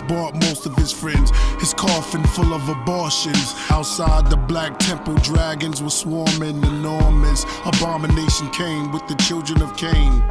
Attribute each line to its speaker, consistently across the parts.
Speaker 1: bought most of his friends. His coffin full of abortions. Outside the Black Temple, dragons were swarming. Enormous abomination came with the children of Cain.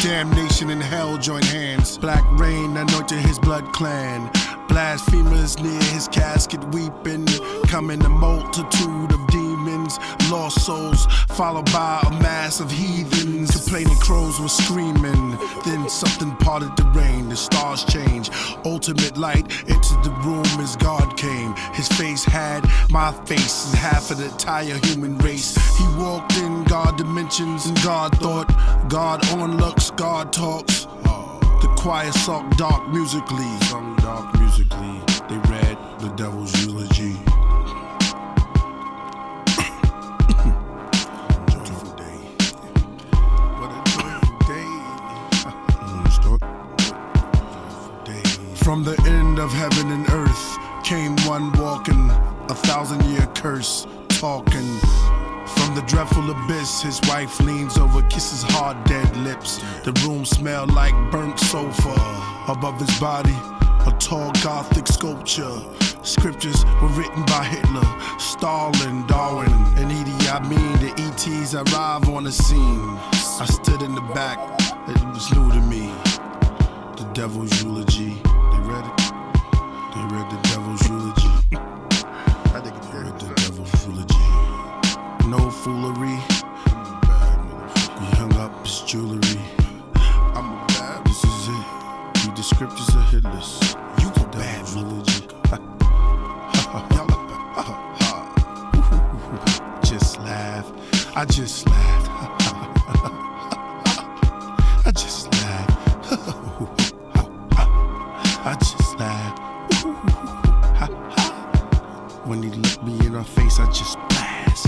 Speaker 1: Damnation and hell join hands. Black rain anointed his blood clan. Blasphemers near his casket weeping. Coming a multitude of demons, lost souls, followed by a mass of heathens. Complaining crows were screaming. Then something parted the rain, the stars changed. Ultimate light entered the room as God came. His face had my face and half of the entire human race. He walked in God dimensions and God thought. God on looks, God talks. The choir sung dark musically. They read the devil's eulogy. Joyful day. What a joyful day. From the end of heaven and earth came one walking, 1,000-year curse talking. From the dreadful abyss, his wife leans over, kisses hard, dead lips. The room smelled like burnt sofa. Above his body, a tall Gothic sculpture. Scriptures were written by Hitler, Stalin, Darwin, and Idi Amin. The ETs arrive on the scene. I stood in the back, it was new to me. The devil's eulogy. They read it. They read the devil's eulogy. I think they read the devil's eulogy. No foolery. He hung up his jewelry. I'm a bad. This is it. Read the scriptures are hitless. You a bad eulogy. Just laugh. I just laughed. I just laughed. I just laughed. When he looked me in her face, I just blast.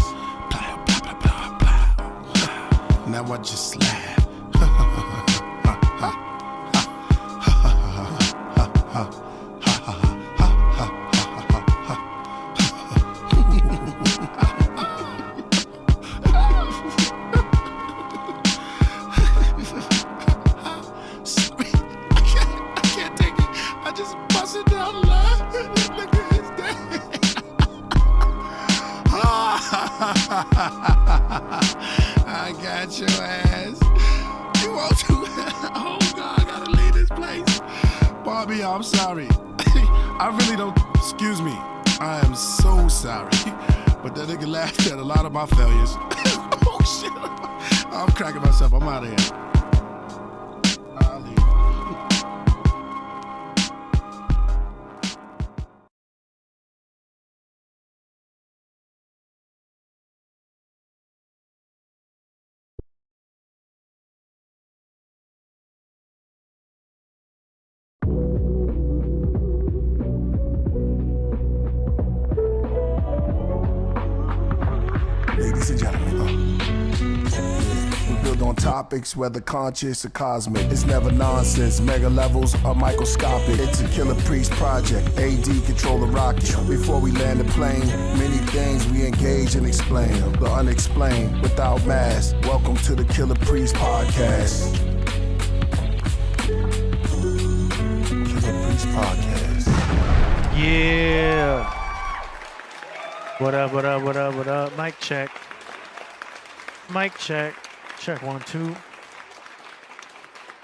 Speaker 1: Blah, blah, blah, blah, blah. Now I just laugh. I got your ass. You want to? Oh God, I gotta leave this place. Bobby, I'm sorry. I really don't. Excuse me. I am so sorry. But that nigga laughed at a lot of my failures. Oh shit. I'm cracking myself. I'm out of here. I'll leave. Ladies and gentlemen, we build on topics, whether conscious or cosmic. It's never nonsense, mega levels are microscopic. It's a Killah Priest project, AD control the rocket. Before we land the plane, many things we engage and explain. The unexplained, without mask. Welcome to the Killah Priest podcast. Killah Priest podcast.
Speaker 2: Yeah. What up, what up, what up, what up? Mic check. Mic check. Check 1, 2.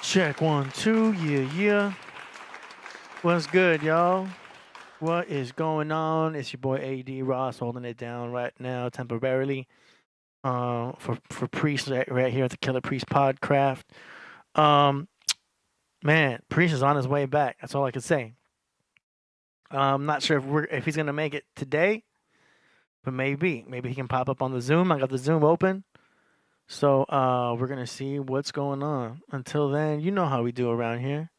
Speaker 2: Check 1, 2. Yeah, yeah. What's good, y'all? What is going on? It's your boy AD Ross holding it down right now temporarily. For Priest right here at the Killah Priest Podcraft. Man, Priest is on his way back. That's all I can say. I'm not sure if he's gonna make it today. But maybe he can pop up on the Zoom. I got the Zoom open. So we're going to see what's going on. Until then, you know how we do around here.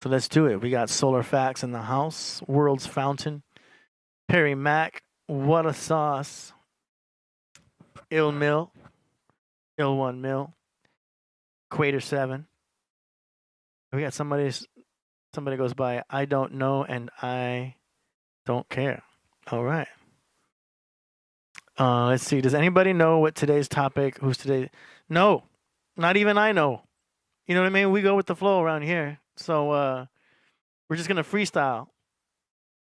Speaker 2: So let's do it. We got Solar Facts in the house. World's Fountain. Perry Mac. What a sauce. Ill Mill. Ill One Mill. Equator 7. We got somebody goes by, I don't know and I don't care. All right. Let's see. Does anybody know what today's topic? Who's today? No, not even I know. You know what I mean? We go with the flow around here. So We're just gonna freestyle.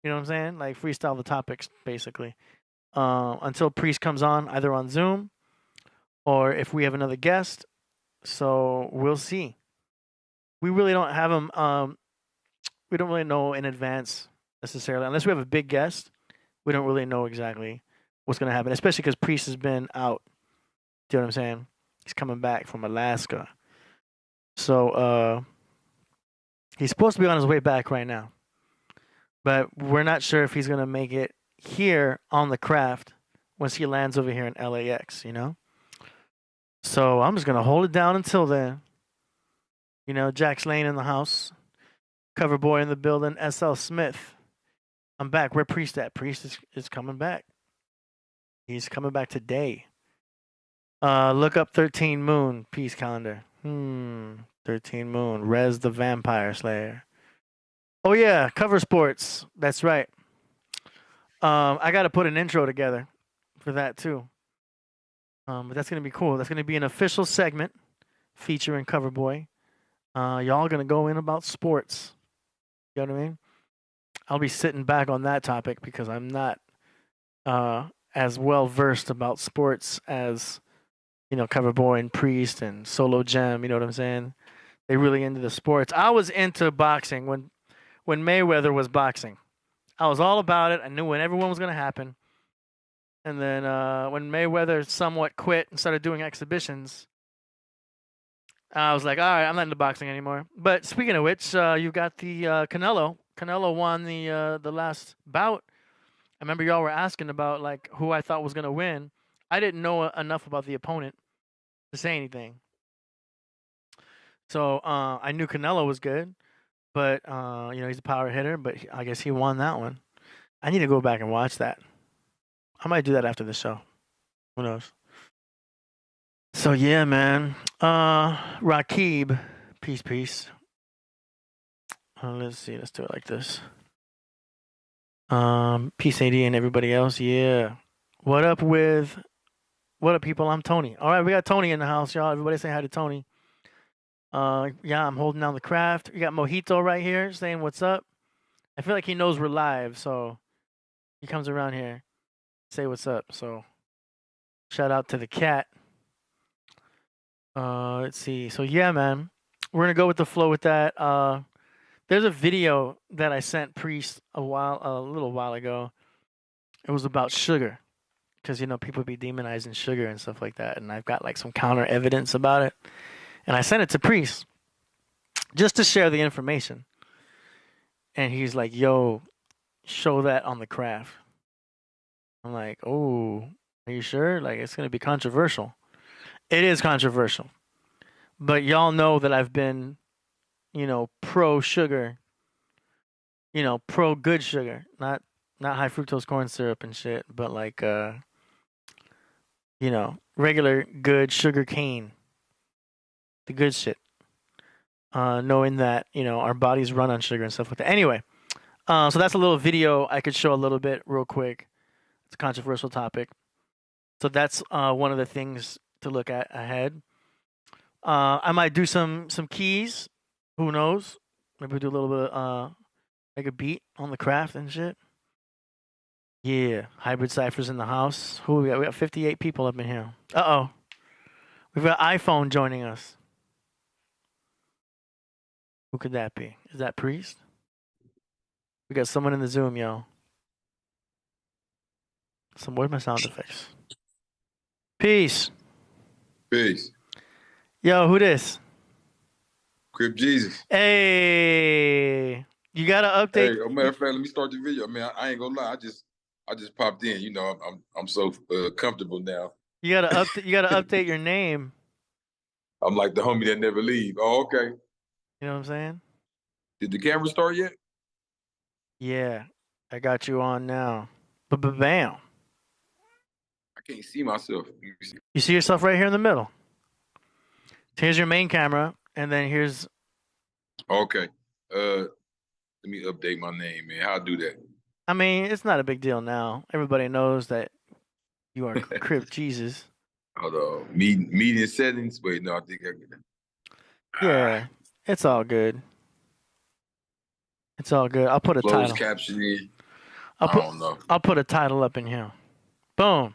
Speaker 2: You know what I'm saying? Like freestyle the topics basically. Until Priest comes on, either on Zoom or if we have another guest. So we'll see. We really don't have him. We don't really know in advance necessarily, unless we have a big guest. We don't really know exactly what's gonna happen, especially because Priest has been out. Do you know what I'm saying? He's coming back from Alaska, so he's supposed to be on his way back right now, but we're not sure if he's gonna make it here on the craft once he lands over here in LAX. You know, so I'm just gonna hold it down until then. You know, Jack's Lane in the house, CoverBoy in the building, SL Smith. I'm back. Where Priest at? Priest is coming back. He's coming back today. Look up 13 Moon Peace Calendar. 13 Moon. Rez the Vampire Slayer. Oh yeah, Cover Sports. That's right. I got to put an intro together for that too. But that's gonna be cool. That's gonna be an official segment featuring CoverBoy. Y'all gonna go in about sports. You know what I mean? I'll be sitting back on that topic because I'm not as well versed about sports as CoverBoy and Priest and Solo Gem. You know what I'm saying? They really into the sports. I was into boxing when Mayweather was boxing. I was all about it. I knew when everyone was gonna happen. And then when Mayweather somewhat quit and started doing exhibitions, I was like, all right, I'm not into boxing anymore. But speaking of which, you got the Canelo. Canelo won the last bout. I remember y'all were asking about like who I thought was gonna win. I didn't know enough about the opponent to say anything. So I knew Canelo was good, but he's a power hitter. But I guess he won that one. I need to go back and watch that. I might do that after the show. Who knows? So yeah, man. Rakib, peace. Let's see. Let's do it like this. Peace, AD, and everybody else. Yeah. What up, people? I'm Tony. All right, we got Tony in the house, y'all. Everybody say hi to Tony. Yeah, I'm holding down the craft. We got Mojito right here saying what's up. I feel like he knows we're live, so he comes around here, say what's up. So shout out to the cat. Let's see. So yeah, man, we're gonna go with the flow with that. There's a video that I sent Priest a little while ago. It was about sugar, because people be demonizing sugar and stuff like that, and I've got like some counter evidence about it, and I sent it to Priest just to share the information. And he's like, "Yo, show that on the craft." I'm like, "Oh, are you sure? Like, it's gonna be controversial." It is controversial, but y'all know that I've been, pro sugar, pro good sugar, not high fructose corn syrup and shit, but like, regular good sugar cane, the good shit. Knowing that our bodies run on sugar and stuff like that. Anyway, so that's a little video I could show a little bit real quick. It's a controversial topic, so that's one of the things to look at ahead. I might do some keys. Who knows? Maybe do a little bit like a beat on the craft and shit. Yeah, hybrid ciphers in the house. Who we got? We got 58 people up in here. We've got iPhone joining us. Who could that be? Is that Priest? We got someone in the Zoom, yo. Where's my sound effects? Peace. Yo, who this?
Speaker 3: Crip Jesus.
Speaker 2: Hey, you gotta update.
Speaker 3: Hey, matter of fact, let me start the video. Man, I ain't gonna lie. I just popped in. I'm so comfortable now.
Speaker 2: You gotta update your name.
Speaker 3: I'm like the homie that never leave. Oh, okay.
Speaker 2: You know what I'm saying?
Speaker 3: Did the camera start yet?
Speaker 2: Yeah, I got you on now. Bam.
Speaker 3: I can't see myself.
Speaker 2: You see yourself right here in the middle. Here's your main camera, and then here's.
Speaker 3: Okay. Let me update my name, man. How I do that?
Speaker 2: I mean, it's not a big deal now. Everybody knows that you are Crip Jesus.
Speaker 3: Hold on. Media settings. Wait, no, I think I get it.
Speaker 2: Yeah, it's all good. It's all good. I'll put a
Speaker 3: Closed
Speaker 2: title.
Speaker 3: captioning.
Speaker 2: I
Speaker 3: don't know.
Speaker 2: I'll put a title up in here. Boom.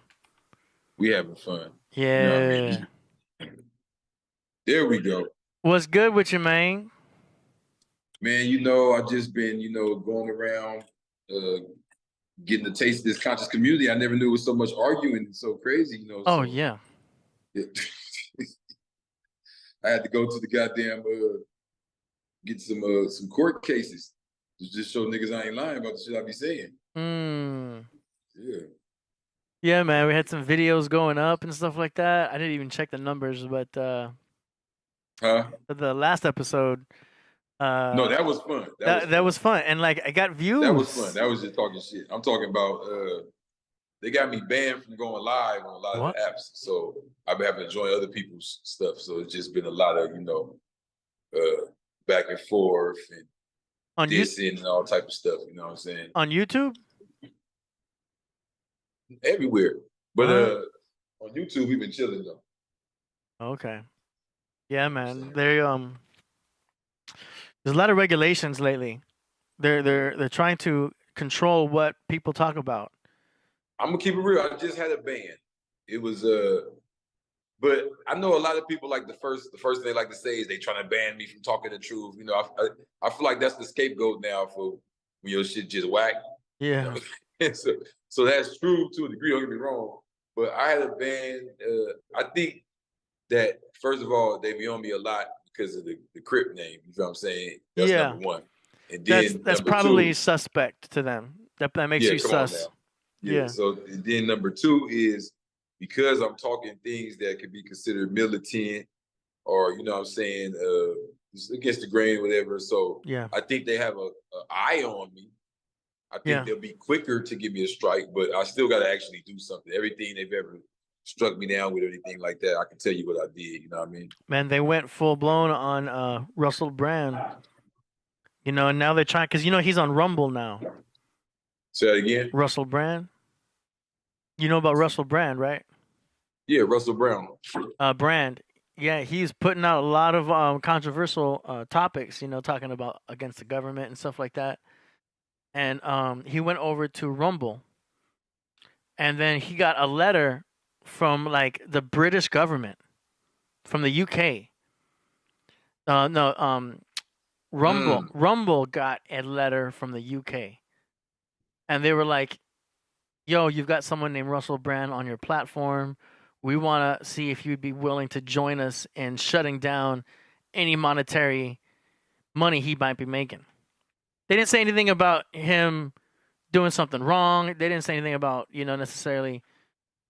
Speaker 3: We having fun.
Speaker 2: Yeah.
Speaker 3: You know what I mean? There we go.
Speaker 2: What's good with you, man?
Speaker 3: Man, you know, I've just been, you know, going around getting a taste of this conscious community. I never knew it was so much arguing. It's so crazy, you know.
Speaker 2: Oh,
Speaker 3: so,
Speaker 2: yeah.
Speaker 3: I had to go to the goddamn get some court cases to just show niggas I ain't lying about the shit I be saying. Yeah.
Speaker 2: Yeah, man. We had some videos going up and stuff like that. I didn't even check the numbers, but the last episode.
Speaker 3: No, that was fun.
Speaker 2: That was fun, and like I got views.
Speaker 3: That was fun. That was just talking shit. I'm talking about they got me banned from going live on a lot of the apps, so I've been having to join other people's stuff. So it's just been a lot of, you know, back and forth and
Speaker 2: on
Speaker 3: dissing and all type of stuff. You know what I'm saying?
Speaker 2: On YouTube,
Speaker 3: everywhere, but on YouTube we've been chilling though.
Speaker 2: Okay. Yeah, man. There's a lot of regulations lately. They're trying to control what people talk about.
Speaker 3: I'm gonna keep it real. I just had a ban. It was but I know a lot of people like the first thing they like to say is they trying to ban me from talking the truth. You know, I feel like that's the scapegoat now for when your shit just whack.
Speaker 2: Yeah.
Speaker 3: You know? so that's true to a degree. Don't get me wrong, but I had a ban. I think that first of all they be on me a lot because of the Crip name. You know what I'm saying? That's number one. And then
Speaker 2: that's probably suspect to them. That makes you sus.
Speaker 3: Yeah. So then number two is because I'm talking things that could be considered militant or, you know what I'm saying, against the grain, whatever. So I think they have a eye on me. I think they'll be quicker to give me a strike, but I still got to actually do something. Everything they've ever struck me down with or anything like that, I can tell you what I did. You know what I mean? Man,
Speaker 2: they went full blown on Russell Brand. You know, and now they're trying, because, you know, he's on Rumble now.
Speaker 3: Say that again?
Speaker 2: Russell Brand. You know about Russell Brand, right?
Speaker 3: Yeah, Russell Brown.
Speaker 2: Brand. Yeah, he's putting out a lot of controversial topics, you know, talking about against the government and stuff like that. And he went over to Rumble. And then he got a letter from, like, the British government, from the UK. Rumble got a letter from the UK. And they were like, yo, you've got someone named Russell Brand on your platform. We want to see if you'd be willing to join us in shutting down any monetary money he might be making. They didn't say anything about him doing something wrong. They didn't say anything about, you know, necessarily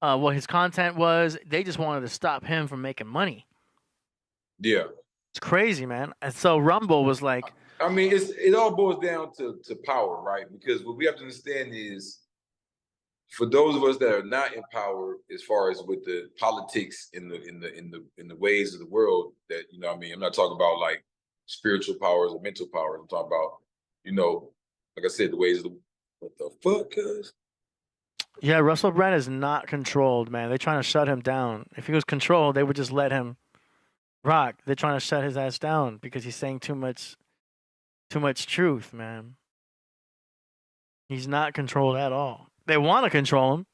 Speaker 2: what his content was. They just wanted to stop him from making money. Yeah. It's crazy, man. And so Rumble was like...
Speaker 3: I mean, it all boils down to power, right? Because what we have to understand is, for those of us that are not in power, as far as with the politics in the ways of the world, that, you know what I mean, I'm not talking about like spiritual powers or mental powers. I'm talking about, you know, like I said, the ways of the what the fuck, cuz?
Speaker 2: Yeah, Russell Brand is not controlled, man. They're trying to shut him down. If he was controlled, they would just let him rock. They're trying to shut his ass down because he's saying too much truth, man. He's not controlled at all. They want to control him.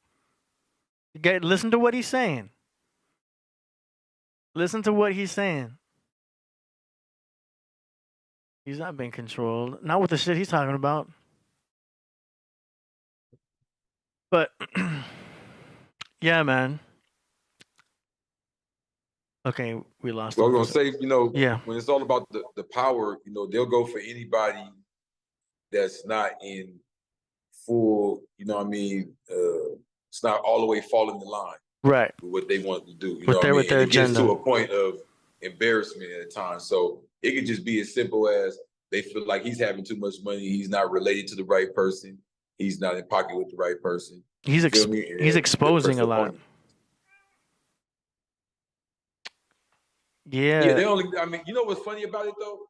Speaker 2: Listen to what he's saying. Listen to what he's saying. He's not being controlled. Not with the shit he's talking about. But, yeah, man. Okay, we lost.
Speaker 3: So I was gonna say, you know, when it's all about the power, you know, they'll go for anybody that's not in full, you know what I mean, it's not all the way falling the line.
Speaker 2: Right.
Speaker 3: With what they want to do. You know what I mean? It gets to a point of embarrassment at a time. So it could just be as simple as they feel like he's having too much money, he's not related to the right person, he's not in pocket with the right person.
Speaker 2: He's exposing a lot.
Speaker 3: Yeah, I mean, you know what's funny about it though?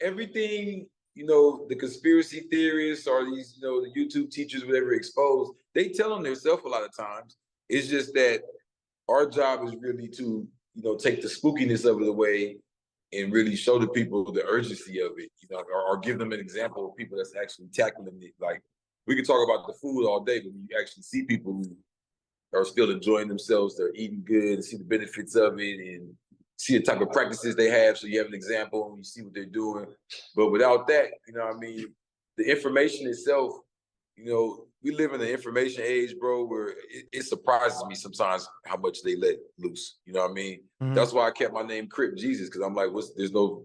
Speaker 3: Everything, you know, the conspiracy theorists or these, you know, the YouTube teachers, whatever, exposed, they tell them themselves a lot of times. It's just that our job is really to, you know, take the spookiness of it away and really show the people the urgency of it, you know, or give them an example of people that's actually tackling it. Like, we can talk about the food all day, but when you actually see people who are still enjoying themselves, they're eating good, and see the benefits of it, and see the type of practices they have, so you have an example and you see what they're doing. But without that, you know what I mean, the information itself, you know, we live in an information age, bro, where it surprises me sometimes how much they let loose. You know what I mean? Mm-hmm. That's why I kept my name Crip Jesus, because I'm like, there's no,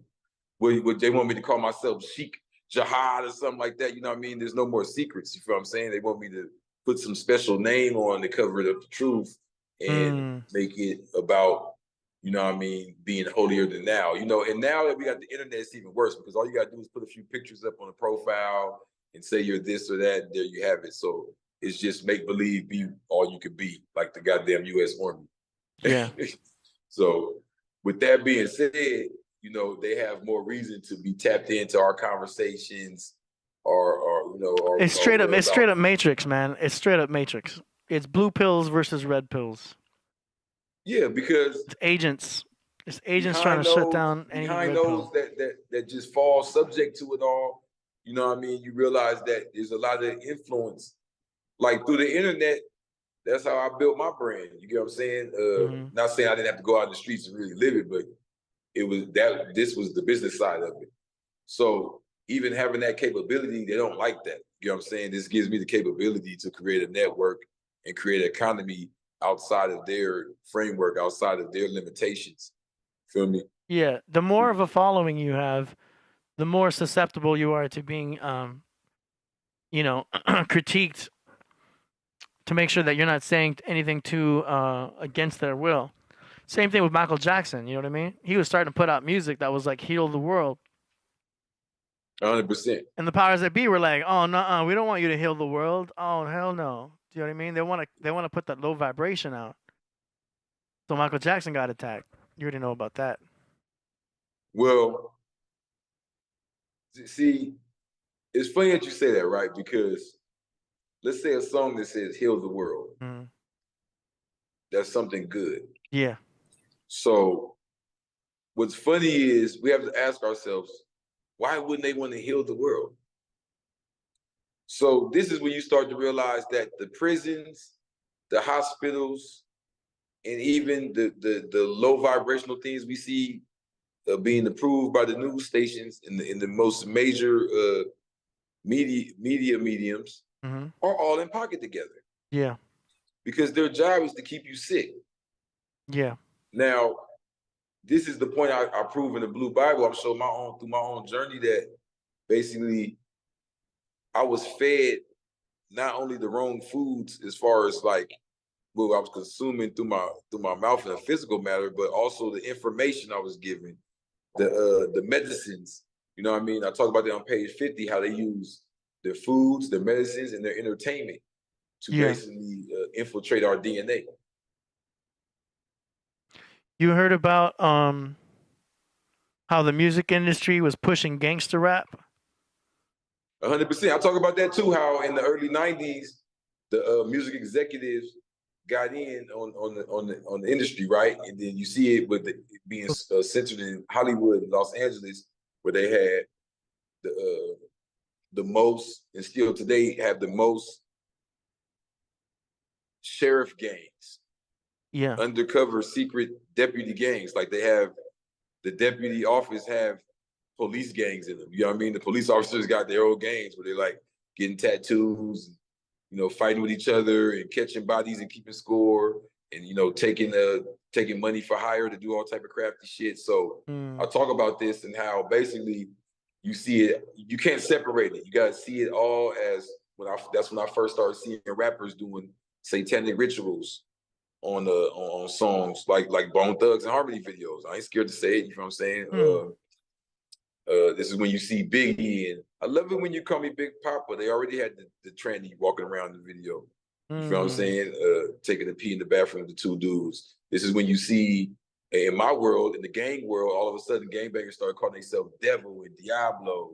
Speaker 3: what they want me to call myself Sheik Jihad or something like that. You know what I mean? There's no more secrets. You feel what I'm saying? They want me to put some special name on to cover up the truth and make it about, you know what I mean, being holier than thou. You know, and now that we got the internet, it's even worse, because all you got to do is put a few pictures up on a profile and say you're this or that, and there you have it. So it's just make believe, be all you could be, like the goddamn U.S. Army.
Speaker 2: Yeah.
Speaker 3: So with that being said, you know, they have more reason to be tapped into our conversations, or you know,
Speaker 2: it's straight up Matrix, man. It's straight up Matrix. It's blue pills versus red pills.
Speaker 3: Yeah, because
Speaker 2: it's agents. It's agents trying to shut down any
Speaker 3: behind
Speaker 2: red
Speaker 3: those
Speaker 2: pill.
Speaker 3: that just fall subject to it all. You know what I mean? You realize that there's a lot of influence, like through the internet. That's how I built my brand. You get what I'm saying? Not saying I didn't have to go out in the streets and really live it, but it was that. This was the business side of it. So even having that capability, they don't like that. You know what I'm saying? This gives me the capability to create a network and create an economy outside of their framework, outside of their limitations. Feel me?
Speaker 2: Yeah. The more of a following you have, the more susceptible you are to being, you know, critiqued, to make sure that you're not saying anything too against their will. Same thing with Michael Jackson. You know what I mean? He was starting to put out music that was like heal the world.
Speaker 3: 100%.
Speaker 2: And the powers that be were like, "Oh no, we don't want you to heal the world. Oh hell no." Do you know what I mean? They want to put that low vibration out. So Michael Jackson got attacked. You already know about that.
Speaker 3: Well, see, it's funny that you say that, right? Because let's say a song that says "heal the world." That's something good.
Speaker 2: Yeah.
Speaker 3: So what's funny is we have to ask ourselves, why wouldn't they want to heal the world? So this is when you start to realize that the prisons, the hospitals, and even the low vibrational things we see being approved by the news stations in the most major media mediums are all in pocket together.
Speaker 2: Yeah.
Speaker 3: Because their job is to keep you sick.
Speaker 2: Yeah.
Speaker 3: Now, this is the point I prove in the Blue Bible. I'm showing through my own journey that basically I was fed not only the wrong foods as far as like what I was consuming through my mouth in a physical matter, but also the information I was given, the medicines. You know what I mean? I talk about that on page 50, how they use their foods, their medicines, and their entertainment to basically infiltrate our DNA.
Speaker 2: You heard about how the music industry was pushing gangster rap?
Speaker 3: 100%. I talk about that too, how in the early 90s, the music executives got in on the industry, right? And then you see it with it being centered in Hollywood and Los Angeles, where they had the most, and still today have the most sheriff gangs.
Speaker 2: Yeah.
Speaker 3: Undercover secret deputy gangs. Like they have the deputy office have police gangs in them. You know what I mean? The police officers got their own gangs where they're like getting tattoos, you know, fighting with each other and catching bodies and keeping score, and you know, taking money for hire to do all type of crafty shit. So I talk about this and how basically you see it, you can't separate it. You gotta see it all as that's when I first started seeing rappers doing satanic rituals on songs like Bone Thugs and Harmony videos. I ain't scared to say it, you know what I'm saying? This is when you see Biggie, and I love it when you call me Big Papa. They already had the tranny walking around in the video. You feel what I'm saying? Taking a pee in the bathroom with the two dudes. This is when you see, in my world, in the gang world, all of a sudden gangbangers start calling themselves Devil and Diablo,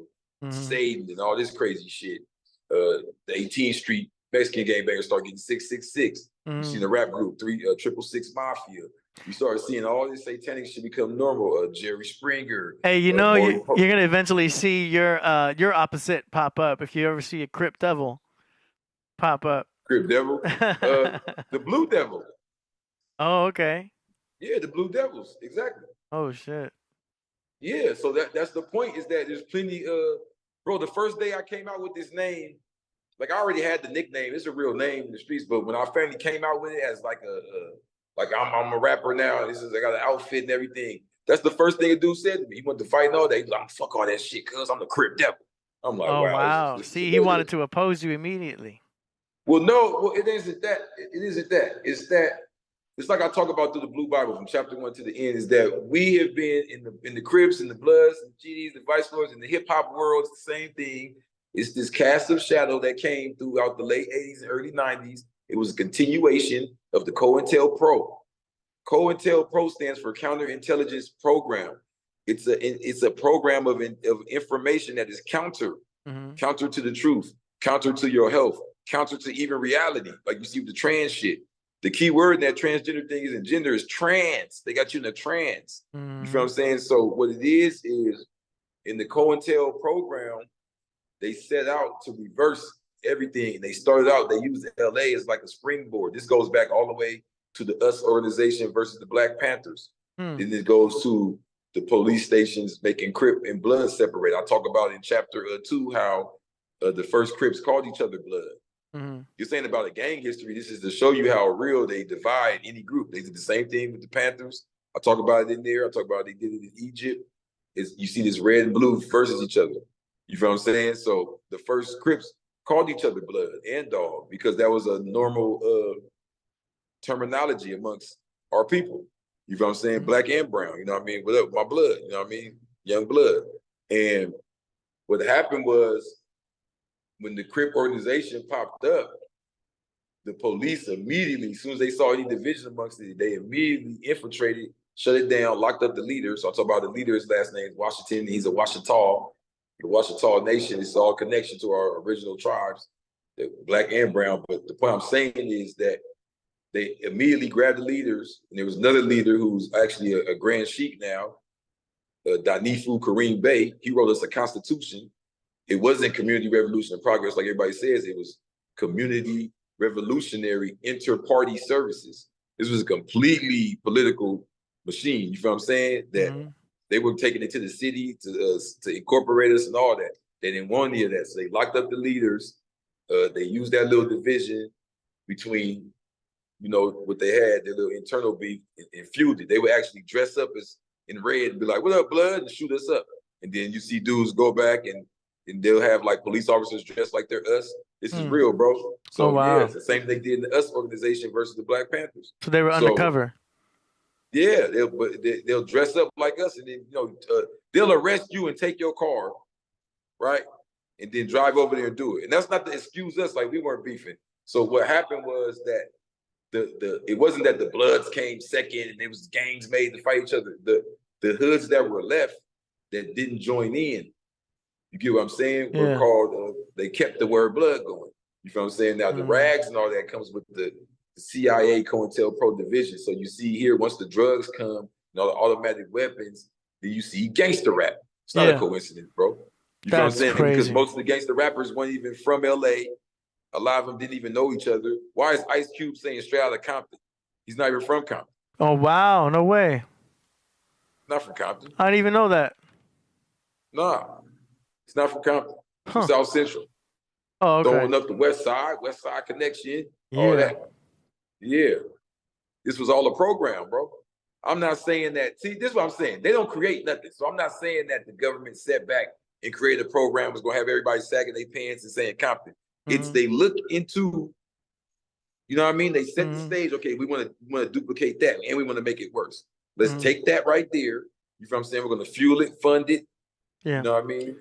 Speaker 3: Satan, and all this crazy shit. The 18th Street Mexican gangbangers start getting 666. You see the rap group, 666 Mafia. You start seeing all this satanic shit become normal. Jerry Springer.
Speaker 2: Hey, you know, you're gonna eventually see your opposite pop up if you ever see a Crip Devil pop up.
Speaker 3: Crip Devil, the Blue Devil.
Speaker 2: Oh, okay.
Speaker 3: Yeah, the Blue Devils, exactly.
Speaker 2: Oh shit.
Speaker 3: Yeah, so that's the point, is that there's plenty. Bro, the first day I came out with this name, like I already had the nickname. It's a real name in the streets, but when our family came out with it as like like I'm a rapper now. This is, I got an outfit and everything. That's the first thing a dude said to me. He wanted to fight and all that. He's like, fuck all that shit, cuz I'm the Crip Devil. I'm like,
Speaker 2: oh, wow.
Speaker 3: This
Speaker 2: See, he wanted to oppose you immediately.
Speaker 3: Well, no, well, it isn't that. It isn't that. It's that. It's like I talk about through the Blue Bible from chapter 1 to the end, is that we have been in the Crips and the Bloods and the GDs, the Vice Lords, in the hip hop world. It's the same thing. It's this cast of shadow that came throughout the late 80s and early 90s. It was a continuation of the COINTELPRO. COINTELPRO stands for Counterintelligence Program. It's a program of information that is counter to the truth, counter to your health, counter to even reality. Like you see with the trans shit. The key word in that transgender thing isn't gender, is trance. They got you in a trance. You feel what I'm saying? So what it is in the COINTEL program, they set out to reverse everything. They started out, they used LA as like a springboard. This goes back all the way to the US organization versus the Black Panthers. Then it goes to the police stations making Crip and Blood separate. I talk about in chapter 2 how the first Crips called each other Blood. You're saying about a gang history. This is to show you how real they divide any group. They did the same thing with the Panthers. I talk about it in there. I talk about they did it in Egypt. You see this red and blue versus each other. You feel what I'm saying? So the first Crips called each other Blood and Dog because that was a normal terminology amongst our people. You feel what I'm saying? Black and brown. You know what I mean? What up, my blood? You know what I mean? Young blood. And what happened was, when the Crip organization popped up, the police immediately, as soon as they saw any division amongst it, they immediately infiltrated, shut it down, locked up the leader. So I talk about the leader, his last name is Washington. He's a Washita. The Washita Nation is all connection to our original tribes, Black and brown. But the point I'm saying is that they immediately grabbed the leaders, and there was another leader who's actually a Grand Sheik now, Danifu Kareem Bey. He wrote us a constitution. It wasn't community revolution and progress like everybody says. It was community revolutionary inter-party services. This was a completely political machine. You feel what I'm saying? That they were taking it to the city to incorporate us and all that. They didn't want any of that. So they locked up the leaders. They used that little division between, you know, what they had, their little internal beef, and fueled it. They would actually dress up as in red and be like, "What up, blood?" and shoot us up. And then you see dudes go back and they'll have like police officers dressed like they're us. This is real, bro. So yeah, it's the same thing they did in the US organization versus the Black Panthers.
Speaker 2: So they were undercover.
Speaker 3: Yeah, they'll dress up like us, and then they'll arrest you and take your car, right, and then drive over there and do it. And that's not to excuse us, like we weren't beefing. So what happened was that it wasn't that the Bloods came second and it was gangs made to fight each other. The hoods that were left that didn't join in, you get what I'm saying? Yeah. Were called, they kept the word blood going. You feel what I'm saying? Now the rags and all that comes with the CIA COINTELPRO division. So you see here, once the drugs come and all the automatic weapons, then you see gangster rap. It's not a coincidence, bro. You feel what I'm saying? Crazy. Because most of the gangster rappers weren't even from LA. A lot of them didn't even know each other. Why is Ice Cube saying straight out of Compton? He's not even from Compton.
Speaker 2: Oh, wow. No way.
Speaker 3: Not from Compton.
Speaker 2: I didn't even know that.
Speaker 3: Nah. It's not from Compton. It's from South Central.
Speaker 2: Oh, okay.
Speaker 3: Throwing up the West Side connection, all that. Yeah. This was all a program, bro. I'm not saying that. See, this is what I'm saying. They don't create nothing. So I'm not saying that the government sat back and created a program was going to have everybody sagging their pants and saying Compton. It's they look into, you know what I mean? They set the stage. Okay, we want to duplicate that, and we want to make it worse. Let's take that right there. You feel what I'm saying? We're going to fuel it, fund it. Yeah. You know what I mean?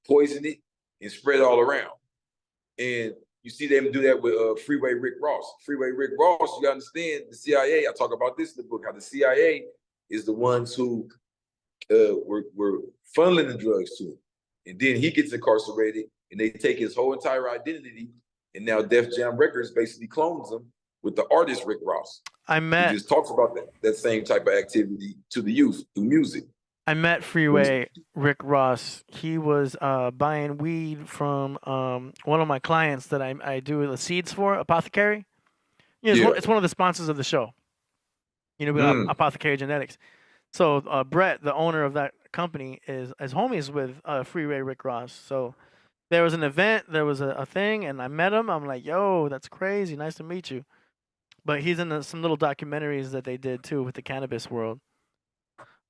Speaker 3: Poison it and spread it all around. And you see them do that with Freeway Rick Ross. Freeway Rick Ross, you gotta understand the CIA. I talk about this in the book, how the CIA is the ones who were funneling the drugs to him. And then he gets incarcerated and they take his whole entire identity. And now Def Jam Records basically clones him with the artist Rick Ross.
Speaker 2: I met.
Speaker 3: He just talks about that same type of activity to the youth through music.
Speaker 2: I met Freeway Rick Ross. He was buying weed from one of my clients that I do the seeds for, Apothecary. It's one of the sponsors of the show. Apothecary Genetics. So Brett, the owner of that company, is homies with Freeway Rick Ross. So there was an event, there was a thing, and I met him. I'm like, yo, that's crazy. Nice to meet you. But he's in some little documentaries that they did too with the cannabis world.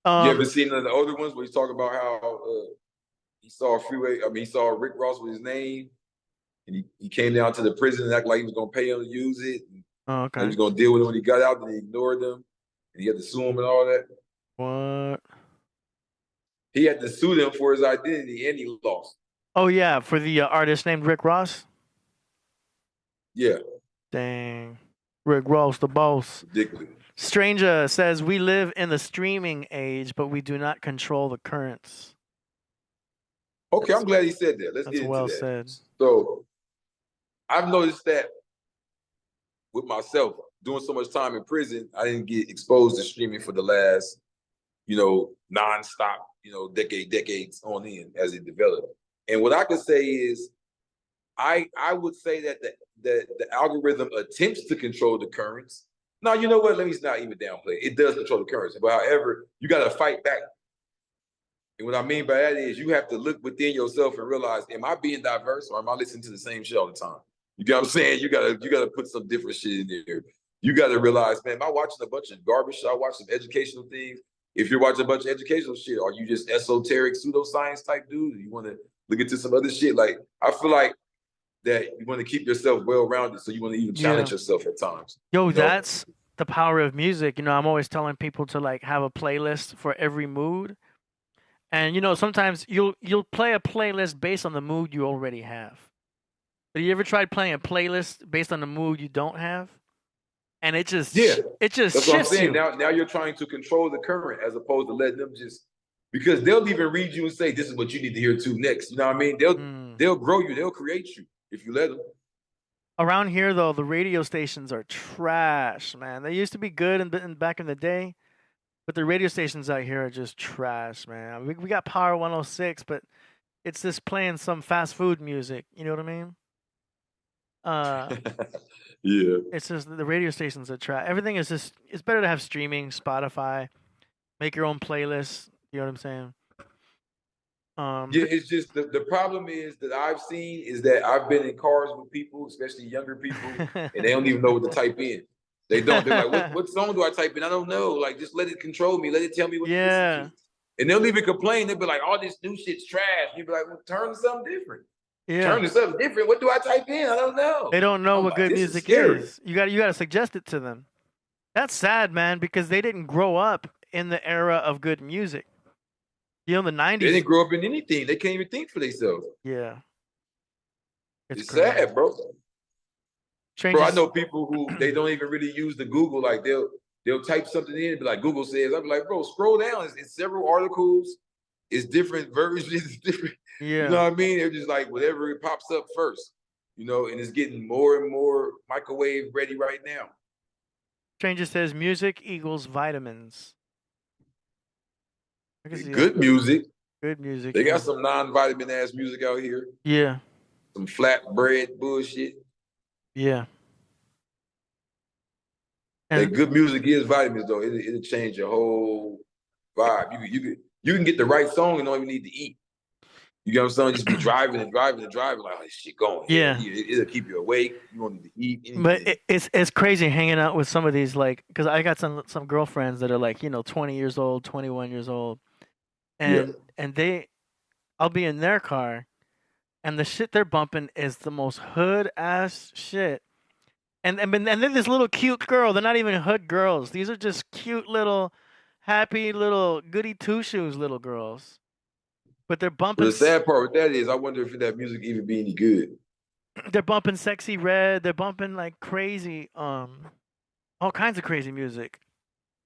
Speaker 3: You ever seen the older ones where he's talking about how he saw Rick Ross with his name, and he came down to the prison and acted like he was gonna pay him to use it. And he was gonna deal with it when he got out, and he ignored them, and he had to sue him and all that.
Speaker 2: What?
Speaker 3: He had to sue them for his identity, and he lost.
Speaker 2: Oh yeah, for the artist named Rick Ross.
Speaker 3: Yeah.
Speaker 2: Dang. Rick Ross, the boss.
Speaker 3: Ridiculous.
Speaker 2: Stranger says, we live in the streaming age, but we do not control the currents.
Speaker 3: Okay, I'm glad he said that. Let's get into
Speaker 2: well
Speaker 3: that.
Speaker 2: Said.
Speaker 3: So, I've noticed that with myself, doing so much time in prison, I didn't get exposed to streaming for the last, nonstop, decades on in as it developed. And what I could say is, I would say that the algorithm attempts to control the currents. Now, you know what? Let me not even downplay it. It does control the currents. But however, you got to fight back. And what I mean by that is you have to look within yourself and realize, am I being diverse or am I listening to the same shit all the time? You get what I'm saying? You gotta put some different shit in there. You gotta realize, man, am I watching a bunch of garbage? Should I watch some educational things? If you're watching a bunch of educational shit, are you just esoteric pseudoscience type dude? You want to look into some other shit? Like, I feel like that you want to keep yourself well-rounded, so you want to even challenge yourself at times.
Speaker 2: That's the power of music. I'm always telling people to have a playlist for every mood. And sometimes you'll play a playlist based on the mood you already have. But you ever tried playing a playlist based on the mood you don't have? And it just that's
Speaker 3: what I'm saying. Now you're trying to control the current as opposed to letting them because they'll even read you and say, this is what you need to hear too next. You know what I mean? They'll grow you, they'll create you if you let them.
Speaker 2: Around here, though, the radio stations are trash, man. They used to be good back in the day, but the radio stations out here are just trash, man. We got Power 106, but it's just playing some fast food music. You know what I mean?
Speaker 3: Yeah.
Speaker 2: It's just the radio stations are trash. Everything is just. It's better to have streaming, Spotify, make your own playlist. You know what I'm saying?
Speaker 3: It's just the problem is that I've seen is that I've been in cars with people, especially younger people, and they don't even know what to type in. They don't. They're like, what song do I type in? I don't know. Like, just let it control me. Let it tell me what to listen to. And they'll even complain. They'll be like, all this new shit's trash. You'll be like, well, turn to something different.
Speaker 2: Yeah.
Speaker 3: Turn to something different. What do I type in? I don't know.
Speaker 2: They don't know what good music is. You got to suggest it to them. That's sad, man, because they didn't grow up in the era of good music. The 90s.
Speaker 3: They didn't grow up in anything. They can't even think for themselves.
Speaker 2: Yeah.
Speaker 3: It's sad, bro. Bro, I know people who they don't even really use the Google. Like they'll type something in and be like, Google says. I'm like, bro, scroll down. It's several articles. It's different versions. It's different.
Speaker 2: Yeah.
Speaker 3: You know what I mean? They're just like whatever it pops up first. And it's getting more and more microwave ready right now.
Speaker 2: Stranger says music equals vitamins.
Speaker 3: Good music.
Speaker 2: Good music.
Speaker 3: They got some non-vitamin ass music out here.
Speaker 2: Yeah.
Speaker 3: Some flatbread bullshit.
Speaker 2: Yeah.
Speaker 3: And good music is vitamins though. It'll change your whole vibe. You can get the right song and don't even need to eat. You get what I'm saying? Just be driving and driving and driving like, oh, this shit going.
Speaker 2: Yeah.
Speaker 3: It'll keep you awake. You won't need to eat anything.
Speaker 2: But it's crazy hanging out with some of these, because I got some girlfriends that are 20 years old, 21 years old. And I'll be in their car, and the shit they're bumping is the most hood ass shit. And then this little cute girl, they're not even hood girls. These are just cute little, happy little goody two shoes little girls. But they're bumping.
Speaker 3: But the sad part with that is, I wonder if that music even be any good.
Speaker 2: They're bumping Sexy Red. They're bumping like crazy, all kinds of crazy music.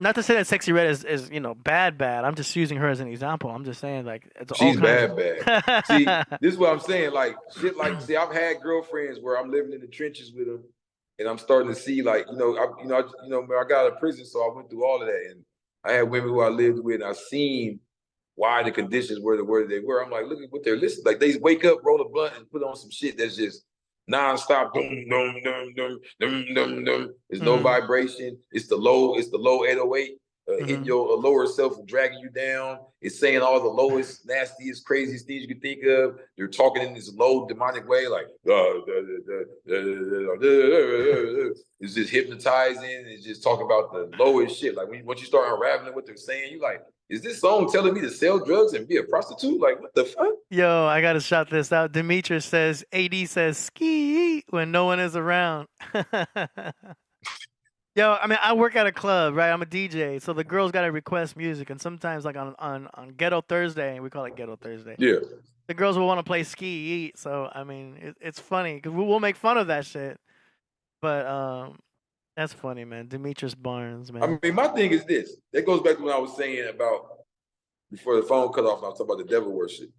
Speaker 2: Not to say that Sexy Red is bad. I'm just using her as an example. I'm just saying
Speaker 3: she's bad. See, this is what I'm saying. Like shit. See, I've had girlfriends where I'm living in the trenches with them, and I'm starting to see like, I got out of prison, so I went through all of that, and I had women who I lived with, and I seen why the conditions were the way they were. I'm like, look at what they're listening. Like they wake up, roll a blunt, and put on some shit that's just nonstop. Dum dum dum dum dum dum dum. There's no vibration. It's the low 808. Hitting your lower self and dragging you down. It's saying all the lowest, nastiest, craziest things you can think of. They're talking in this low demonic way, like it's just hypnotizing. It's just talking about the lowest shit. Like once you start unraveling what they're saying, you like, is this song telling me to sell drugs and be a prostitute? Like, what the fuck?
Speaker 2: Yo, I gotta shout this out. Demetrius says, AD says ski when no one is around. Yo, I mean, I work at a club, right? I'm a DJ, so the girls gotta request music, and sometimes, like on Ghetto Thursday, we call it Ghetto Thursday.
Speaker 3: Yeah.
Speaker 2: The girls will want to play ski eat, so I mean, it's funny because we'll make fun of that shit, but that's funny, man. Demetrius Barnes, man.
Speaker 3: I mean, my thing is this. That goes back to what I was saying about before the phone cut off, and I was talking about the devil worship.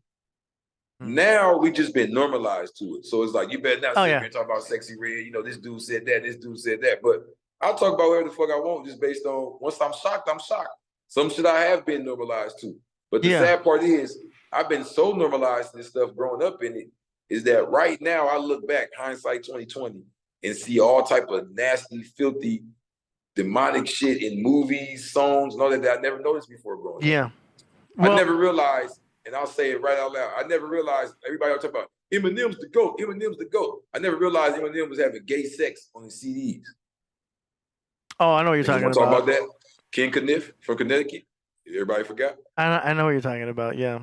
Speaker 3: Now we just been normalized to it, so it's like you better not sit here and talk about Sexy Red. This dude said that, this dude said that, but I'll talk about whatever the fuck I want just based on once I'm shocked, I'm shocked. Some shit I have been normalized to. But the sad part is I've been so normalized to this stuff growing up in it, is that right now I look back, hindsight 2020, and see all type of nasty, filthy, demonic shit in movies, songs, and all that I never noticed before growing up.
Speaker 2: Yeah.
Speaker 3: Well, I never realized, and I'll say it right out loud, I never realized everybody was talking about Eminem's the GOAT, Eminem's the GOAT. I never realized Eminem was having gay sex on his CDs.
Speaker 2: Oh, I know what you're talking about.
Speaker 3: Talk about that? Ken Kniff from Connecticut. Everybody forgot?
Speaker 2: I know what you're talking about, yeah.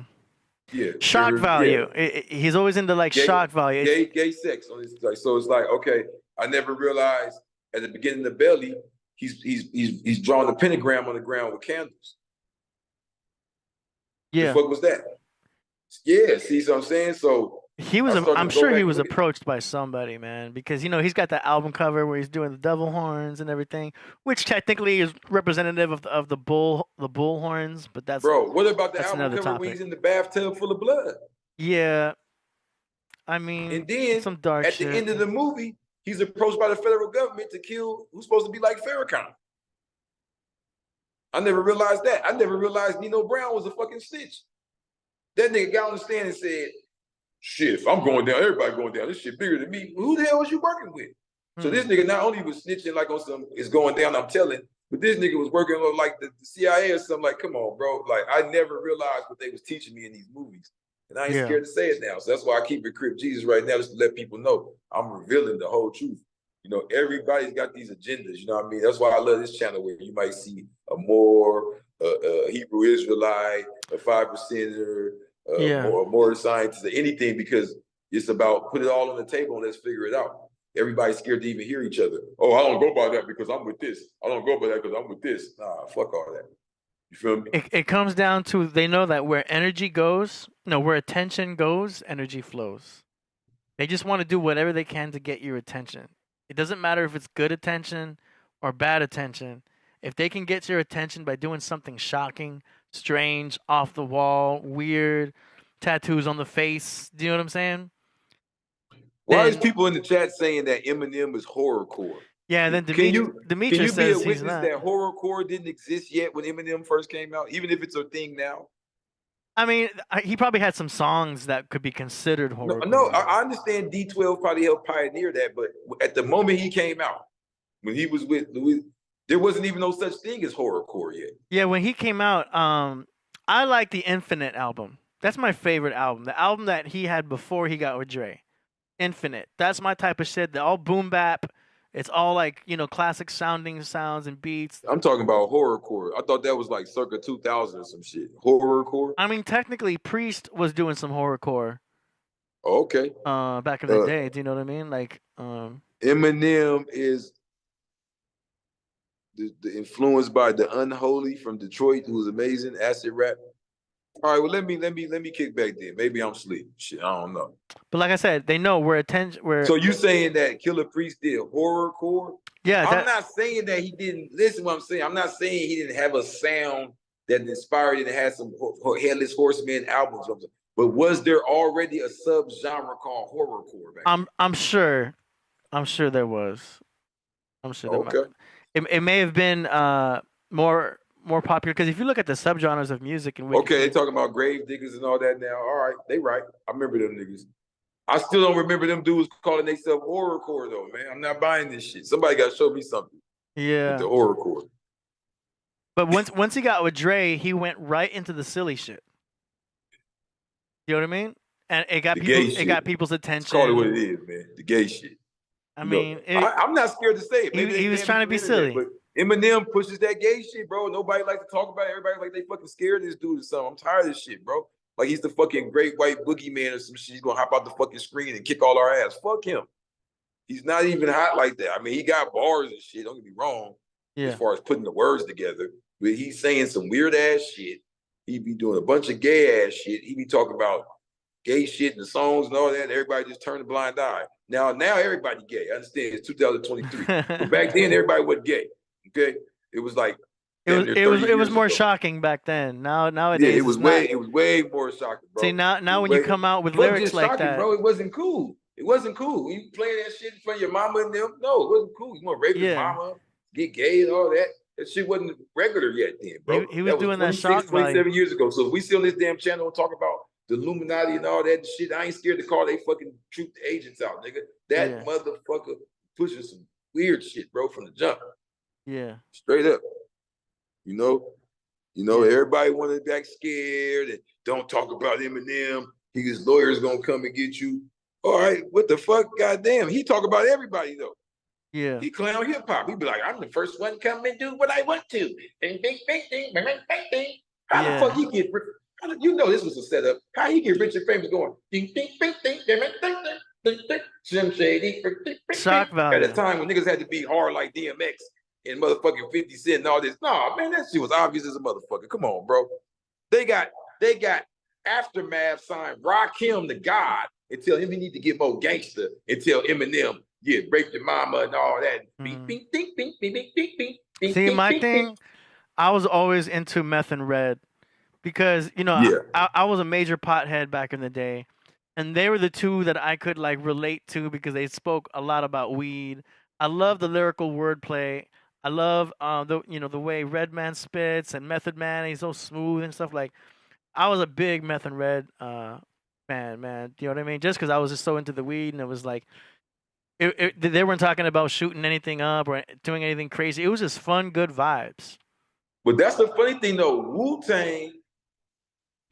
Speaker 3: Yeah.
Speaker 2: Shock value. Yeah. He's always into like shock value.
Speaker 3: Gay sex on his, like, so it's like, okay, I never realized at the beginning of the belly, he's drawing a pentagram on the ground with candles.
Speaker 2: Yeah.
Speaker 3: The fuck was that? Yeah, see what I'm saying? So
Speaker 2: he was I'm sure he was approached by somebody, man, because he's got that album cover where he's doing the devil horns and everything, which technically is representative of the bull horns, but that's
Speaker 3: what about the album cover topic. When he's in the bathtub full of blood?
Speaker 2: Yeah. I mean,
Speaker 3: and then
Speaker 2: some dark
Speaker 3: at
Speaker 2: shit.
Speaker 3: The end of the movie, he's approached by the federal government to kill who's supposed to be like Farrakhan. I never realized that. I never realized Nino Brown was a fucking snitch. That nigga got on the stand and said, shit, if I'm going down, everybody going down. This shit bigger than me. Who the hell was you working with? So this nigga not only was snitching like on some, it's going down, I'm telling, but this nigga was working on like the CIA or something. Like, come on, bro. Like, I never realized what they was teaching me in these movies. And I ain't scared to say it now. So that's why I keep it Crip Jesus right now, just to let people know I'm revealing the whole truth. Everybody's got these agendas, you know what I mean? That's why I love this channel where you might see a Moor, a Hebrew Israelite, a 5%er, more scientist, or anything, because it's about put it all on the table and let's figure it out. Everybody's scared to even hear each other. Oh, I don't go by that because I'm with this. I don't go by that because I'm with this. Nah, fuck all that. You feel me?
Speaker 2: It comes down to they know that where energy goes, where attention goes, energy flows. They just want to do whatever they can to get your attention. It doesn't matter if it's good attention or bad attention. If they can get your attention by doing something shocking, strange, off the wall, weird, tattoos on the face, do you know what I'm saying?
Speaker 3: Why is people in the chat saying that Eminem is horrorcore?
Speaker 2: Yeah, and then Demetrius says
Speaker 3: be a witness that horrorcore didn't exist yet when Eminem first came out, even if it's a thing now?
Speaker 2: I mean, he probably had some songs that could be considered horror.
Speaker 3: No, I understand D12 probably helped pioneer that, but at the moment he came out, when he was with Louis, there wasn't even no such thing as horrorcore yet.
Speaker 2: Yeah, when he came out, I like the Infinite album. That's my favorite album. The album that he had before he got with Dre. Infinite. That's my type of shit. They're all boom bap. It's all like, classic sounding sounds and beats.
Speaker 3: I'm talking about horrorcore. I thought that was like circa 2000 or some shit. Horrorcore?
Speaker 2: I mean, technically, Priest was doing some horrorcore.
Speaker 3: Okay.
Speaker 2: Back in the day. Do you know what I mean? Like,
Speaker 3: Eminem is the influenced by The Unholy from Detroit, who's amazing, acid rap. All right, well, let me kick back then. Maybe I'm asleep. Shit, I don't know.
Speaker 2: But like I said, they know we're attention.
Speaker 3: So you saying that Killah Priest did horrorcore?
Speaker 2: Yeah.
Speaker 3: I'm not saying that he didn't. Listen, what I'm saying. I'm not saying he didn't have a sound that inspired and had some Headless Horseman albums. But was there already a sub-genre called horrorcore back then?
Speaker 2: I'm sure there was. I'm sure
Speaker 3: Okay.
Speaker 2: it may have been more popular because if you look at the subgenres of music and
Speaker 3: okay, they talking about grave diggers and all that now. All right, they right. I remember them niggas. I still don't remember them dudes calling themselves horrorcore though, man. I'm not buying this shit. Somebody got to show me something.
Speaker 2: Yeah.
Speaker 3: With the horrorcore.
Speaker 2: But once he got with Dre, he went right into the silly shit. You know what I mean? And it got people's attention.
Speaker 3: Just call it what it is, man. The gay shit.
Speaker 2: I mean,
Speaker 3: I'm not scared to say it. Maybe
Speaker 2: he was trying to be silly.
Speaker 3: But Eminem pushes that gay shit, bro. Nobody likes to talk about it. Everybody like they fucking scared of this dude or something. I'm tired of this shit, bro. Like he's the fucking great white boogeyman or some shit. He's gonna hop out the fucking screen and kick all our ass. Fuck him. He's not even hot like that. I mean, he got bars and shit. Don't get me wrong. Yeah. As far as putting the words together, but he's saying some weird ass shit. He be doing a bunch of gay ass shit. He be talking about gay shit in the songs and all that. And everybody just turned a blind eye. Now everybody gay. I understand it's 2023. But back then everybody was gay. Okay, it was like
Speaker 2: it was more shocking back then. Nowadays,
Speaker 3: it was way more shocking, bro.
Speaker 2: See now when you come out with lyrics like
Speaker 3: shocking,
Speaker 2: that,
Speaker 3: bro, it wasn't cool. It wasn't cool. You playing that shit in front of your mama and them. No, it wasn't cool. You want to rape your mama, get gay and all that. That shit wasn't regular yet then, bro.
Speaker 2: He was doing that shock
Speaker 3: 27 years ago. So if we still on this damn channel and talk about the Illuminati and all that shit, I ain't scared to call they fucking truth agents out, nigga. That motherfucker pushing some weird shit, bro, from the jump.
Speaker 2: Yeah.
Speaker 3: Straight up. You know, everybody wanted to act scared and don't talk about Eminem. His lawyer's gonna come and get you. All right, what the fuck? Goddamn, he talk about everybody though.
Speaker 2: Yeah.
Speaker 3: He clown hip hop. He be like, I'm the first one to come and do what I want to. Ding, ding, ding, ding, ding, ding, ding. How the fuck he get rich? You know this was a setup. How he get rich and famous going ding, ding, ding, ding, ding, ding, ding, ding, ding, Slim Shady.
Speaker 2: Shock value.
Speaker 3: At a time when niggas had to be hard like DMX and motherfucking 50 Cent and all this. Nah, man, that shit was obvious as a motherfucker. Come on, bro. They got Aftermath signed Rakim the God and tell him he need to get more gangster and tell Eminem, yeah, rape your mama and all that. Bing, bing, bing, bing, bing, bing, bing, bing.
Speaker 2: See, my thing, I was always into Meth and Red because, you know, I was a major pothead back in the day. And they were the two that I could like relate to because they spoke a lot about weed. I love the lyrical wordplay. I love the way Redman spits and Method Man. He's so smooth and stuff. Like, I was a big Meth and Red fan, man. You know what I mean? Just because I was just so into the weed, and it was like, they weren't talking about shooting anything up or doing anything crazy. It was just fun, good vibes.
Speaker 3: But that's the funny thing, though. Wu-Tang,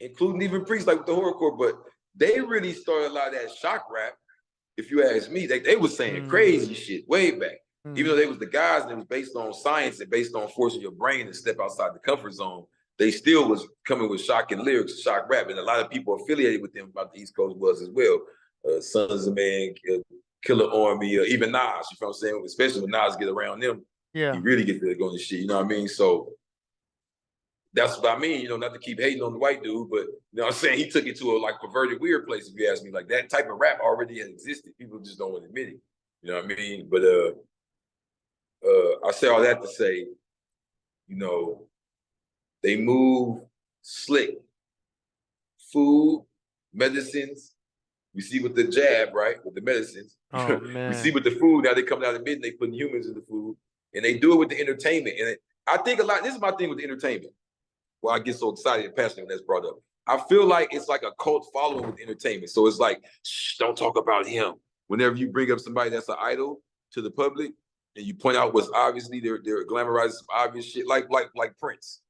Speaker 3: including even Priest, like with the horrorcore, but they really started a lot of that shock rap. If you ask me, they was saying crazy shit way back. Even though they was the guys and it was based on science and based on forcing your brain to step outside the comfort zone, they still was coming with shocking lyrics, shock rap, and a lot of people affiliated with them about the East Coast was as well. Sons of Man, Killer Army, even Nas, you know what I'm saying? Especially when Nas get around them, he really gets to go and shit, you know what I mean? So that's what I mean, you know, not to keep hating on the white dude, but you know what I'm saying? He took it to a like perverted weird place, if you ask me. Like that type of rap already had existed. People just don't want to admit it. You know what I mean? But I say all that to say, you know, they move slick. Food, medicines. We see with the jab, right? With the medicines.
Speaker 2: Oh, man.
Speaker 3: We see with the food, now they come out of mid and they putting humans in the food. And they do it with the entertainment. And I think a lot, this is my thing with the entertainment. Why I get so excited and passionate when that's brought up. I feel like it's like a cult following with entertainment. So it's like, shh, don't talk about him. Whenever you bring up somebody that's an idol to the public, and you point out what's obviously they're glamorizing some obvious shit, like Prince.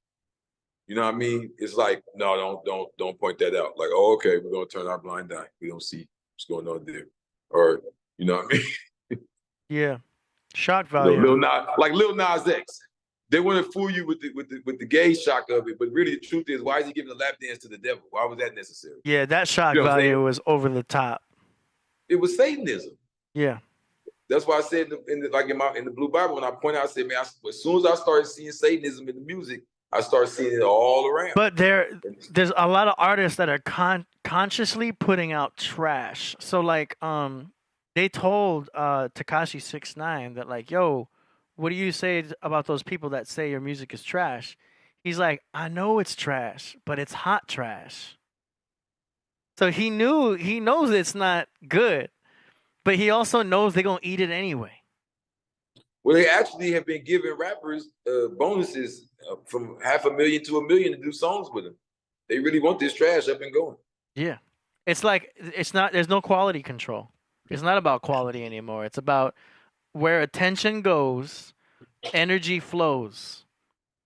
Speaker 3: You know what I mean? It's like, no, don't point that out. Like, oh, okay, we're gonna turn our blind eye. We don't see what's going on there, or you know what I mean?
Speaker 2: Yeah, shock value.
Speaker 3: Lil Nas X. They want to fool you with the gay shock of it, but really the truth is, why is he giving a lap dance to the devil? Why was that necessary?
Speaker 2: Yeah, that shock value was over the top.
Speaker 3: It was Satanism.
Speaker 2: Yeah.
Speaker 3: That's why I said in the Blue Bible, when I point out, I said, man, as soon as I started seeing Satanism in the music, I started seeing it all around.
Speaker 2: But there's a lot of artists that are consciously putting out trash. So like they told Tekashi 6ix9ine that like, yo, what do you say about those people that say your music is trash? He's like, I know it's trash, but it's hot trash. So he knows it's not good. But he also knows they're going to eat it anyway.
Speaker 3: Well, they actually have been giving rappers bonuses from $500,000 to $1 million to do songs with them. They really want this trash up and going.
Speaker 2: Yeah. It's like, there's no quality control. It's not about quality anymore. It's about where attention goes, energy flows.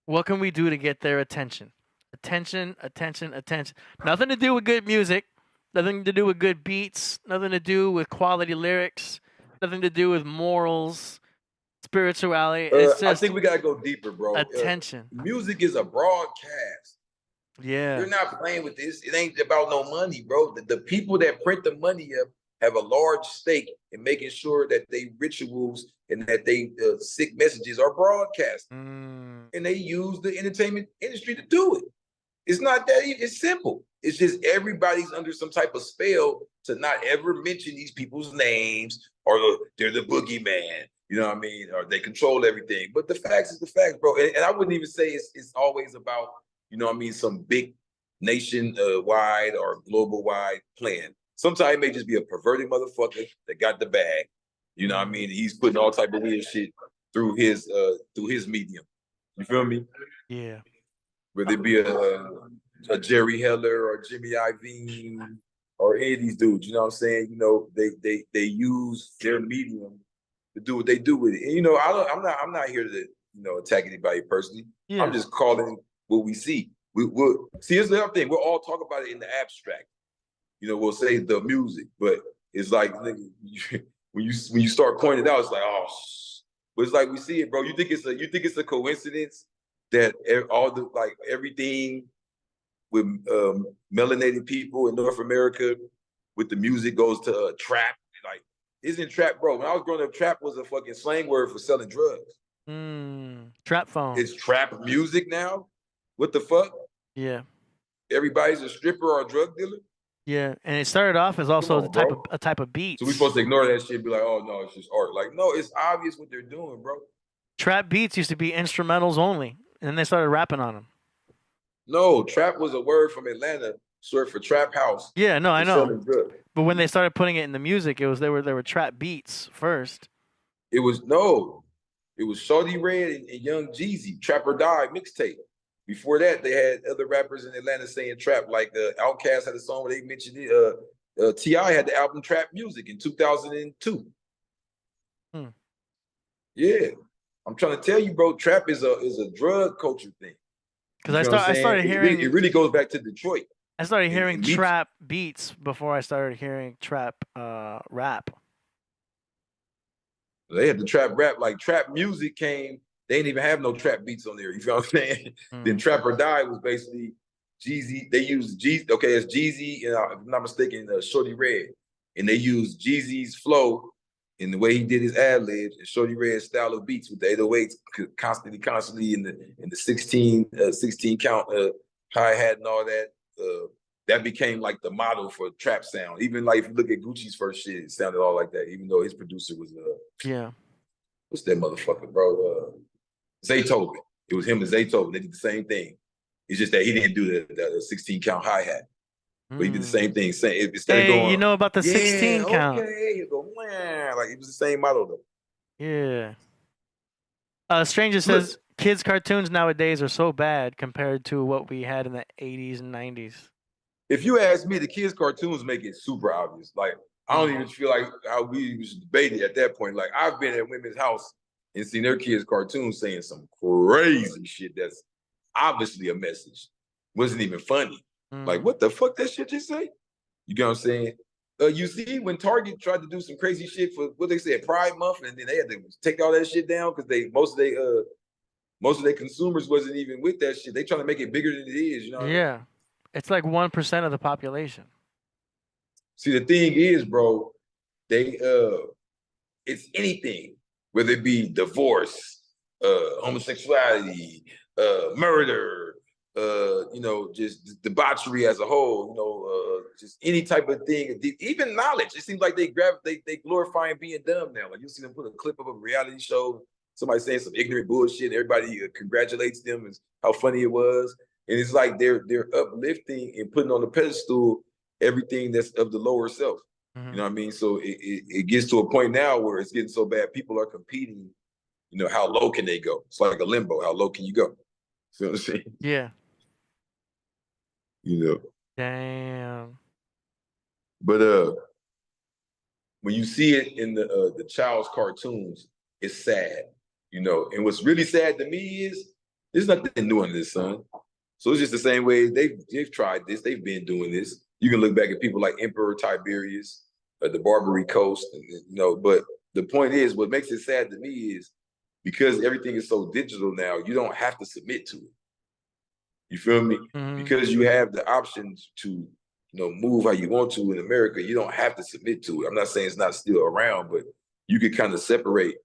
Speaker 2: What can we do to get their attention? Attention. Nothing to do with good music. Nothing to do with good beats. Nothing to do with quality lyrics. Nothing to do with morals, spirituality. It's just
Speaker 3: I think we got to go deeper, bro.
Speaker 2: attention.
Speaker 3: Music is a broadcast.
Speaker 2: Yeah.
Speaker 3: You're not playing with this. It ain't about no money, bro. The people that print the money up have a large stake in making sure that they rituals and that they sick messages are broadcast. And they use the entertainment industry to do it. It's not that easy. It's simple. It's just everybody's under some type of spell to not ever mention these people's names, or they're the boogeyman. You know what I mean? Or they control everything. But the facts is the facts, bro. And I wouldn't even say it's always about, you know what I mean, some big nation wide or global wide plan. Sometimes it may just be a perverted motherfucker that got the bag. You know what I mean? He's putting all type of weird shit through his medium. You feel me?
Speaker 2: Yeah.
Speaker 3: Whether it be a Jerry Heller or Jimmy Iovine or any of these dudes, you know what I'm saying? You know, they use their medium to do what they do with it. And you know, I'm not here to, you know, attack anybody personally. Yeah. I'm just calling what we see. We'll see. Here's the other thing: we'll all talk about it in the abstract. You know, we'll say the music, but it's like when you start pointing it out, it's like, oh, but it's like we see it, bro. You think it's a coincidence that everything with melanated people in North America with the music goes to trap? Like, isn't trap, bro? When I was growing up, trap was a fucking slang word for selling drugs.
Speaker 2: Trap phone.
Speaker 3: It's trap music now. What the fuck?
Speaker 2: Yeah.
Speaker 3: Everybody's a stripper or a drug dealer.
Speaker 2: Yeah, and it started off as also a type of beat.
Speaker 3: So we're supposed to ignore that shit and be like, oh no, it's just art. Like, no, it's obvious what they're doing, bro.
Speaker 2: Trap beats used to be instrumentals only, and then they started rapping on them.
Speaker 3: No, trap was a word from Atlanta, short for trap house.
Speaker 2: Yeah, no, I know. But when they started putting it in the music, they were trap beats first.
Speaker 3: It was Shorty Red and Young Jeezy, Trap or Die mixtape. Before that, they had other rappers in Atlanta saying trap, like Outkast had a song where they mentioned it. T.I. had the album Trap Music in 2002. Yeah, I'm trying to tell you, bro, trap is a drug culture thing.
Speaker 2: Because I started hearing
Speaker 3: it really goes back to Detroit.
Speaker 2: I started hearing trap beats before I started hearing trap rap.
Speaker 3: They had the trap rap, like trap music came. They didn't even have no trap beats on there. You feel what I'm saying? Then Trap or Die was basically Jeezy. They used Jeezy. Okay, it's Jeezy, and if I'm not mistaken, Shorty Red, and they used Jeezy's flow and the way he did his ad libs and Shorty Red's style of beats with the 808s constantly in the 16 count hi hat and all that. That became like the model for trap sound. Even like if you look at Gucci's first shit, it sounded all like that. Even though his producer was what's that motherfucker, bro? Zaytoven. It was him and Zaytoven. They did the same thing. It's just that he didn't do the 16 count hi-hat. But he did the same thing. Instead of going,
Speaker 2: you know about the 16 count.
Speaker 3: Okay, you go, man. Like, it was the same model, though.
Speaker 2: Yeah. Stranger says, kids' cartoons nowadays are so bad compared to what we had in the 80s and 90s.
Speaker 3: If you ask me, the kids' cartoons make it super obvious. Like, I don't even feel like how we was debating at that point. Like, I've been at women's house and seen their kids' cartoons saying some crazy shit that's obviously a message. Wasn't even funny. Like, what the fuck that shit just say? You get what I'm saying? You see, when Target tried to do some crazy shit for what they said Pride Month, and then they had to take all that shit down because most of their consumers wasn't even with that shit. They trying to make it bigger than it is. You know?
Speaker 2: Yeah, it's like 1% of the population.
Speaker 3: See, the thing is, bro, it's anything. Whether it be divorce, homosexuality, murder, just debauchery as a whole, just any type of thing, even knowledge. It seems like they glorifying being dumb now. Like, you see them put a clip of a reality show, somebody saying some ignorant bullshit, everybody congratulates them as how funny it was. And it's like they're uplifting and putting on the pedestal everything that's of the lower self. You know what I mean? So it gets to a point now where it's getting so bad, people are competing You know, how low can they go? It's like a limbo. How low can you go? See what I'm saying?
Speaker 2: Yeah.
Speaker 3: You know.
Speaker 2: Damn.
Speaker 3: But when you see it in the child's cartoons, it's sad. You know, and what's really sad to me is there's nothing new under this sun. So it's just the same way they've tried this. They've been doing this. You can look back at people like Emperor Tiberius, the Barbary Coast, and, you know. But the point is, what makes it sad to me is because everything is so digital now, you don't have to submit to it. You feel me? Because you have the options to, you know, move how you want to in America. You don't have to submit to it. I'm not saying it's not still around, but you could kind of separate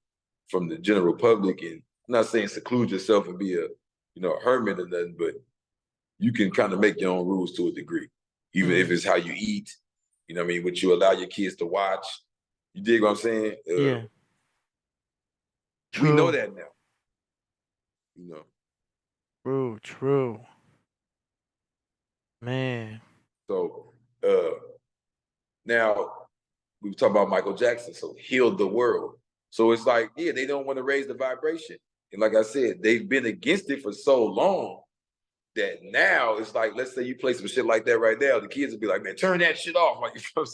Speaker 3: from the general public, and I'm not saying seclude yourself and be a, you know, a hermit or nothing, but you can kind of make your own rules to a degree, even if it's how you eat, you know what I mean, what you allow your kids to watch. You dig what I'm saying?
Speaker 2: Yeah.
Speaker 3: We know that now. You know.
Speaker 2: True. Man.
Speaker 3: So now we talk about Michael Jackson, so healed the world. So it's like, yeah, they don't want to raise the vibration. And like I said, they've been against it for so long that now it's like, let's say you play some shit like that right now, the kids will be like, man, turn that shit off. Like, you know what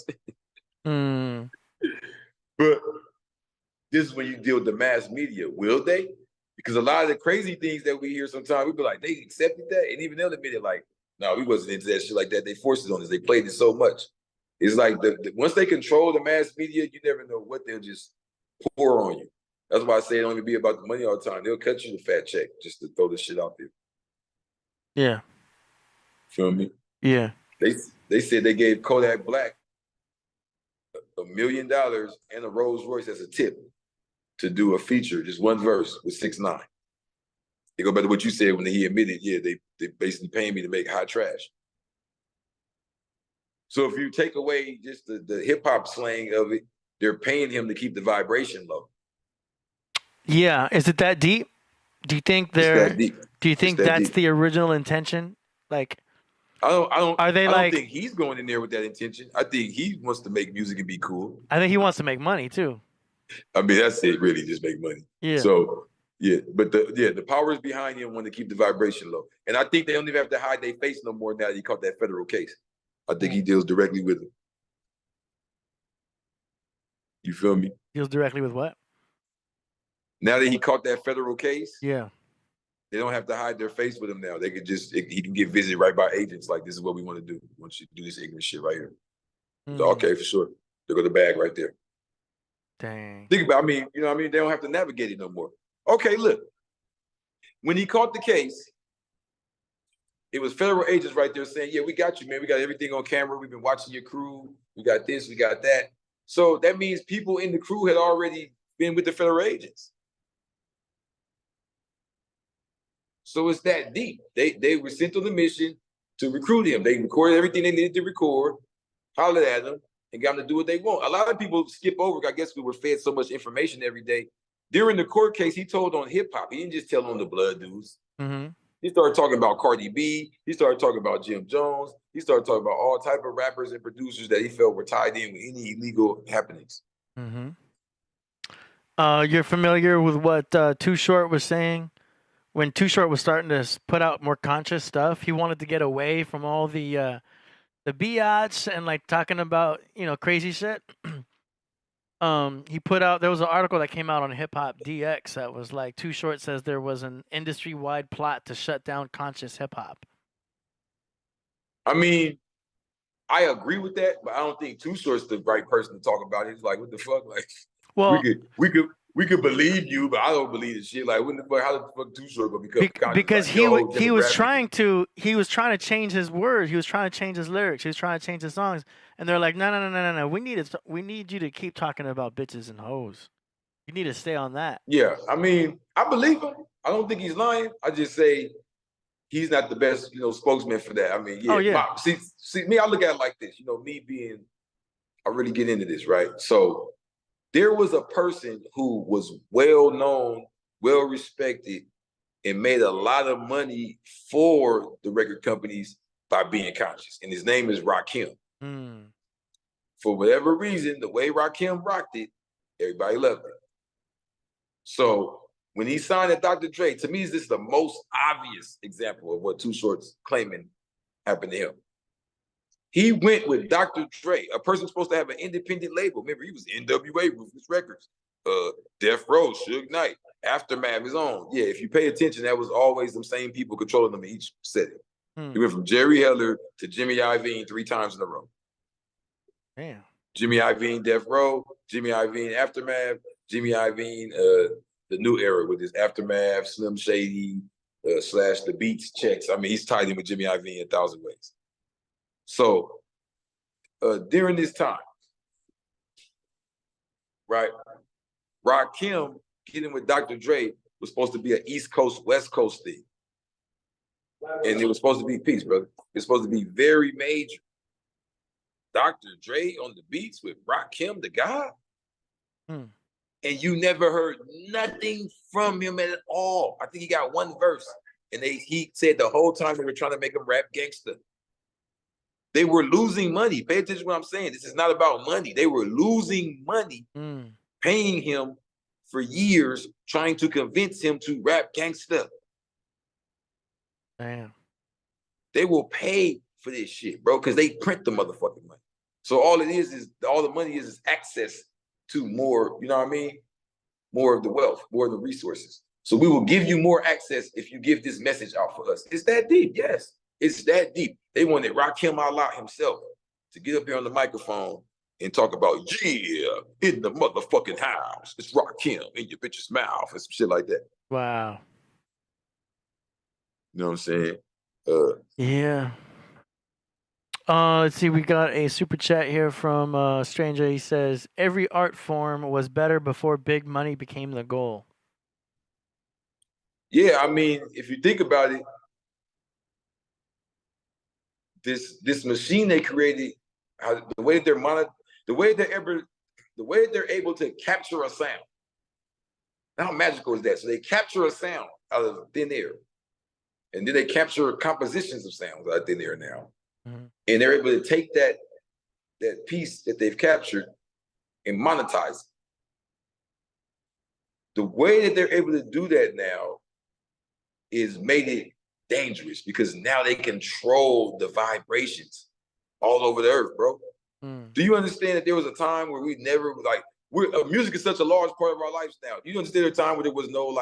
Speaker 3: I'm saying? But this is when you deal with the mass media. Will they? Because a lot of the crazy things that we hear sometimes, we be like, they accepted that? And even they'll admit it, like, no, we wasn't into that shit like that. They forced it on us. They played it so much. It's like, once they control the mass media, you never know what they'll just pour on you. That's why I say it don't even be about the money all the time. They'll cut you the fat check just to throw this shit out there.
Speaker 2: Yeah.
Speaker 3: Feel me?
Speaker 2: Yeah.
Speaker 3: They said they gave Kodak Black $1 million and a Rolls Royce as a tip to do a feature, just one verse with 6ix9ine. They go back to what you said when he admitted, yeah, they basically paying me to make hot trash. So if you take away just the hip hop slang of it, they're paying him to keep the vibration low.
Speaker 2: Yeah, is it that deep? Do you think that's the original intention? Like,
Speaker 3: I don't
Speaker 2: I
Speaker 3: think he's going in there with that intention. I think he wants to make music and be cool.
Speaker 2: I think he wants to make money too.
Speaker 3: I mean, that's it, really, just make money.
Speaker 2: Yeah.
Speaker 3: So yeah, but the powers behind him want to keep the vibration low. And I think they don't even have to hide their face no more now that he caught that federal case. I think he deals directly with him. You feel me?
Speaker 2: Deals directly with what?
Speaker 3: Now that he caught that federal case,
Speaker 2: yeah,
Speaker 3: they don't have to hide their face with him now. They could he can get visited right by agents. Like, this is what we want to do. We want you to do this ignorant shit right here. So, okay, for sure. There go the bag right there.
Speaker 2: Dang.
Speaker 3: Think about, I mean, you know what I mean? They don't have to navigate it no more. Okay, look. When he caught the case, it was federal agents right there saying, yeah, we got you, man. We got everything on camera. We've been watching your crew. We got this, we got that. So that means people in the crew had already been with the federal agents. So it's that deep. They were sent on the mission to recruit him. They recorded everything they needed to record, hollered at them, and got them to do what they want. A lot of people skip over, I guess we were fed so much information every day. During the court case, he told on hip hop. He didn't just tell on the blood dudes. He started talking about Cardi B. He started talking about Jim Jones. He started talking about all type of rappers and producers that he felt were tied in with any illegal happenings.
Speaker 2: You're familiar with what Too Short was saying? When Too Short was starting to put out more conscious stuff, he wanted to get away from all the biatch and like talking about, you know, crazy shit. He put out, there was an article that came out on Hip Hop DX that was like, Too Short says there was an industry-wide plot to shut down conscious hip hop.
Speaker 3: I mean, I agree with that, but I don't think Too Short's the right person to talk about it. He's like, what the fuck? Like,
Speaker 2: well,
Speaker 3: we could believe you, but I don't believe this shit. Like, when the fuck, how the fuck Too Short gonna become conscious?
Speaker 2: Because
Speaker 3: like,
Speaker 2: he was trying to change his words. He was trying to change his lyrics. He was trying to change his songs. And they're like, no. We need you to keep talking about bitches and hoes. You need to stay on that.
Speaker 3: Yeah, I mean, I believe him. I don't think he's lying. I just say he's not the best, you know, spokesman for that. I mean, yeah.
Speaker 2: Oh, yeah.
Speaker 3: See, me, I look at it like this. You know, me being, I really get into this, right? So there was a person who was well known, well respected, and made a lot of money for the record companies by being conscious. And his name is Rakim. For whatever reason, the way Rakim rocked it, everybody loved it. So When he signed at Dr. Dre, to me, this is the most obvious example of what Too Short's claiming happened to him. He went with Dr. Dre, a person supposed to have an independent label. Remember, he was NWA, Ruthless Records, Death Row, Suge Knight, Aftermath, his own. Yeah, if you pay attention, that was always the same people controlling them in each setting. He went from Jerry Heller to Jimmy Iovine 3 times in a row.
Speaker 2: Damn.
Speaker 3: Jimmy Iovine, Death Row, Jimmy Iovine, Aftermath, Jimmy Iovine, the new era with his Aftermath, Slim Shady, / the Beats checks. I mean, he's tied in with Jimmy Iovine in 1,000 ways. So during this time, right, Rakim getting with Dr. Dre was supposed to be an East Coast, West Coast thing. And it was supposed to be peace, brother. It's supposed to be very major. Dr. Dre on the beats with Rakim, the guy. And you never heard nothing from him at all. I think he got one verse. And he said the whole time they were trying to make him rap gangster. They were losing money. Pay attention to what I'm saying. This is not about money. They were losing money, paying him for years, trying to convince him to rap gangster.
Speaker 2: Damn.
Speaker 3: They will pay for this shit, bro, because they print the motherfucking money. So all it is all the money is access to more, you know what I mean? More of the wealth, more of the resources. So we will give you more access if you give this message out for us. It's that deep, yes. It's that deep. They wanted Rakim Allah himself to get up here on the microphone and talk about, yeah, in the motherfucking house. It's Rakim in your bitch's mouth and some shit like that.
Speaker 2: Wow.
Speaker 3: You know what I'm saying?
Speaker 2: Yeah. Let's see. We got a super chat here from Stranger. He says, every art form was better before big money became the goal.
Speaker 3: Yeah, I mean, if you think about it, this machine they created, the way they're able to capture a sound. How magical is that? So they capture a sound out of thin air, and then they capture compositions of sounds out of thin air now, and they're able to take that piece that they've captured and monetize it. The way that they're able to do that now is made it dangerous because now they control the vibrations all over the earth, bro. Do you understand that there was a time where we never music is such a large part of our lives now? Do you understand a time where there was no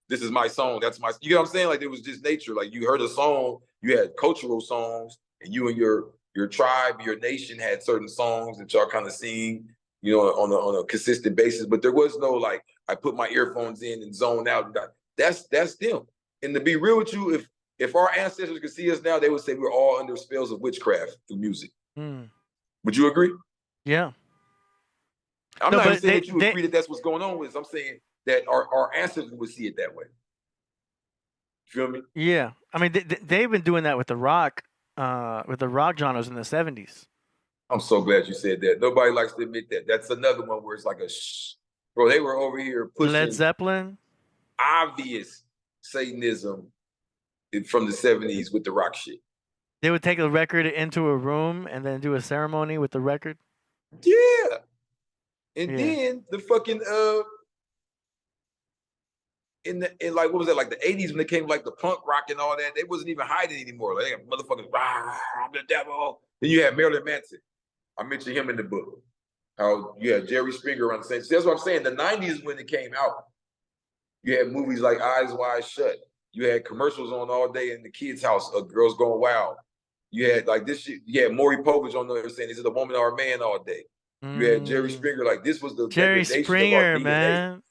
Speaker 3: this is my song, that's my, you know what I'm saying? Like there was just nature. Like you heard a song, you had cultural songs, and you and your tribe, your nation had certain songs that y'all kind of sing, you know, on a consistent basis. But there was no I put my earphones in and zone out. That's them. And to be real with you, if our ancestors could see us now, they would say we're all under spells of witchcraft through music. Would you agree?
Speaker 2: Yeah.
Speaker 3: I'm not even saying that you agree that that's what's going on with us. I'm saying that our ancestors would see it that way. You feel me?
Speaker 2: Yeah. I mean, they've been doing that with the rock genres in the 70s.
Speaker 3: I'm so glad you said that. Nobody likes to admit that. That's another one where it's like bro, they were over here pushing
Speaker 2: Led Zeppelin.
Speaker 3: Obvious Satanism from the 70s with the rock shit.
Speaker 2: They would take a record into a room and then do a ceremony with the record.
Speaker 3: Yeah. And then the fucking in what was that, the 80s when they came the punk rock and all that, they wasn't even hiding anymore. They got motherfuckers, I'm the devil. Then you had Marilyn Manson. I mentioned him in the book. How you had Jerry Springer on the same. See, that's what I'm saying. The 90s when it came out, you had movies like Eyes Wide Shut. You had commercials on all day in the kids' house of Girls Gone Wild. You had this shit. You had Maury Povich on there saying, "Is it a woman or a man?" all day. You had Jerry Springer. This was the
Speaker 2: Jerry Springer, man.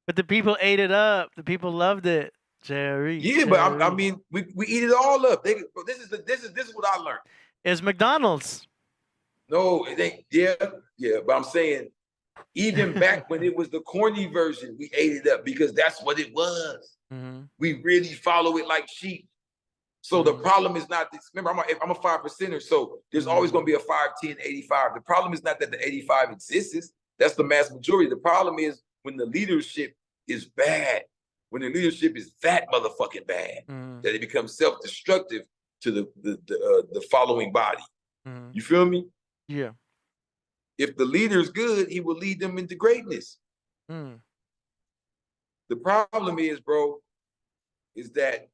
Speaker 2: But the people ate it up. The people loved it. Jerry.
Speaker 3: Yeah,
Speaker 2: Jerry.
Speaker 3: but I mean, we eat it all up. This is what I learned.
Speaker 2: It's McDonald's.
Speaker 3: No, it ain't. Yeah. But I'm saying, even back when it was the corny version, we ate it up because that's what it was. We really follow it like sheep. So the problem is not this. Remember, I'm a 5%er, so there's always going to be a 5, 10, 85. The problem is not that the 85 exists. That's the mass majority. The problem is when the leadership is bad, when the leadership is that motherfucking bad, that it becomes self-destructive to the following body. You feel me?
Speaker 2: Yeah.
Speaker 3: If the leader's good, he will lead them into greatness. The problem is, bro, is that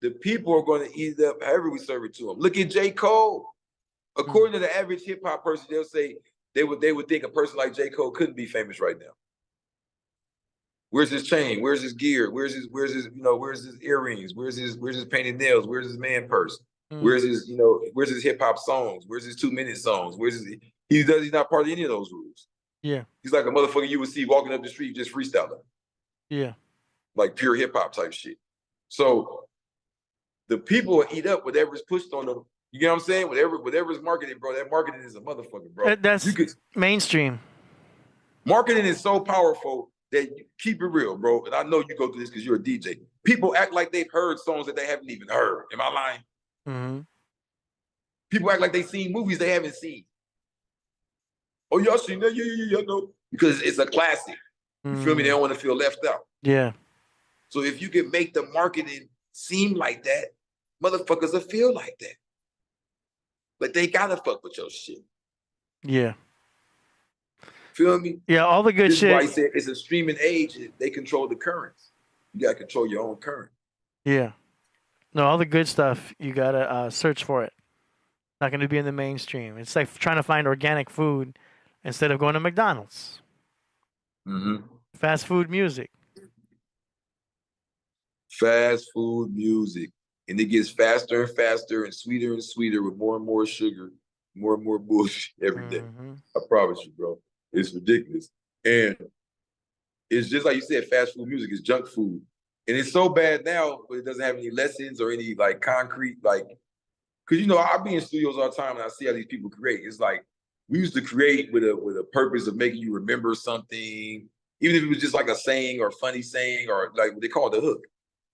Speaker 3: the people are going to eat it up however we serve it to them. Look at J. Cole. According to the average hip hop person, they'll say they would think a person like J. Cole couldn't be famous right now. Where's his chain? Where's his gear? Where's his earrings? Where's his painted nails? Where's his man purse? Where's his hip hop songs? Where's his 2-minute songs? He's not part of any of those rules.
Speaker 2: Yeah.
Speaker 3: He's like a motherfucker you would see walking up the street just freestyling.
Speaker 2: Yeah.
Speaker 3: Like pure hip hop type shit. So the people will eat up whatever's pushed on them. You get what I'm saying? Whatever's marketed, bro. That marketing is a motherfucker, bro.
Speaker 2: That's mainstream.
Speaker 3: Marketing is so powerful that you keep it real, bro. And I know you go through this because you're a DJ. People act like they've heard songs that they haven't even heard. Am I lying?
Speaker 2: Mm-hmm.
Speaker 3: People act like they've seen movies they haven't seen. Oh, y'all seen that? Yeah, no. Because it's a classic. You feel me? They don't want to feel left out.
Speaker 2: Yeah.
Speaker 3: So if you can make the marketing seem like that, motherfuckers will feel like that. But they gotta fuck with your shit.
Speaker 2: Yeah.
Speaker 3: Feel me?
Speaker 2: Yeah, all the good
Speaker 3: this
Speaker 2: shit.
Speaker 3: This is why I said it's a streaming age. They control the currents. You gotta control your own current.
Speaker 2: Yeah. No, all the good stuff, you gotta search for it. Not gonna be in the mainstream. It's like trying to find organic food instead of going to McDonald's.
Speaker 3: Mm-hmm.
Speaker 2: Fast food music.
Speaker 3: Fast food music. And it gets faster and faster and sweeter with more and more sugar, more and more bullshit every day. I promise you, bro. It's ridiculous. And it's just like you said, fast food music is junk food. And it's so bad now, but it doesn't have any lessons or any like concrete, like, because I be in studios all the time and I see how these people create. It's like we used to create with a purpose of making you remember something, even if it was just like a saying or funny saying or like what they call the hook.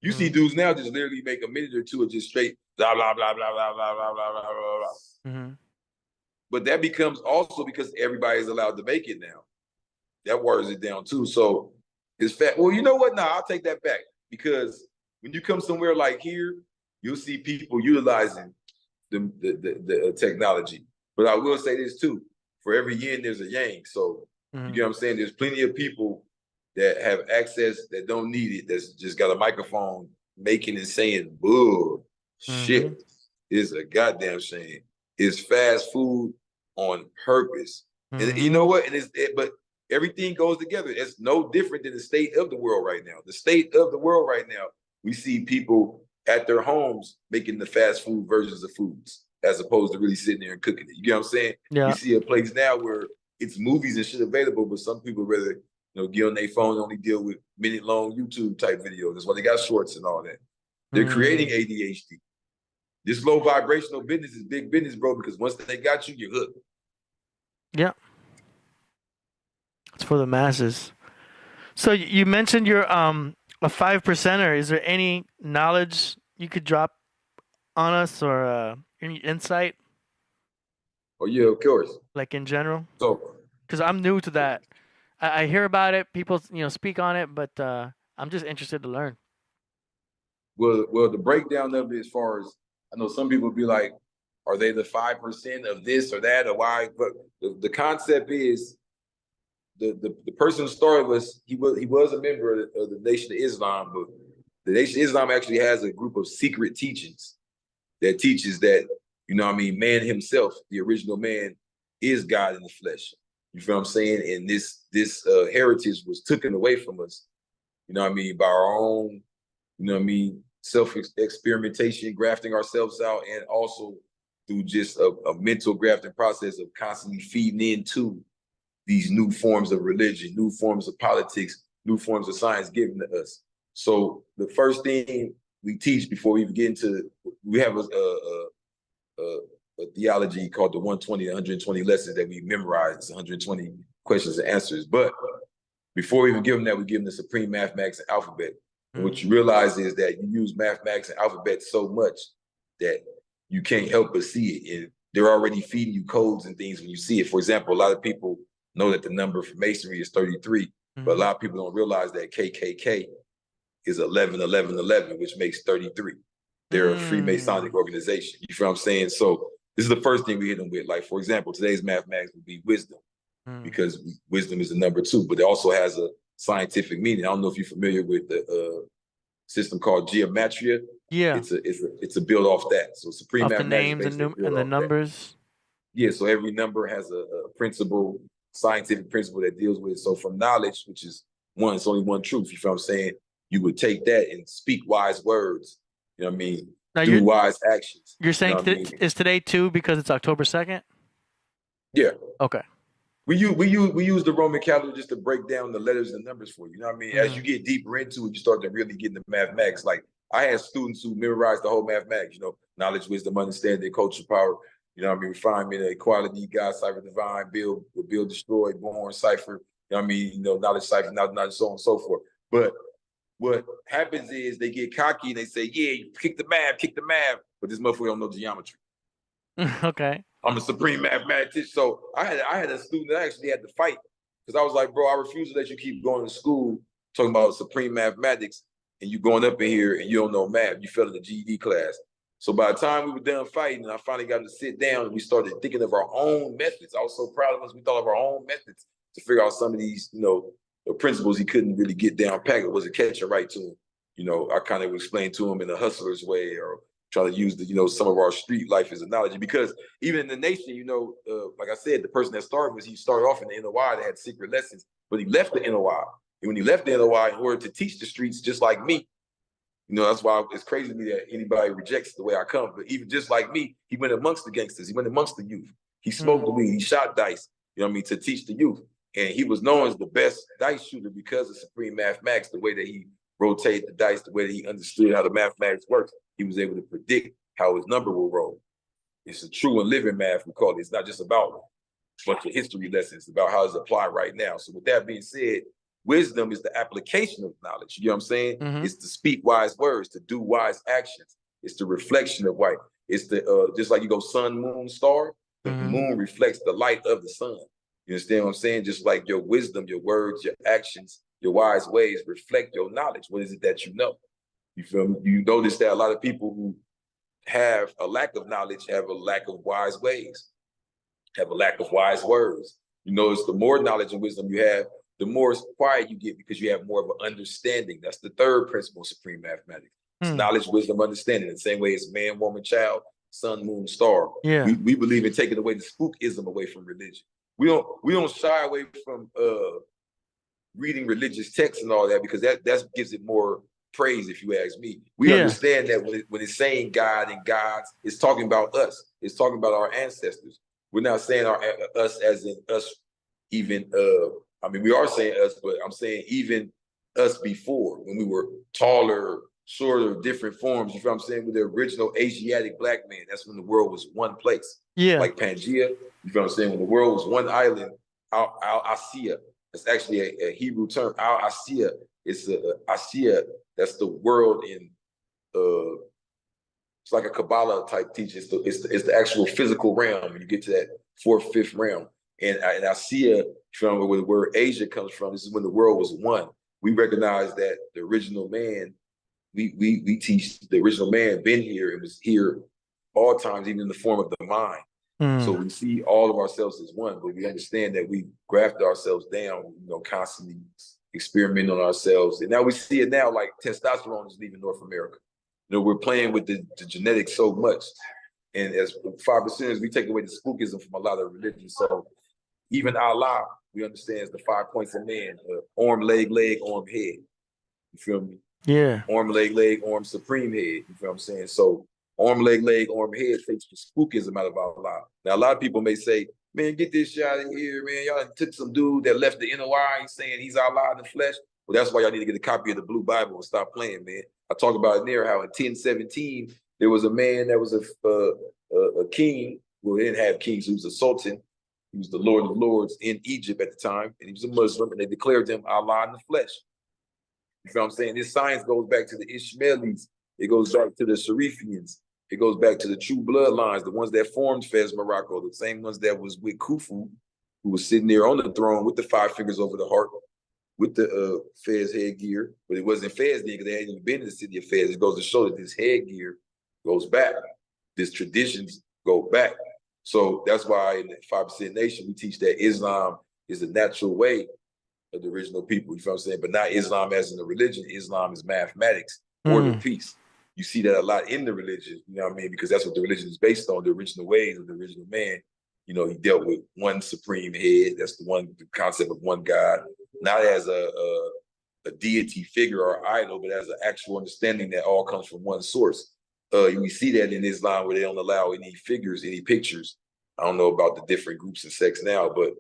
Speaker 3: You see dudes now just literally make a minute or two of just straight blah, blah, blah, blah, blah, blah, blah, blah, blah, blah, blah. But that becomes also because everybody's allowed to make it now. That waters it down too. So it's fat. Well, you know what? Nah, I'll take that back. Because when you come somewhere like here, you'll see people utilizing the technology. But I will say this too. For every yin, there's a yang. So you get what I'm saying? There's plenty of people that have access that don't need it, that's just got a microphone making and saying bull shit is a goddamn shame. It's fast food on purpose. And you know what? But everything goes together. It's no different than the state of the world right now. The state of the world right now, we see people at their homes making the fast food versions of foods as opposed to really sitting there and cooking it. You get what I'm saying?
Speaker 2: Yeah.
Speaker 3: You see a place now where it's movies and shit available, but some people rather get on their phone and only deal with minute-long YouTube type videos. That's why they got shorts and all that. They're creating ADHD. This low vibrational business is big business, bro, because once they got you, you're hooked.
Speaker 2: Yeah. It's for the masses. So you mentioned you're a 5%er. Is there any knowledge you could drop on us or any insight?
Speaker 3: Oh, yeah, of course.
Speaker 2: Like in general?
Speaker 3: So,
Speaker 2: because I'm new to that. I hear about it, people speak on it, but I'm just interested to learn.
Speaker 3: Well, the breakdown of it, as far as I know, some people be like, are they the 5% of this or that or why? But the concept is the person who started he was a member of the Nation of Islam, but the Nation of Islam actually has a group of secret teachings that teaches that, man himself, the original man, is God in the flesh. You feel what I'm saying? And this heritage was taken away from us, by our own, self-experimentation, grafting ourselves out, and also through just a mental grafting process of constantly feeding into these new forms of religion, new forms of politics, new forms of science given to us. So the first thing we teach before we even get into, we have a theology called the 120 lessons that we memorize, 120 questions and answers. But before we even give them that, we give them the supreme mathematics and alphabet. And what you realize is that you use mathematics and alphabet so much that you can't help but see it. And they're already feeding you codes and things when you see it. For example, a lot of people know that the number for masonry is 33, but a lot of people don't realize that KKK is 11, which makes 33. They're a Freemasonic organization. You feel what I'm saying? So this is the first thing we hit them with. Like, for example, today's mathematics would be wisdom, because wisdom is the number 2, but it also has scientific meaning. I don't know if you're familiar with the system called geometria.
Speaker 2: Yeah.
Speaker 3: It's a build off that. So supreme
Speaker 2: off the
Speaker 3: mathematics
Speaker 2: names and the numbers.
Speaker 3: Yeah, so every number has a principle, scientific principle that deals with it. So from knowledge, which is one, it's only one truth. You feel what I'm saying? You would take that and speak wise words. You know what I mean?
Speaker 2: Now
Speaker 3: do wise actions.
Speaker 2: You're saying is today 2 because it's October 2nd?
Speaker 3: Yeah.
Speaker 2: Okay.
Speaker 3: We use the Roman calendar just to break down the letters and numbers for you. You know what I mean? As you get deeper into it, you start to really get into mathematics. Like I had students who memorized the whole mathematics, you know, knowledge, wisdom, understanding, culture, power, you know what I mean, refinement, equality, God, cipher, divine, build, destroy, born, cipher, you know what I mean, you know, knowledge, cipher, knowledge, so on and so forth. But what happens is they get cocky and they say, yeah, you kick the math, but this motherfucker don't know geometry.
Speaker 2: Okay.
Speaker 3: I'm a supreme mathematician. So I had a student that actually had to fight because I was like, bro, I refuse to let you keep going to school talking about supreme mathematics and you going up in here and you don't know math. You fell in the GED class. So by the time we were done fighting, I finally got to sit down and we started thinking of our own methods. I was so proud of us. We thought of our own methods to figure out some of these, you know, the principles he couldn't really get down pat. It wasn't catching right to him. You know, I kind of explained to him in a hustler's way or try to use the, you know, some of our street life as analogy because even in the nation, you know, like I said, the person that started he started off in the NOI that had secret lessons, but he left the NOI. And when he left the NOI in order to teach the streets just like me, you know, that's why it's crazy to me that anybody rejects the way I come. But even just like me, he went amongst the gangsters. He went amongst the youth. He smoked the weed. He shot dice, you know what I mean, to teach the youth. And he was known as the best dice shooter because of supreme mathematics, the way that he rotated the dice, the way that he understood how the mathematics works. He was able to predict how his number will roll. It's a true and living math, we call it. It's not just about a bunch of history lessons. It's about how it's applied right now. So with that being said, wisdom is the application of knowledge. You know what I'm saying? It's to speak wise words, to do wise actions. It's the reflection of white. It's the just like you go sun, moon, star. The moon reflects the light of the sun. You understand what I'm saying? Just like your wisdom, your words, your actions, your wise ways reflect your knowledge. What is it that you know? You feel me? You notice that a lot of people who have a lack of knowledge have a lack of wise ways, have a lack of wise words. You notice the more knowledge and wisdom you have, the more quiet you get because you have more of an understanding. That's the third principle of supreme mathematics. It's knowledge, wisdom, understanding. The same way as man, woman, child, sun, moon, star.
Speaker 2: Yeah.
Speaker 3: We believe in taking away the spookism away from religion. We don't shy away from reading religious texts and all that because that gives it more praise, if you ask me. We understand that when it's saying God and gods, it's talking about us. It's talking about our ancestors. We're not saying us as in us even, I mean, we are saying us, but I'm saying even us before, when we were taller, shorter, different forms, you feel what I'm saying? With the original Asiatic black man, that's when the world was one place.
Speaker 2: Yeah.
Speaker 3: Like Pangea, you feel what I'm saying? When the world was one island, Al-Asiya, it's actually a Hebrew term, Al-Asiya. It's Asiya, that's the world in, it's like a Kabbalah type teaching. It's the actual physical realm when you get to that fourth, fifth realm. And Asiya, from where the word Asia comes from, this is when the world was one. We recognize that the original man, we teach the original man been here and was here all times, even in the form of the mind. So we see all of ourselves as one, but we understand that we grafted ourselves down, you know, constantly experimenting on ourselves. And now we see it now, like testosterone is leaving North America. You know, we're playing with the genetics so much. And as 5%, we take away the spookism from a lot of religions. So even Allah, we understand is the 5 points of man, arm, leg, arm, head. You feel me?
Speaker 2: Yeah.
Speaker 3: Arm, leg, arm, supreme head. You feel what I'm saying? So arm, leg, arm, head takes the spookism out of Allah. Now, a lot of people may say, man, get this shit out of here, man. Y'all took some dude that left the NOI saying he's Allah in the flesh. Well, that's why y'all need to get a copy of the Blue Bible and stop playing, man. I talk about it there how in 1017, there was a man that was a king. Well, he didn't have kings. He was a sultan. He was the Lord of Lords in Egypt at the time. And he was a Muslim, and they declared him Allah in the flesh. You feel what I'm saying? This science goes back to the Ishmaelis. It goes back to the Sharifians. It goes back to the true bloodlines, the ones that formed Fez Morocco, the same ones that was with Khufu, who was sitting there on the throne with the 5 fingers over the heart, with the Fez headgear. But it wasn't Fez then because they hadn't even been in the city of Fez. It goes to show that this headgear goes back. These traditions go back. So that's why in the 5% Nation, we teach that Islam is the natural way of the original people, you feel what I'm saying? But not Islam as in the religion. Islam is mathematics, order, peace. You see that a lot in the religion, you know what I mean? Because that's what the religion is based on, the original ways of the original man. You know, he dealt with one supreme head. That's the concept of one God, not as a deity figure or idol, but as an actual understanding that all comes from one source. We see that in Islam where they don't allow any figures, any pictures. I don't know about the different groups and sects now, but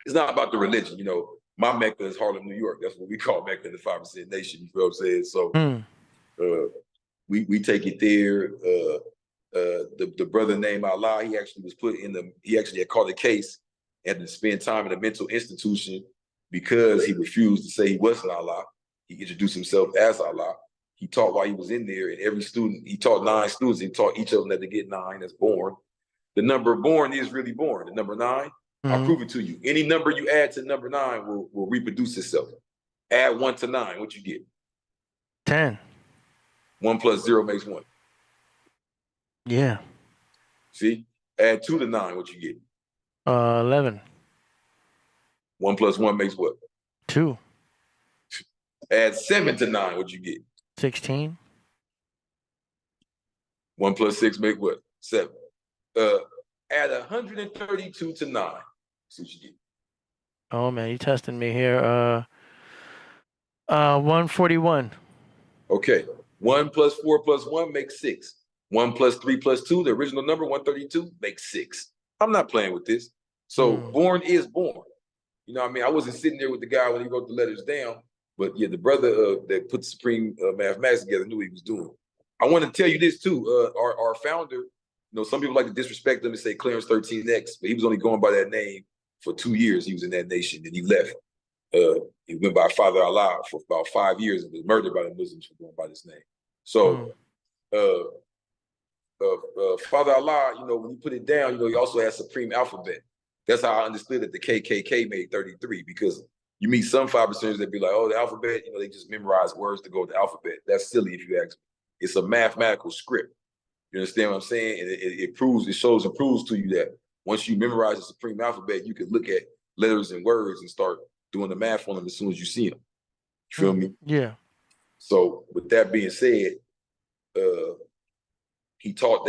Speaker 3: it's not about the religion. You know, my Mecca is Harlem, New York. That's what we call Mecca in the 5% nation. You feel what I'm saying? So we take it there. The brother named Allah, he actually was he actually had caught a case, had to spend time in a mental institution because he refused to say he wasn't Allah. He introduced himself as Allah. He taught while he was in there, and every student, he taught 9 students, he taught each of them that they get 9 that's born. The number born is really born. The number 9, I'll prove it to you. Any number you add to number 9 will reproduce itself. Add 1 to 9, what you get?
Speaker 2: 10.
Speaker 3: 1 plus 0 makes 1.
Speaker 2: Yeah.
Speaker 3: See? Add 2 to 9, what you get?
Speaker 2: 11.
Speaker 3: 1 plus 1 makes what?
Speaker 2: 2.
Speaker 3: Add 7 to 9, what you get?
Speaker 2: 16.
Speaker 3: 1 plus 6 make what? 7. Add 132 to 9. See what you get.
Speaker 2: Oh man, you testing me here. 141.
Speaker 3: Okay. 1 plus 4 plus 1 makes 6. 1 plus 3 plus 2, the original number, 132, makes 6. I'm not playing with this. So born is born. You know what I mean? I wasn't sitting there with the guy when he wrote the letters down, but yeah, the brother that put Supreme Mathematics together knew what he was doing. I want to tell you this too. Our founder, you know, some people like to disrespect him and say Clarence 13X, but he was only going by that name for 2 years. He was in that nation and he left. He went by Father Allah for about 5 years and was murdered by the Muslims for going by this name. So Father Allah, you know, when you put it down, you know, he also has Supreme Alphabet. That's how I understood that the KKK made 33, because you meet some 5%ers that be like, oh, the alphabet, you know, they just memorize words to go with the alphabet. That's silly if you ask me. It's a mathematical script. You understand what I'm saying? And it shows and proves to you that once you memorize the Supreme Alphabet, you can look at letters and words and start doing the math on them as soon as you see them. You feel me?
Speaker 2: Yeah.
Speaker 3: So with that being said, he taught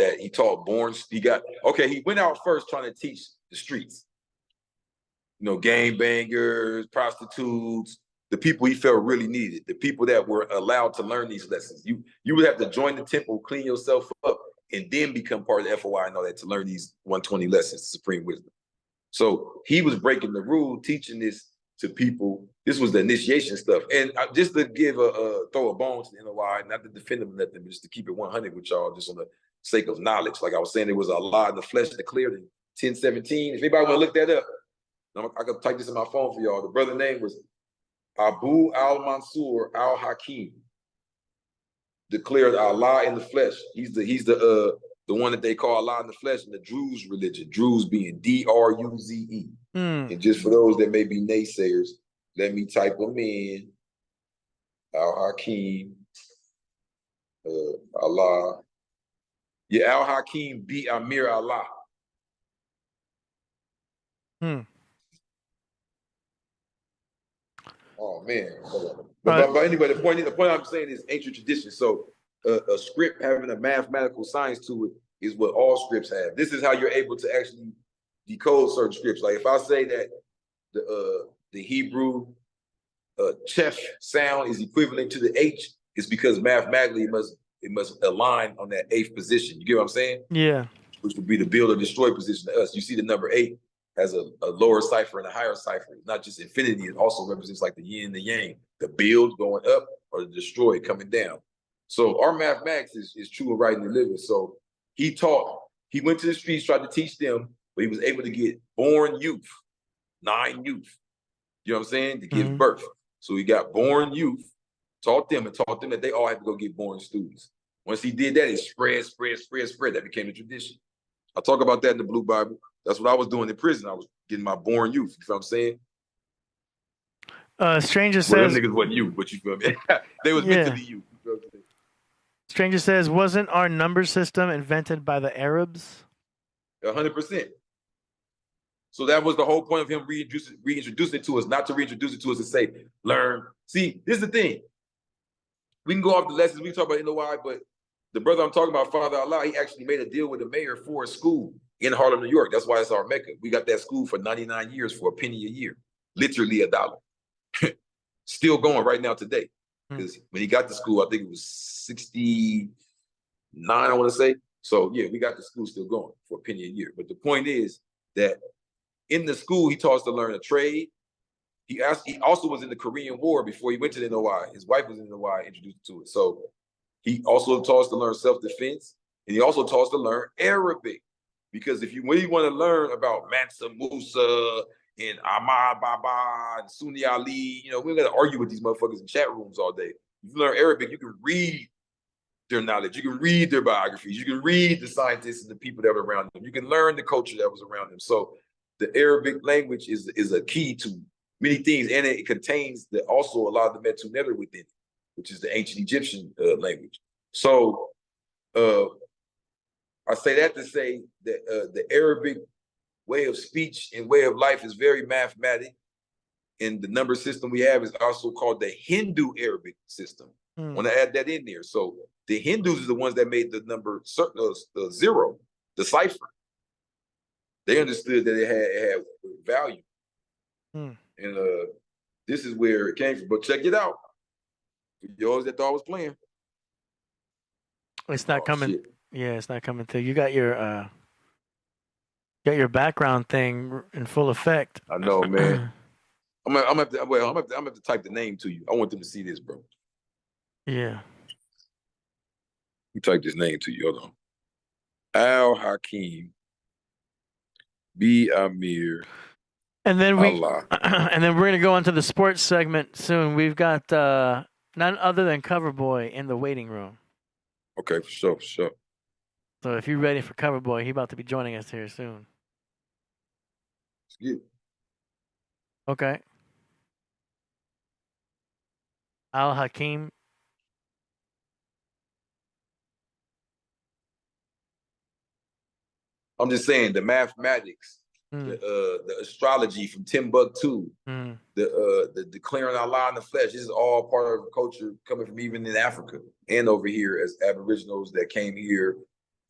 Speaker 3: born, he went out first trying to teach the streets. You know, gang bangers, prostitutes, the people he felt really needed, the people that were allowed to learn these lessons. You would have to join the temple, clean yourself up, and then become part of the FOI and all that to learn these 120 lessons, supreme wisdom. So he was breaking the rule, teaching this to people. This was the initiation stuff. And just to give throw a bone to the NOI, not to defend them, nothing, but just to keep it 100 with y'all, just on the sake of knowledge. Like I was saying, there was a Allah in the flesh declared in 1017. If anybody want to look that up, I can type this in my phone for y'all. The brother's name was Abu al-Mansur al-Hakim. Declared Allah in the flesh. He's the one that they call Allah in the flesh in the Druze religion. Druze being D-R-U-Z-E. And just for those that may be naysayers, let me type them in. Al-Hakim, Allah. Yeah, Al-Hakim be Amir Allah. Oh man. But anyway, the point I'm saying is ancient tradition. So a script having a mathematical science to it is what all scripts have. This is how you're able to actually decode certain scripts. Like if I say that the Hebrew chef sound is equivalent to the H, it's because mathematically it must align on that 8th position. You get what I'm saying?
Speaker 2: Yeah. Which
Speaker 3: would be the build or destroy position to us. You see the number 8 has a lower cipher and a higher cipher. It's not just infinity, it also represents like the yin and the yang, the build going up or the destroy coming down. So our mathematics is true and right and living. So he went to the streets, tried to teach them, but he was able to get born youth, 9 youth, you know what I'm saying, to give birth. So he got born youth, taught them that they all had to go get born students. Once he did that, it spread. That became a tradition. I talk about that in the Blue Bible. That's what I was doing in prison. I was getting my born youth. You feel what I'm saying?
Speaker 2: Stranger
Speaker 3: them
Speaker 2: says
Speaker 3: niggas wasn't you, but you feel me? They was meant to be you. You feel what I'm saying?
Speaker 2: Stranger says, wasn't our number system invented by the Arabs?
Speaker 3: 100%. So that was the whole point of him reintroducing it to us, not to reintroduce it to us and say, learn. See, this is the thing. We can go off the lessons we talk about NOI, but the brother I'm talking about, Father Allah, he actually made a deal with the mayor for a school in Harlem, New York. That's why it's our Mecca. We got that school for 99 years for a penny a year, literally $1. Still going right now today. Because when he got to school, I think it was 69, I want to say. So yeah, we got the school still going for a penny a year. But the point is that in the school, he taught us to learn a trade. He also was in the Korean War before he went to the NOI. His wife was in the NOI, introduced to it. So he also taught us to learn self-defense. And he also taught us to learn Arabic. Because when you want to learn about Mansa Musa and Ahmad Baba and Sunni Ali, we're going to argue with these motherfuckers in chat rooms all day. If you learn Arabic, you can read their knowledge. You can read their biographies. You can read the scientists and the people that were around them. You can learn the culture that was around them. So the Arabic language is a key to many things, and it contains also a lot of the Metu Neter within it, which is the ancient Egyptian language. So I say that to say that the Arabic way of speech and way of life is very mathematic, and the number system we have is also called the Hindu Arabic system. I want to add that in there. So the Hindus are the ones that made the number zero, the cipher. They understood that it had value. And this is where it came from. But check it out. For yours that thought I was playing.
Speaker 2: It's not coming. Shit. Yeah, it's not coming through. You got your background thing in full effect.
Speaker 3: I know, man. I'm gonna have to type the name to you. I want them to see this, bro.
Speaker 2: Yeah.
Speaker 3: We type this name to you. Hold on. Al Hakim B. Amir.
Speaker 2: And then we're gonna go on to the sports segment soon. We've got none other than CoverBoy in the waiting room.
Speaker 3: Okay, for sure.
Speaker 2: So if you're ready for CoverBoy, he's about to be joining us here soon.
Speaker 3: It's good.
Speaker 2: Okay. Al Hakim.
Speaker 3: I'm just saying the mathematics, the astrology from Timbuktu, the declaring Allah in the flesh. This is all part of the culture coming from even in Africa and over here as Aboriginals that came here,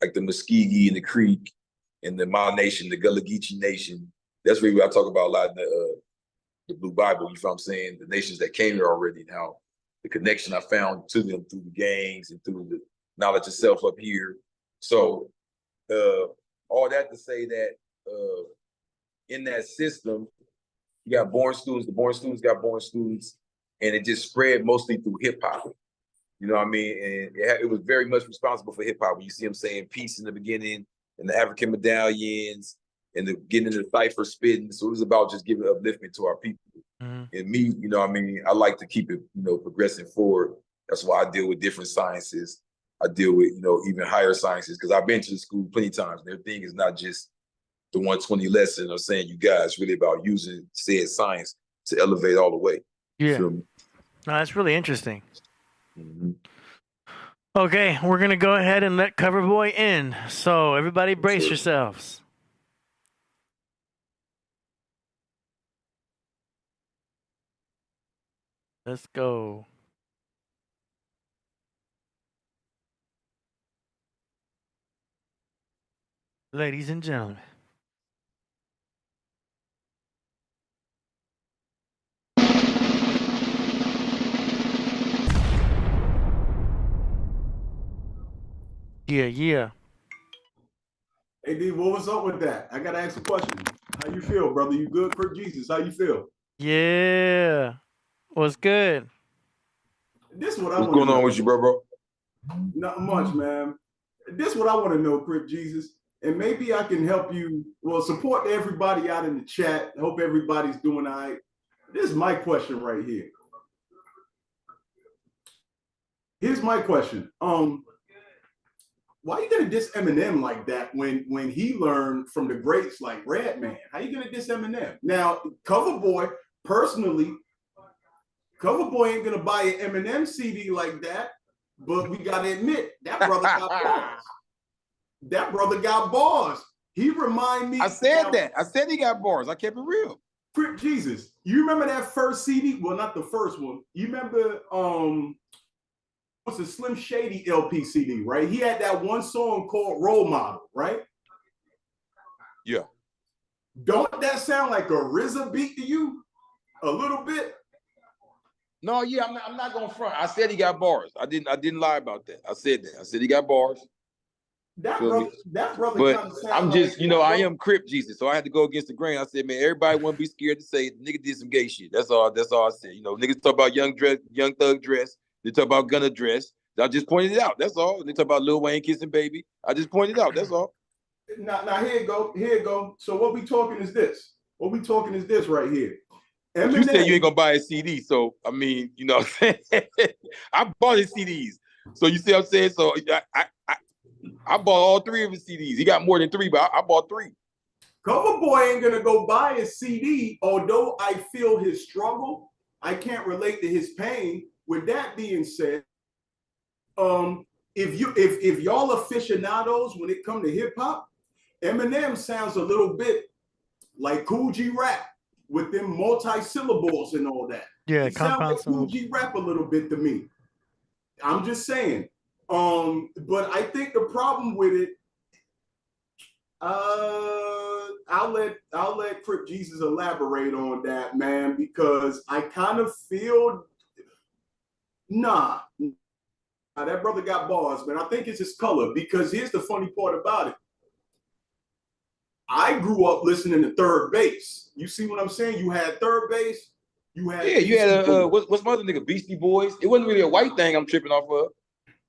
Speaker 3: like the Muskegee and the Creek and the Ma Nation, the Gullah Geechee Nation. That's really what I talk about a lot in the Blue Bible. You know what I'm saying? The nations that came here already, now the connection I found to them through the gangs and through the knowledge of self up here. So all that to say that in that system, you got born students, the born students got born students, and it just spread mostly through hip hop. You know what I mean? And it was very much responsible for hip hop. When you see them saying peace in the beginning, and the African medallions, and the getting into the cipher spitting. So it was about just giving upliftment to our people. And me, you know what I mean? I like to keep it, progressing forward. That's why I deal with different sciences. I deal with, even higher sciences, because I've been to the school plenty of times. Their thing is not just the 120 lesson of saying you guys, really about using said science to elevate all the way.
Speaker 2: Yeah. No, that's really interesting. Okay, we're going to go ahead and let CoverBoy in. So everybody brace yourselves. Let's go. Ladies and gentlemen. Yeah.
Speaker 4: Hey, D, what was up with that? I got to ask a question. How you feel, brother? You good, Crip Jesus? How you feel?
Speaker 2: Yeah. What's good?
Speaker 4: This is what
Speaker 3: What's going on with you, bro?
Speaker 4: Not much, man. This is what I want to know, Crip Jesus. And maybe I can help you. Well, support everybody out in the chat. Hope everybody's doing all right. This is my question right here. Here's my question. Why are you gonna diss Eminem like that when he learned from the greats like Redman? How you gonna diss Eminem? Now, CoverBoy, personally, CoverBoy ain't gonna buy an Eminem CD like that, but we gotta admit that brother got bars. That brother got bars. He remind me.
Speaker 3: I said that. I said he got bars. I kept it real.
Speaker 4: Crip Jesus. You remember that first CD? Well, not the first one. You remember what's a Slim Shady LP CD, right? He had that one song called Role Model, right?
Speaker 3: Yeah.
Speaker 4: Don't that sound like a RZA beat to you? A little bit?
Speaker 3: No, yeah, I'm not gonna front. I said he got bars. I didn't lie about that. I said that. I said he got bars.
Speaker 4: That brother
Speaker 3: but
Speaker 4: kind of sound
Speaker 3: I'm just,
Speaker 4: like,
Speaker 3: I am Crip Jesus, so I had to go against the grain. I said, man, everybody won't be scared to say nigga did some gay shit. That's all I said. Niggas talk about young thug dress. They talk about gunna dress. I just pointed it out. That's all. They talk about Lil Wayne kissing baby. I just pointed it out. That's all.
Speaker 4: Now here you go. Here you go. So what we talking is this. What we talking is this right here.
Speaker 3: Eminem, you said you ain't gonna buy a CD, so I mean, you know what I'm saying? I bought his CDs. So you see what I'm saying? So I bought all 3 of his CDs. He got more than 3, but I bought 3.
Speaker 4: CoverBoy ain't gonna go buy a CD, although I feel his struggle. I can't relate to his pain. With that being said, if y'all aficionados when it comes to hip hop, Eminem sounds a little bit like Cool G Rap with them multi-syllables and all that.
Speaker 2: Yeah,
Speaker 4: it sounds like Cool G Rap a little bit to me. I'm just saying. But I think the problem with it, I'll let Crip Jesus elaborate on that, man, because I kind of feel that brother got bars, man. I think it's his color, because here's the funny part about it. I grew up listening to Third Base. You see what I'm saying? You had Third Base. You had
Speaker 3: what's my other nigga? Beastie Boys. It wasn't really a white thing I'm tripping off of.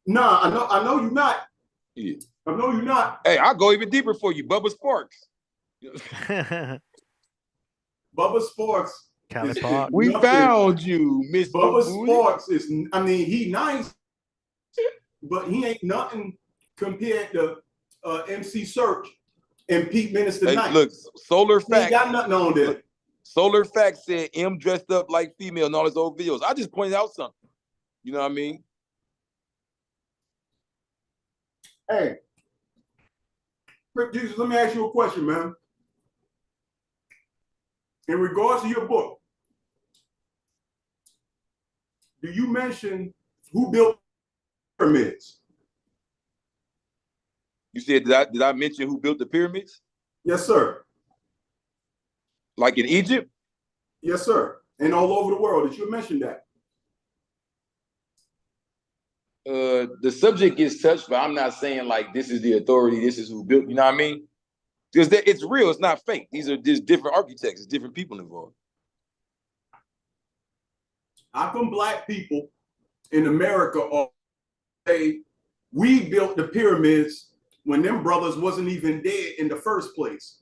Speaker 4: Nah, I know you're not.
Speaker 3: Yeah.
Speaker 4: I know you're not.
Speaker 3: Hey, I'll go even deeper for you. Bubba Sparks.
Speaker 4: Bubba Sparks.
Speaker 3: We found you, Miss
Speaker 4: Bubba Sparks is, I mean, he nice, but he ain't nothing compared to MC Search and Pete Minister Knight.
Speaker 3: Look, Solar Fact.
Speaker 4: He got nothing on there.
Speaker 3: Solar Fact said M dressed up like female in all his old videos. I just pointed out something. You know what I mean?
Speaker 4: Hey, Crip Jesus, let me ask you a question, man. In regards to your book, do you mention who built pyramids?
Speaker 3: You said, did I mention who built the pyramids?
Speaker 4: Yes, sir.
Speaker 3: Like in Egypt?
Speaker 4: Yes, sir. And all over the world. Did you mention that?
Speaker 3: The subject gets touched, but I'm not saying like this is the authority, this is who built, you know what I mean? Because it's real, it's not fake. These are just different architects, it's different people involved.
Speaker 4: How come black people in America say we built the pyramids when them brothers wasn't even dead in the first place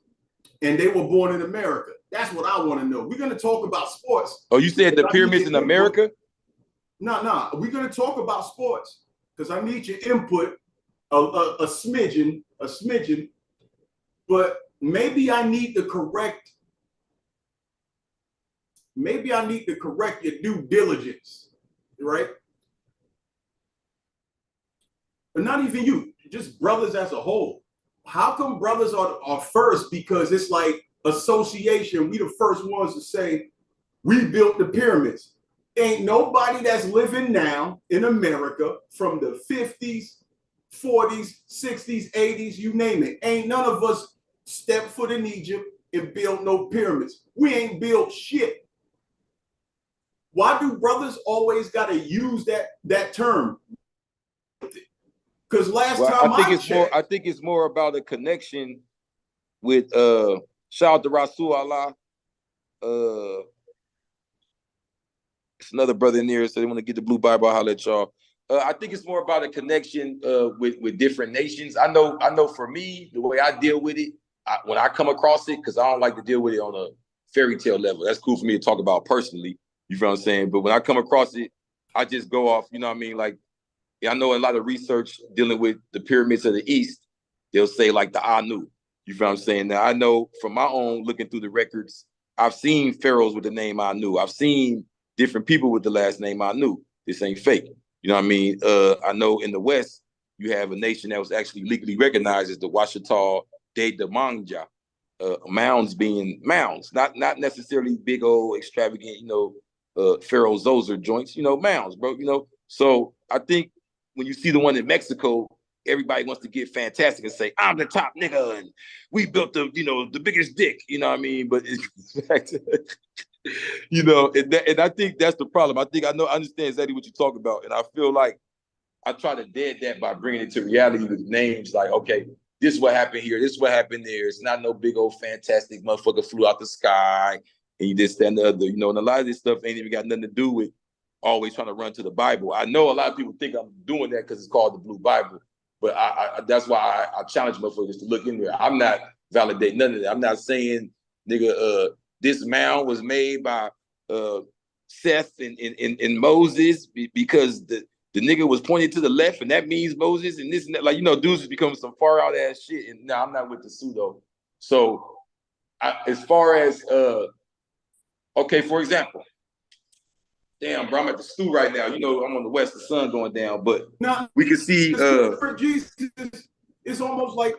Speaker 4: and they were born in America? That's what I want to know. We're going to talk about sports.
Speaker 3: Oh, you said the pyramids in America?
Speaker 4: No. We're going to talk about sports because I need your input, a smidgen, but maybe I need to correct your due diligence, right? But not even you, just brothers as a whole. How come brothers are first? Because it's like association. We the first ones to say, we built the pyramids. Ain't nobody that's living now in America from the 50s, 40s, 60s, 80s, you name it. Ain't none of us stepped foot in Egypt and built no pyramids. We ain't built shit. Why do brothers always got to use that term? Because
Speaker 3: I think it's more about a connection with shout out to Rasul Allah. It's another brother in there, so they want to get the Blue Bible. I'll holler at y'all. I think it's more about a connection with different nations. I know for me, the way I deal with it, when I come across it, because I don't like to deal with it on a fairy tale level. That's cool for me to talk about personally. You feel what I'm saying? But when I come across it, I just go off, you know what I mean? Like, I know a lot of research dealing with the pyramids of the East, they'll say like the Anu. You feel what I'm saying? Now, I know from my own looking through the records, I've seen pharaohs with the name Anu. I've seen different people with the last name Anu. This ain't fake. You know what I mean? I know in the West, you have a nation that was actually legally recognized as the Washita de manja, mounds being mounds, not necessarily big old extravagant, Pharaoh Zoser joints, mounds, bro, So I think when you see the one in Mexico, everybody wants to get fantastic and say, I'm the top nigga and we built the biggest dick, you know what I mean? But it's and I think that's the problem. I understand exactly what you're talking about. And I feel like I try to dead that by bringing it to reality with names like, okay, this is what happened here. This is what happened there. It's not no big old fantastic motherfucker flew out the sky and you this, that, and the other. And a lot of this stuff ain't even got nothing to do with always trying to run to the Bible. I know a lot of people think I'm doing that because it's called the Blue Bible, but I that's why I challenge motherfuckers to look in there. I'm not validating none of that. I'm not saying, nigga, this mound was made by Seth and Moses because the nigga was pointed to the left and that means Moses and this and that. Like, dudes just become some far out ass shit. And no, I'm not with the pseudo. So as far as, okay, for example, damn, bro, I'm at the stew right now. I'm on the west, the sun going down, but we can see.
Speaker 4: For Jesus, it's almost like,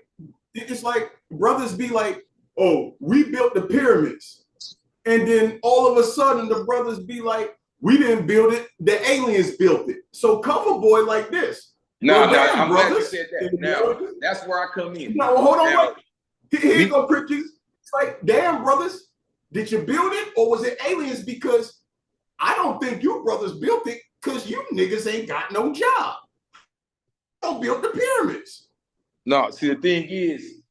Speaker 4: it's like brothers be like, oh, we built the pyramids. And then all of a sudden the brothers be like, we didn't build it, the aliens built it. So CoverBoy like this.
Speaker 3: No, I'm glad you said that. Now, that's where I come in.
Speaker 4: No, hold on, wait. Here you go, Crip Jesus. It's like, damn, brothers, did you build it or was it aliens? Because I don't think you brothers built it because you niggas ain't got no job. Don't build the pyramids.
Speaker 3: No, see, the thing is,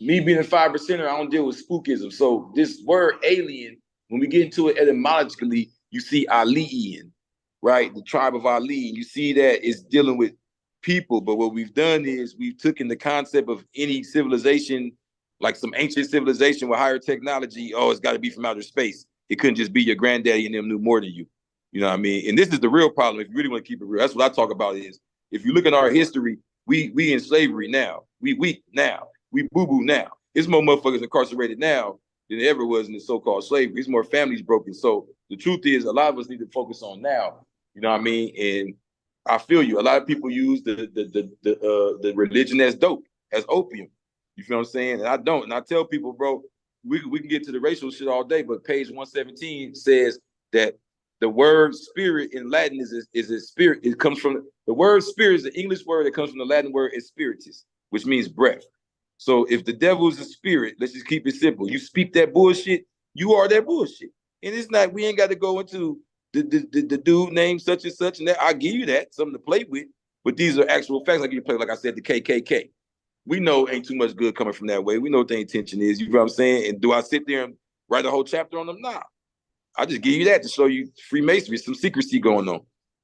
Speaker 3: me being a 5%er, I don't deal with spookism. So this word alien, when we get into it etymologically, you see Aliyan, right? The tribe of Ali. You see that it's dealing with people. But what we've done is we've taken the concept of any civilization, like some ancient civilization with higher technology. Oh, it's got to be from outer space. It couldn't just be your granddaddy and them knew more than you. You know what I mean? And this is the real problem. If you really want to keep it real, that's what I talk about is, if you look at our history, we in slavery now. We weak now. We boo-boo now. There's more motherfuckers incarcerated now than there ever was in the so-called slavery. There's more families broken. So the truth is, a lot of us need to focus on now. You know what I mean? And I feel you. A lot of people use the religion as dope, as opium. You feel what I'm saying? And I don't. And I tell people, bro, we can get to the racial shit all day, but page 117 says that the word spirit in Latin is a spirit. It comes from the word spirit is the English word that comes from the Latin word spiritus, which means breath. So if the devil is a spirit, let's just keep it simple. You speak that bullshit, you are that bullshit. And it's not, we ain't got to go into the dude named such and such and that. I'll give you that, something to play with. But these are actual facts. Like you play, like I said, the KKK. We know ain't too much good coming from that way. We know what the intention is. You know what I'm saying? And do I sit there and write a whole chapter on them? Nah. I just give you that to show you Freemasonry, some secrecy going on.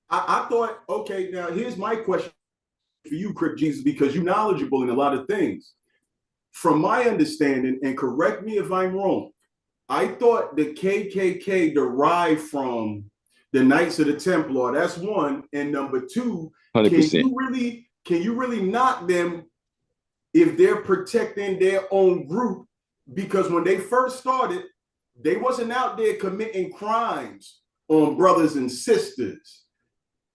Speaker 4: I thought, okay, now here's my question for you, Crip Jesus, because you're knowledgeable in a lot of things. From my understanding, and correct me if I'm wrong, I thought the KKK derived from the Knights of the Templar. That's one. And number two, 100%. Can you really knock them if they're protecting their own group? Because when they first started, they wasn't out there committing crimes on brothers and sisters.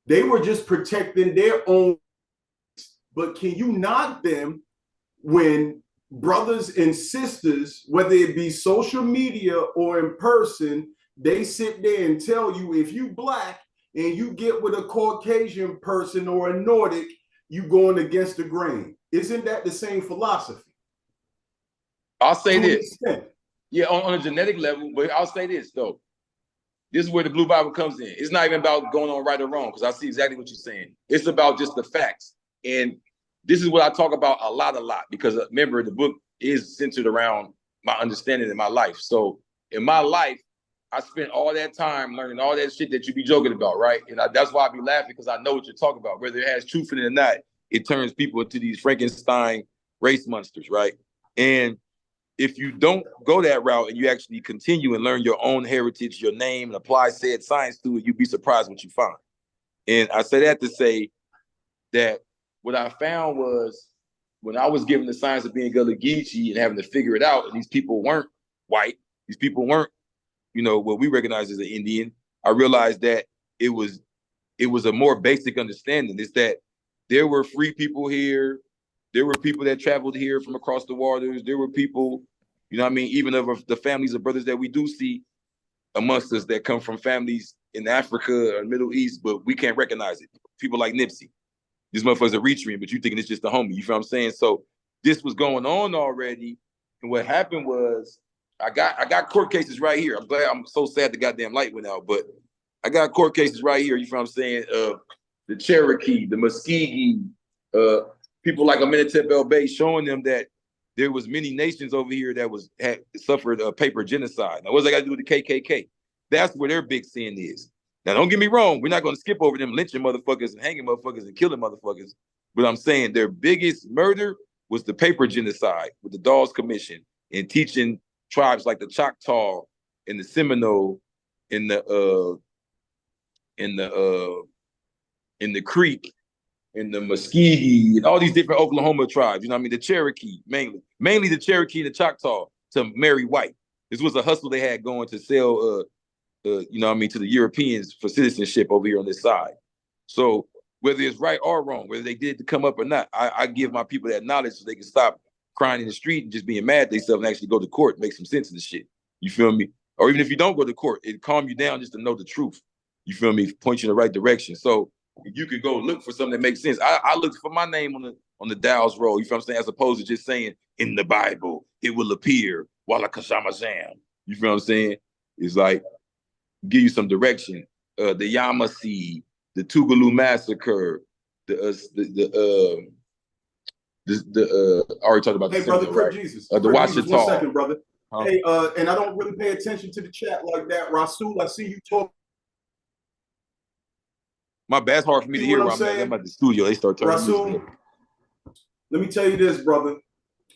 Speaker 4: They were just protecting their own. But can you knock them when brothers and sisters, whether it be social media or in person, they sit there and tell you, if you black and you get with a Caucasian person or a Nordic, you going against the grain? Isn't that the same philosophy?
Speaker 3: I'll say this. Yeah, on a genetic level, but I'll say this, though. This is where the Blue Bible comes in. It's not even about going on right or wrong, because I see exactly what you're saying. It's about just the facts. And this is what I talk about a lot, because remember, the book is centered around my understanding in my life. So in my life, I spent all that time learning all that shit that you be joking about, right? And that's why I be laughing, because I know what you're talking about. Whether it has truth in it or not, it turns people into these Frankenstein race monsters, right? And if you don't go that route and you actually continue and learn your own heritage, your name, and apply said science to it, you'd be surprised what you find. And I say that to say that what I found was, when I was given the science of being Gullah Geechee and having to figure it out, and these people weren't white, these people weren't, what we recognize as an Indian, I realized that it was a more basic understanding. It's that there were free people here. There were people that traveled here from across the waters. There were people, you know what I mean, even of the families of brothers that we do see amongst us that come from families in Africa or Middle East, but we can't recognize it. People like Nipsey. These motherfuckers are reaching, but you thinking it's just a homie. You feel what I'm saying? So this was going on already. And what happened was I got court cases right here. I'm so sad the goddamn light went out, but I got court cases right here. You feel what I'm saying? The Cherokee, the Muskegee, people like Amenhotep El Bey, showing them that there was many nations over here that had suffered a paper genocide. Now, what's that got to do with the KKK? That's where their big sin is. Now, don't get me wrong. We're not going to skip over them lynching motherfuckers and hanging motherfuckers and killing motherfuckers. But I'm saying their biggest murder was the paper genocide with the Dawes Commission and teaching tribes like the Choctaw and the Seminole in the Creek and the Muskegee and all these different Oklahoma tribes. You know what I mean? The Cherokee, mainly the Cherokee and the Choctaw to marry white. This was a hustle they had going to sell, you know what I mean, to the Europeans for citizenship over here on this side. So whether it's right or wrong, whether they did it to come up or not, I give my people that knowledge so they can stop crying in the street and just being mad at themselves and actually go to court, make some sense of the shit. You feel me? Or even if you don't go to court, it calm you down just to know the truth. You feel me? Point you in the right direction. So you can go look for something that makes sense. I looked for my name on the Dow's roll, you feel what I'm saying? As opposed to just saying in the Bible, it will appear Walla Kashamazam. You feel what I'm saying? It's like give you some direction. The Yamasee, the Tougaloo massacre, I already talked about.
Speaker 4: Hey, brother, Crip Jesus.
Speaker 3: The Washita.
Speaker 4: 1 second, brother. Hey, and I don't really pay attention to the chat like that. Rasul, I see you talk.
Speaker 3: My bad, it's hard for me to hear while I'm at the studio. They start talking.
Speaker 4: Rasul, let me tell you this, brother.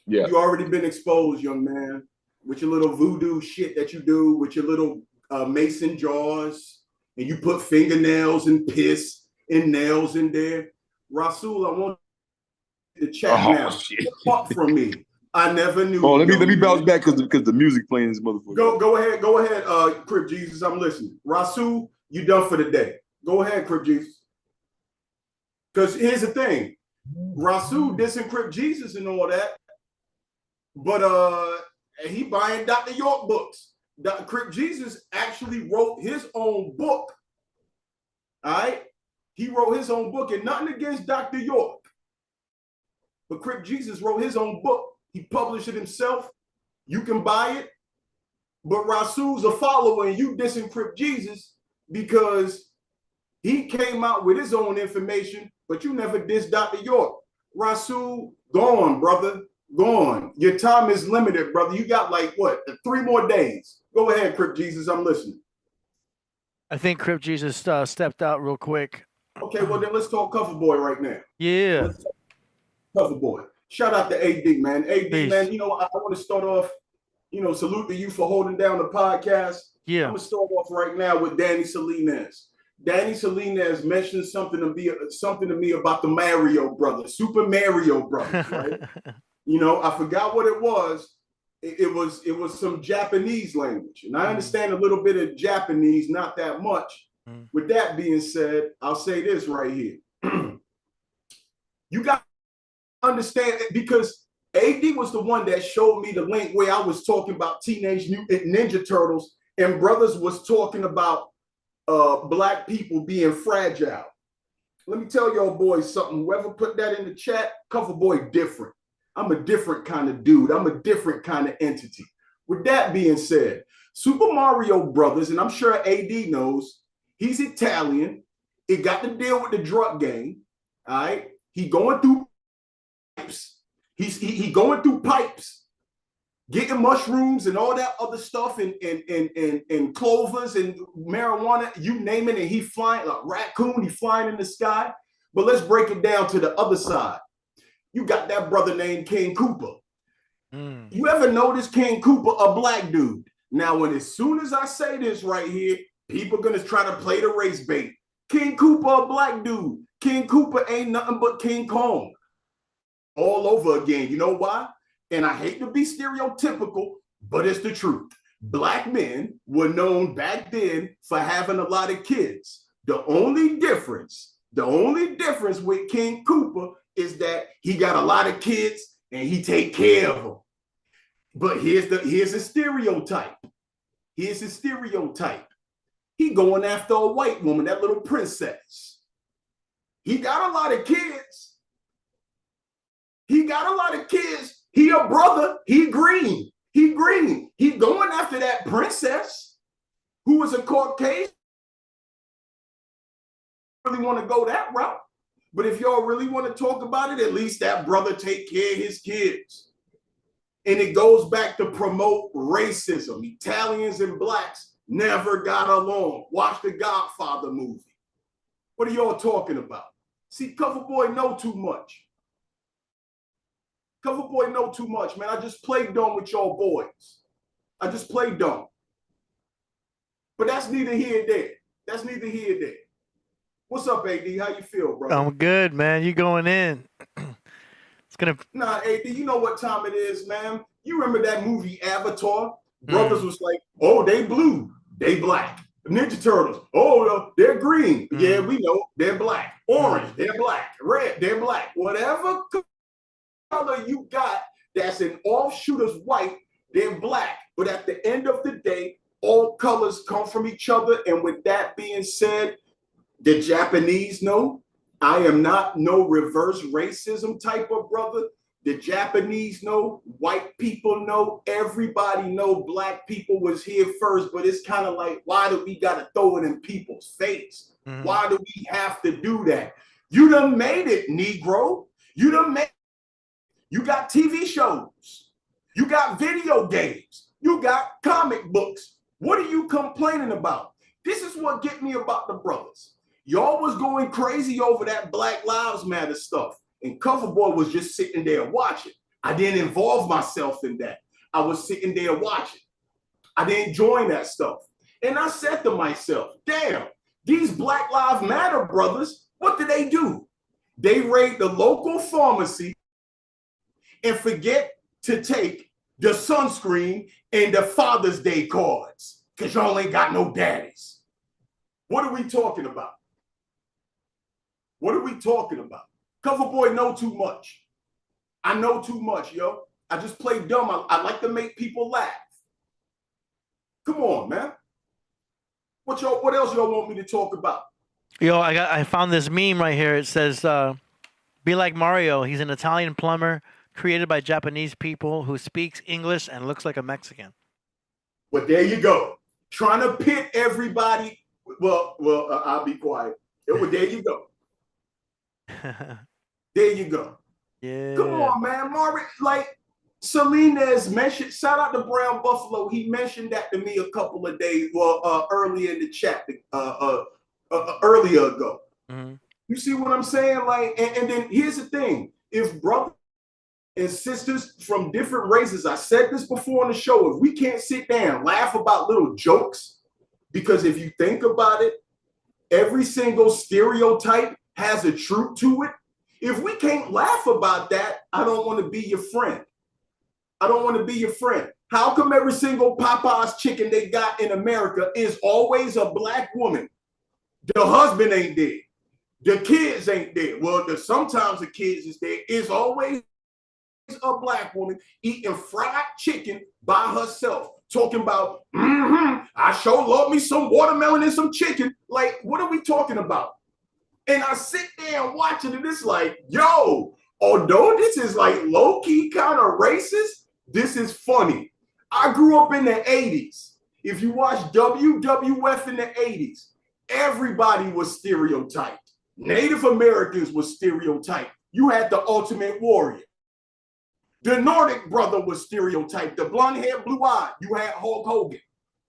Speaker 3: Yeah.
Speaker 4: You already been exposed, young man, with your little voodoo shit that you do, with your little mason jars, and you put fingernails and piss and nails in there. Rasul, I want the chat now.
Speaker 3: Shit.
Speaker 4: Fuck from me. I never knew.
Speaker 3: Oh, let me bounce back because the music playing this motherfucker.
Speaker 4: Go ahead, Crip Jesus. I'm listening. Rasul, you done for the day. Go ahead, Crip Jesus. Because here's the thing. Rasul dissing Crip Jesus and all that, but he buying Dr. York books. Crip Jesus actually wrote his own book. All right? He wrote his own book, and nothing against Dr. York. But Crip Jesus wrote his own book. He published it himself. You can buy it. But Rasul's a follower, and you dissing Crip Jesus because he came out with his own information, but you never dissed Dr. York. Rasul, go on, brother. Go on. Your time is limited, brother. You got like, 3 more days. Go ahead, Crip Jesus. I'm listening.
Speaker 2: I think Crip Jesus stepped out real quick.
Speaker 4: Okay, well, then let's talk CoverBoy right now.
Speaker 2: Yeah.
Speaker 4: CoverBoy. Shout out to AD, man. AD, Peace. Man, I want to start off, salute to you for holding down the podcast.
Speaker 2: Yeah.
Speaker 4: I'm going to start off right now with Danny Salinas. Danny Salinas mentioned something to me about the Mario Brothers, Super Mario Brothers, right? I forgot what it was. It was some Japanese language, and I understand a little bit of Japanese, not that much. With that being said, I'll say this right here. You got to understand it because AD was the one that showed me the link where I was talking about Teenage Mutant Ninja Turtles, and brothers was talking about Black people being fragile. Let me tell y'all boys something. Whoever put that in the chat, CoverBoy different. I'm a different kind of dude. I'm a different kind of entity. With that being said, Super Mario Brothers, and I'm sure AD knows, he's Italian. It got to deal with the drug game. All right. He going through pipes. He going through pipes, getting mushrooms and all that other stuff and clovers and marijuana, you name it, and he flying like raccoon, he flying in the sky. But let's break it down to the other side. You got that brother named King Cooper. You ever notice King Cooper, a Black dude? Now, as soon as I say this right here, people are going to try to play the race bait. King Cooper, a Black dude. King Cooper ain't nothing but King Kong. All over again. You know why? And I hate to be stereotypical, but it's the truth. Black men were known back then for having a lot of kids. The only difference The only difference with King Cooper is that he got a lot of kids and he take care of them. But here's a stereotype. Here's a stereotype. He going after a white woman, that little princess. He got a lot of kids. He got a lot of kids. He a brother. He green. He green. He going after that princess who was a Caucasian. Really want to go that route. But if y'all really want to talk about it, at least that brother take care of his kids. And it goes back to promote racism. Italians and blacks never got along. Watch the Godfather movie. What are y'all talking about? See, CoverBoy know too much. CoverBoy know too much, man. I just played dumb with y'all boys. I just played dumb. But that's neither here nor there. That's neither here nor there. What's up, AD? How you feel, bro?
Speaker 2: I'm good, man. You going in. It's gonna...
Speaker 4: Nah, AD, you know what time it is, man. You remember that movie Avatar? Brothers was like, oh, they blue, they black. Ninja Turtles, oh, they're green. Yeah, we know, they're black. Orange, they're black. Red, they're black. Whatever color you got that's an offshoot of white, they're black. But at the end of the day, all colors come from each other. And with that being said, the Japanese know I am not no reverse racism type of brother. The Japanese know, white people know, everybody know black people was here first, but it's kind of like, why do we got to throw it in people's face? Why do we have to do that? You done made it, Negro. You done made it. You got TV shows. You got video games. You got comic books. What are you complaining about? This is what get me about the brothers. Y'all was going crazy over that Black Lives Matter stuff. And CoverBoy was just sitting there watching. I didn't involve myself in that. I was sitting there watching. I didn't join that stuff. And I said to myself, damn, these Black Lives Matter brothers, what do? They raid the local pharmacy and forget to take the sunscreen and the Father's Day cards because y'all ain't got no daddies. What are we talking about? What are we talking about? CoverBoy know too much. I know too much, yo. I just play dumb. I like to make people laugh. Come on, man. What else y'all want me to talk about?
Speaker 2: Yo, I found this meme right here. It says, be like Mario. He's an Italian plumber created by Japanese people who speaks English and looks like a Mexican.
Speaker 4: Well, there you go. Trying to pit everybody. Well, I'll be quiet. Well, there you go. There you go.
Speaker 2: Yeah.
Speaker 4: Come on, man. Marvin, like Salinas mentioned, shout out to Brown Buffalo. He mentioned that to me a couple of days, earlier in the chat, earlier ago. You see what I'm saying? Like, and then here's the thing. If brothers and sisters from different races, I said this before on the show, if we can't sit down and laugh about little jokes, because if you think about it, every single stereotype has a truth to it. If we can't laugh about that, I don't want to be your friend. I don't want to be your friend. How come every single Popeye's chicken they got in America is always a black woman? The husband ain't there. The kids ain't there. Well, sometimes the kids is there. It's always a black woman eating fried chicken by herself, talking about, I sure love me some watermelon and some chicken. Like, what are we talking about? And I sit there and watch it, and it's like, yo, although this is like low-key kind of racist, this is funny. I grew up in the 80s. If you watch WWF in the 80s, everybody was stereotyped. Native Americans were stereotyped. You had the Ultimate Warrior. The Nordic brother was stereotyped. The blonde hair, blue eye, you had Hulk Hogan.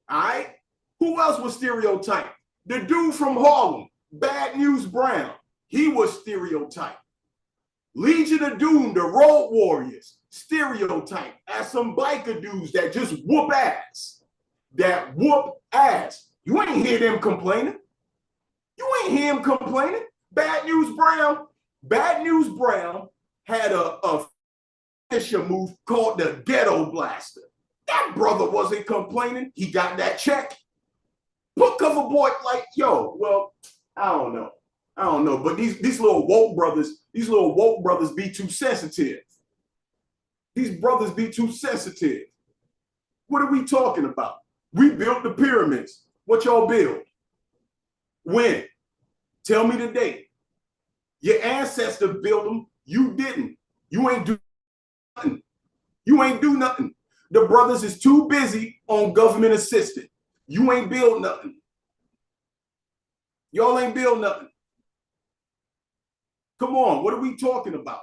Speaker 4: All right? Who else was stereotyped? The dude from Harlem, Bad News Brown, he was stereotyped. Legion of Doom, the Road Warriors, stereotyped as some biker dudes that just whoop ass. That whoop ass. You ain't hear them complaining. You ain't hear him complaining. Bad News Brown had a finisher move called the Ghetto Blaster. That brother wasn't complaining. He got that check. Put CoverBoy like, yo, well, I don't know. I don't know, but these little woke brothers be too sensitive. These brothers be too sensitive. What are we talking about? We built the pyramids. What y'all build? When? Tell me the date. Your ancestors built them. You didn't. You ain't do nothing. You ain't do nothing. The brothers is too busy on government assistance. You ain't build nothing. Y'all ain't build nothing. Come on, what are we talking about?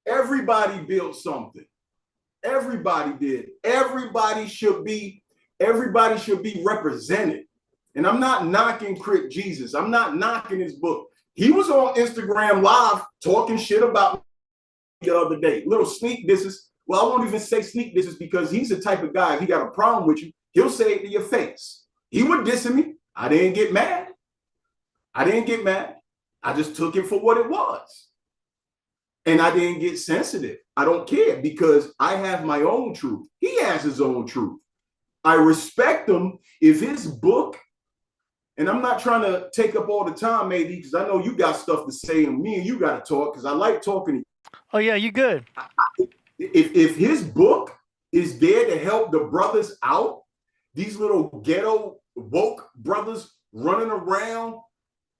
Speaker 4: Everybody built something. Everybody did. Everybody should be represented. And I'm not knocking Crip Jesus. I'm not knocking his book. He was on Instagram Live talking shit about me the other day. Little sneak disses. Well, I won't even say sneak disses because he's the type of guy, if he got a problem with you, he'll say it to your face. He would diss me. I didn't get mad. I just took it for what it was. And I didn't get sensitive. I don't care because I have my own truth. He has his own truth. I respect him if his book, and I'm not trying to take up all the time, maybe, because I know you got stuff to say and me and you got to talk because I like talking to you.
Speaker 2: Oh, yeah, you good.
Speaker 4: If his book is there to help the brothers out, these little ghetto woke brothers running around,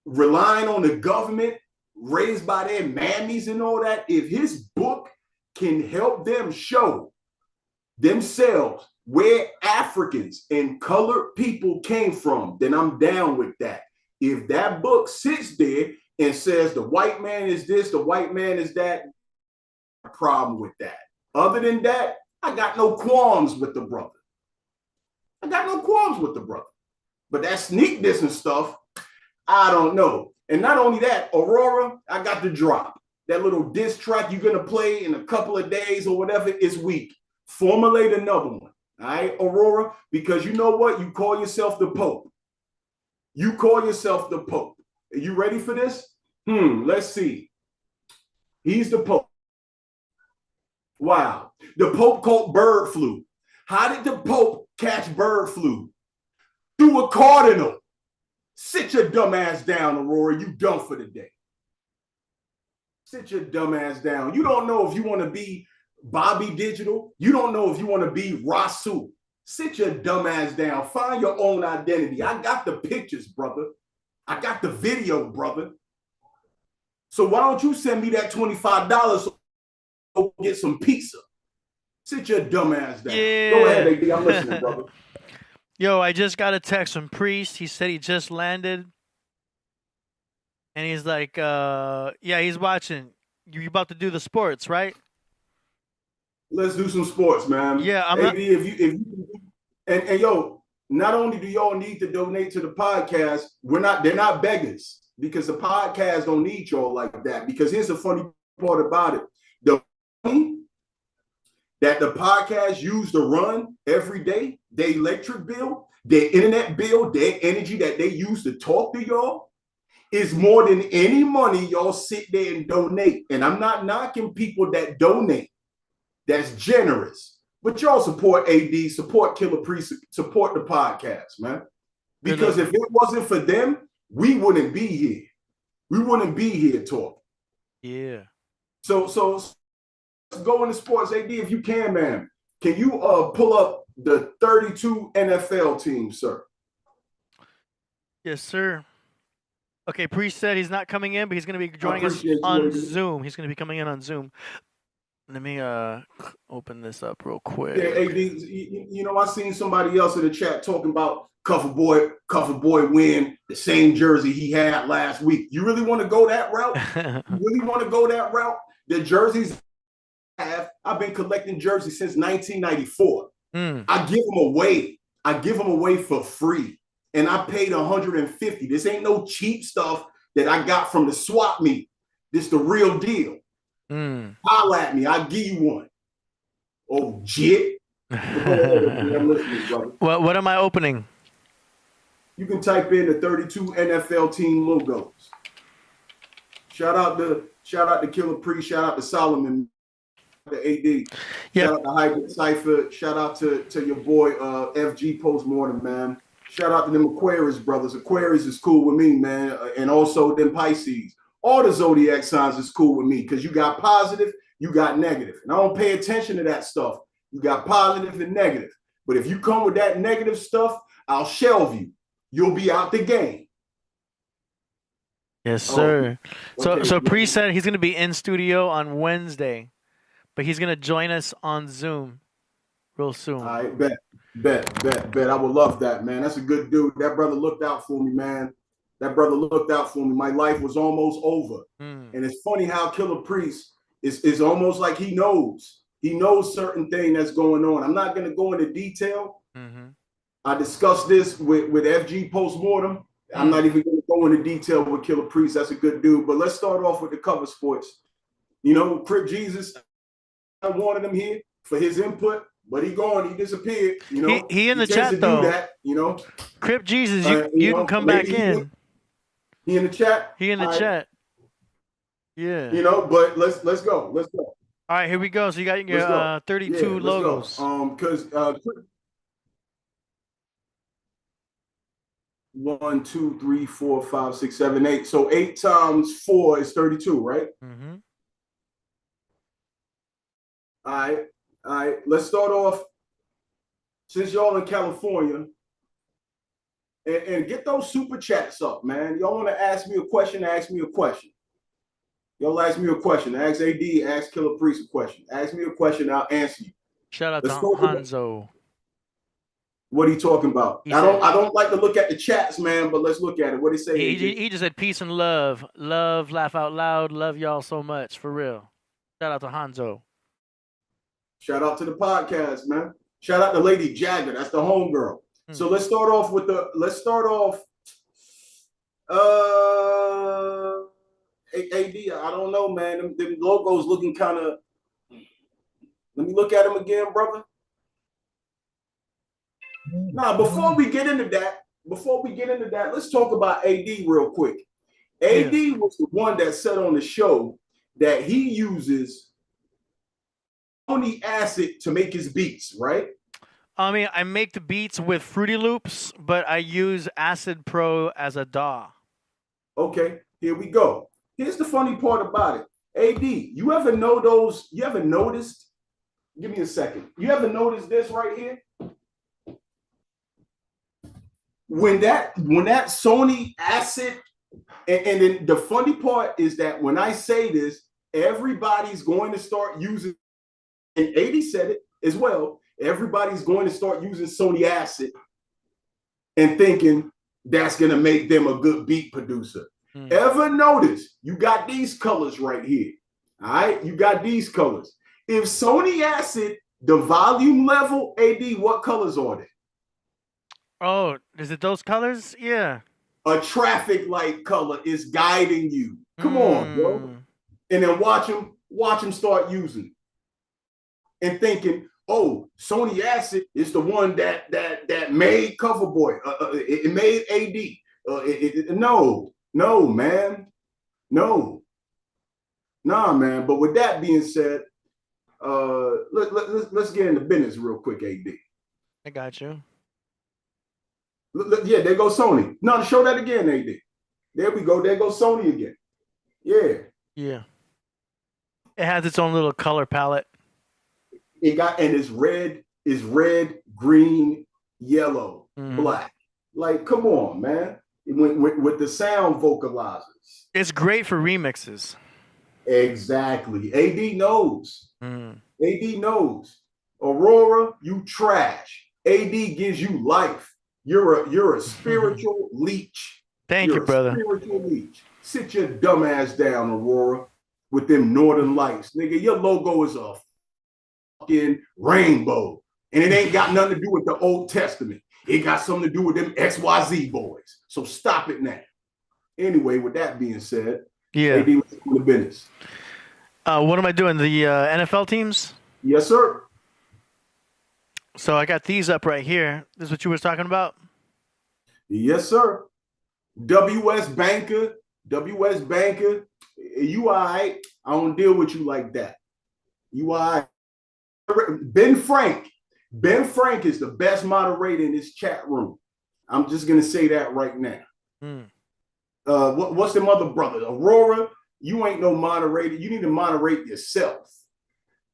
Speaker 4: relying on the government, raised by their mammies and all that, if his book can help them show themselves where Africans and colored people came from, then I'm down with that. If that book sits there and says the white man is this, the white man is that, no problem with that. Other than that, I got no qualms with the brother. But that sneak diss and stuff, I don't know. And not only that, Aurora, I got the drop. That little diss track you're going to play in a couple of days or whatever is weak. Formulate another one. All right, Aurora? Because you know what? You call yourself the Pope. Are you ready for this? Let's see. He's the Pope. Wow. The Pope caught bird flu. How did the Pope catch bird flu? Through a cardinal. Sit your dumb ass down, Aurora. You done for the day. Sit your dumb ass down. You don't know if you want to be Bobby Digital. You don't know if you want to be Rasul. Sit your dumb ass down. Find your own identity. I got the pictures, brother. I got the video, brother. So why don't you send me that $25 so I can get some pizza? Sit your dumb ass down.
Speaker 2: Yeah.
Speaker 4: Go ahead, AD. I'm listening, brother.
Speaker 2: Yo, I just got a text from Priest. He said he just landed. And he's like, yeah, he's watching. You about to do the sports, right?
Speaker 4: Let's do some sports, man.
Speaker 2: Yeah, I'm
Speaker 4: AD,
Speaker 2: not...
Speaker 4: if you and yo, not only do y'all need to donate to the podcast, they're not beggars because the podcast don't need y'all like that. Because here's the funny part about it. The money that the podcast use to run every day, their electric bill, their internet bill, their energy that they use to talk to y'all is more than any money y'all sit there and donate. And I'm not knocking people that donate. That's generous. But y'all support AD, support Killah Priest, support the podcast, man. Because if it wasn't for them, we wouldn't be here. We wouldn't be here talking.
Speaker 2: Yeah. So
Speaker 4: let's go into sports. AD, if you can, man. Can you pull up the 32 NFL team, sir?
Speaker 2: Yes, sir. Okay, Priest said he's not coming in, but he's going to be joining us on Zoom. He's going to be coming in on Zoom. Let me open this up real quick.
Speaker 4: Yeah, AD, you know, I seen somebody else in the chat talking about CoverBoy win the same jersey he had last week. You really want to go that route? The jerseys I've been collecting jerseys since 1994. I give them away for free. And I paid $150. This ain't no cheap stuff that I got from the swap meet. This the real deal. Holla at me. I'll give you one. Oh, jit. I'm listening, brother.
Speaker 2: What am I opening?
Speaker 4: You can type in the 32 NFL team logos. Shout out to Killah Priest. Shout out to Solomon, the AD. Yep. Shout out to Hyper Cypher. Shout out to your boy FG Postmortem, man. Shout out to them Aquarius brothers. Aquarius is cool with me, man. And also them Pisces. All the zodiac signs is cool with me because you got positive, you got negative. And I don't pay attention to that stuff. You got positive and negative. But if you come with that negative stuff, I'll shelve you. You'll be out the game.
Speaker 2: Yes, sir. So Priest said he's going to be in studio on Wednesday, but he's going to join us on Zoom real soon.
Speaker 4: All right, bet. I would love that, man. That's a good dude. That brother looked out for me, man. That brother looked out for me. My life was almost over. And it's funny how Killah Priest is almost like he knows. He knows certain thing that's going on. I'm not going to go into detail. I discussed this with FG Postmortem. I'm not even going to go into detail with Killah Priest. That's a good dude. But let's start off with the cover sports. You know, Crip Jesus, I wanted him here for his input. But he disappeared. You know,
Speaker 2: he in the chat though.
Speaker 4: That, you know,
Speaker 2: Crip Jesus, you can come back in.
Speaker 4: He in the chat.
Speaker 2: He in the chat. Yeah.
Speaker 4: You know, but let's go. Let's go.
Speaker 2: All right, here we go. So you got your 32 logos.
Speaker 4: Because 1, 2, 3, 4, 5, 6, 7, 8. So 8 times 4 is 32, right? All right, let's start off, since y'all in California, and get those super chats up, man. Y'all want to ask me a question, ask me a question. Y'all ask me a question. Ask AD, ask Killah Priest a question. Ask me a question, I'll answer you.
Speaker 2: Shout out to Hanzo.
Speaker 4: What are you talking about? I don't like to look at the chats, man, but let's look at it. What he say?
Speaker 2: He just said peace and love. Love, laugh out loud. Love y'all so much, for real. Shout out to Hanzo.
Speaker 4: Shout out to the podcast, man. Shout out to Lady Jagger. That's the homegirl. So let's start off with AD. I don't know, man. Them logos looking kind of. Let me look at them again, brother. Now, before we get into that, let's talk about AD real quick. AD was the one that said on the show that he uses only acid to make his beats, right?
Speaker 2: I mean, I make the beats with Fruity Loops, but I use Acid Pro as a DAW.
Speaker 4: Okay, here we go. Here's the funny part about it. AD, you ever noticed? Give me a second. You ever noticed this right here? When that Sony Acid, and then the funny part is that when I say this, everybody's going to start using, and 80 said it as well, everybody's going to start using Sony Acid and thinking that's going to make them a good beat producer. Ever notice you got these colors right here? All right, you got these colors. If Sony Acid, the volume level, AD, what colors are they?
Speaker 2: Oh, is it those colors? Yeah.
Speaker 4: A traffic light color is guiding you. Come on, bro. And then watch them start using and thinking, oh, Sony Acid is the one that made CoverBoy. It made AD. No, man. No. Nah, man. But with that being said, let's get into business real quick, AD.
Speaker 2: I got you.
Speaker 4: Yeah, there goes Sony. No, show that again, AD. There we go. There goes Sony again. Yeah.
Speaker 2: Yeah. It has its own little color palette.
Speaker 4: It's red, green, yellow, black. Like, come on, man. With the sound vocalizers.
Speaker 2: It's great for remixes.
Speaker 4: Exactly. AD knows. AD knows. Aurora, you trash. AD gives you life. You're a spiritual leech.
Speaker 2: Thank you, brother.
Speaker 4: Spiritual leech. Sit your dumb ass down, Aurora, with them northern lights. Nigga, your logo is a fucking rainbow. And it ain't got nothing to do with the Old Testament. It got something to do with them XYZ boys. So stop it now. Anyway, with that being said, AD was in the business.
Speaker 2: What am I doing? The NFL teams?
Speaker 4: Yes, sir.
Speaker 2: So I got these up right here. This is what you were talking about?
Speaker 4: Yes, sir. WS Banker. You all right. I don't deal with you like that. You all right. Ben Frank is the best moderator in this chat room. I'm just gonna say that right now.
Speaker 2: Hmm.
Speaker 4: What's the mother brother? Aurora, you ain't no moderator. You need to moderate yourself.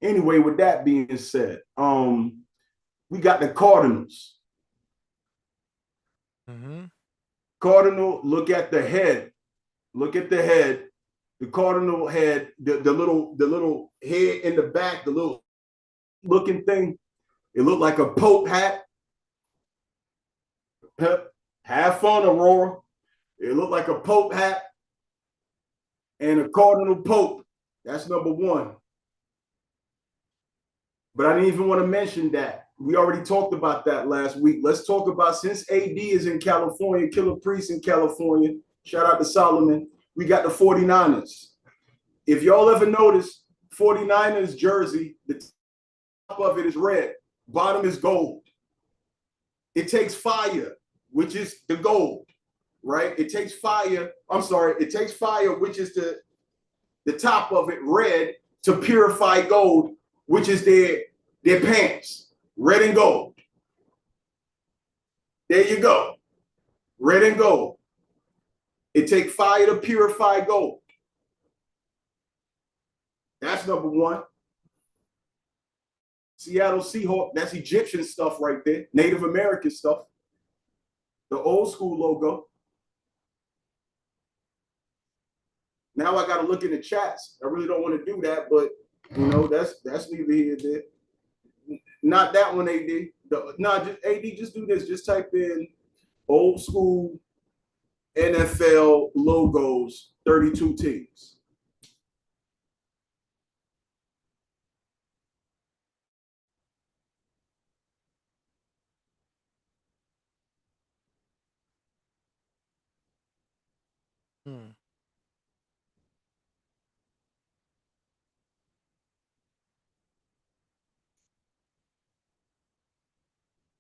Speaker 4: Anyway, with that being said, we got the Cardinals.
Speaker 2: Mm-hmm.
Speaker 4: Cardinal, look at the head. Look at the head. The cardinal head, the little head in the back, the little looking thing. It looked like a Pope hat. Have fun, Aurora. It looked like a Pope hat and a cardinal Pope. That's number one. But I didn't even want to mention that. We already talked about that last week. Let's talk about, since AD is in California, Killah Priest in California, shout out to Solomon, we got the 49ers. If y'all ever notice, 49ers jersey, the top of it is red, bottom is gold. It takes fire, which is the gold, right? It takes fire, which is the top of it, red, to purify gold, which is their pants, red and gold. There you go, red and gold. It takes fire to purify gold. That's number one. Seattle Seahawk, that's Egyptian stuff right there, Native American stuff. The old school logo. Now I got to look in the chats. I really don't want to do that, but you know, that's neither here nor there. Not that one, AD. Just AD, just do this. Just type in old school NFL logos, 32 teams.
Speaker 2: Hmm.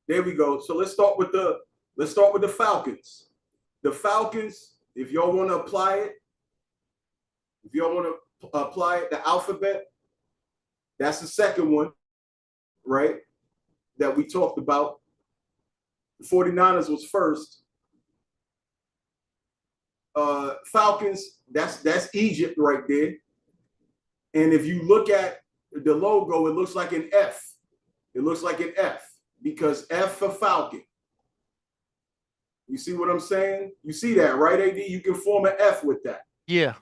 Speaker 4: There we go. So let's start with the Falcons. The Falcons, if y'all want to apply it, the alphabet, that's the second one, right? That we talked about. The 49ers was first. Falcons, that's Egypt right there. And if you look at the logo, it looks like an F. It looks like an F because F for Falcon. You see what I'm saying? You see that, right, AD? You can form an F with that.
Speaker 2: Yeah.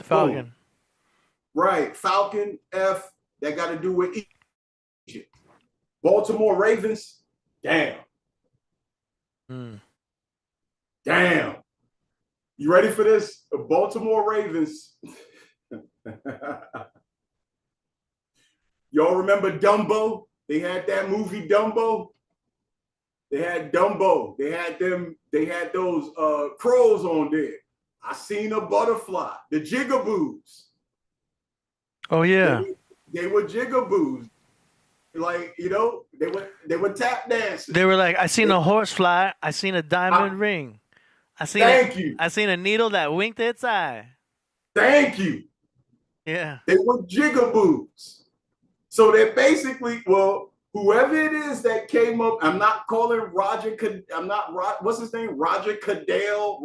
Speaker 2: Falcon.
Speaker 4: Oh. Right. Falcon, F, that got to do with Egypt. Baltimore Ravens, damn. Damn. You ready for this? The Baltimore Ravens. Y'all remember Dumbo? They had that movie Dumbo. They had Dumbo. They had those crows on there. I seen a butterfly. The jigaboos.
Speaker 2: Oh yeah.
Speaker 4: They were jigaboos. Like, you know, they were tap dancing.
Speaker 2: They were like, I seen a horse fly. I seen a diamond ring. I seen a needle that winked its eye.
Speaker 4: Thank you.
Speaker 2: Yeah.
Speaker 4: They were jigaboos. So they're basically, well, whoever it is that came up, I'm not calling Roger, what's his name? Roger Goodell,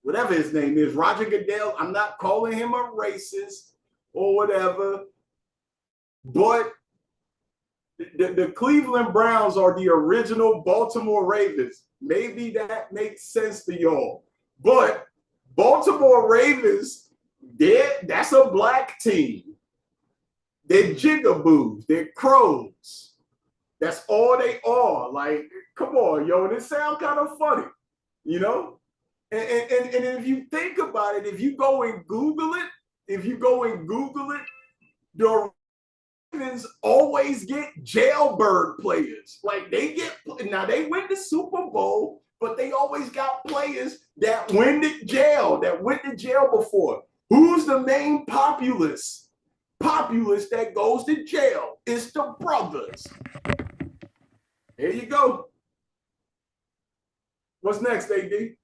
Speaker 4: whatever his name is, Roger Goodell. I'm not calling him a racist or whatever. But the Cleveland Browns are the original Baltimore Ravens. Maybe that makes sense to y'all. But Baltimore Ravens, that's a black team. They're jigaboos. They're crows. That's all they are. Like, come on, yo. This sounds kind of funny, you know? And if you think about it, if you go and Google it, the Ravens always get jailbird players. Like they win the Super Bowl, but they always got players that went to jail before. Who's the main populace that goes to jail? It's the brothers. Here you go. What's next, AD?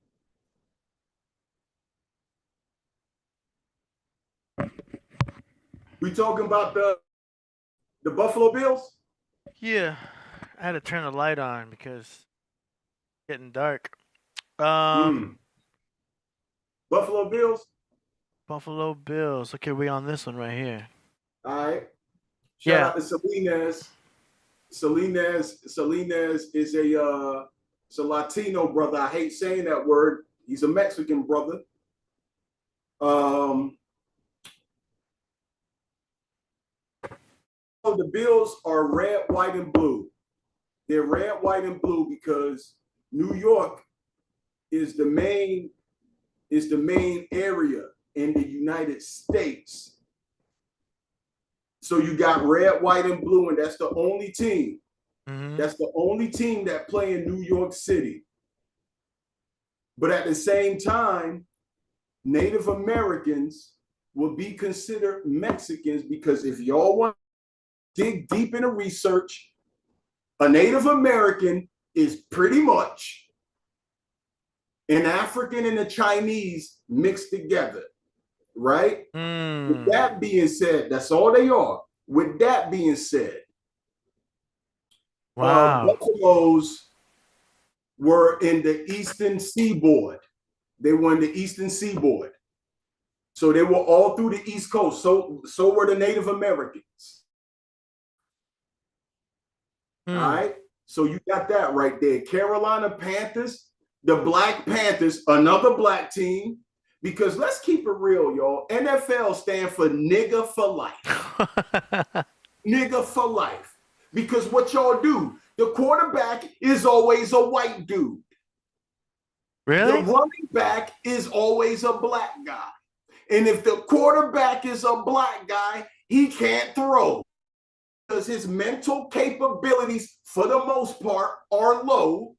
Speaker 4: We talking about the Buffalo Bills?
Speaker 2: Yeah. I had to turn the light on because it's getting dark. Buffalo
Speaker 4: Bills?
Speaker 2: Buffalo Bills. Okay, we on this one right here.
Speaker 4: All right. Shout out to Salinas. Salinas is a Latino brother. I hate saying that word. He's a Mexican brother. So the Bills are red, white, and blue. They're red, white, and blue because New York is the main area in the United States. So you got red, white, and blue, and that's the only team. Mm-hmm. That's the only team that play in New York City. But at the same time, Native Americans will be considered Mexicans because if y'all want to dig deep into research, a Native American is pretty much an African and a Chinese mixed together, right? With that being said, that's all they are. With that being said, Buffaloes were in the Eastern Seaboard. They were in the Eastern Seaboard. So they were all through the East Coast. So were the Native Americans. All right. So you got that right there. Carolina Panthers, the Black Panthers, another black team. Because let's keep it real, y'all. NFL stand for nigga for life. Nigga for life. Because what y'all do, the quarterback is always a white dude.
Speaker 2: Really?
Speaker 4: The running back is always a black guy. And if the quarterback is a black guy, he can't throw. Because his mental capabilities, for the most part, are low.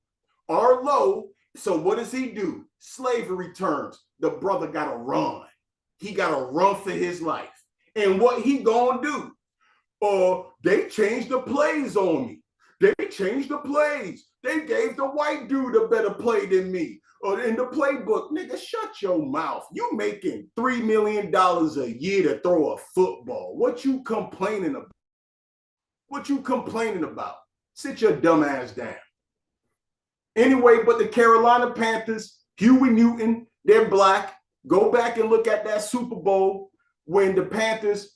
Speaker 4: So what does he do? Slavery terms. The brother got to run. He got to run for his life. And what he gonna do? They changed the plays on me. They changed the plays. They gave the white dude a better play than me. Or in the playbook, nigga, shut your mouth. You making $3 million a year to throw a football. What you complaining about? What you complaining about? Sit your dumb ass down. Anyway, but the Carolina Panthers, Huey Newton, they're black. Go back and look at that Super Bowl when the Panthers,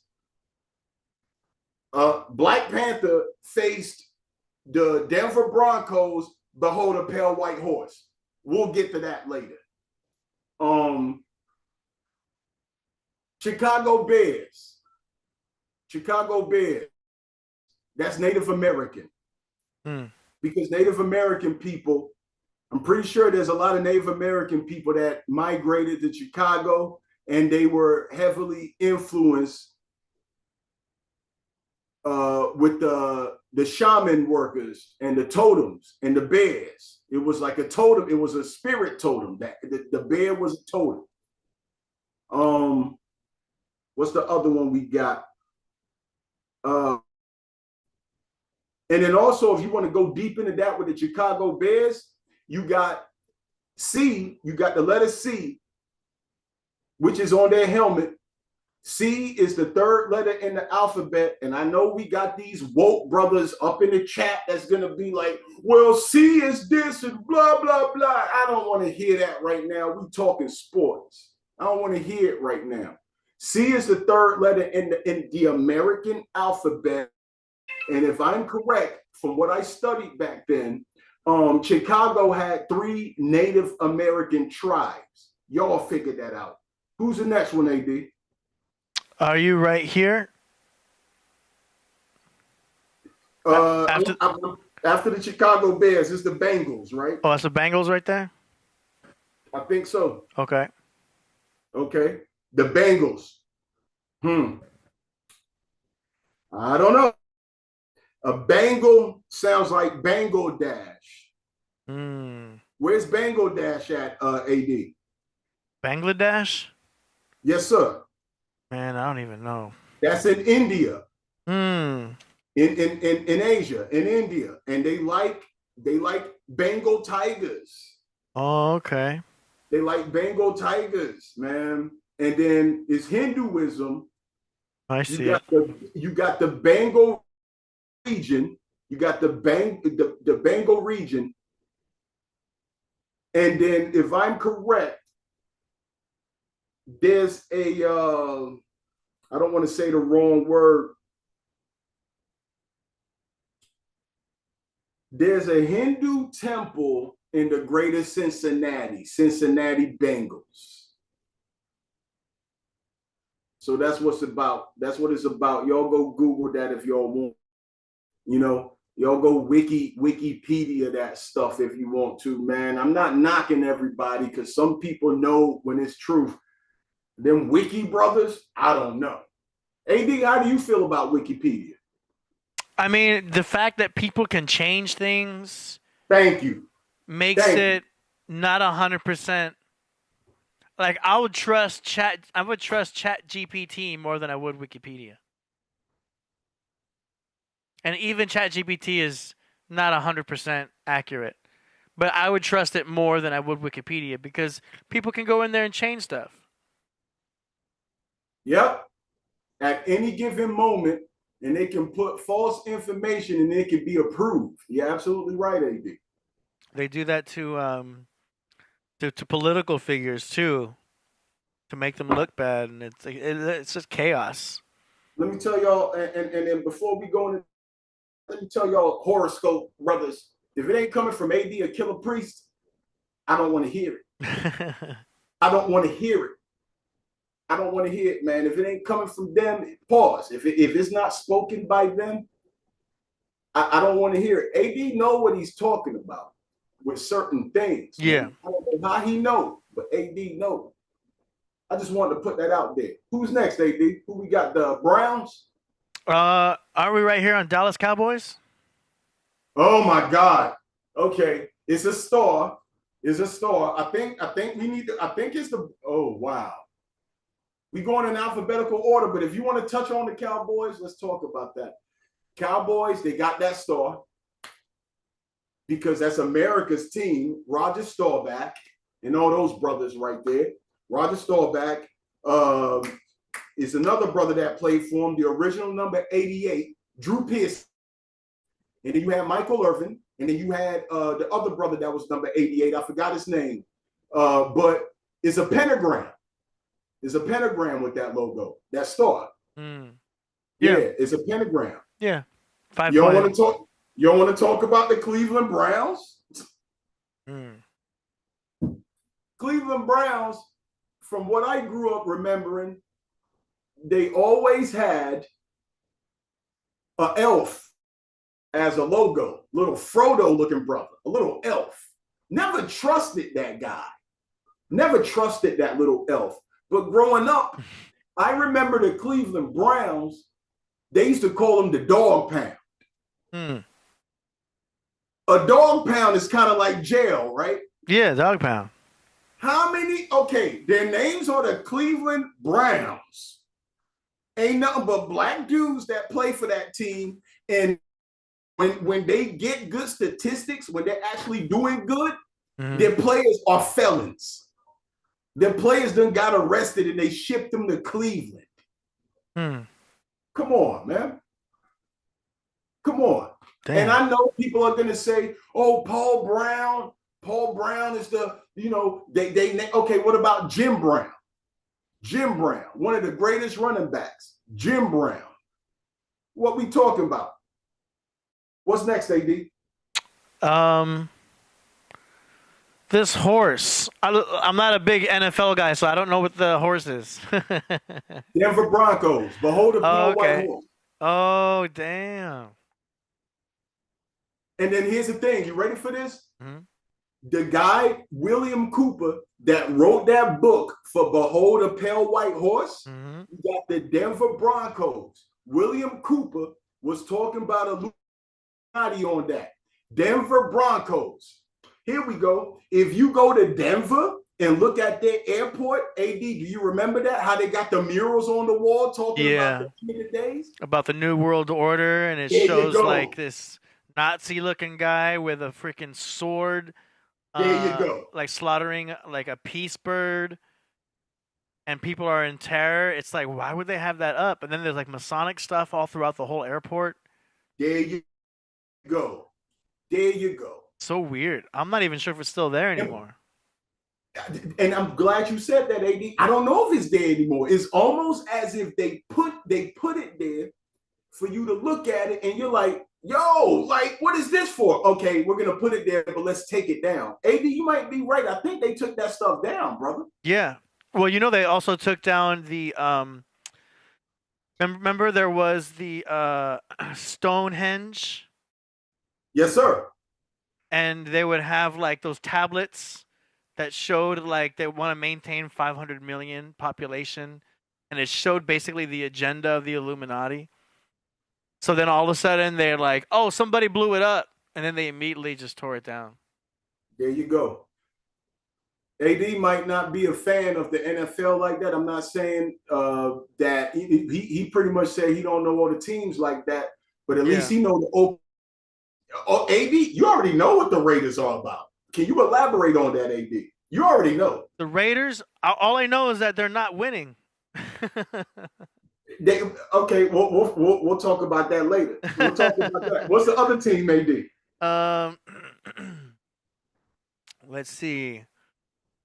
Speaker 4: Black Panther faced the Denver Broncos, behold a pale white horse. We'll get to that later. Chicago Bears. That's Native American. Because Native American people, I'm pretty sure there's a lot of Native American people that migrated to Chicago and they were heavily influenced with the shaman workers and the totems and the bears. It was like a totem. It was a spirit totem. That the bear was a totem. What's the other one we got? And then also, if you want to go deep into that with the Chicago Bears, you got C, you got the letter C, which is on their helmet. C is the third letter in the alphabet. And I know we got these woke brothers up in the chat that's going to be like, well, C is this and blah, blah, blah. I don't want to hear that right now. We talking sports. I don't want to hear it right now. C is the third letter in the American alphabet. And if I'm correct, from what I studied back then, Chicago had 3 Native American tribes. Y'all figured that out. Who's the next one, AD?
Speaker 2: Are you right here?
Speaker 4: After the Chicago Bears, it's the Bengals, right?
Speaker 2: Oh, that's the Bengals right there?
Speaker 4: I think so.
Speaker 2: Okay.
Speaker 4: The Bengals. I don't know. A Bengal sounds like Bangladesh. Where's Bangladesh at, AD?
Speaker 2: Bangladesh?
Speaker 4: Yes, sir.
Speaker 2: Man, I don't even know.
Speaker 4: That's in India. In Asia, in India. And they like Bengal tigers.
Speaker 2: Oh, okay.
Speaker 4: They like Bengal tigers, man. And then it's Hinduism.
Speaker 2: I see.
Speaker 4: You got the Bengal region, You got the Bengal region. And then, if I'm correct, there's a, I don't want to say the wrong word. There's a Hindu temple in the greater Cincinnati Bengals. So that's what it's about. Y'all go Google that if y'all want. Y'all go Wikipedia that stuff if you want to, man. I'm not knocking everybody because some people know when it's truth. Them Wiki brothers, I don't know. AD, how do you feel about Wikipedia?
Speaker 2: I mean, the fact that people can change things.
Speaker 4: Thank you.
Speaker 2: Makes it not 100%. Like I would trust Chat GPT more than I would Wikipedia. And even ChatGPT is not 100% accurate. But I would trust it more than I would Wikipedia because people can go in there and change stuff.
Speaker 4: Yep. At any given moment, and they can put false information and it can be approved. You're absolutely right, AD.
Speaker 2: They do that to political figures too, to make them look bad, and it's just chaos.
Speaker 4: Let me tell y'all, and then before we go into, let me tell y'all, horoscope brothers, if it ain't coming from AD or Killah Priest, I don't want to hear it. I don't want to hear it. I don't want to hear it, man. If it ain't coming from them, pause. If it's not spoken by them, I don't want to hear it. AD know what he's talking about with certain things.
Speaker 2: Yeah.
Speaker 4: Man. I don't know how he know, but AD know. I just wanted to put that out there. Who's next, AD? Who we got? The Browns?
Speaker 2: Are we right here on Dallas Cowboys?
Speaker 4: Oh my God. Okay. It's a star. It's a star. I think we need to, I think it's the, oh wow. We going in alphabetical order, but if you want to touch on the Cowboys, let's talk about that. Cowboys, they got that star because that's America's team. Roger Staubach and all those brothers right there. Roger Staubach is another brother that played for him, the original number 88, Drew Pearson. And then you had Michael Irvin, and then you had the other brother that was number 88. I forgot his name, but it's a pentagram. It's a pentagram with that logo, that star.
Speaker 2: Mm.
Speaker 4: Yeah, it's a pentagram.
Speaker 2: Yeah.
Speaker 4: You don't want to talk. You don't want to talk about the Cleveland Browns. Cleveland Browns, from what I grew up remembering, they always had an elf as a logo, little Frodo-looking brother, a little elf. Never trusted that guy. Never trusted that little elf. But growing up, I remember the Cleveland Browns, they used to call them the dog pound. A dog pound is kind of like jail, right?
Speaker 2: Yeah, dog pound.
Speaker 4: How many? Okay, their names are the Cleveland Browns. Ain't nothing but black dudes that play for that team. And when they get good statistics, when they're actually doing good, their players are felons. Their players done got arrested and they shipped them to Cleveland. Come on, man. Come on. Damn. And I know people are going to say, oh, Paul Brown is the, okay, what about Jim Brown? Jim Brown, one of the greatest running backs. Jim Brown. What we talking about? What's next, AD?
Speaker 2: This horse. I'm not a big NFL guy, so I don't know what the horse is.
Speaker 4: Denver Broncos. Behold the pale white horse.
Speaker 2: Oh, damn.
Speaker 4: And then here's the thing. You ready for this? The guy, William Cooper, that wrote that book for Behold a Pale White Horse, you got the Denver Broncos. William Cooper was talking about Illuminati on that. Denver Broncos. Here we go. If you go to Denver and look at their airport, AD, do you remember that? How they got the murals on the wall talking about the days?
Speaker 2: About the New World Order, and it shows like this Nazi-looking guy with a freaking sword.
Speaker 4: There you go.
Speaker 2: Like slaughtering like a peace bird, and people are in terror. It's like, why would they have that up? And then there's like Masonic stuff all throughout the whole airport.
Speaker 4: There you Go. There you go.
Speaker 2: So weird. I'm not even sure if it's still there anymore.
Speaker 4: And I'm glad you said that, AD. I don't know if it's there anymore. It's almost as if they put it there for you to look at it, and you're like, yo, like, what is this for? Okay, we're gonna put it there, but let's take it down. AD, you might be right. I think they took that stuff down, brother.
Speaker 2: Yeah. Well, you know, they also took down the remember there was the Stonehenge?
Speaker 4: Yes, sir.
Speaker 2: And they would have like those tablets that showed like they want to maintain 500 million population, and it showed basically the agenda of the Illuminati. So then all of a sudden they're like, oh, somebody blew it up, and then they immediately just tore it down.
Speaker 4: There you go. AD might not be a fan of the NFL like that. I'm not saying that he pretty much said he don't know all the teams like that, but at least he know the open. Oh, AD, you already know what the Raiders are about. Can you elaborate on that, AD? You already know.
Speaker 2: The Raiders, all I know is that they're not winning.
Speaker 4: Okay, we'll talk about that later. We'll talk about that. What's the other team, AD?
Speaker 2: Let's see.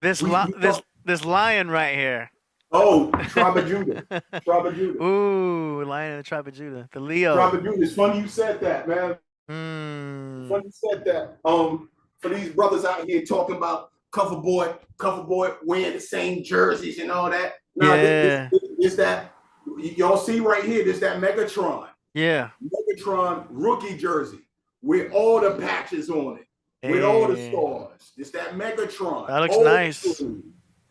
Speaker 2: This lion right here.
Speaker 4: Oh, Tribe of Judah. Tribe of Judah.
Speaker 2: Ooh, Lion of the Tribe of Judah. The Leo.
Speaker 4: Tribe of Judah. It's funny you said that, man. Funny you said that. For these brothers out here talking about CoverBoy wearing the same jerseys and all that. Nah, this that y'all see right here. This that Megatron.
Speaker 2: Yeah.
Speaker 4: Megatron rookie jersey with all the patches on it, with all the stars. It's that Megatron.
Speaker 2: That looks nice.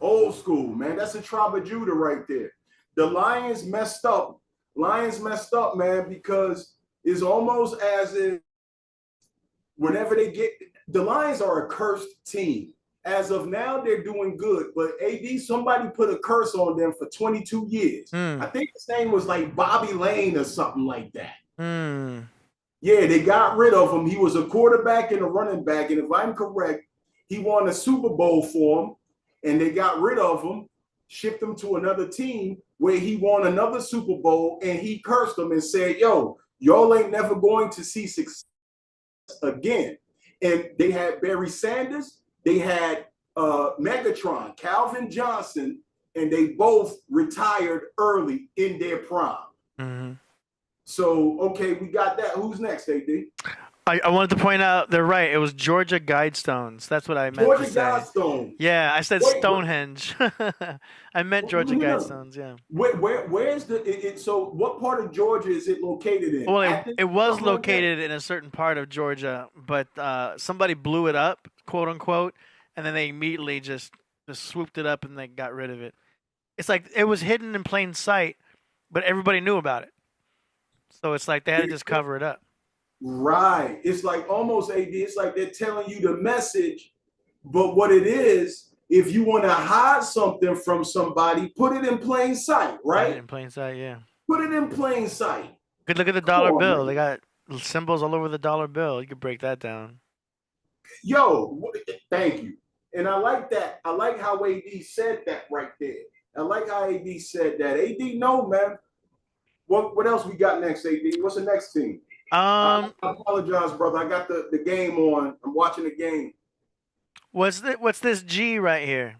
Speaker 4: Old school, man. That's a Tribe of Judah right there. The Lions messed up. Man, because it's almost as if whenever they get the Lions are a cursed team. As of now, they're doing good, but AD, somebody put a curse on them for 22 years. I think his name was like Bobby Lane or something like that. Yeah, they got rid of him. He was a quarterback and a running back, and if I'm correct, he won a Super Bowl for him, and they got rid of him, shipped him to another team where he won another Super Bowl, and he cursed them and said, yo, y'all ain't never going to see success again. And they had Barry Sanders, they had Megatron, Calvin Johnson, and they both retired early in their prime. So, okay, we got that. Who's next, AD?
Speaker 2: I wanted to point out, they're right. It was Georgia Guidestones. That's what I meant to say. Georgia Guidestones. Yeah, I said Stonehenge. I meant Georgia Guidestones, yeah.
Speaker 4: Where's the... So what part of Georgia is it located in?
Speaker 2: Well, it was located in a certain part of Georgia, but somebody blew it up, quote unquote, and then they immediately just swooped it up and they got rid of it. It's like it was hidden in plain sight, but everybody knew about it. So it's like they had to just cover it up.
Speaker 4: Right. It's like almost AD. It's like they're telling you the message, but what it is, if you want to hide something from somebody, put it in plain sight, right?
Speaker 2: Put it in plain sight, yeah.
Speaker 4: Put it in plain sight.
Speaker 2: Good look at the dollar bill. Man. They got symbols all over the dollar bill. You could break that down.
Speaker 4: Yo, thank you. And I like that. I like how AD said that right there. I like how AD said that. AD, no, man. What else we got next, AD? What's the next team? I apologize, brother. I got the game on. I'm watching the game.
Speaker 2: What's this G right here?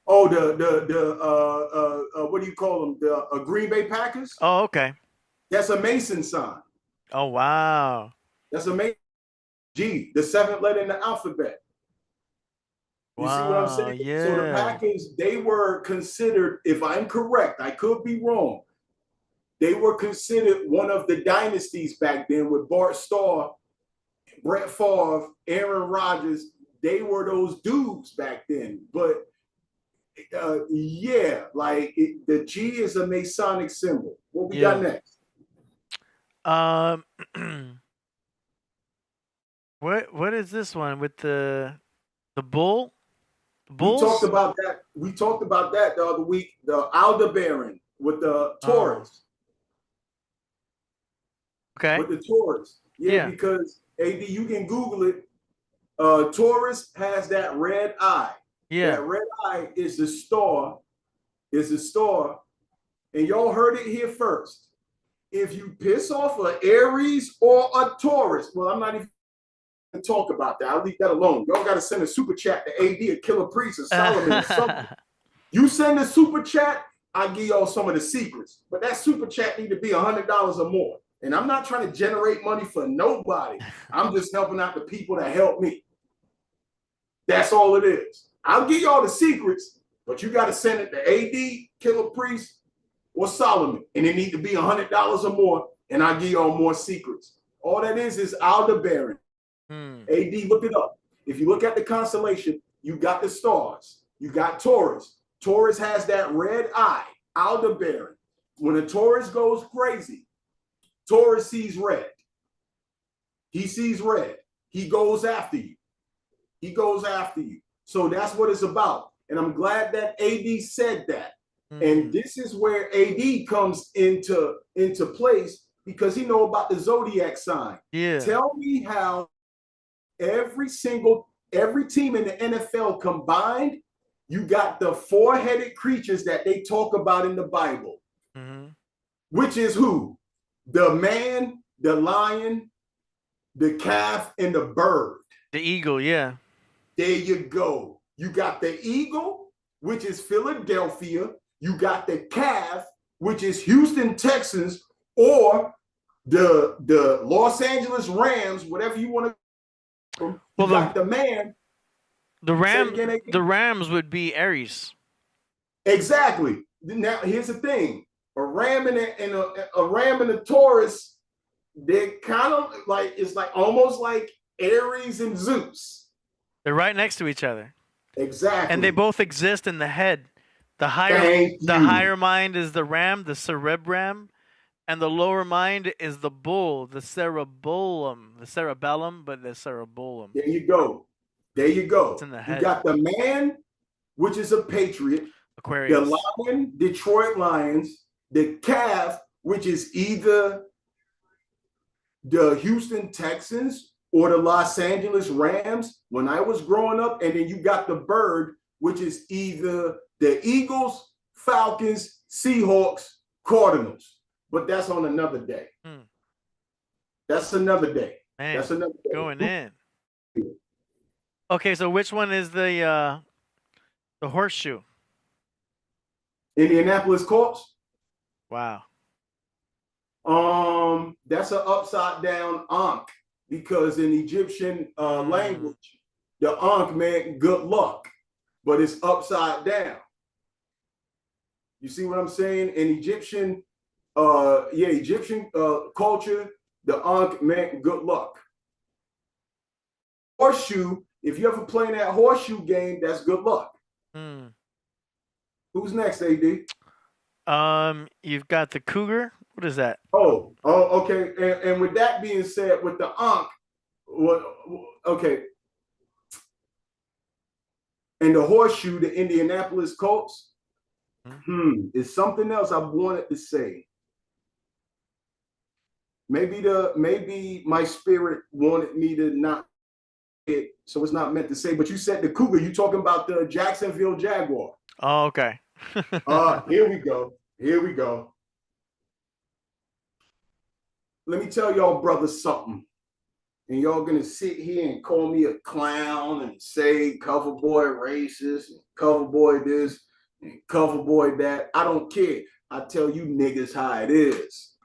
Speaker 4: Oh, what do you call them? The Green Bay Packers?
Speaker 2: Oh, okay.
Speaker 4: That's a Mason sign.
Speaker 2: Oh, wow.
Speaker 4: That's a Mason. G, the 7th letter in the alphabet. You see what I'm saying?
Speaker 2: Yeah.
Speaker 4: So the Packers, they were considered, if I'm correct, I could be wrong, they were considered one of the dynasties back then with Bart Starr, Brett Favre, Aaron Rodgers. They were those dudes back then. But yeah, like the G is a Masonic symbol. What we got next?
Speaker 2: What is this one with the bull? The bulls?
Speaker 4: We talked about that the other week. The Aldebaran with the Taurus.
Speaker 2: Okay.
Speaker 4: With the Taurus. Yeah, because AD, you can Google it. Taurus has that red eye.
Speaker 2: Yeah.
Speaker 4: That red eye is the star. And y'all heard it here first. if you piss off an Aries or a Taurus, well, I'm not even going to talk about that. I'll leave that alone. Y'all got to send a super chat to AD or Killah Priest or Solomon or something. You send a super chat, I give y'all some of the secrets. But that super chat need to be $100 or more. And I'm not trying to generate money for nobody. I'm just helping out the people that help me. That's all it is. I'll give y'all the secrets, but you got to send it to AD, Killah Priest, or Solomon. And it need to be $100 or more, and I'll give y'all more secrets. All that is Aldebaran. AD, look it up. If you look at the constellation, you got the stars. You got Taurus. Taurus has that red eye, Aldebaran. When a Taurus goes crazy, Taurus sees red. He sees red. He goes after you. He goes after you. So that's what it's about. And I'm glad that AD said that. And this is where AD comes into place because he know about the zodiac sign.
Speaker 2: Yeah.
Speaker 4: Tell me how every team in the NFL combined, you got the four-headed creatures that they talk about in the Bible, which is who? The man, the lion, the calf, and the bird.
Speaker 2: The eagle, yeah.
Speaker 4: There you go. You got the eagle, which is Philadelphia. You got the calf, which is Houston Texans, or the Los Angeles Rams, whatever you want to. Well, got the man.
Speaker 2: The Rams would be Aries.
Speaker 4: Exactly. Now here's the thing: a ram and a Taurus, they're kind of like, it's like almost like Aries and Zeus.
Speaker 2: They're right next to each other.
Speaker 4: Exactly.
Speaker 2: And they both exist in the head. The higher mind is the ram, the cerebrum, and the lower mind is the bull, the cerebellum, but the cerebellum.
Speaker 4: There you go. There you go.
Speaker 2: It's in the head.
Speaker 4: You got the man, which is a patriot.
Speaker 2: Aquarius.
Speaker 4: The lion, Detroit Lions. The calf, which is either the Houston Texans or the Los Angeles Rams when I was growing up. And then you got the bird, which is either the Eagles, Falcons, Seahawks, Cardinals. But that's on another day. That's another day.
Speaker 2: Man,
Speaker 4: that's another day.
Speaker 2: Going in. Okay, so which one is the horseshoe?
Speaker 4: Indianapolis Colts.
Speaker 2: Wow.
Speaker 4: That's an upside down Ankh, because in Egyptian language, the Ankh meant good luck, but it's upside down. You see what I'm saying? In Egyptian culture, the Ankh meant good luck. Horseshoe, if you ever play that horseshoe game, that's good luck. Who's next, AD?
Speaker 2: You've got the cougar. What is that?
Speaker 4: Oh, okay. And with that being said, with the Ankh, okay. And the horseshoe, the Indianapolis Colts, is something else I wanted to say. Maybe my spirit wanted me to not it, so it's not meant to say. But you said the cougar. You talking about the Jacksonville Jaguar?
Speaker 2: Oh, okay.
Speaker 4: Here we go. Here we go. Let me tell y'all brothers something. And y'all gonna sit here and call me a clown and say CoverBoy racist, and CoverBoy this, and CoverBoy that. I don't care. I tell you niggas how it is.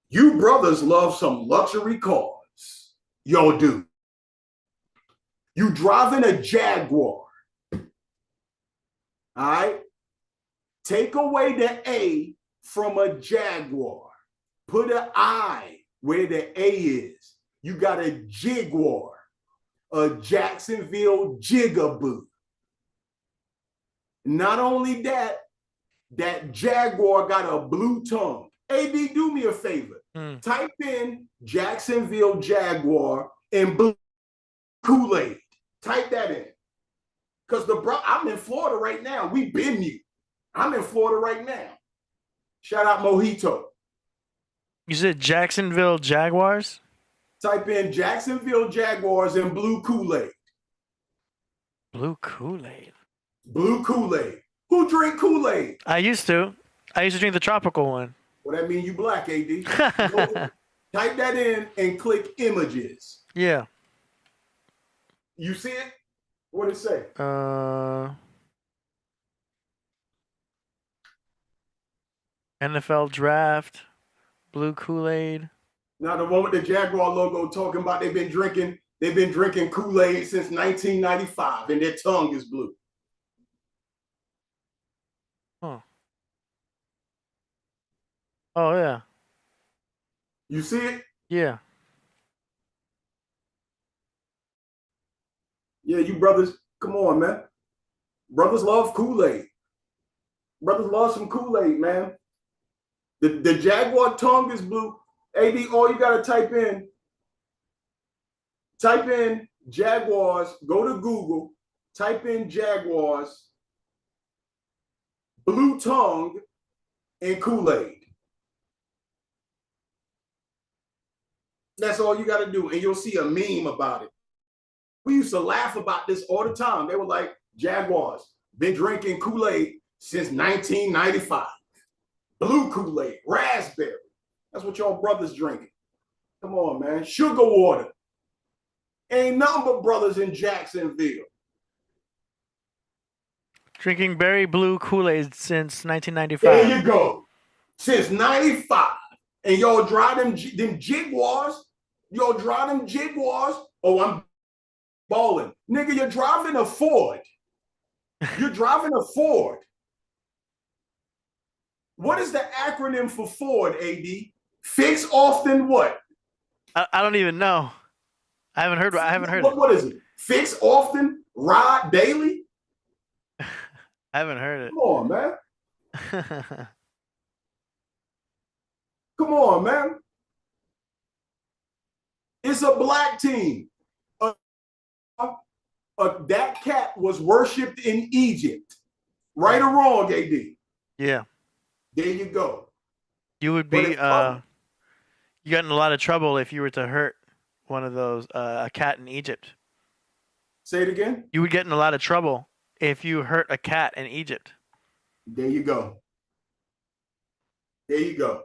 Speaker 4: You brothers love some luxury cars. Y'all do. You driving a Jaguar. All right? Take away the A from a Jaguar. Put an I where the A is. You got a Jaguar, a Jacksonville Jigaboo. Not only that, that Jaguar got a blue tongue. AD, do me a favor. Type in Jacksonville Jaguar and blue Kool-Aid. Type that in. Because I'm in Florida right now. We been you. I'm in Florida right now. Shout out Mojito.
Speaker 2: You said Jacksonville Jaguars?
Speaker 4: Type in Jacksonville Jaguars and blue Kool-Aid.
Speaker 2: Blue Kool-Aid.
Speaker 4: Blue Kool-Aid. Who drink Kool-Aid?
Speaker 2: I used to drink the tropical one.
Speaker 4: Well, that means you black, AD. Go, type that in and click images.
Speaker 2: Yeah.
Speaker 4: You see it? What did it say?
Speaker 2: NFL draft, blue Kool-Aid.
Speaker 4: Now the one with the Jaguar logo talking about they've been drinking Kool-Aid since 1995 and their tongue is blue.
Speaker 2: Huh. Oh yeah.
Speaker 4: You see it?
Speaker 2: Yeah.
Speaker 4: Yeah, you brothers, come on, man. Brothers love Kool-Aid. Brothers love some Kool-Aid, man. The Jaguar tongue is blue. AD, all you gotta type in Jaguars, go to Google, type in Jaguars, blue tongue, and Kool-Aid. That's all you gotta do, and you'll see a meme about it. We used to laugh about this all the time. They were like, Jaguars, been drinking Kool-Aid since 1995. Blue Kool-Aid, raspberry. That's what y'all brothers drinking. Come on, man. Sugar water. Ain't nothing but brothers in Jacksonville.
Speaker 2: Drinking berry blue Kool-Aid since 1995.
Speaker 4: There you go. Since 95. And y'all drive them Jaguars. Y'all drive them Jaguars. Oh, I'm balling. Nigga, you're driving a Ford. You're driving a Ford. What is the acronym for Ford, AD? Fix often what?
Speaker 2: I don't even know. I haven't heard it.
Speaker 4: What is it? Fix often, ride daily?
Speaker 2: I haven't heard it.
Speaker 4: Come on, man. Come on, man. It's a black team. That cat was worshipped in Egypt. Right or wrong, AD?
Speaker 2: Yeah.
Speaker 4: There you go.
Speaker 2: You would be you got in a lot of trouble if you were to hurt one of those a cat in Egypt.
Speaker 4: Say it again.
Speaker 2: You would get in a lot of trouble if you hurt a cat in Egypt.
Speaker 4: There you go. There you go.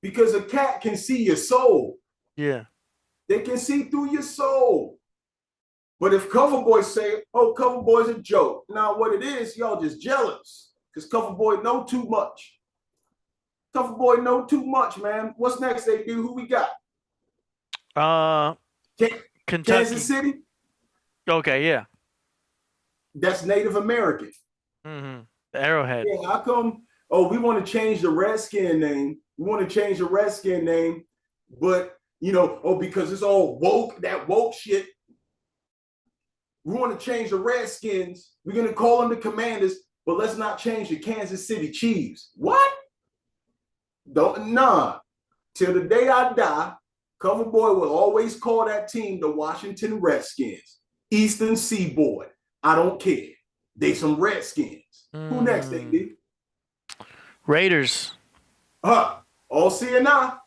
Speaker 4: Because a cat can see your soul.
Speaker 2: Yeah.
Speaker 4: They can see through your soul. But if CoverBoy say, oh, CoverBoy's a joke. Now what it is, y'all just jealous. Because CoverBoy know too much. CoverBoy know too much, man. What's next, they do? Who we got?
Speaker 2: Kentucky.
Speaker 4: Kansas City?
Speaker 2: Okay, yeah.
Speaker 4: That's Native American.
Speaker 2: Mm-hmm. The Arrowhead.
Speaker 4: Yeah, how come? Oh, we want to change the Redskin name. We want to change the Redskin name, but because it's all woke, that woke shit. We want to change the Redskins. We're gonna call them the Commanders, but let's not change the Kansas City Chiefs. What? Till the day I die, CoverBoy will always call that team the Washington Redskins. Eastern Seaboard. I don't care. They some Redskins. Who next, AD?
Speaker 2: Raiders.
Speaker 4: All CNI.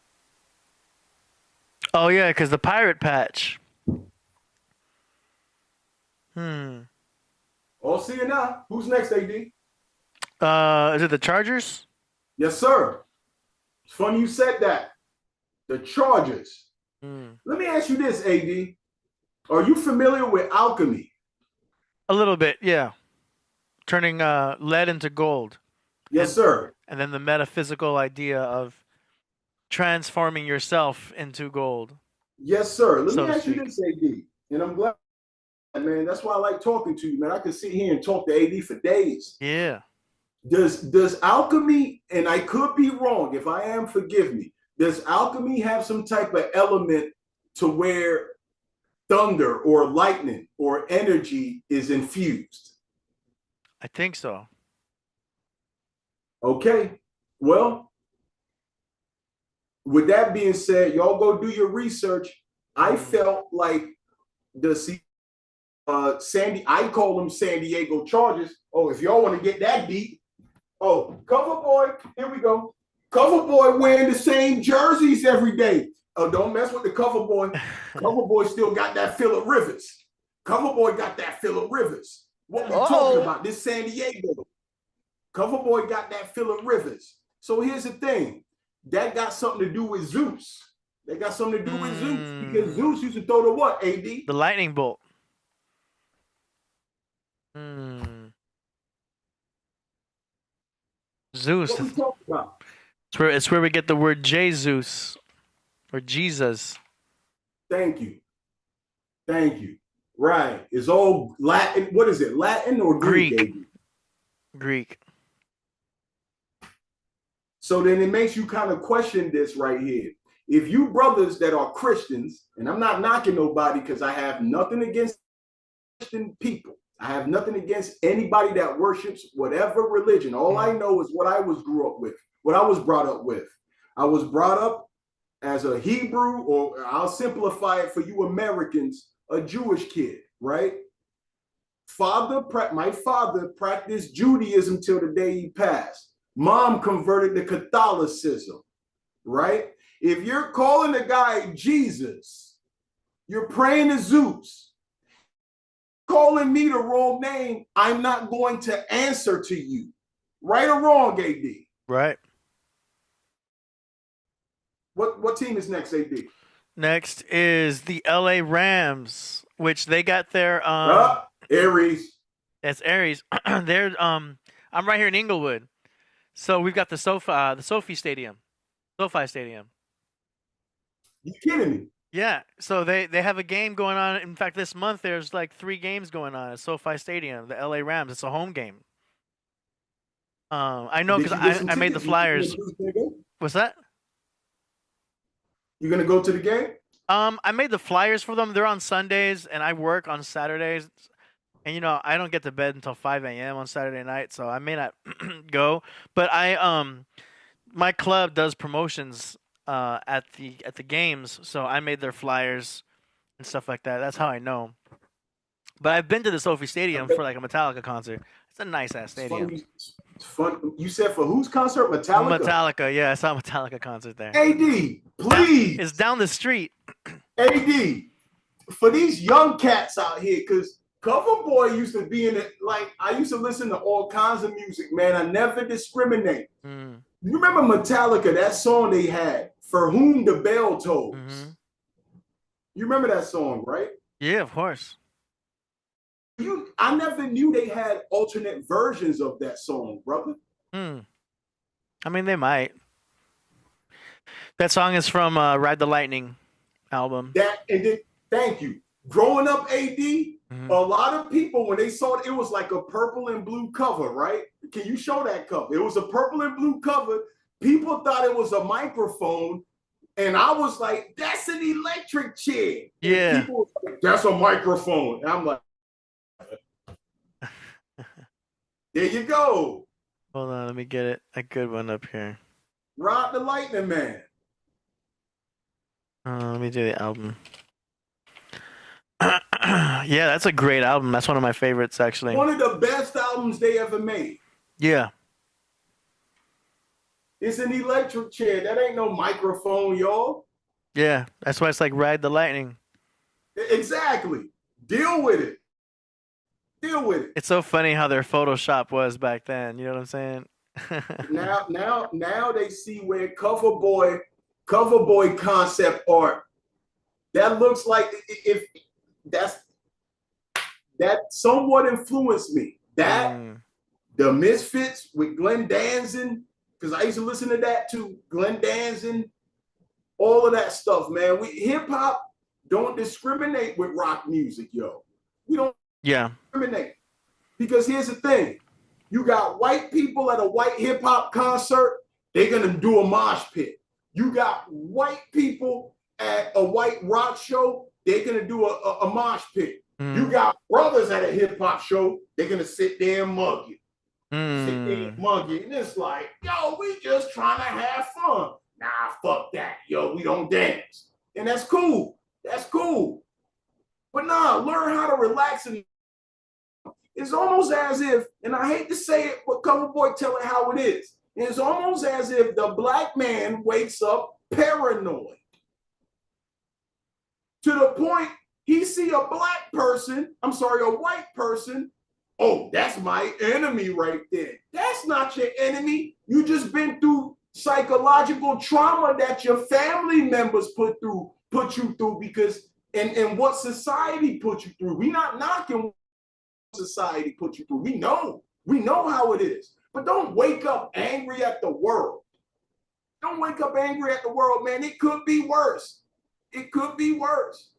Speaker 2: Oh yeah, because the pirate patch.
Speaker 4: All CNI. Who's next, AD?
Speaker 2: Is it the Chargers?
Speaker 4: Yes, sir. It's funny you said that. The Chargers. Let me ask you this, AD. Are you familiar with alchemy?
Speaker 2: A little bit, yeah. Turning lead into gold.
Speaker 4: Yes, sir.
Speaker 2: And then the metaphysical idea of transforming yourself into gold.
Speaker 4: Yes, sir. Let me ask you this, AD. And I'm glad, man. That's why I like talking to you, man. I can sit here and talk to AD for days.
Speaker 2: Yeah.
Speaker 4: Does alchemy, and I could be wrong, if I am, forgive me. Does alchemy have some type of element to where thunder or lightning or energy is infused?
Speaker 2: I think so.
Speaker 4: Okay. Well, with that being said, y'all go do your research. I felt like I call them San Diego Chargers. Oh, if y'all want to get that deep. Oh, CoverBoy, here we go. CoverBoy wearing the same jerseys every day. Oh, don't mess with the CoverBoy. CoverBoy still got that Phillip Rivers. CoverBoy got that Phillip Rivers. What we talking about? This San Diego. CoverBoy got that Phillip Rivers. So here's the thing. that got something to do with Zeus. They got something to do with Zeus because Zeus used to throw the what, AD?
Speaker 2: The lightning bolt. Zeus.
Speaker 4: What we talking about?
Speaker 2: It's where we get the word Jesus or Jesus.
Speaker 4: Thank you. Right. It's all Latin. What is it? Latin or Greek?
Speaker 2: Greek.
Speaker 4: So then it makes you kind of question this right here. If you brothers that are Christians, and I'm not knocking nobody because I have nothing against Christian people. I have nothing against anybody that worships whatever religion. All I know is what I was brought up with. I was brought up as a Hebrew, or I'll simplify it for you Americans, a Jewish kid, right? My father practiced Judaism till the day he passed. Mom converted to Catholicism, right? If you're calling the guy Jesus, you're praying to Zeus, calling me the wrong name, I'm not going to answer to you. Right or wrong, AD?
Speaker 2: Right.
Speaker 4: What team is next, AD?
Speaker 2: Next is the LA Rams, which they got their
Speaker 4: Aries.
Speaker 2: That's Aries. They're I'm right here in Inglewood. So we've got the SoFi Stadium.
Speaker 4: You kidding me?
Speaker 2: Yeah. So they have a game going on. In fact, this month there's like 3 games going on at SoFi Stadium. The LA Rams. It's a home game. I know because I made the flyers. What's that?
Speaker 4: You gonna go to the game?
Speaker 2: I made the flyers for them. They're on Sundays, and I work on Saturdays. And, you know, I don't get to bed until 5 a.m. on Saturday night, so I may not go. But my club does promotions at the games, so I made their flyers and stuff like that. That's how I know. But I've been to the SoFi Stadium for like a Metallica concert. It's a nice ass stadium.
Speaker 4: It's fun. You said for whose concert? Metallica?
Speaker 2: Metallica, yeah. I saw a Metallica concert there.
Speaker 4: AD, please.
Speaker 2: It's down the street.
Speaker 4: AD, for these young cats out here, because CoverBoy used to be in it. Like, I used to listen to all kinds of music, man. I never discriminate. You remember Metallica, that song they had, For Whom the Bell Tolls? You remember that song, right?
Speaker 2: Yeah, of course.
Speaker 4: I never knew they had alternate versions of that song, brother.
Speaker 2: I mean, they might. That song is from Ride the Lightning album.
Speaker 4: Thank you. Growing up, AD, a lot of people, when they saw it was like a purple and blue cover, right? Can you show that cover? It was a purple and blue cover. People thought it was a microphone. And I was like, that's an electric chair.
Speaker 2: Yeah.
Speaker 4: And people were like, that's a microphone. And I'm like, there you go.
Speaker 2: Hold on, let me get a good one up here.
Speaker 4: Ride the Lightning Man.
Speaker 2: Let me do the album. Yeah, that's a great album. That's one of my favorites, actually.
Speaker 4: One of the best albums they ever made.
Speaker 2: Yeah.
Speaker 4: It's an electric chair. That ain't no microphone, y'all.
Speaker 2: Yeah, that's why it's like Ride the Lightning.
Speaker 4: Exactly. Deal with it.
Speaker 2: It's so funny how their Photoshop was back then. You know what I'm saying?
Speaker 4: now they see where CoverBoy concept art. That looks like that somewhat influenced me. The Misfits with Glenn Danzig, because I used to listen to that too. Glenn Danzig, all of that stuff, man. Hip hop don't discriminate with rock music, yo. We don't.
Speaker 2: Yeah.
Speaker 4: Discriminate. Because here's the thing. You got white people at a white hip hop concert, they're gonna do a mosh pit. You got white people at a white rock show, they're gonna do a mosh pit. You got brothers at a hip hop show, they're gonna sit there and mug you. Sit there and mug you. And it's like, yo, we just trying to have fun. Nah, fuck that. Yo, we don't dance. And that's cool. But nah, learn how to relax. And it's almost as if, and I hate to say it, but CoverBoy tell it how it is. It's almost as if the black man wakes up paranoid. To the point he see a white person, oh, that's my enemy right there. That's not your enemy. You just been through psychological trauma that your family members put you through because and what society put you through. We're not knocking what society put you through. We know how it is. But don't wake up angry at the world. Don't wake up angry at the world, man. It could be worse. It could be worse.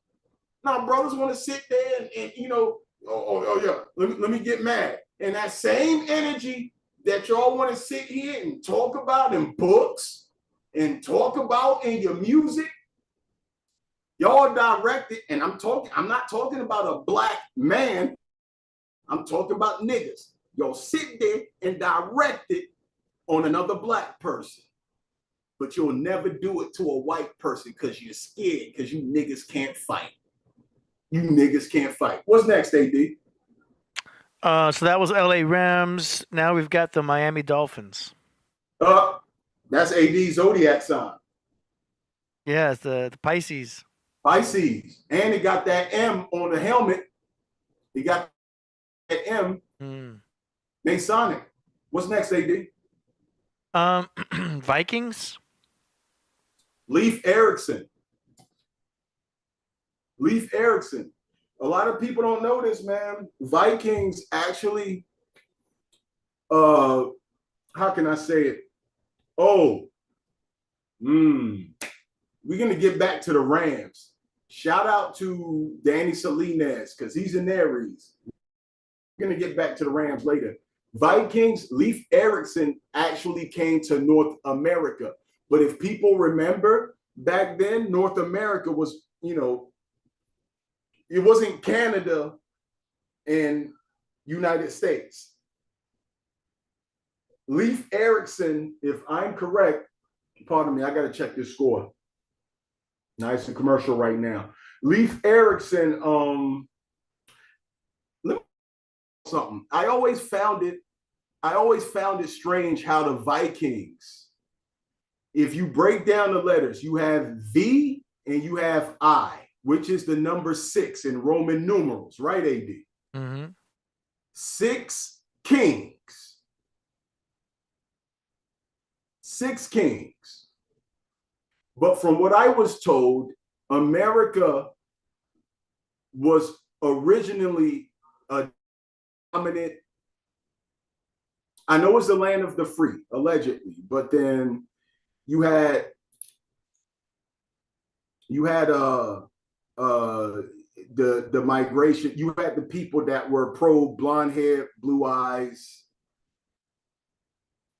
Speaker 4: Now, brothers want to sit there and you know, oh yeah, let me get mad. And that same energy that y'all want to sit here and talk about in books and talk about in your music, y'all direct it. And I'm not talking about a black man. I'm talking about niggas. Y'all sit there and direct it on another black person. But you'll never do it to a white person because you're scared, because you niggas can't fight. You niggas can't fight. What's next, AD?
Speaker 2: So that was LA Rams. Now we've got the Miami Dolphins.
Speaker 4: That's AD zodiac sign.
Speaker 2: Yeah, it's the Pisces.
Speaker 4: Pisces. And it got that M on the helmet. It got that M. Masonic. What's next, AD?
Speaker 2: Vikings.
Speaker 4: Leif Erikson. Leif Erikson. A lot of people don't know this, man. Vikings actually, how can I say it? We're going to get back to the Rams. Shout out to Danny Salinas because he's in Aries. We're going to get back to the Rams later. Vikings, Leif Erikson actually came to North America. But if people remember, back then, North America was, you know, it wasn't Canada and United States. Leif Erikson, if I'm correct, pardon me, I got to check this score. Nice and commercial right now. Leif Erikson, let me something. I always found it strange how the Vikings, if you break down the letters, you have V and you have I, which is the number 6 in Roman numerals, right, AD?
Speaker 2: Mm-hmm.
Speaker 4: 6 kings. 6 kings. But from what I was told, America was originally a dominant. I know it's the land of the free, allegedly, but then you had the migration. You had the people that were pro blonde hair, blue eyes,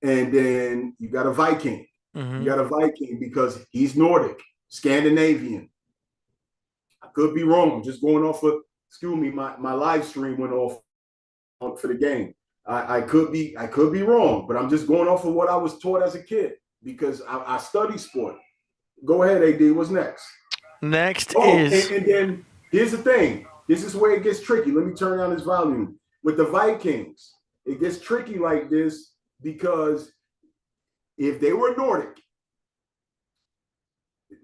Speaker 4: and then you got a Viking.
Speaker 2: Mm-hmm.
Speaker 4: You got a Viking because he's Nordic, Scandinavian. I could be wrong. I'm just going off of. Excuse me, my live stream went off for the game. I could be wrong, but I'm just going off of what I was taught as a kid because I study sport. Go ahead, AD. What's next?
Speaker 2: Next is...
Speaker 4: And then here's the thing. This is where it gets tricky. Let me turn down this volume. With the Vikings, it gets tricky like this because if they were Nordic,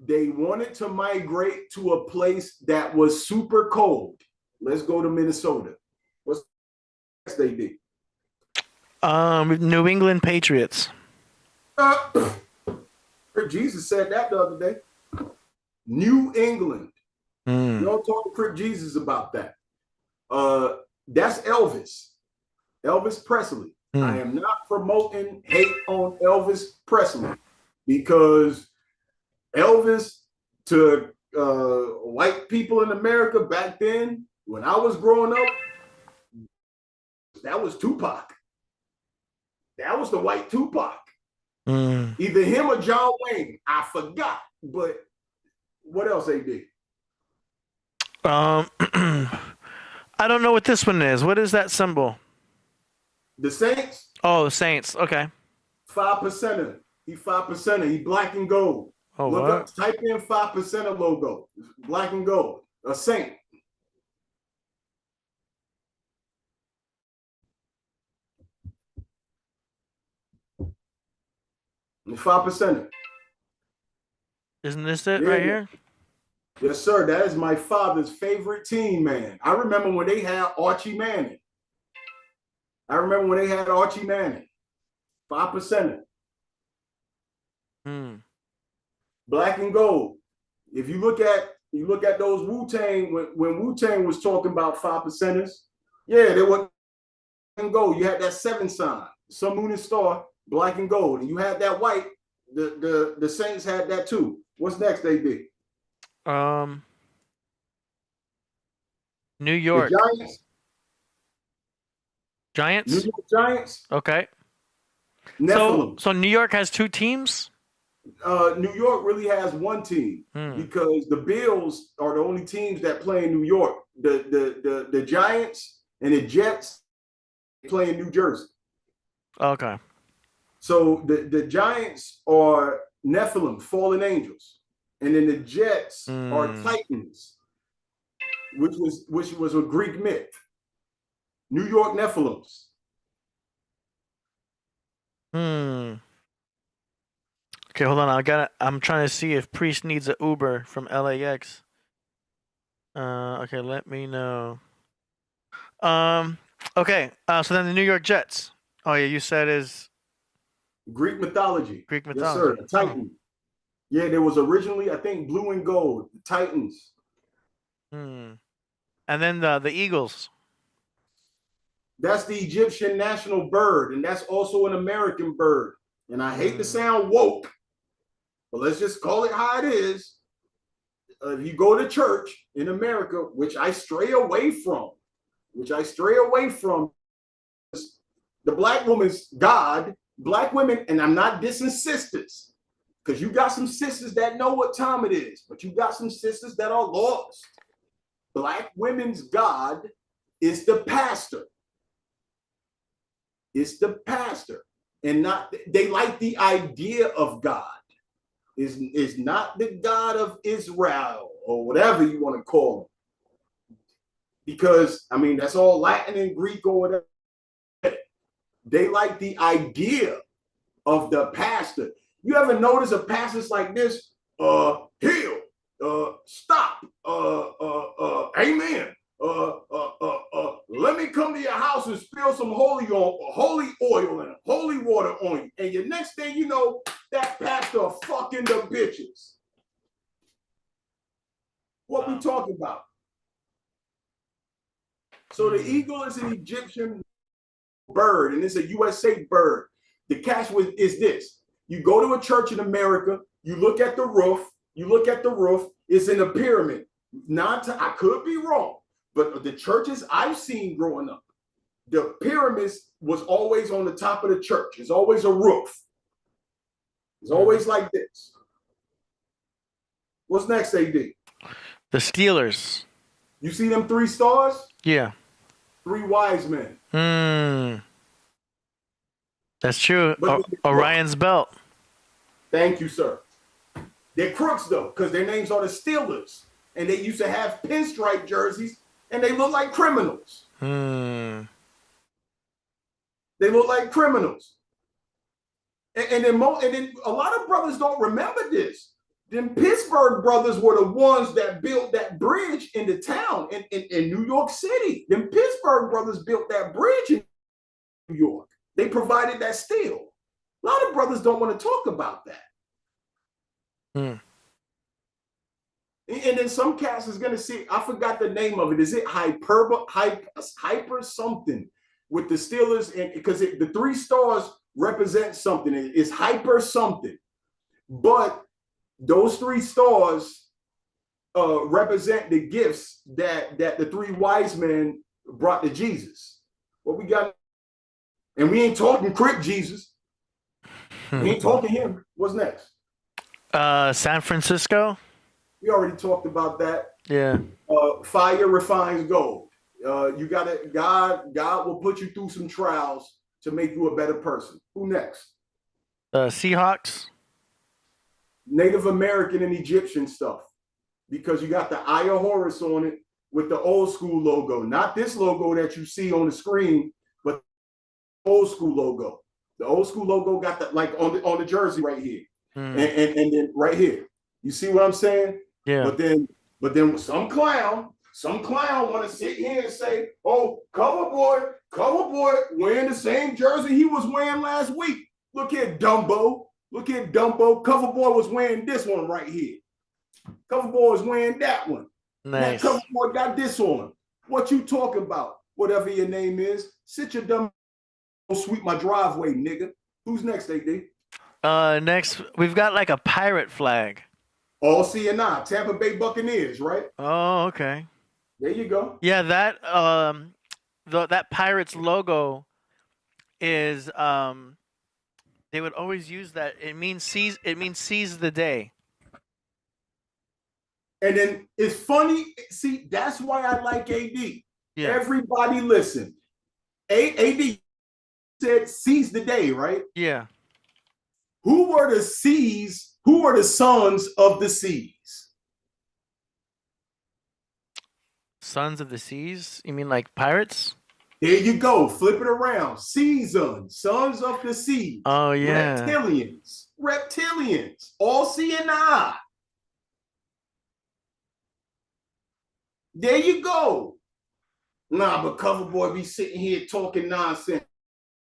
Speaker 4: they wanted to migrate to a place that was super cold. Let's go to Minnesota. What's next, AD?
Speaker 2: New England Patriots.
Speaker 4: Crip Jesus said that the other day. New England. You don't talk to Crip Jesus about that. That's Elvis. Elvis Presley. I am not promoting hate on Elvis Presley because Elvis to white people in America back then, when I was growing up, that was Tupac. That was the white Tupac. Either him or John Wayne. I forgot. But what else they did?
Speaker 2: I don't know what this one is. What is that symbol?
Speaker 4: The Saints?
Speaker 2: Oh, the Saints. Okay.
Speaker 4: 5%er. He 5%er. He black and gold.
Speaker 2: Oh,
Speaker 4: look
Speaker 2: what?
Speaker 4: Up, type in 5%er logo. Black and gold. A saint. The 5%er.
Speaker 2: Isn't this it right here?
Speaker 4: Yes, sir. That is my father's favorite team, man. I remember when they had Archie Manning. 5%er. Black and gold. If you look at those Wu-Tang, when Wu-Tang was talking about 5%ers, yeah, they were and gold. You had that 7 sign, sun, moon, and star, black and gold. And you had that white, the Saints had that too. What's next, AD?
Speaker 2: New York.
Speaker 4: The Giants.
Speaker 2: Giants?
Speaker 4: New York Giants.
Speaker 2: Okay.
Speaker 4: Nephilim.
Speaker 2: So New York has 2 teams?
Speaker 4: New York really has 1 team because the Bills are the only teams that play in New York. The Giants and the Jets play in New Jersey.
Speaker 2: Okay.
Speaker 4: So the Giants are Nephilim, fallen angels, and then the Jets are Titans, which was a Greek myth. New York Nephilims.
Speaker 2: Okay, hold on. I'm trying to see if Priest needs an Uber from LAX. Okay, let me know. Okay. So then the New York Jets. Oh yeah, you said is
Speaker 4: Greek mythology.
Speaker 2: Greek mythology.
Speaker 4: Yes, sir. The Titan. Yeah, there was originally, I think, blue and gold. The Titans.
Speaker 2: And then the Eagles.
Speaker 4: That's the Egyptian national bird, and that's also an American bird. And I hate to sound woke, but let's just call it how it is. If you go to church in America, which I stray away from, the black woman's God, black women, and I'm not dissing sisters, because you got some sisters that know what time it is, but you got some sisters that are lost. Black women's God is the pastor. It's the pastor, and not they like the idea of God. Is not the God of Israel or whatever you want to call him, because I mean that's all Latin and Greek or whatever. They like the idea of the pastor. You ever notice a pastor's like this? Heal, stop, amen. Let me come to your house and spill some holy oil and holy water on you. And your next thing you know, that pastor fucking the bitches. What we talking about? So the eagle is an Egyptian bird, and it's a USA bird. The catch is this. You go to a church in America, you look at the roof, it's in a pyramid. I could be wrong. But the churches I've seen growing up, the pyramids was always on the top of the church. It's always a roof. It's always like this. What's next, AD?
Speaker 2: The Steelers.
Speaker 4: You see them 3 stars?
Speaker 2: Yeah.
Speaker 4: 3 wise men.
Speaker 2: That's true. Orion's belt.
Speaker 4: Thank you, sir. They're crooks, though, because their names are the Steelers. And they used to have pinstripe jerseys. And they look like criminals. They look like criminals. And then a lot of brothers don't remember this. Them Pittsburgh brothers were the ones that built that bridge in the town in New York City. Them Pittsburgh brothers built that bridge in New York. They provided that steel. A lot of brothers don't want to talk about that. And then some cast is going to see, I forgot the name of it. Is it hyper something with the Steelers? And because the 3 stars represent something. It's hyper something. But those 3 stars represent the gifts that the 3 wise men brought to Jesus. What we got? And we ain't talking Crip Jesus. We ain't talking him. What's next?
Speaker 2: San Francisco.
Speaker 4: We already talked about that.
Speaker 2: Yeah.
Speaker 4: Fire refines gold. You gotta God will put you through some trials to make you a better person. Who next?
Speaker 2: Seahawks.
Speaker 4: Native American and Egyptian stuff. Because you got the Eye of Horus on it with the old school logo. Not this logo that you see on the screen, but the old school logo. The old school logo got that like on the jersey right here. And then right here. You see what I'm saying?
Speaker 2: Yeah.
Speaker 4: But then some clown want to sit here and say, "Oh, CoverBoy wearing the same jersey he was wearing last week. Look here, Dumbo. Look at Dumbo. CoverBoy was wearing this one right here. CoverBoy was wearing that one.
Speaker 2: Nice.
Speaker 4: That CoverBoy got this on. What you talking about? Whatever your name is, sit your dumb sweep my driveway, nigga. Who's next, AD?
Speaker 2: Next we've got like a pirate flag.
Speaker 4: All CNI, Tampa Bay Buccaneers, right?
Speaker 2: Oh, okay.
Speaker 4: There you go.
Speaker 2: Yeah, that that Pirates logo is they would always use that. It means seize the day.
Speaker 4: And then it's funny. See, that's why I like AD. Yeah. Everybody listen. AD said seize the day, right?
Speaker 2: Yeah.
Speaker 4: Who were the seas? Who are the sons of the seas?
Speaker 2: Sons of the seas? You mean like pirates?
Speaker 4: There you go. Flip it around. Seasons, sons of the seas.
Speaker 2: Oh, yeah.
Speaker 4: Reptilians. All CNI. There you go. Nah, but CoverBoy be sitting here talking nonsense.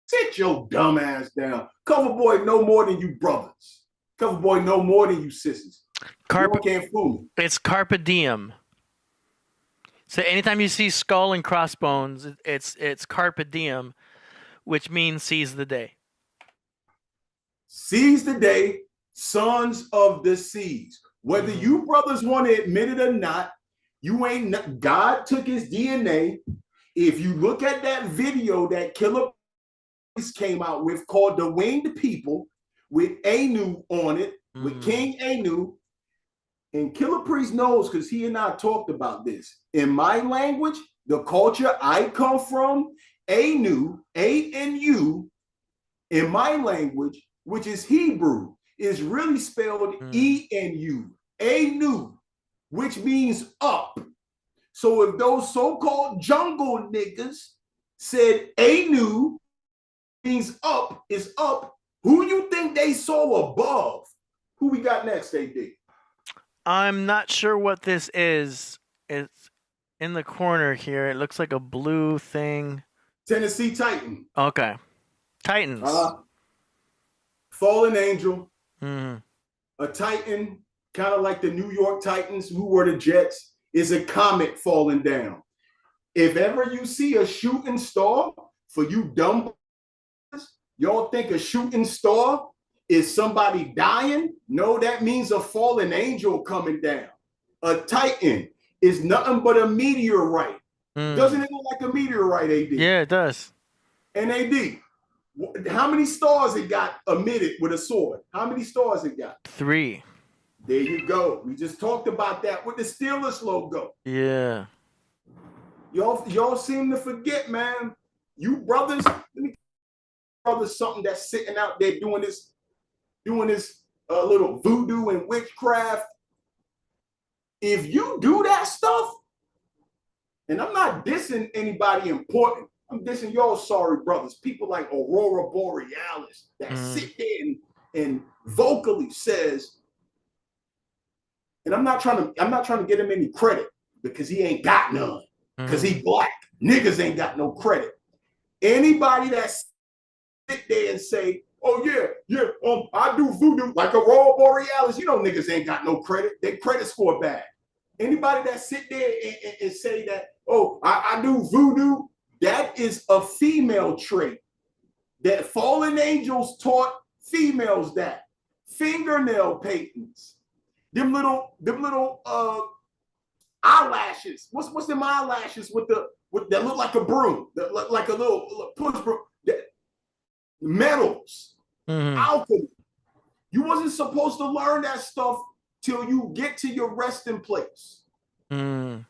Speaker 4: Sit your dumb ass down. CoverBoy no more than you brothers. CoverBoy no more than you sisters. You can't fool me.
Speaker 2: It's carpe diem. So anytime you see skull and crossbones, it's carpe diem, which means seize the day.
Speaker 4: Seize the day, sons of the seas. Whether you brothers want to admit it or not, you ain't. God took his DNA. If you look at that video that Killah Priest came out with called The Winged People, with Anu on it, with King Anu, and Killah Priest knows because he and I talked about this. In my language, the culture I come from, Anu, A-N-U, in my language, which is Hebrew, is really spelled E-N-U, Anu, which means up. So if those so-called jungle niggas said Anu means up, is up, who you think they saw above? Who we got next, AD?
Speaker 2: I'm not sure what this is. It's in the corner here. It looks like a blue thing.
Speaker 4: Tennessee Titan.
Speaker 2: Okay. Titans.
Speaker 4: Fallen angel. A Titan, kind of like the New York Titans, who were the Jets, is a comet falling down. If ever you see a shooting star, for you dumb, y'all think a shooting star is somebody dying? No, that means a fallen angel coming down. A Titan is nothing but a meteorite. Doesn't it look like a meteorite, AD?
Speaker 2: Yeah, it does.
Speaker 4: And AD, how many stars it got emitted with a sword? How many stars it got?
Speaker 2: 3.
Speaker 4: There you go. We just talked about that with the Steelers logo.
Speaker 2: Yeah.
Speaker 4: Y'all seem to forget, man. You brothers, let me tell you something that's sitting out there doing this little voodoo and witchcraft. If you do that stuff, and I'm not dissing anybody important, I'm dissing y'all sorry brothers, people like Aurora Borealis that sit there and vocally says, and I'm not trying to get him any credit because he ain't got none, because he black. Niggas ain't got no credit. Anybody that sit there and say, oh yeah, I do voodoo like Aurora Borealis, you know niggas ain't got no credit. Their credit score bad. Anybody that sit there and say that, oh, I do voodoo, that is a female trait. That fallen angels taught females that. Fingernail paintings. Them little eyelashes. What's them eyelashes with that look like a broom, like a little push broom. Metals, alchemy. You wasn't supposed to learn that stuff till you get to your resting place. You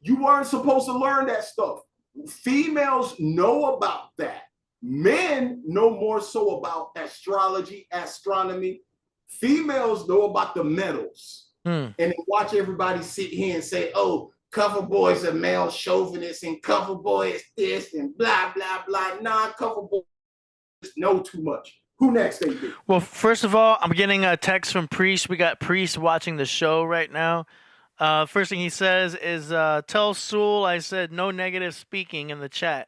Speaker 4: weren't supposed to learn that stuff. Females know about that. Men know more so about astrology, astronomy. Females know about the metals. And then watch everybody sit here and say, oh, CoverBoy's a male chauvinist and CoverBoy is this and blah, blah, blah. Nah, CoverBoy know too much. Who next, AD?
Speaker 2: Well, first of all, I'm getting a text from Priest. We got Priest watching the show right now. First thing he says is, tell Sewell I said no negative speaking in the chat.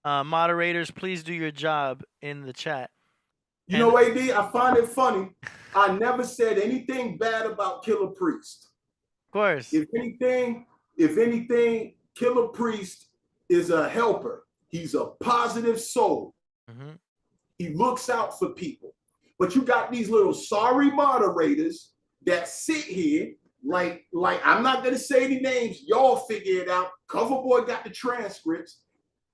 Speaker 2: Moderators, please do your job in the chat.
Speaker 4: You know, AD, I find it funny. I never said anything bad about Killah Priest.
Speaker 2: Of course.
Speaker 4: If anything, Killah Priest is a helper. He's a positive soul. Mm-hmm. He looks out for people. But you got these little sorry moderators that sit here like I'm not gonna say any names. Y'all figure it out. CoverBoy got the transcripts.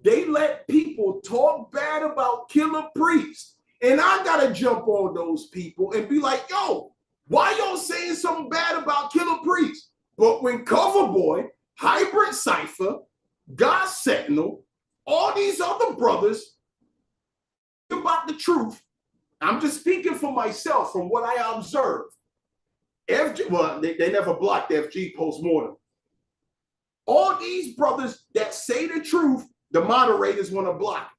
Speaker 4: They let people talk bad about Killah Priest. And I gotta jump on those people and be like, yo, why y'all saying something bad about Killah Priest? But when CoverBoy, Hybrid Cypher, God Sentinel, all these other brothers about the truth, I'm just speaking for myself from what I observed. FG, well, they never blocked FG postmortem. All these brothers that say the truth, the moderators want to block.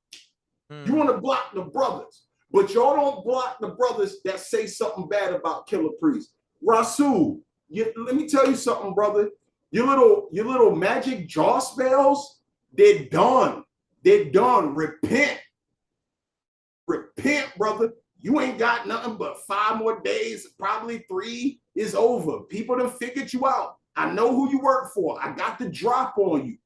Speaker 4: You want to block the brothers, but y'all don't block the brothers that say something bad about Killah Priest. Rasul, let me tell you something, brother. Your little magic jaw spells, they're done. They're done. Repent. Repent, brother. You ain't got nothing but 5 more days, probably 3 is over. People done figured you out. I know who you work for. I got the drop on you.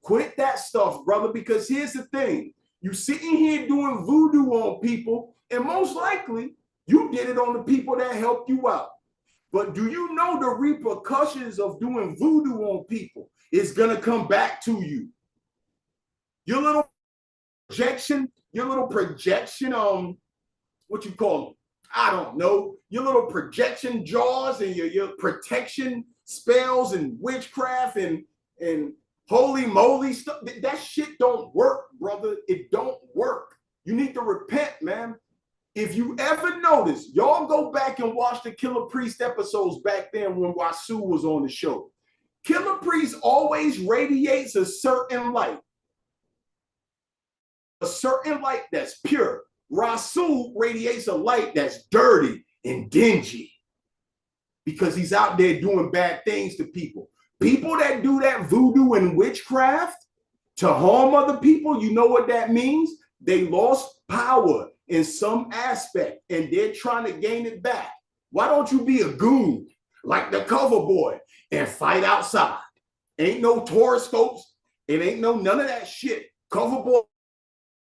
Speaker 4: Quit that stuff, brother, because here's the thing. You sitting here doing voodoo on people, and most likely you did it on the people that helped you out. But do you know the repercussions of doing voodoo on people is going to come back to you? Your little projection, what you call them? I don't know. Your little projection jaws and your protection spells and witchcraft and holy moly stuff. That shit don't work, brother. It don't work. You need to repent, man. If you ever notice, y'all go back and watch the Killah Priest episodes back then when Rasul was on the show. Killah Priest always radiates a certain light. A certain light that's pure. Rasul radiates a light that's dirty and dingy because he's out there doing bad things to people. People that do that voodoo and witchcraft to harm other people, you know what that means? They lost power in some aspect and they're trying to gain it back. Why don't you be a goon like the CoverBoy and fight outside? Ain't no horoscopes. It ain't none of that shit. CoverBoy,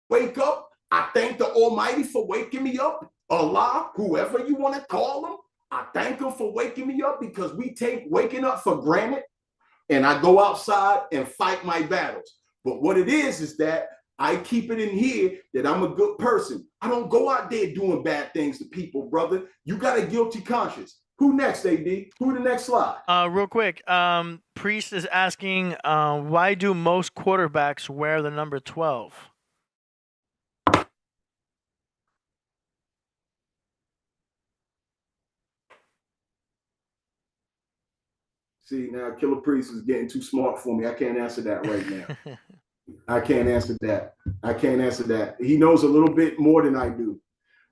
Speaker 4: wake up. I thank the Almighty for waking me up. Allah, whoever you want to call him, I thank him for waking me up because we take waking up for granted. And I go outside and fight my battles. But what it is that I keep it in here that I'm a good person. I don't go out there doing bad things to people, brother. You got a guilty conscience. Who next, AD? Who the next slide?
Speaker 2: Real quick, Priest is asking, why do most quarterbacks wear the number 12?
Speaker 4: See, now Killah Priest is getting too smart for me. I can't answer that right now. I can't answer that. He knows a little bit more than I do.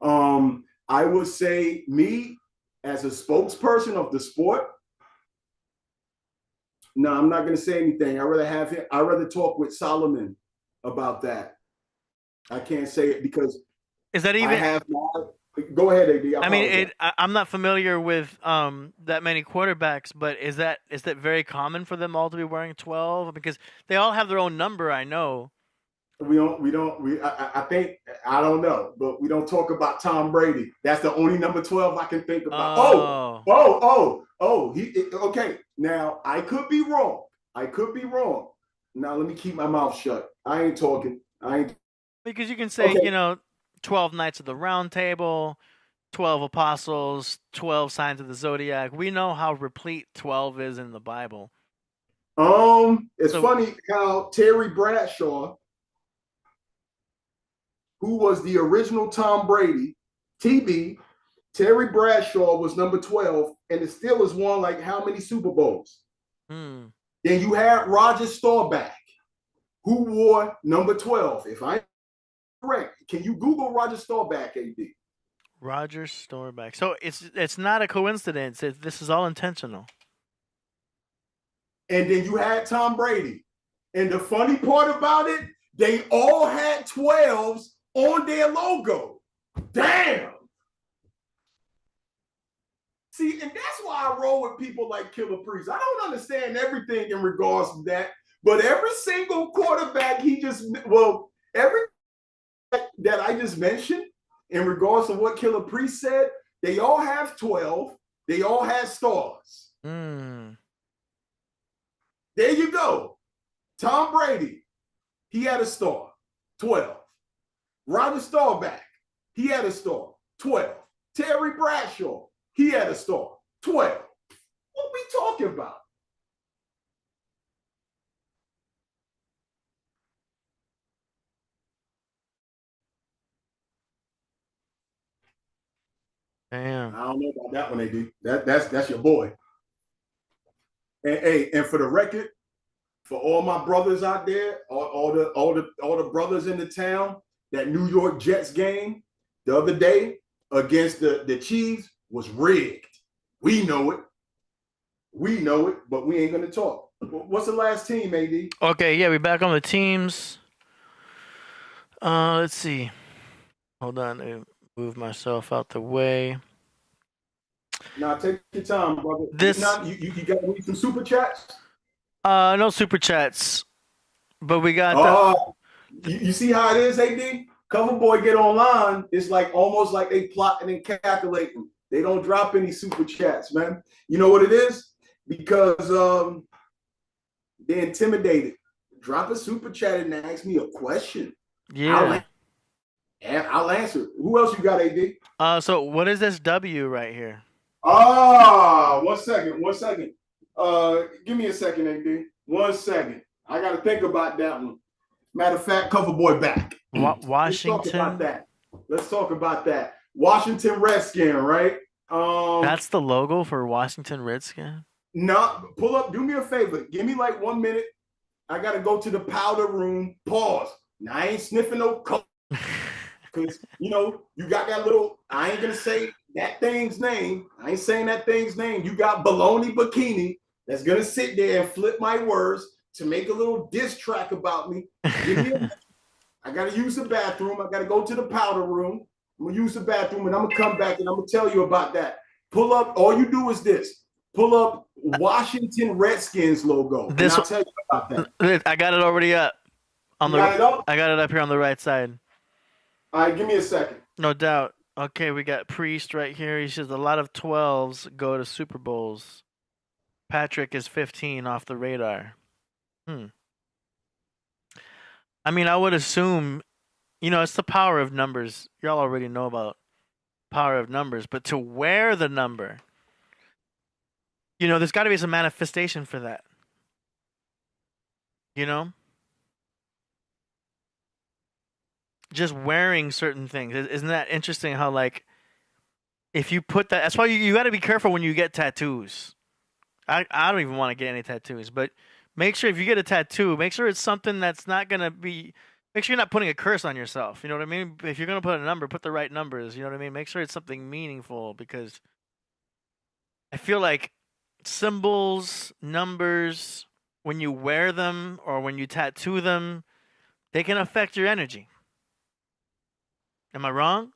Speaker 4: I would say me as a spokesperson of the sport. No, I'm not going to say anything. I'd rather talk with Solomon about that. I can't say it because
Speaker 2: is that even?
Speaker 4: Go ahead, AD.
Speaker 2: I mean, I'm not familiar with that many quarterbacks, but is that very common for them all to be wearing 12? Because they all have their own number, I know.
Speaker 4: I think, I don't know, but we don't talk about Tom Brady. That's the only number 12 I can think about. Okay. Now, I could be wrong. Now, let me keep my mouth shut. I ain't talking.
Speaker 2: Because you can say, 12 Knights of the Round Table, 12 Apostles, 12 Signs of the Zodiac. We know how replete 12 is in the Bible.
Speaker 4: It's funny how Terry Bradshaw, who was the original Tom Brady, TB, Terry Bradshaw was number 12, and the Steelers won like how many Super Bowls? Then you had Roger Staubach, who wore number 12. If I'm correct, can you Google Roger Staubach, AD?
Speaker 2: Roger Staubach. So it's not a coincidence. This is all intentional.
Speaker 4: And then you had Tom Brady. And the funny part about it, they all had 12s on their logo. Damn. See, and that's why I roll with people like Killah Priest. I don't understand everything in regards to that, but every single quarterback every that I just mentioned in regards to what Killah Priest said, they all have 12. They all have stars. There you go. Tom Brady, he had a star, 12. Roger Staubach, he had a star, 12. Terry Bradshaw, he had a star, 12. What we talking about?
Speaker 2: Damn.
Speaker 4: I don't know about that one, AD. That's your boy. And for the record, for all my brothers out there, all the brothers in the town, that New York Jets game the other day against the Chiefs was rigged. We know it, but we ain't gonna talk. What's the last team, AD?
Speaker 2: Okay, yeah, we're back on the teams. Let's see. Hold on, let me move myself out the way.
Speaker 4: Now take your time, brother. You got to read some super chats.
Speaker 2: No super chats, but we got.
Speaker 4: You see how it is, AD? CoverBoy get online. It's like almost like they plotting and calculating. They don't drop any super chats, man. You know what it is? Because they're intimidated. Drop a super chat and ask me a question.
Speaker 2: Yeah.
Speaker 4: I'll answer. Who else you got, AD?
Speaker 2: So what is this W right here?
Speaker 4: 1 second. Give me a second, AD. 1 second. I got to think about that one. Matter of fact, CoverBoy back.
Speaker 2: Washington.
Speaker 4: Let's talk about that. Washington Redskin, right?
Speaker 2: That's the logo for Washington Redskin?
Speaker 4: No, pull up. Do me a favor. Give me like 1 minute. I got to go to the powder room. Pause. Now, I ain't sniffing no coke. Because, you got that little, I ain't going to say that thing's name. I ain't saying that thing's name. You got Baloney Bikini that's going to sit there and flip my words to make a little diss track about me. I got to use the bathroom. I got to go to the powder room. I'm going to use the bathroom, and I'm going to come back, and I'm going to tell you about that. Pull up. All you do is this. Pull up Washington Redskins logo. And I'll tell you about that.
Speaker 2: I got it already up. I got it up here on the right side.
Speaker 4: All right, give me a second.
Speaker 2: No doubt. Okay, we got Priest right here. He says a lot of 12s go to Super Bowls. Patrick is 15 off the radar. I mean, I would assume, it's the power of numbers. Y'all already know about power of numbers, but to wear the number, there's got to be some manifestation for that. Just wearing certain things. Isn't that interesting how, like, if you put that, that's why you got to be careful when you get tattoos. I don't even want to get any tattoos, but make sure if you get a tattoo, make sure it's something that's not going to be, make sure you're not putting a curse on yourself. You know what I mean? If you're going to put a number, put the right numbers. You know what I mean? Make sure it's something meaningful, because I feel like symbols, numbers, when you wear them or when you tattoo them, they can affect your energy. Am I wrong?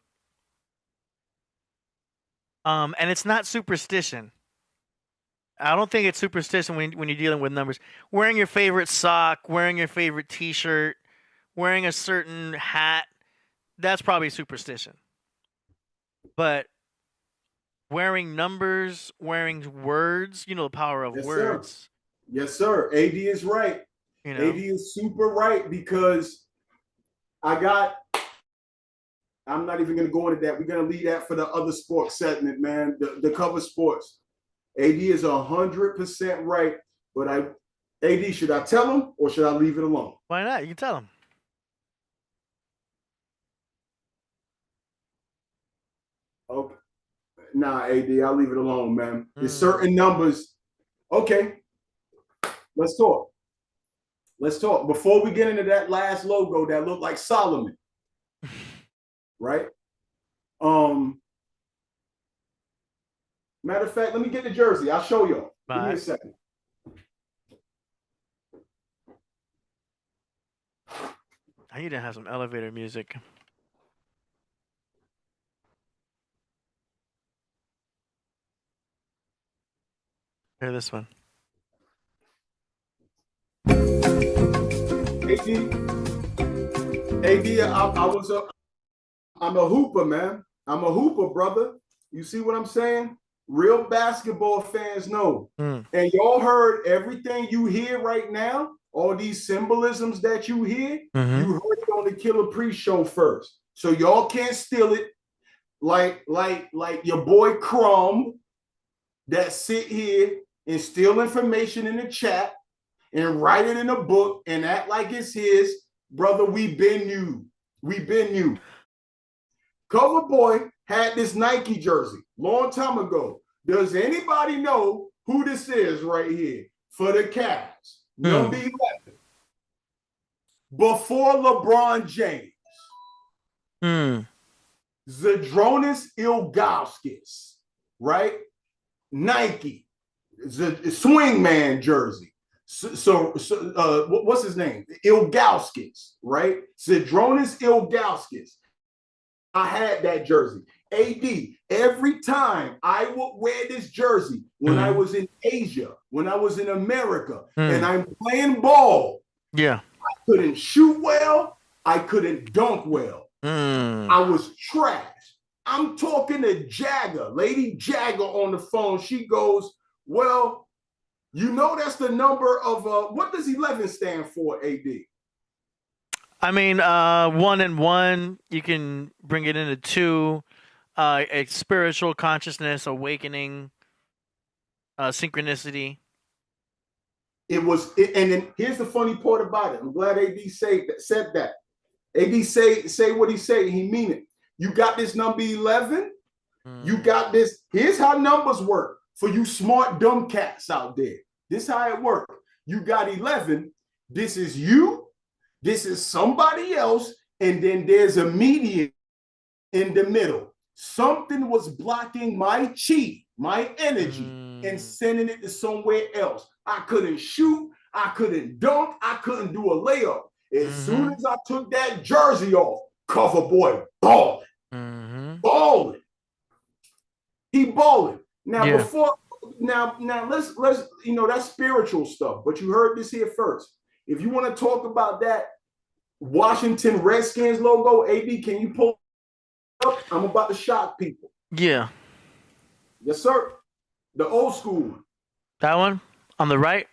Speaker 2: And it's not superstition. I don't think it's superstition when you're dealing with numbers. Wearing your favorite sock, wearing your favorite T-shirt, wearing a certain hat, that's probably superstition. But wearing numbers, wearing words, the power of words.
Speaker 4: Sir. Yes, sir. AD is right. AD is super right, because I'm not even going to go into that. We're going to leave that for the other sports segment, man. The cover sports. AD is 100% right. But AD, should I tell him or should I leave it alone?
Speaker 2: Why not? You can tell him.
Speaker 4: Okay. Nah, AD, I'll leave it alone, man. There's certain numbers. Okay. Let's talk. Before we get into that last logo that looked like Solomon. Right? Matter of fact, let me get the jersey. I'll show y'all. Give me a second.
Speaker 2: I need to have some elevator music. Hear this one.
Speaker 4: I'm a hooper, man. I'm a hooper, brother. You see what I'm saying? Real basketball fans know. And y'all heard everything you hear right now, all these symbolisms that you hear, you heard it on the Killah Priest show first. So y'all can't steal it like your boy Crumb that sit here and steal information in the chat and write it in a book and act like it's his. Brother, we've been you. We've been you. CoverBoy had this Nike jersey long time ago. Does anybody know who this is right here for the Cavs? Number 11. Before LeBron James. Zydrunas Ilgauskas, right? Nike, the swingman jersey. So what's his name? Ilgauskas, right? Zydrunas Ilgauskas. I had that jersey. AD, every time I would wear this jersey when I was in Asia, when I was in America, and I'm playing ball, I couldn't shoot well, I couldn't dunk well. I was trash. I'm talking to Jagger, Lady Jagger on the phone. She goes, well, you know that's the number of, what does 11 stand for, AD?
Speaker 2: I mean, 1 and 1, you can bring it into 2. A spiritual consciousness, awakening, synchronicity.
Speaker 4: And then here's the funny part about it. I'm glad AD said that. AD say what he say, he mean it. You got this number 11. You got this. Here's how numbers work for you smart dumb cats out there. This is how it works. You got 11. This is you. This is somebody else, and then there's a median in the middle. Something was blocking my chi, my energy, and sending it to somewhere else. I couldn't shoot, I couldn't dunk, I couldn't do a layup. As soon as I took that jersey off, CoverBoy balling. Balling. He balling. Now let's that's spiritual stuff, but you heard this here first. If you want to talk about that Washington Redskins logo, AD, can you pull it up? I'm about to shock people.
Speaker 2: Yeah.
Speaker 4: Yes, sir. The old school one.
Speaker 2: That one? On the right?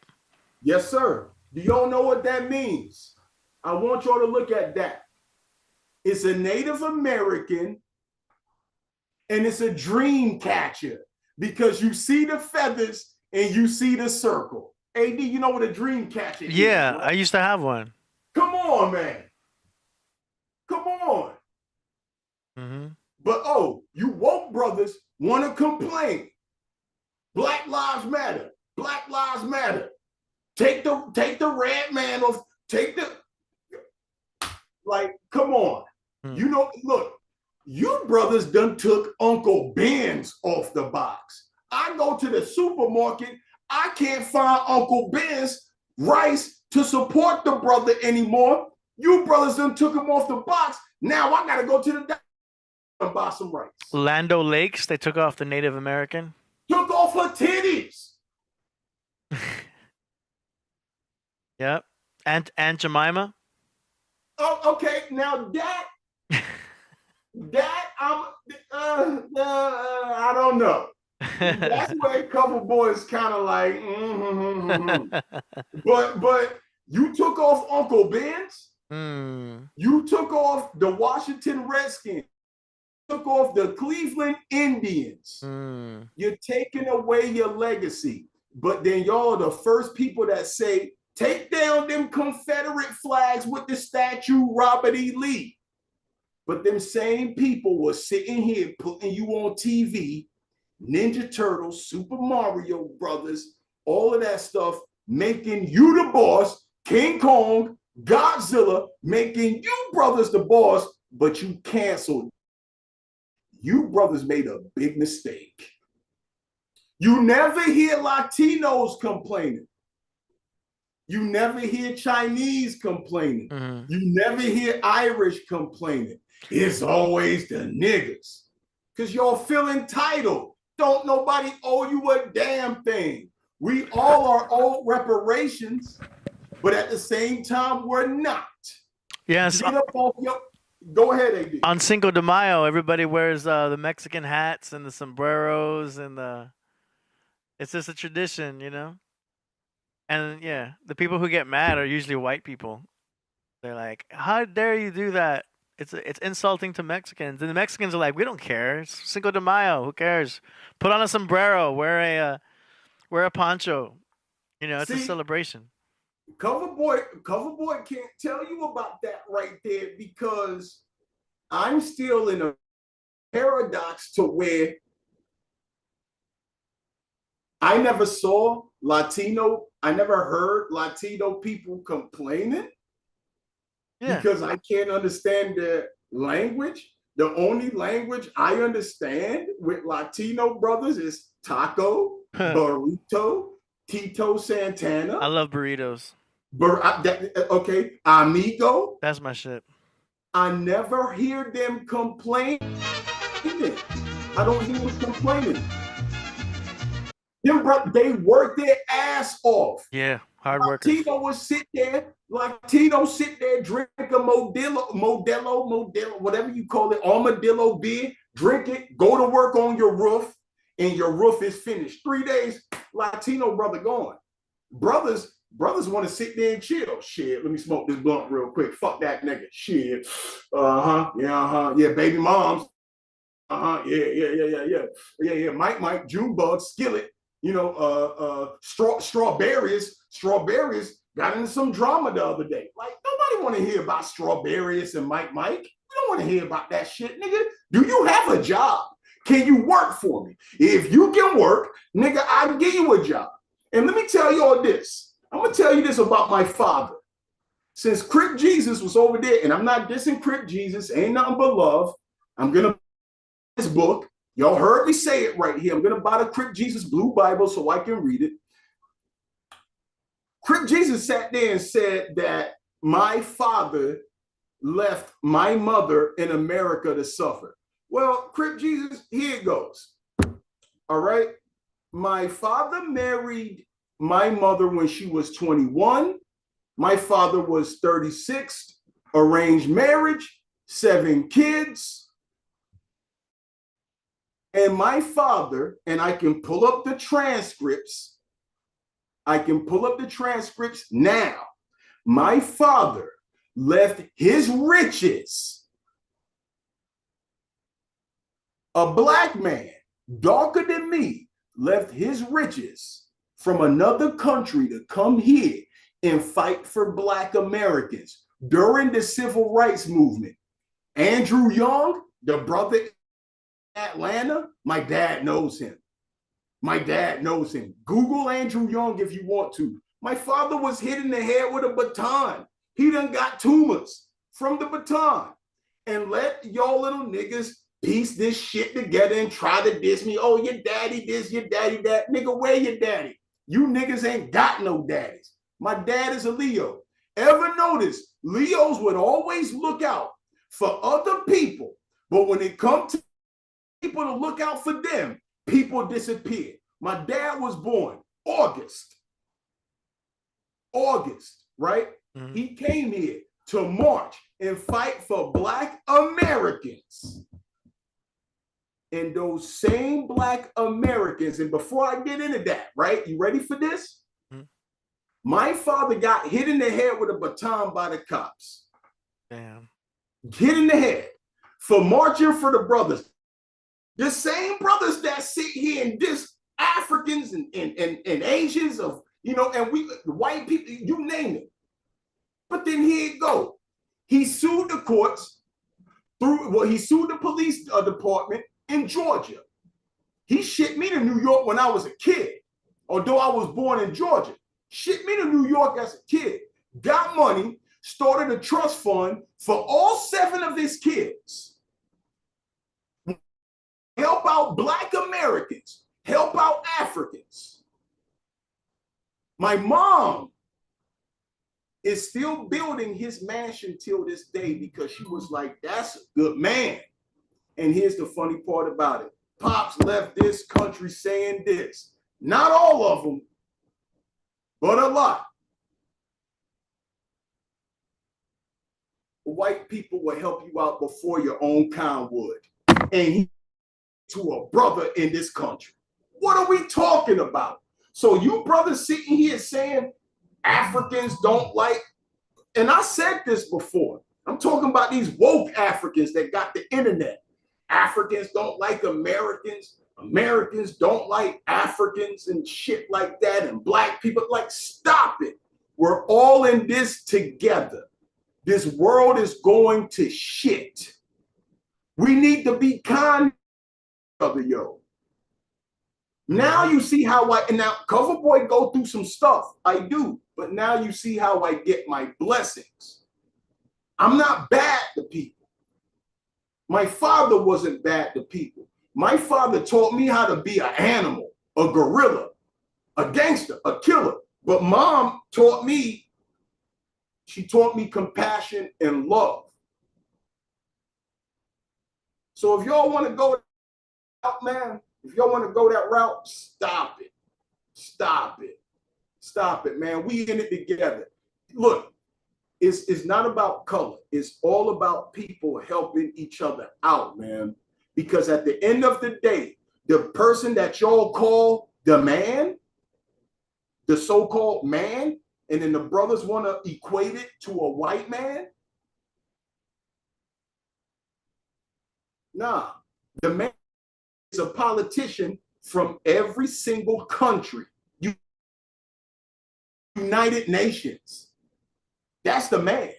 Speaker 4: Yes, sir. Do y'all know what that means? I want y'all to look at that. It's a Native American and it's a dream catcher because you see the feathers and you see the circle. AD, you know what a dream catcher is?
Speaker 2: Yeah,
Speaker 4: right?
Speaker 2: I used to have one.
Speaker 4: Come on, man. Come on. But you woke brothers want to complain. Black lives matter. Black lives matter. Take the red man off. Come on. Look, you brothers done took Uncle Ben's off the box. I go to the supermarket. I can't find Uncle Ben's rice to support the brother anymore. You brothers done took him off the box. Now I gotta go to the and buy some rice.
Speaker 2: Land O'Lakes, they took off the Native American.
Speaker 4: Took off her titties.
Speaker 2: Yep. Aunt Jemima.
Speaker 4: Oh, okay. Now that I don't know. That's where CoverBoy kind of like, But you took off Uncle Ben's. You took off the Washington Redskins. You took off the Cleveland Indians. You're taking away your legacy. But then y'all are the first people that say, take down them Confederate flags with the statue Robert E. Lee. But them same people were sitting here putting you on TV, Ninja Turtles, Super Mario Brothers, all of that stuff, making you the boss, King Kong, Godzilla, making you brothers the boss, but you canceled. You brothers made a big mistake. You never hear Latinos complaining. You never hear Chinese complaining. You never hear Irish complaining. It's always the niggas. Because y'all feel entitled. Don't nobody owe you a damn thing. We all are owed reparations, but at the same time, we're not.
Speaker 2: Yes.
Speaker 4: Go ahead, AD.
Speaker 2: On Cinco de Mayo, everybody wears the Mexican hats and the sombreros and it's just a tradition, you know? And yeah, the people who get mad are usually white people. They're like, how dare you do that? It's insulting to Mexicans. And the Mexicans are like, we don't care. It's Cinco de Mayo. Who cares? Put on a sombrero. Wear a poncho. You know, it's a celebration.
Speaker 4: CoverBoy can't tell you about that right there because I'm still in a paradox to where I never heard Latino people complaining because I can't understand their language. The only language I understand with Latino brothers is taco, burrito, Tito Santana.
Speaker 2: I love burritos.
Speaker 4: Okay, amigo.
Speaker 2: That's my shit.
Speaker 4: I never hear them complain. I don't hear them complaining. They work their ass off.
Speaker 2: Yeah, hard workers.
Speaker 4: Latino sit there, drink a Modelo, whatever you call it, armadillo beer, drink it, go to work on your roof, and your roof is finished. 3 days, Latino brother gone. Brothers want to sit there and chill. Shit, let me smoke this blunt real quick. Fuck that nigga. Shit. Yeah, baby moms. Yeah. Mike, Junebug, Skillet. You know, strawberries got into some drama the other day. Like, nobody want to hear about strawberries and Mike. You don't want to hear about that shit, nigga. Do you have a job? Can you work for me? If you can work, nigga, I can give you a job. And let me tell you all this. I'm going to tell you this about my father. Since Crip Jesus was over there, and I'm not dissing Crip Jesus, ain't nothing but love. I'm going to buy this book. Y'all heard me say it right here. I'm going to buy the Crip Jesus Blue Bible so I can read it. Crip Jesus sat there and said that my father left my mother in America to suffer. Well, Crip Jesus, here it goes. All right. My father married my mother when she was 21. My father was 36, arranged marriage, 7 kids. And my father, and I can pull up the transcripts. Now. My father left his riches. A black man, darker than me, left his riches from another country to come here and fight for Black Americans during the Civil Rights Movement. Andrew Young, the brother in Atlanta, my dad knows him. Google Andrew Young if you want to. My father was hit in the head with a baton. He done got tumors from the baton. And let y'all little niggas piece this shit together and try to diss me. Oh, your daddy this, your daddy that. Nigga, where your daddy? You niggas ain't got no daddies. My dad is a Leo. Ever notice Leos would always look out for other people, but when it comes to people to look out for them, people disappear. My dad was born August, right? Mm-hmm. He came here to march and fight for Black Americans. And those same Black Americans, and before I get into that, right? You ready for this? Mm-hmm. My father got hit in the head with a baton by the cops.
Speaker 2: Damn.
Speaker 4: Hit in the head for marching for the brothers. The same brothers that sit here and diss Africans and Asians of, you know, and we white people, you name it. But then here it go. He sued the courts he sued the police department in Georgia. He shipped me to New York when I was a kid, although I was born in Georgia. Shipped me to New York as a kid, got money, started a trust fund for all 7 of his kids. Help out Black Americans, help out Africans. My mom is still building his mansion till this day because she was like, that's a good man. And here's the funny part about it. Pops left this country saying this. Not all of them, but a lot. White people will help you out before your own kind would. And he to a brother in this country. What are we talking about? So you brothers sitting here saying Africans don't like, and I said this before, I'm talking about these woke Africans that got the internet. Africans don't like Americans. Americans don't like Africans and shit like that. And black people, like, stop it. We're all in this together. This world is going to shit. We need to be kind to each other, yo. Now you see how and now CoverBoy go through some stuff. I do. But now you see how I get my blessings. I'm not bad to people. My father wasn't bad to people. My father taught me how to be an animal, a gorilla, a gangster, a killer. But mom taught me, she taught me compassion and love. So if y'all want to go out, man, if y'all want to go that route, stop it. Stop it. Stop it, man. We in it together. Look, it's not about color. It's all about people helping each other out, man. Because at the end of the day, the person that y'all call the man, the so-called man, and then the brothers want to equate it to a white man. Nah, the man is a politician from every single country. United Nations. That's the man.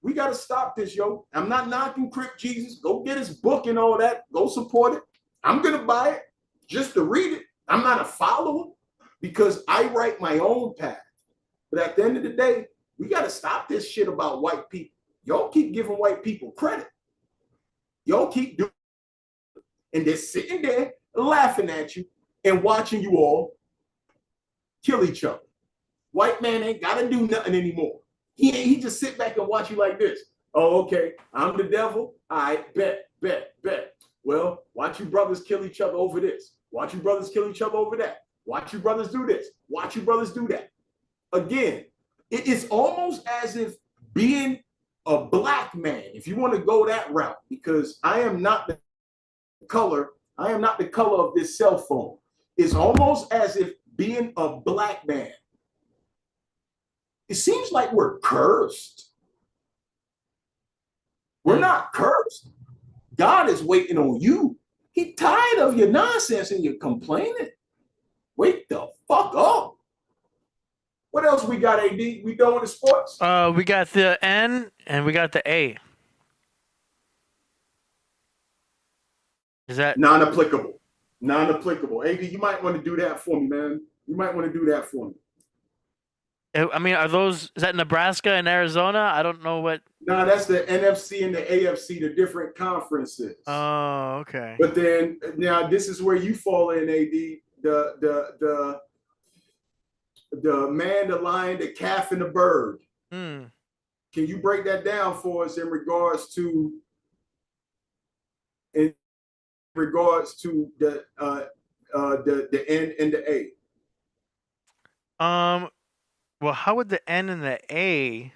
Speaker 4: We got to stop this, yo. I'm not knocking Crip Jesus. Go get his book and all that. Go support it. I'm going to buy it just to read it. I'm not a follower because I write my own path. But at the end of the day, we got to stop this shit about white people. Y'all keep giving white people credit. Y'all keep doing it. And they're sitting there laughing at you and watching you all kill each other. White man ain't got to do nothing anymore. He just sit back and watch you like this. Oh, okay, I'm the devil. I bet. Well, watch you brothers kill each other over this. Watch you brothers kill each other over that. Watch you brothers do this. Watch you brothers do that. Again, it is almost as if being a black man, if you want to go that route, because I am not the color of this cell phone. It's almost as if being a black man, it seems like we're cursed. We're not cursed. God is waiting on you. He tired of your nonsense and you're complaining. Wake the fuck up. What else we got, AD? We done with the sports?
Speaker 2: We got the N and we got the A. Is that
Speaker 4: non-applicable? Non-applicable. AD, you might want to do that for me, man. You might want to do that for me.
Speaker 2: I mean, is that Nebraska and Arizona? I don't know what.
Speaker 4: No, that's the NFC and the AFC, the different conferences.
Speaker 2: Oh, okay.
Speaker 4: But then now this is where you fall in, AD. The man, the lion, the calf, and the bird. Can you break that down for us in regards to the N and the A?
Speaker 2: Well, how would the N and the A?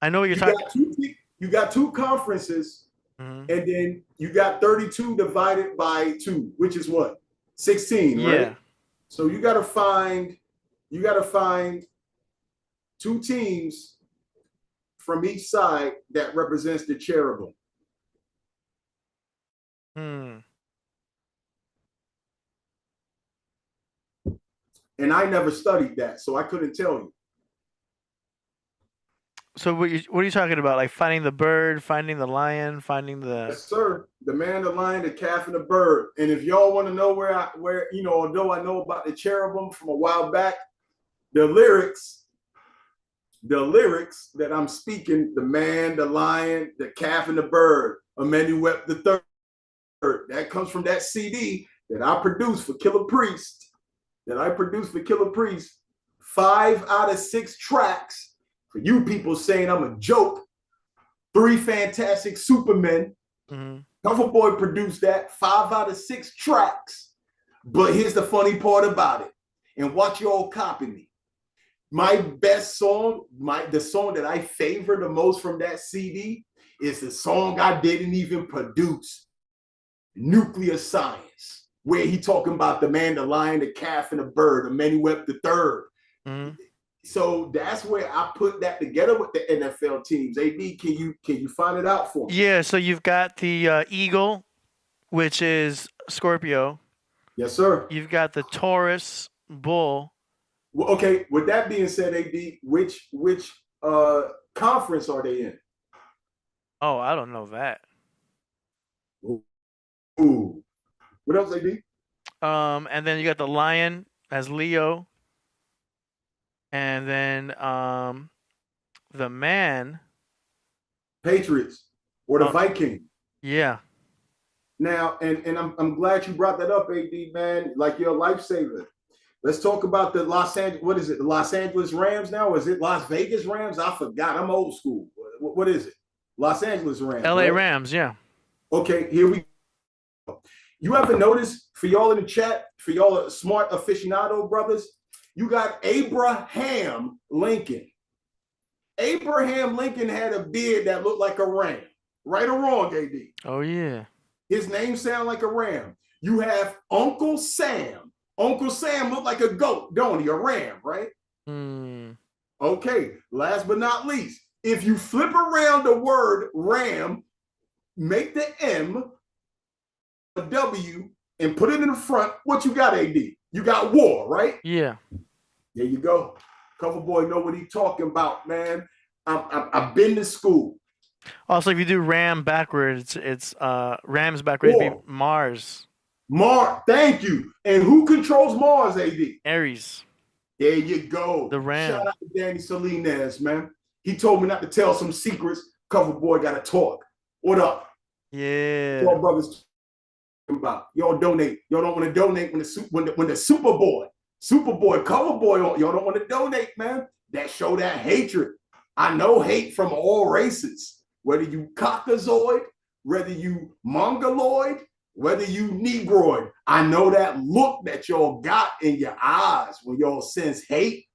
Speaker 2: I know what you're talking.
Speaker 4: You got two conferences, and then you got 32 divided by 2, which is what? 16, right?
Speaker 2: Yeah.
Speaker 4: So you got to find 2 teams from each side that represents the cherubim. And I never studied that, so I couldn't tell you.
Speaker 2: So what are you talking about? Like finding the bird, finding the lion, finding the...
Speaker 4: Yes, sir. The man, the lion, the calf, and the bird. And if y'all want to know where although I know about the cherubim from a while back, the lyrics that I'm speaking, the man, the lion, the calf, and the bird, Emmanuel the third, that comes from that CD that I produced for Killah Priest. 5 out of 6 tracks. For you people saying I'm a joke, 3 fantastic Supermen. CoverBoy produced that, 5 out of 6 tracks. But here's the funny part about it. and watch y'all copy me. My best song, the song that I favor the most from that CD is the song I didn't even produce, Nuclear Science, where he talking about the man, the lion, the calf, and the bird, and many wept the third. Mm-hmm. So that's where I put that together with the NFL teams. AD, can you find it out for me?
Speaker 2: Yeah, so you've got the eagle, which is Scorpio.
Speaker 4: Yes, sir.
Speaker 2: You've got the Taurus bull.
Speaker 4: Well, okay, with that being said, AD, which conference are they in?
Speaker 2: Oh, I don't know that.
Speaker 4: Ooh. What else, AD?
Speaker 2: And then you got the lion as Leo. And then the man,
Speaker 4: Patriots or the Viking.
Speaker 2: Yeah.
Speaker 4: Now, and I'm glad you brought that up, AD, man. Like you're a lifesaver. Let's talk about the Los Angeles. What is it? The Los Angeles Rams now? Or is it Las Vegas Rams? I forgot. I'm old school. What is it? Los Angeles Rams.
Speaker 2: LA right? Rams, yeah.
Speaker 4: Okay, here we go. You ever notice, for y'all in the chat, for y'all smart aficionado brothers, you got Abraham Lincoln. Abraham Lincoln had a beard that looked like a ram. Right or wrong, AD?
Speaker 2: Oh, yeah.
Speaker 4: His name sound like a ram. You have Uncle Sam. Uncle Sam looked like a goat, don't he? A ram, right? Okay, last but not least, if you flip around the word ram, make the M a W and put it in the front, what you got, AD? You got war, right?
Speaker 2: Yeah.
Speaker 4: There you go. CoverBoy know what he talking about, man. I've been to school.
Speaker 2: Also, if you do ram backwards, it's Rams backwards would be Mars.
Speaker 4: Mars, thank you. And who controls Mars, AD?
Speaker 2: Aries.
Speaker 4: There you go.
Speaker 2: The ram.
Speaker 4: Shout out to Danny Salinas, man. He told me not to tell some secrets. CoverBoy got to talk. What up?
Speaker 2: Yeah.
Speaker 4: Y'all brothers about. Y'all donate. Y'all don't want to donate when the Superboy CoverBoy, y'all don't want to donate, man. That show that hatred. I know hate from all races. Whether you Caucasoid, whether you Mongoloid, whether you Negroid, I know that look that y'all got in your eyes when y'all sense hate.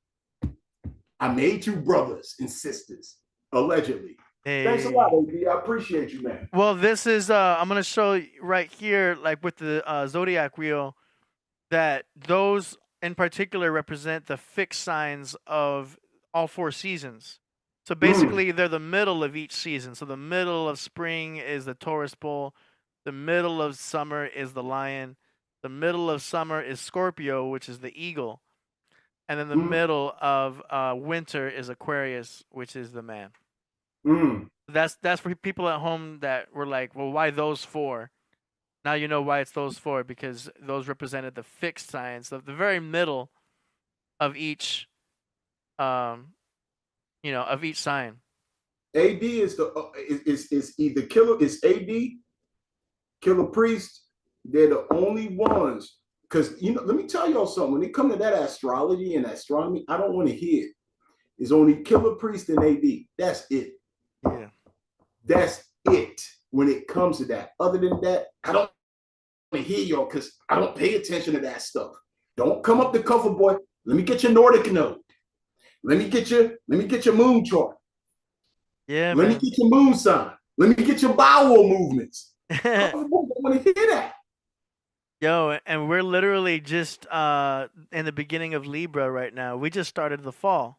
Speaker 4: I made you brothers and sisters, allegedly. Hey. Thanks a lot, AD. I appreciate you, man.
Speaker 2: Well, this is, I'm going to show you right here, like with the Zodiac wheel, that those in particular represent the fixed signs of all 4 seasons. So basically, they're the middle of each season. So the middle of spring is the Taurus bull. The middle of summer is the lion. The middle of summer is Scorpio, which is the eagle. And then the middle of winter is Aquarius, which is the man. That's for people at home that were like, well, why those 4? Now you know why it's those 4, because those represented the fixed signs of the very middle of each, of each sign.
Speaker 4: AD is is either Killah Priest. They're the only ones, because let me tell y'all something. When it comes to that astrology and astronomy, I don't want to hear it. It's only Killah Priest and AD. That's it.
Speaker 2: Yeah.
Speaker 4: That's it when it comes to that. Other than that, I don't want to hear y'all because I don't pay attention to that stuff. Don't come up to CoverBoy. Let me get your Nordic node. Let me get your moon chart.
Speaker 2: Yeah.
Speaker 4: Let me get your moon sign. Let me get your bowel movements. I don't want to hear that.
Speaker 2: Yo, and we're literally just in the beginning of Libra right now. We just started the fall.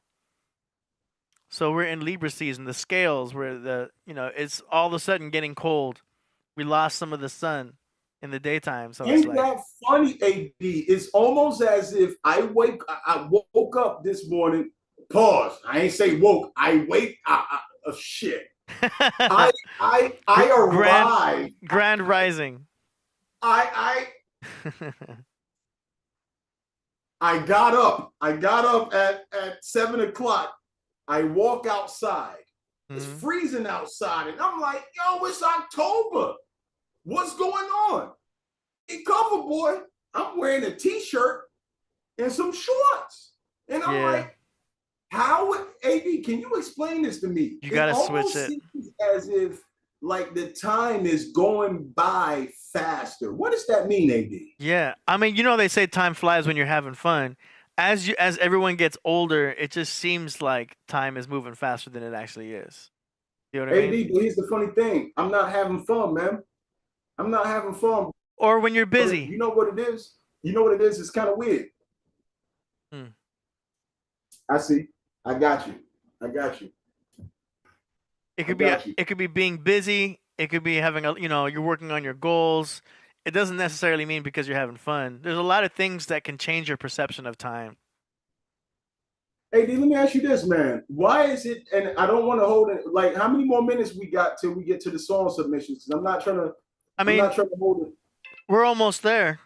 Speaker 2: So we're in Libra season. The scales where it's all of a sudden getting cold. We lost some of the sun in the daytime. So
Speaker 4: Ain't that funny, AD? It's almost as if I woke up this morning. Pause. I ain't say woke. I wake. Shit. I arrived.
Speaker 2: Grand rising.
Speaker 4: I got up. I got up at 7:00. I walk outside. It's freezing outside, and I'm like, yo, it's October. What's going on? Hey, CoverBoy, I'm wearing a t-shirt and some shorts, and I'm like, how would AD? Can you explain this to me?
Speaker 2: You gotta switch it.
Speaker 4: Seems as if like the time is going by faster. What does that mean, AD?
Speaker 2: Yeah, I mean, they say time flies when you're having fun. as everyone gets older, it just seems like time is moving faster than it actually is. You know what I mean?
Speaker 4: Here's the funny thing. I'm not having fun, man. I'm not having fun.
Speaker 2: Or when you're busy.
Speaker 4: You know what it is? You know what it is? It's kind of weird. I see. I got you.
Speaker 2: It could be being busy. It could be having you're working on your goals. It doesn't necessarily mean because you're having fun. There's a lot of things that can change your perception of time.
Speaker 4: Hey, D, let me ask you this, man. Why is it, and I don't want to hold it, like, how many more minutes we got till we get to the song submissions? Because I'm not trying to hold it.
Speaker 2: We're almost there.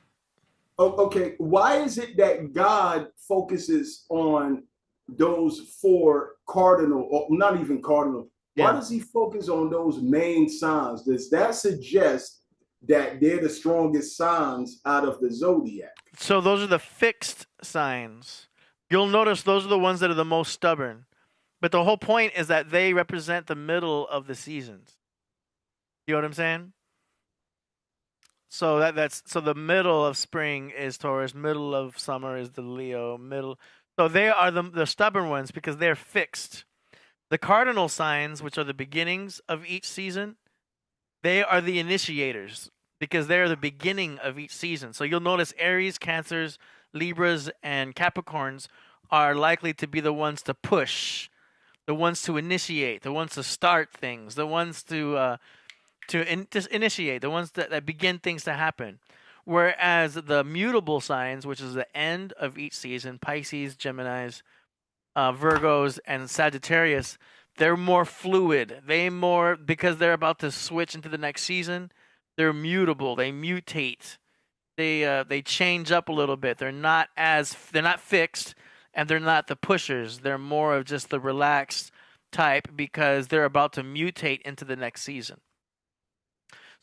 Speaker 4: Oh, okay. Why is it that God focuses on those 4 cardinal, or not even cardinal? Why does he focus on those main signs? Does that suggest that they're the strongest signs out of the zodiac?
Speaker 2: So those are the fixed signs. You'll notice those are the ones that are the most stubborn. But the whole point is that they represent the middle of the seasons. You know what I'm saying? So so the middle of spring is Taurus, middle of summer is the Leo, middle. So they are the stubborn ones because they're fixed. The cardinal signs, which are the beginnings of each season, they are the initiators because they're the beginning of each season. So you'll notice Aries, Cancers, Libras, and Capricorns are likely to be the ones to push, the ones to initiate, the ones to start things, the ones to just initiate, the ones that begin things to happen. Whereas the mutable signs, which is the end of each season, Pisces, Geminis, Virgos, and Sagittarius, they're more fluid. Because they're about to switch into the next season, they're mutable. They mutate. They change up a little bit. They're not fixed, and they're not the pushers. They're more of just the relaxed type because they're about to mutate into the next season.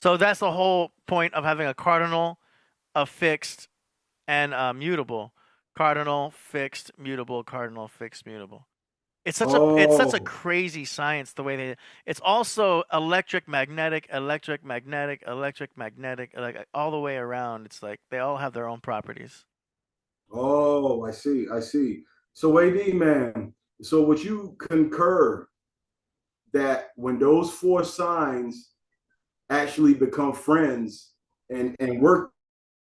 Speaker 2: So that's the whole point of having a cardinal, a fixed, and a mutable. Cardinal, fixed, mutable, cardinal, fixed, mutable. It's such a crazy science the way it's also electric, magnetic, like all the way around. It's like they all have their own properties.
Speaker 4: Oh, I see. So AD, man, so would you concur that when those 4 signs actually become friends and work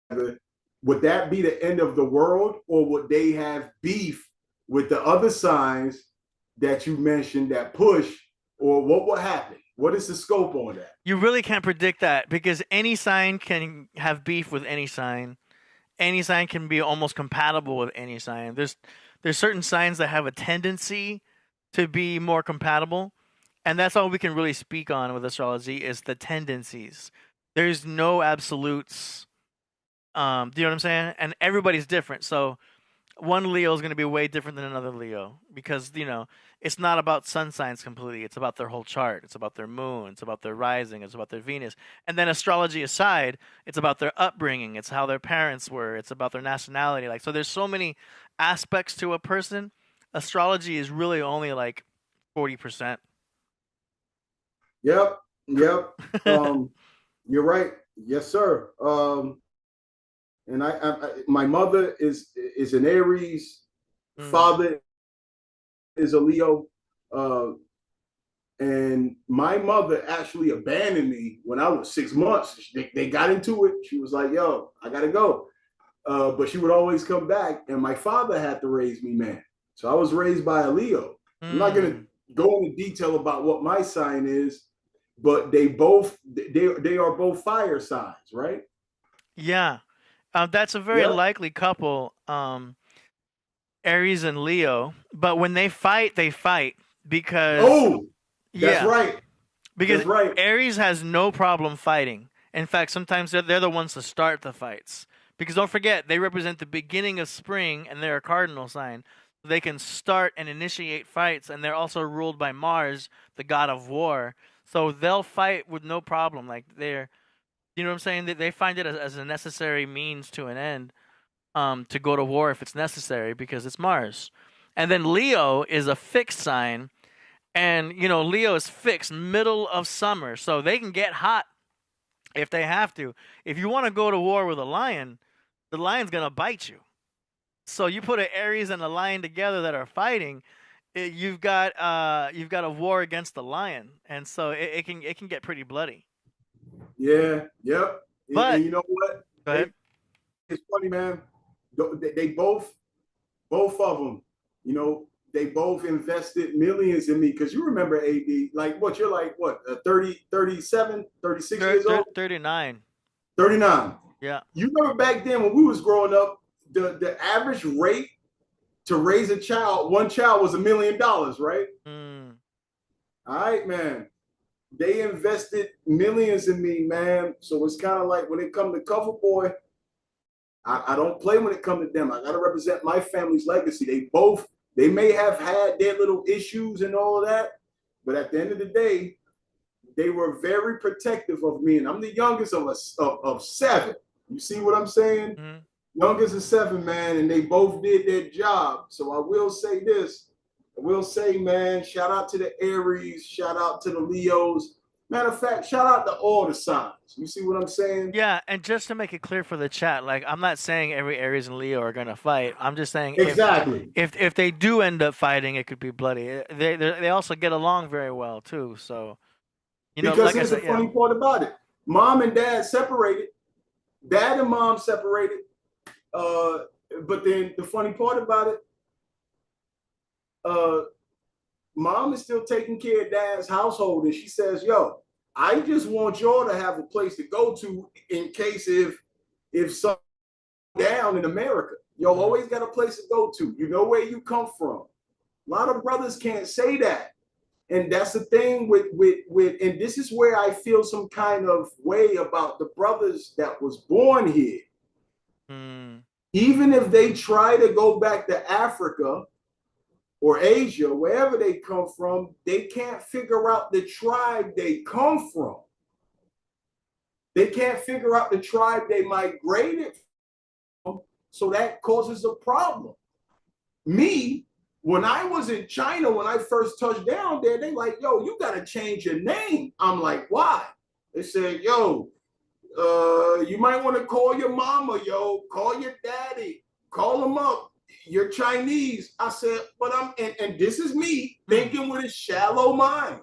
Speaker 4: together, would that be the end of the world, or would they have beef with the other signs that you mentioned that push, or what will happen? What is the scope on that?
Speaker 2: You really can't predict that because any sign can have beef with any sign. Any sign can be almost compatible with any sign. There's certain signs that have a tendency to be more compatible, and that's all we can really speak on with astrology is the tendencies. There's no absolutes. Do you know what I'm saying? And everybody's different. So one Leo is going to be way different than another Leo because, it's not about sun signs completely. It's about their whole chart. It's about their moon. It's about their rising. It's about their Venus. And then astrology aside, it's about their upbringing. It's how their parents were. It's about their nationality. So there's so many aspects to a person. Astrology is really only 40%.
Speaker 4: Yep. You're right. Yes, sir. And my mother is an Aries, father is a Leo, and my mother actually abandoned me when I was 6 months. They got into it. She was like, "Yo, I gotta go," but she would always come back. And my father had to raise me, man. So I was raised by a Leo. I'm not gonna go into detail about what my sign is, but they are both fire signs, right?
Speaker 2: Yeah. That's a very likely couple, Aries and Leo. But when they fight because...
Speaker 4: that's right.
Speaker 2: Because Aries has no problem fighting. In fact, sometimes they're the ones to start the fights. Because don't forget, they represent the beginning of spring, and they're a cardinal sign. They can start and initiate fights, and they're also ruled by Mars, the god of war. So they'll fight with no problem. You know what I'm saying? They find it as a necessary means to an end, to go to war if it's necessary because it's Mars. And then Leo is a fixed sign, and Leo is fixed middle of summer, so they can get hot if they have to. If you want to go to war with a lion, the lion's gonna bite you. So you put an Aries and a lion together that are fighting, you've got a war against the lion, and so it can get pretty bloody.
Speaker 4: Yeah, yep.
Speaker 2: But
Speaker 4: and you know what?
Speaker 2: go ahead.
Speaker 4: It's funny, man. They both of them, you know, they both invested millions in me. Because you remember AD, like what, you're like, what, 30, 37, 36 years old?
Speaker 2: 39.
Speaker 4: 39.
Speaker 2: Yeah.
Speaker 4: You remember back then when we was growing up, the average rate to raise a child, one child, was $1 million, right?
Speaker 2: Mm.
Speaker 4: All right, man. They invested millions in me, man. So it's kind of like when it comes to CoverBoy, I don't play when it comes to them. I got to represent my family's legacy. They may have had their little issues and all of that, but at the end of the day, they were very protective of me. And I'm the youngest of 7. You see what I'm saying?
Speaker 2: Mm-hmm.
Speaker 4: Youngest of 7, man, and they both did their job. So I will say this. I will say, man, shout out to the Aries, shout out to the Leos. Matter of fact, shout out to all the signs. You see what I'm saying?
Speaker 2: Yeah, and just to make it clear for the chat, like, I'm not saying every Aries and Leo are gonna fight. I'm just saying
Speaker 4: exactly
Speaker 2: if they do end up fighting, it could be bloody. They also get along very well too. So, you know,
Speaker 4: because
Speaker 2: like
Speaker 4: here's the funny part about it: mom and dad separated, dad and mom separated. But then the funny part about it, mom is still taking care of dad's household, and she says, yo, I just want y'all to have a place to go to in case if something down in America. Y'all always got a place to go to. You know where you come from. A lot of brothers can't say that. And that's the thing with and this is where I feel some kind of way about the brothers that was born here. Even if they try to go back to Africa or Asia, wherever they come from, they can't figure out the tribe they come from. They can't figure out the tribe they migrated from, so that causes a problem. Me, when I was in China, when I first touched down there, they like, yo, you got to change your name. I'm like, why? They said, yo, you might want to call your mama, yo, call your daddy, call them up. You're Chinese. I said, but and this is me thinking with a shallow mind.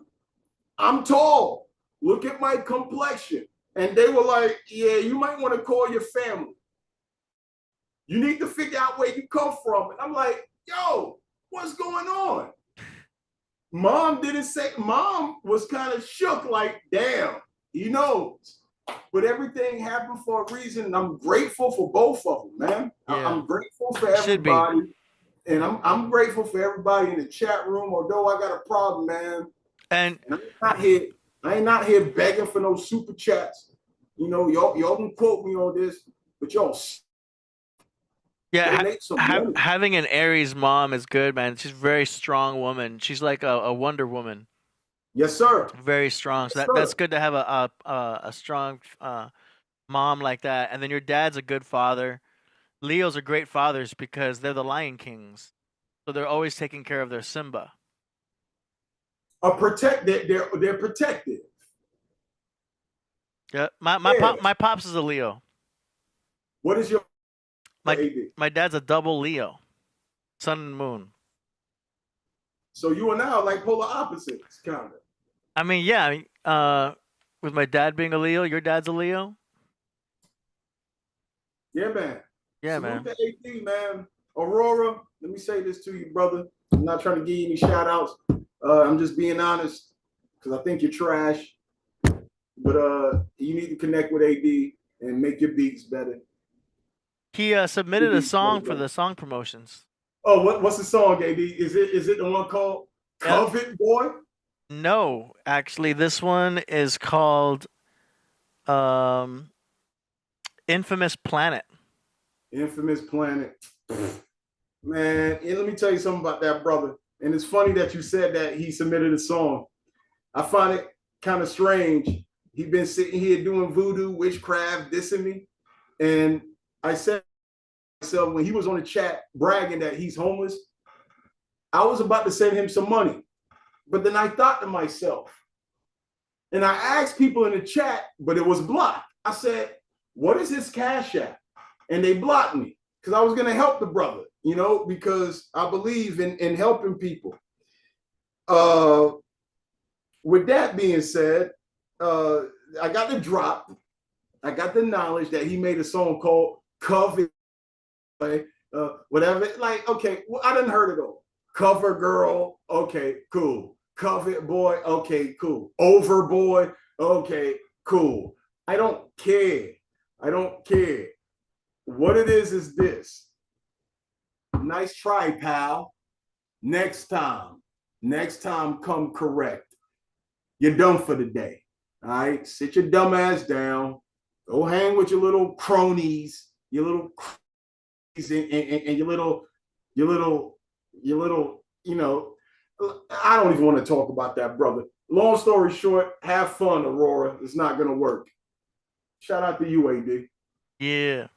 Speaker 4: I'm tall. Look at my complexion. And they were like, yeah, you might want to call your family. You need to figure out where you come from. And I'm like, yo, what's going on? Mom didn't say, mom was kind of shook, like, damn, he knows. But everything happened for a reason, and I'm grateful for both of them, man. Yeah. I'm grateful for everybody, and I'm grateful for everybody in the chat room. Although I got a problem, man, and I ain't not here begging for no super chats. You know, y'all can quote me on this, but y'all.
Speaker 2: Yeah, having an Aries mom is good, man. She's a very strong woman. She's like a Wonder Woman.
Speaker 4: Yes, sir.
Speaker 2: Very strong. So that's good to have a strong mom like that. And then your dad's a good father. Leos are great fathers because they're the Lion Kings, so they're always taking care of their Simba. They're
Speaker 4: protective.
Speaker 2: Yeah, my pops is a Leo.
Speaker 4: What is your
Speaker 2: my dad's a double Leo, sun and moon.
Speaker 4: So you and I are like polar opposites, kind of.
Speaker 2: I mean, yeah. With my dad being a Leo, your dad's a Leo.
Speaker 4: Yeah, man.
Speaker 2: Yeah,
Speaker 4: salute man. To AD, man. Aurora, let me say this to you, brother. I'm not trying to give you any shout outs. I'm just being honest because I think you're trash. But you need to connect with AD and make your beats better.
Speaker 2: He submitted a song for the song promotions.
Speaker 4: Oh, what's the song, AD? Is it the one called CoverBoy?
Speaker 2: No, actually, this one is called Infamous Planet.
Speaker 4: Infamous Planet. Man, and let me tell you something about that brother. And it's funny that you said that he submitted a song. I find it kind of strange. He's been sitting here doing voodoo, witchcraft, dissing me. And I said to myself, when he was on the chat bragging that he's homeless, I was about to send him some money. But then I thought to myself, and I asked people in the chat, but it was blocked. I said, what is his Cash App? And they blocked me because I was going to help the brother. you know, because I believe in helping people. With that being said, I got the drop. I got the knowledge that he made a song called Cover, whatever. Like, okay, well, I didn't heard it all. Cover Girl, okay, cool. Cover Boy, okay, cool. Over Boy, okay, cool. I don't care. I don't care. What it is this. Nice try, pal. Next time come correct. You're done for the day. All right, sit your dumb ass down. Go hang with your little cronies, and your little, you know, I don't even want to talk about that, brother. Long story short, have fun, Aurora. It's not going to work. Shout out to you, AD.
Speaker 2: Yeah.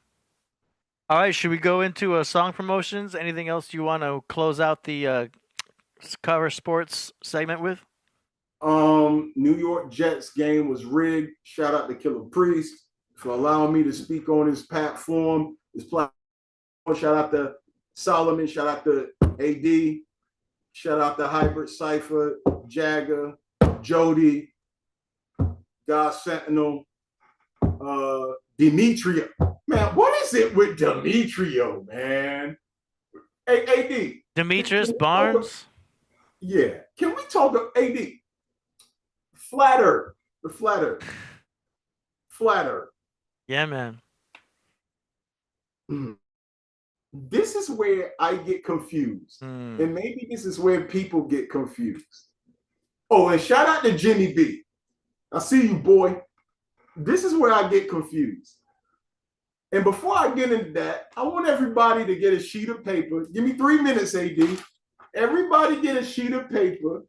Speaker 2: All right, should we go into song promotions? Anything else you want to close out the cover sports segment with?
Speaker 4: New York Jets game was rigged. Shout out to Killah Priest for allowing me to speak on his platform. Shout out to Solomon. Shout out to AD. Shout out to Hybrid Cypher, Jagger, Jody, God Sentinel, Demetrio. Man, what is it with Demetrio, man? Hey, AD.
Speaker 2: Demetrius Barnes?
Speaker 4: Yeah. Can we talk AD? Flat Earth. The Flat Earth. Flat Earth.
Speaker 2: Yeah, man.
Speaker 4: This is where I get confused. And maybe this is where people get confused. Oh, and shout out to Jimmy B. I see you, boy. This is where I get confused. And before I get into that, I want everybody to get a sheet of paper. Give me 3 minutes, AD. Everybody get a sheet of paper.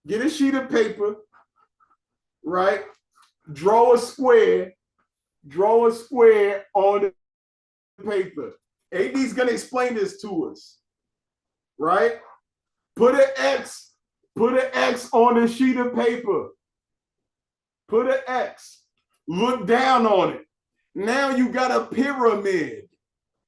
Speaker 4: Get a sheet of paper, right? Draw a square on the paper. AD's gonna explain this to us, right? Put an X on the sheet of paper. Put an X. Look down on it. Now you got a pyramid.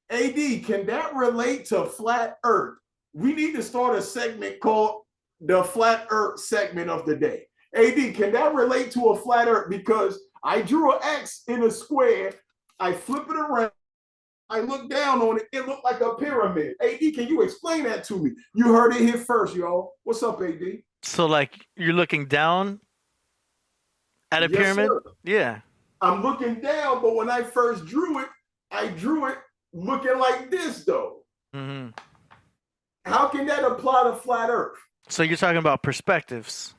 Speaker 4: AD, can that relate to flat Earth? We need to start a segment called the Flat Earth segment of the day. AD, can that relate to a flat Earth? Because I drew an X in a square, I flip it around, I look down on it, it looked like a pyramid. AD, can you explain that to me? You heard it here first, y'all. What's up, AD?
Speaker 2: So, like, you're looking down at a pyramid?
Speaker 4: Sir.
Speaker 2: Yeah.
Speaker 4: I'm looking down, but when I first drew it, I drew it looking like this, though.
Speaker 2: Mm-hmm.
Speaker 4: How can that apply to flat Earth? So
Speaker 2: you're talking about perspectives.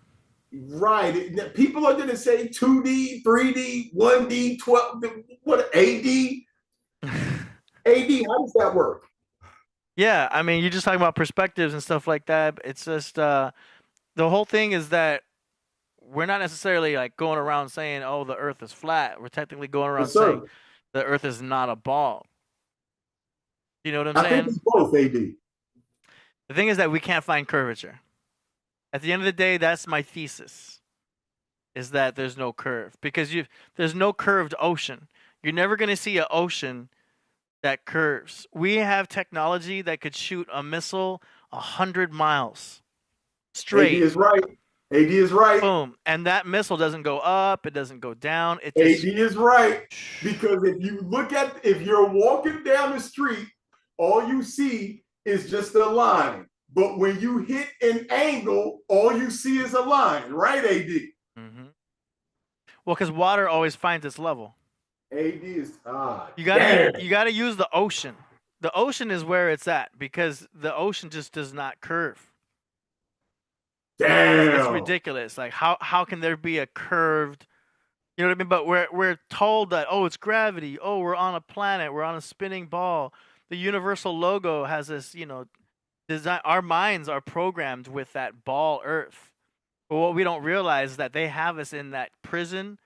Speaker 4: Right. People are going to say 2D, 3D, 1D, 12, what, AD? AD, how does that work?
Speaker 2: Yeah, I mean, you're just talking about perspectives and stuff like that. It's just, the whole thing is that we're not necessarily like going around saying, oh, the Earth is flat. We're technically going around saying the Earth is not a ball. You know what I'm saying?
Speaker 4: I think it's both, AD.
Speaker 2: The thing is that we can't find curvature. At the end of the day, that's my thesis, is that there's no curve. Because there's no curved ocean. You're never going to see an ocean that curves. We have technology that could shoot a missile 100 miles straight.
Speaker 4: AD is right. AD is right.
Speaker 2: Boom. And that missile doesn't go up. It doesn't go down.
Speaker 4: AD is right. Because if you're walking down the street, all you see is just a line. But when you hit an angle, all you see is a line, right, AD?
Speaker 2: Mm-hmm. Well, because water always finds its level.
Speaker 4: AD is
Speaker 2: you gotta use the ocean. The ocean is where it's at because the ocean just does not curve.
Speaker 4: Damn.
Speaker 2: It's ridiculous. Like how can there be a curved? You know what I mean? But we're told that it's gravity. Oh, we're on a planet. We're on a spinning ball. The universal logo has this, design. Our minds are programmed with that ball Earth. But what we don't realize is that they have us in that prison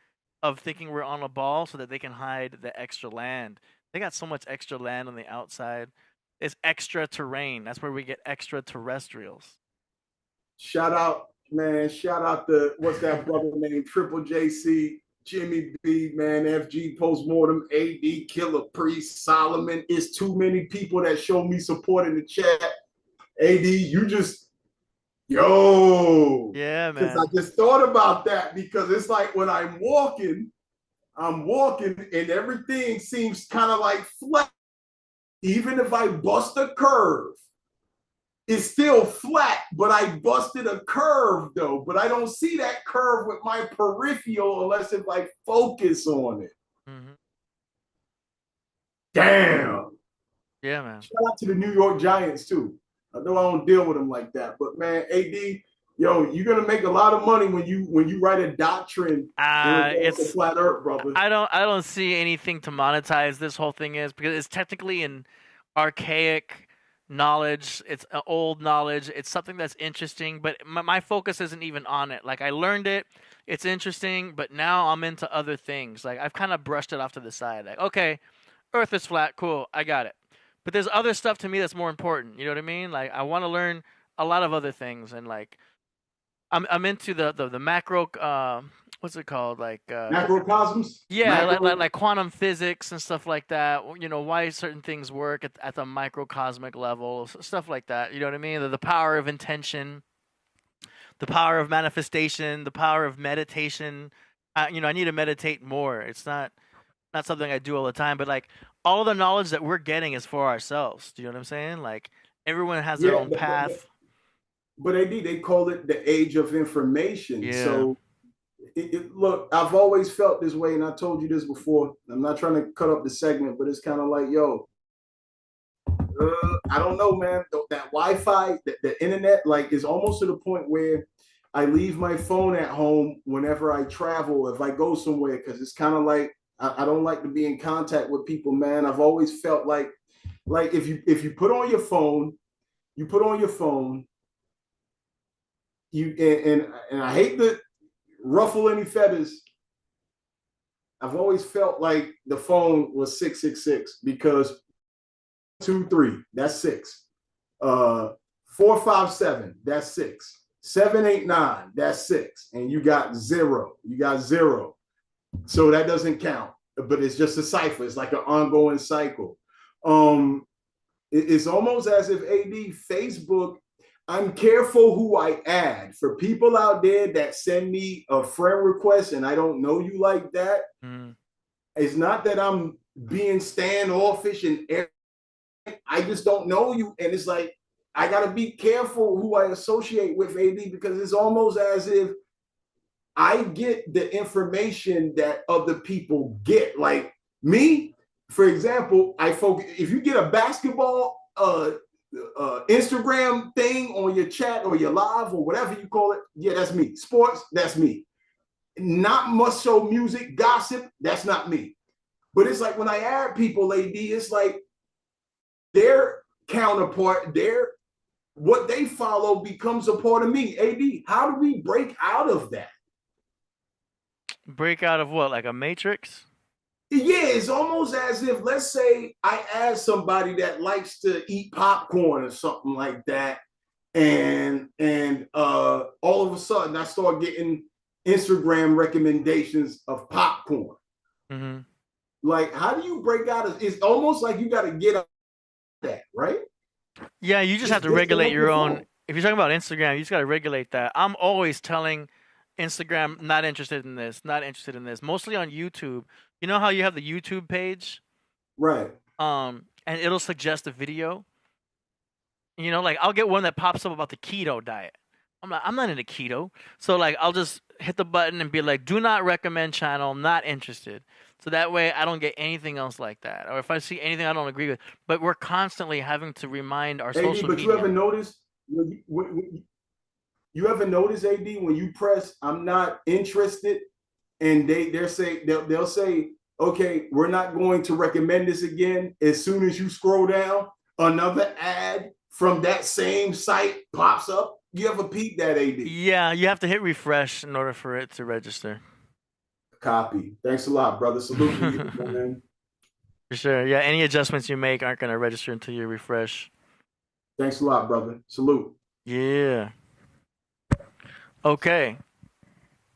Speaker 2: of thinking we're on a ball so that they can hide the extra land. They got so much extra land on the outside. It's extra terrain. That's where we get extraterrestrials.
Speaker 4: Shout out, man. Shout out to, what's that brother named Triple JC? Jimmy B, man, FG, Postmortem, AD, Killah Priest, Solomon. It's too many people that show me support in the chat. AD, you just, yo.
Speaker 2: Yeah,
Speaker 4: Because
Speaker 2: man.
Speaker 4: I just thought about that because it's like when I'm walking and everything seems kind of like flat. Even if I bust a curve, it's still flat, but I busted a curve though. But I don't see that curve with my peripheral unless if I focus on it.
Speaker 2: Mm-hmm.
Speaker 4: Damn.
Speaker 2: Yeah, man.
Speaker 4: Shout out to the New York Giants too. I know I don't deal with them like that, but man, AD, yo, you're gonna make a lot of money when you write a doctrine. It's flat Earth, brother.
Speaker 2: I don't see anything to monetize this whole thing is because it's technically an archaic knowledge. It's old knowledge. It's something that's interesting, but my focus isn't even on it. Like I learned it, it's interesting, but now I'm into other things. Like I've kind of brushed it off to the side. Like okay, Earth is flat, cool, I got it. But there's other stuff to me that's more important. You know what I mean? Like I want to learn a lot of other things, and like I'm into the macro. What's it called? Like
Speaker 4: macrocosms.
Speaker 2: Yeah, like quantum physics and stuff like that. You know why certain things work at the microcosmic level, stuff like that. You know what I mean? The power of intention, the power of manifestation, the power of meditation. I need to meditate more. It's not something I do all the time, but like all the knowledge that we're getting is for ourselves. Do you know what I'm saying? Like everyone has their own path.
Speaker 4: But they call it the age of information. Yeah. So look, I've always felt this way, and I told you this before. I'm not trying to cut up the segment, but it's kind of like, yo, I don't know, man. That Wi-Fi, the internet, like, is almost to the point where I leave my phone at home whenever I travel, if I go somewhere, because it's kind of like I don't like to be in contact with people, man. I've always felt like if you put on your phone, and I hate to ruffle any feathers. I've always felt like the phone was 666 because 2-3, that's 6. 4-5-7, that's 6. 7-8-9, that's 6. And you got 0. So that doesn't count. But it's just a cipher. It's like an ongoing cycle. It's almost as if AD Facebook, I'm careful who I add. For people out there that send me a friend request and I don't know you like that, it's not that I'm being standoffish and I just don't know you. And it's like, I got to be careful who I associate with, AD, because it's almost as if I get the information that other people get. Like me, for example, if you get a basketball Instagram thing on your chat or your live or whatever you call it, yeah, that's me. Sports, that's me. Not much so music, gossip, that's not me. But it's like when I add people, AD, it's like their counterpart, what they follow becomes a part of me. AD, how do we break out of that?
Speaker 2: Break out of what? Like a matrix?
Speaker 4: Yeah, it's almost as if, let's say I ask somebody that likes to eat popcorn or something like that, and all of a sudden I start getting Instagram recommendations of popcorn.
Speaker 2: Mm-hmm.
Speaker 4: Like, how do you break out of? It's almost like you got to get out of that, right?
Speaker 2: Yeah, you just have to regulate your own. If you're talking about Instagram, you just got to regulate that. I'm always telling Instagram, not interested in this, not interested in this. Mostly on YouTube. You know how you have the YouTube page?
Speaker 4: Right.
Speaker 2: And it'll suggest a video. You know, like I'll get one that pops up about the keto diet. I'm like, I'm not into keto. So like I'll just hit the button and be like, do not recommend channel, not interested. So that way I don't get anything else like that. Or if I see anything I don't agree with. But we're constantly having to remind our social media.
Speaker 4: But you ever notice you ever notice, AD, when you press I'm not interested, and they'll say, okay, we're not going to recommend this again. As soon as you scroll down, another ad from that same site pops up. You ever peep that, AD?
Speaker 2: Yeah, you have to hit refresh in order for it to register.
Speaker 4: Copy. Thanks a lot, brother. Salute to you, man.
Speaker 2: For sure. Yeah, any adjustments you make aren't going to register until you refresh.
Speaker 4: Thanks a lot, brother. Salute.
Speaker 2: Yeah. Okay.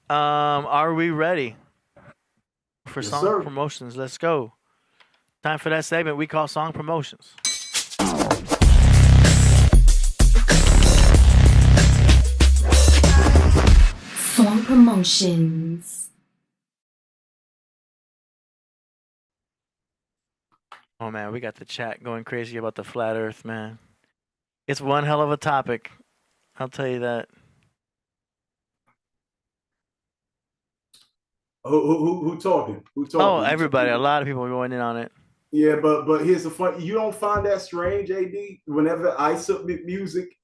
Speaker 2: Are we ready? For
Speaker 4: Yes,
Speaker 2: song
Speaker 4: sir.
Speaker 2: promotions. Let's go. Time for that segment we call song promotions.
Speaker 5: Song promotions.
Speaker 2: Oh man, we got the chat going crazy about the flat Earth, man. It's one hell of a topic. I'll tell you that.
Speaker 4: Who talking? Who talking?
Speaker 2: Oh, everybody. A lot of people are going in on it.
Speaker 4: Yeah, but here's the fun. You don't find that strange, AD? Whenever I submit music,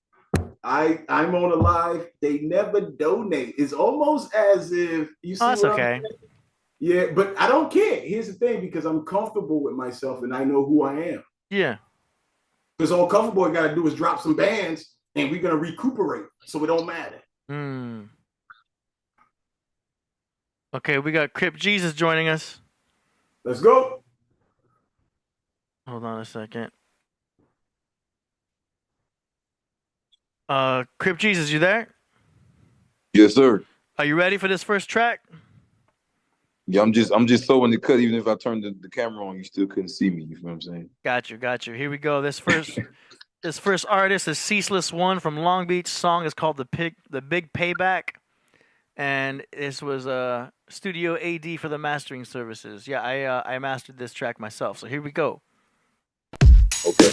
Speaker 4: I'm on a live. They never donate. It's almost as if you see.
Speaker 2: Oh, that's okay.
Speaker 4: Yeah, but I don't care. Here's the thing, because I'm comfortable with myself and I know who I am.
Speaker 2: Yeah.
Speaker 4: Because all CoverBoy got to do is drop some bands and we're gonna recuperate, so it don't matter.
Speaker 2: Okay, we got Crip Jesus joining us.
Speaker 4: Let's go.
Speaker 2: Hold on a second. Crip Jesus, you there?
Speaker 3: Yes, sir.
Speaker 2: Are you ready for this first track?
Speaker 3: Yeah, I'm just so in the cut. Even if I turned the camera on, you still couldn't see me. You feel what I'm saying?
Speaker 2: Got you. Here we go. This first artist is Ceaseless One from Long Beach. Song is called The Big Payback, and this was a studio AD for the mastering services. Yeah, I mastered this track myself. So here we go.
Speaker 3: Okay.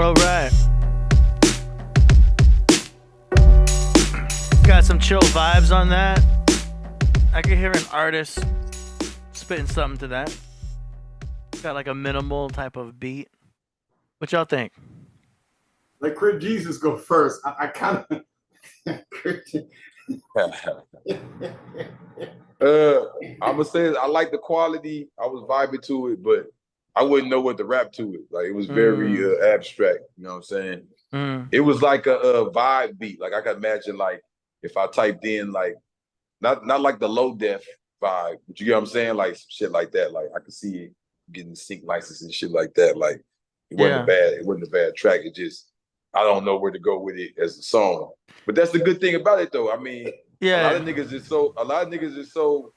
Speaker 2: All right. Got some chill vibes on that. I could hear an artist spitting something to that. Got like a minimal type of beat. What y'all think?
Speaker 4: Let Crip Jesus go first. I kind of.
Speaker 3: I'm gonna say I like the quality. I was vibing to it, but I wouldn't know what to rap to it. Like it was very abstract. You know what I'm saying? It was like a vibe beat. Like I can imagine like if I typed in like not like the low def vibe, but you get what I'm saying? Like some shit like that. Like I could see it getting sync license and shit like that. Like it wasn't a bad track. It just I don't know where to go with it as a song. But that's the good thing about it though. I mean, a lot of niggas is so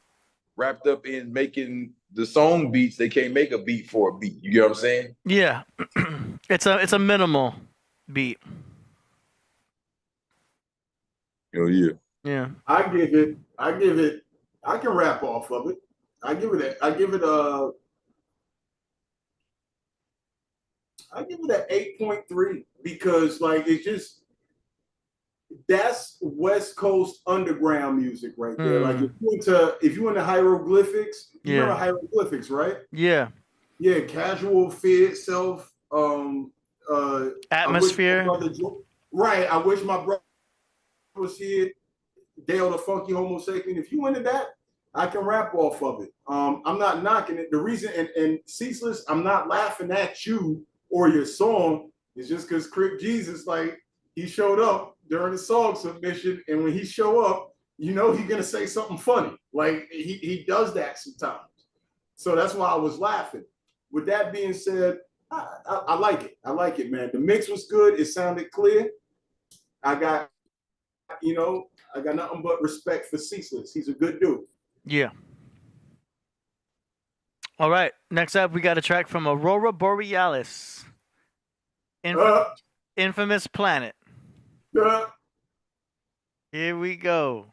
Speaker 3: wrapped up in making the song beats, they can't make a beat for a beat. You get what I'm saying?
Speaker 2: Yeah. It's a minimal beat.
Speaker 3: Oh yeah.
Speaker 2: Yeah.
Speaker 4: I can rap off of it. I give it an 8.3 because like it's just that's West Coast underground music right there. Like if you into hieroglyphics, you know hieroglyphics, right?
Speaker 2: Yeah.
Speaker 4: Yeah, casual, fear itself,
Speaker 2: atmosphere.
Speaker 4: Right. I wish my brother was here. Dale the Funky Homo Sapien. If you into that, I can rap off of it. I'm not knocking it. The reason and Ceaseless, I'm not laughing at you or your song. It's just because Crip Jesus, like he showed up during the song submission, and when he show up, you know he's gonna say something funny. Like he does that sometimes. So that's why I was laughing. With that being said, I like it. I like it, man. The mix was good. It sounded clear. I got nothing but respect for Ceaseless. He's a good dude.
Speaker 2: Yeah. All right. Next up, we got a track from Aurora Borealis. Infamous Planet. Here we go.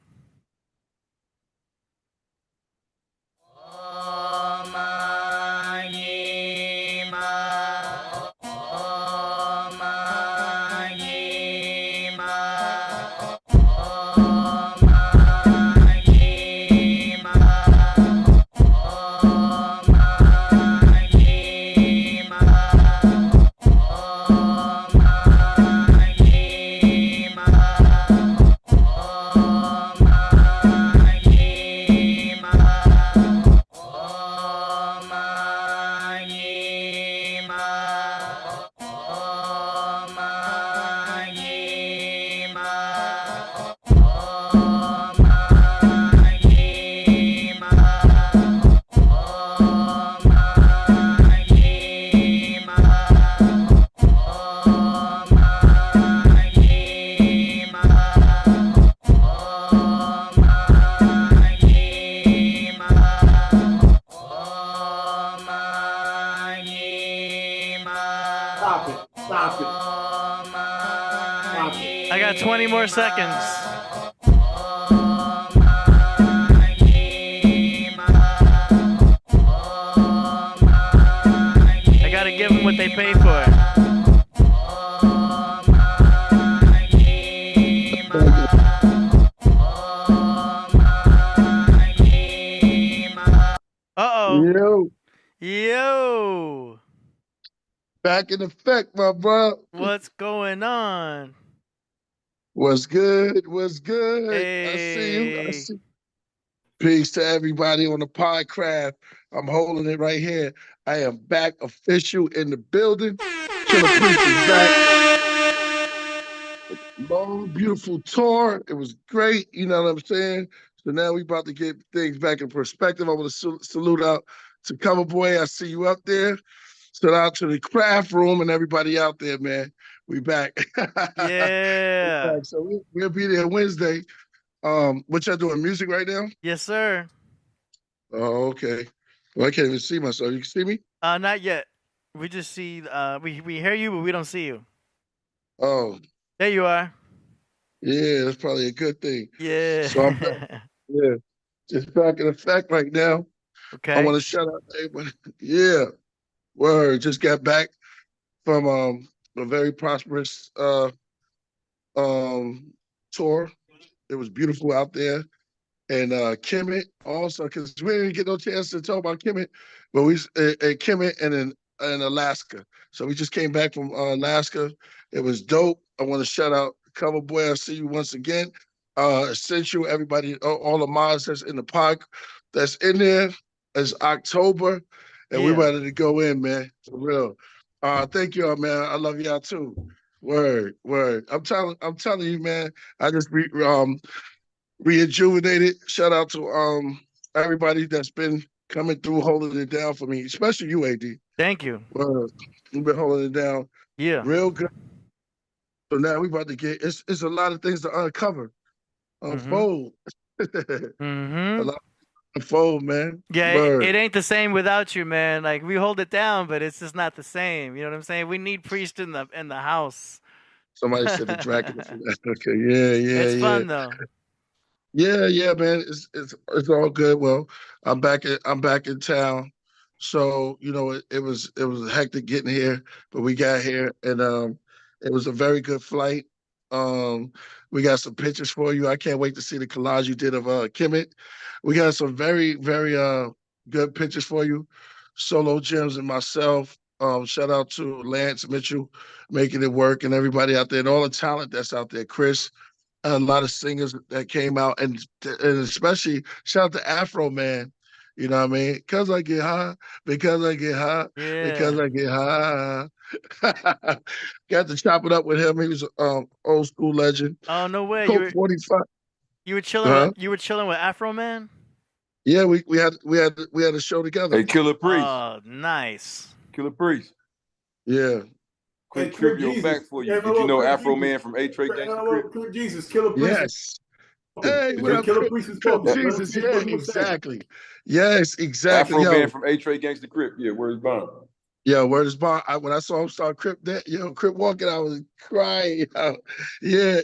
Speaker 2: I got 20 more seconds. I gotta give them what they pay for. Uh-oh. Yo.
Speaker 6: Back in effect, my bro.
Speaker 2: What's going on?
Speaker 6: What's good? What's good?
Speaker 2: Hey.
Speaker 6: I see you. Peace to everybody on the Podcraft. I'm holding it right here. I am back official in the building. Killah Priest is back. Long, beautiful tour. It was great. You know what I'm saying? So now we about to get things back in perspective. I want to salute out to CoverBoy. I see you up there. Shout out to the craft room and everybody out there, man. We back.
Speaker 2: Yeah.
Speaker 6: So we'll be there Wednesday. What y'all doing? Music right now?
Speaker 2: Yes, sir.
Speaker 6: Oh, okay. Well, I can't even see myself. You can see me?
Speaker 2: Not yet. We just see. We hear you, but we don't see you.
Speaker 6: Oh.
Speaker 2: There you are.
Speaker 6: Yeah, that's probably a good thing.
Speaker 2: Yeah.
Speaker 6: So I'm back. Yeah, just back in effect right now.
Speaker 2: Okay.
Speaker 6: I want to shout out to everybody. Yeah. Word. Just got back from a very prosperous tour. It was beautiful out there. And Kemet also, because we didn't get no chance to talk about Kemet, but we Kemet and in Alaska. So we just came back from Alaska. It was dope. I want to shout out CoverBoy. I see you once again. Essential, everybody, all the mods that's in the pod that's in there. It's October, and we're ready to go in, man. For real. Thank y'all, man. I love y'all too. Word. I'm telling you, man. I just rejuvenated. Shout out to everybody that's been coming through, holding it down for me, especially you, AD.
Speaker 2: Thank you.
Speaker 6: You've been holding it down.
Speaker 2: Yeah.
Speaker 6: Real good. So now we about to get, it's a lot of things to uncover, unfold. A lot to unfold, man.
Speaker 2: Yeah, it ain't the same without you, man. Like, we hold it down, but it's just not the same. You know what I'm saying? We need Priest in the house.
Speaker 6: Somebody said the Dracula. Okay, yeah.
Speaker 2: It's fun though.
Speaker 6: Yeah, man. It's all good. Well, I'm back in town. So, you know, it was hectic getting here, but we got here and it was a very good flight. We got some pictures for you. I can't wait to see the collage you did of Kemet. We got some very, very good pictures for you. Solo Gems and myself. Shout out to Lance Mitchell making it work and everybody out there and all the talent that's out there. Chris, a lot of singers that came out and especially shout out to Afro Man. You know what I mean? Because I get high, because I get high, because I get high. Got to chop it up with him. He was an old school legend.
Speaker 2: Oh, no way.
Speaker 6: Coke 45.
Speaker 2: You were chilling you were chilling with Afro Man?
Speaker 6: Yeah, we had a show together.
Speaker 3: Hey, Killah Priest.
Speaker 2: Oh, nice.
Speaker 3: Killah Priest.
Speaker 6: Yeah.
Speaker 3: Quick trivia fact for you. Did you know Afro Man from A-Trade Gangsta Crip?
Speaker 4: Crip Jesus, Killah Priest.
Speaker 6: Yes. Hey, what up,
Speaker 4: Killah Priest is
Speaker 6: Crip Jesus? Yeah, exactly. Yes, exactly.
Speaker 3: Afro Man from A-Trade Gangsta Crip. Yeah, where's Bond?
Speaker 6: Yeah, word is bond. When I saw him start Crip walking, I was crying. Yeah.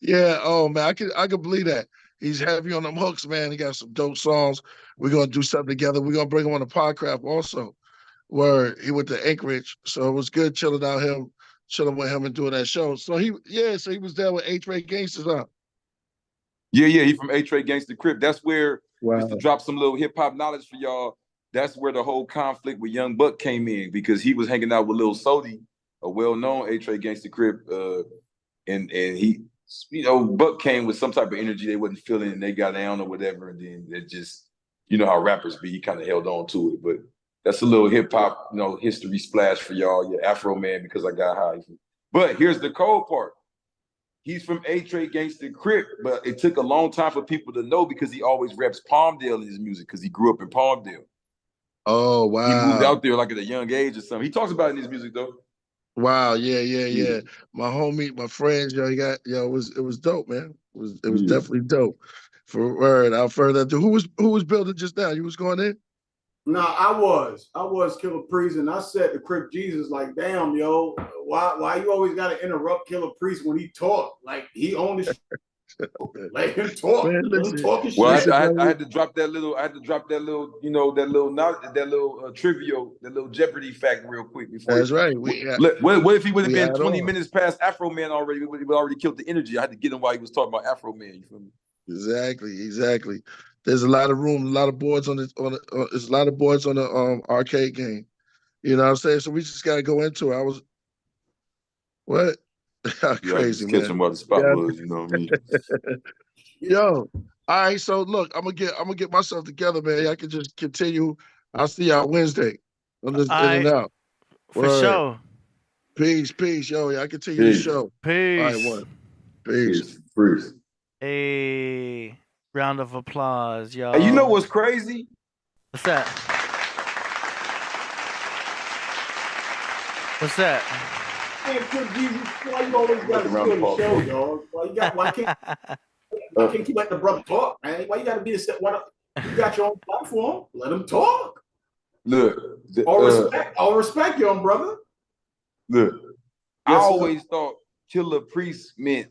Speaker 6: Yeah. Oh man, I could believe that. He's heavy on them hooks, man. He got some dope songs. We're gonna do something together. We're gonna bring him on the Podcraft also, where he went to Anchorage. So it was good chilling with him and doing that show. So he was there with A-Trade Gangsters, huh?
Speaker 3: Yeah, he from A-Trade Gangsta Crip. That's where, just to drop some little hip hop knowledge for y'all, that's where the whole conflict with Young Buck came in, because he was hanging out with Lil Sodi, a well-known A-Trade Gangsta Crip, and he, you know, Buck came with some type of energy they wasn't feeling, and they got down or whatever, and then it just, you know how rappers be, he kind of held on to it. But that's a little hip-hop, you know, history splash for y'all. Yeah, Afro Man, because I got high. But here's the cold part. He's from A-Trade Gangsta Crip, but it took a long time for people to know because he always reps Palmdale in his music because he grew up in Palmdale.
Speaker 6: Oh, wow.
Speaker 3: He moved out there like at a young age or something. He talks about it in his music though.
Speaker 6: Wow, yeah. My homie, my friends, it was dope, man. It was definitely dope. For word, out further ado, who was building just now? You was going in?
Speaker 4: No, I was Killah Priest, and I said to Crip Jesus, like, damn, yo, why you always gotta interrupt Killah Priest when he talk? Like, he owned the let him talk.
Speaker 6: Man,
Speaker 3: I had to drop that little, you know, that little trivial, that little Jeopardy fact real quick before.
Speaker 6: That's right.
Speaker 3: What if he would have been 20 minutes past Afro Man already? He would have already killed the energy. I had to get him while he was talking about Afro Man. You feel me?
Speaker 6: Exactly. There's a lot of room, a lot of boards on the arcade game. You know what I'm saying? So we just gotta go into it. What? Crazy, man.
Speaker 3: Catch him while the spot was, you know what I mean?
Speaker 6: Yo, all right. So look, I'm gonna get myself together, man. I can just continue. I'll see y'all Wednesday. I'm just in and out.
Speaker 2: For sure.
Speaker 6: Peace. Yo, I continue the show.
Speaker 2: Peace.
Speaker 6: All right, Peace.
Speaker 2: A round of applause, y'all.
Speaker 3: Hey, you know what's crazy?
Speaker 2: What's that?
Speaker 4: Hey, Crip Jesus, why you always got to steal the show, dog? Why can't you let the brother talk, man? Why you got to be you got your own platform? Let him talk.
Speaker 3: Look,
Speaker 4: all respect, young brother.
Speaker 3: Look, I always thought Killah Priest meant,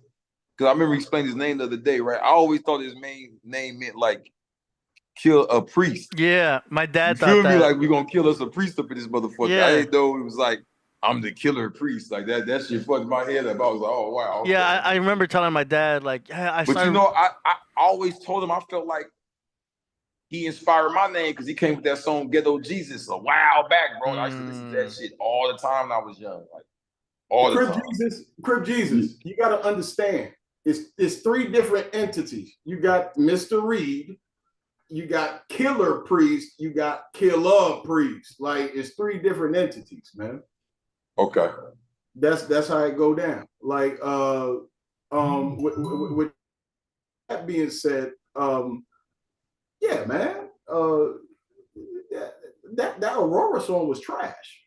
Speaker 3: because I remember explaining his name the other day, right? I always thought his main name meant like kill a priest.
Speaker 2: Yeah, my dad thought
Speaker 3: that. You
Speaker 2: feel
Speaker 3: me? Like, we're going to kill us a priest up in this motherfucker.
Speaker 2: Yeah.
Speaker 3: I didn't know it was like, I'm the killer priest. Like that shit fucked my head up. I was like, oh, wow. Okay.
Speaker 2: Yeah, I remember telling my dad, like, hey,
Speaker 3: But you know, I always told him I felt like he inspired my name because he came with that song Ghetto Jesus a while back, bro. I used to listen to that shit all the time when I was young. Like, all the time.
Speaker 4: Crip Jesus, you got to understand. It's three different entities. You got Mr. Reed, you got Killah Priest, you got Killah Priest. Like, it's three different entities, man.
Speaker 3: Okay.
Speaker 4: That's how it go down. Like, with that being said, yeah, man. that Aurora song was trash.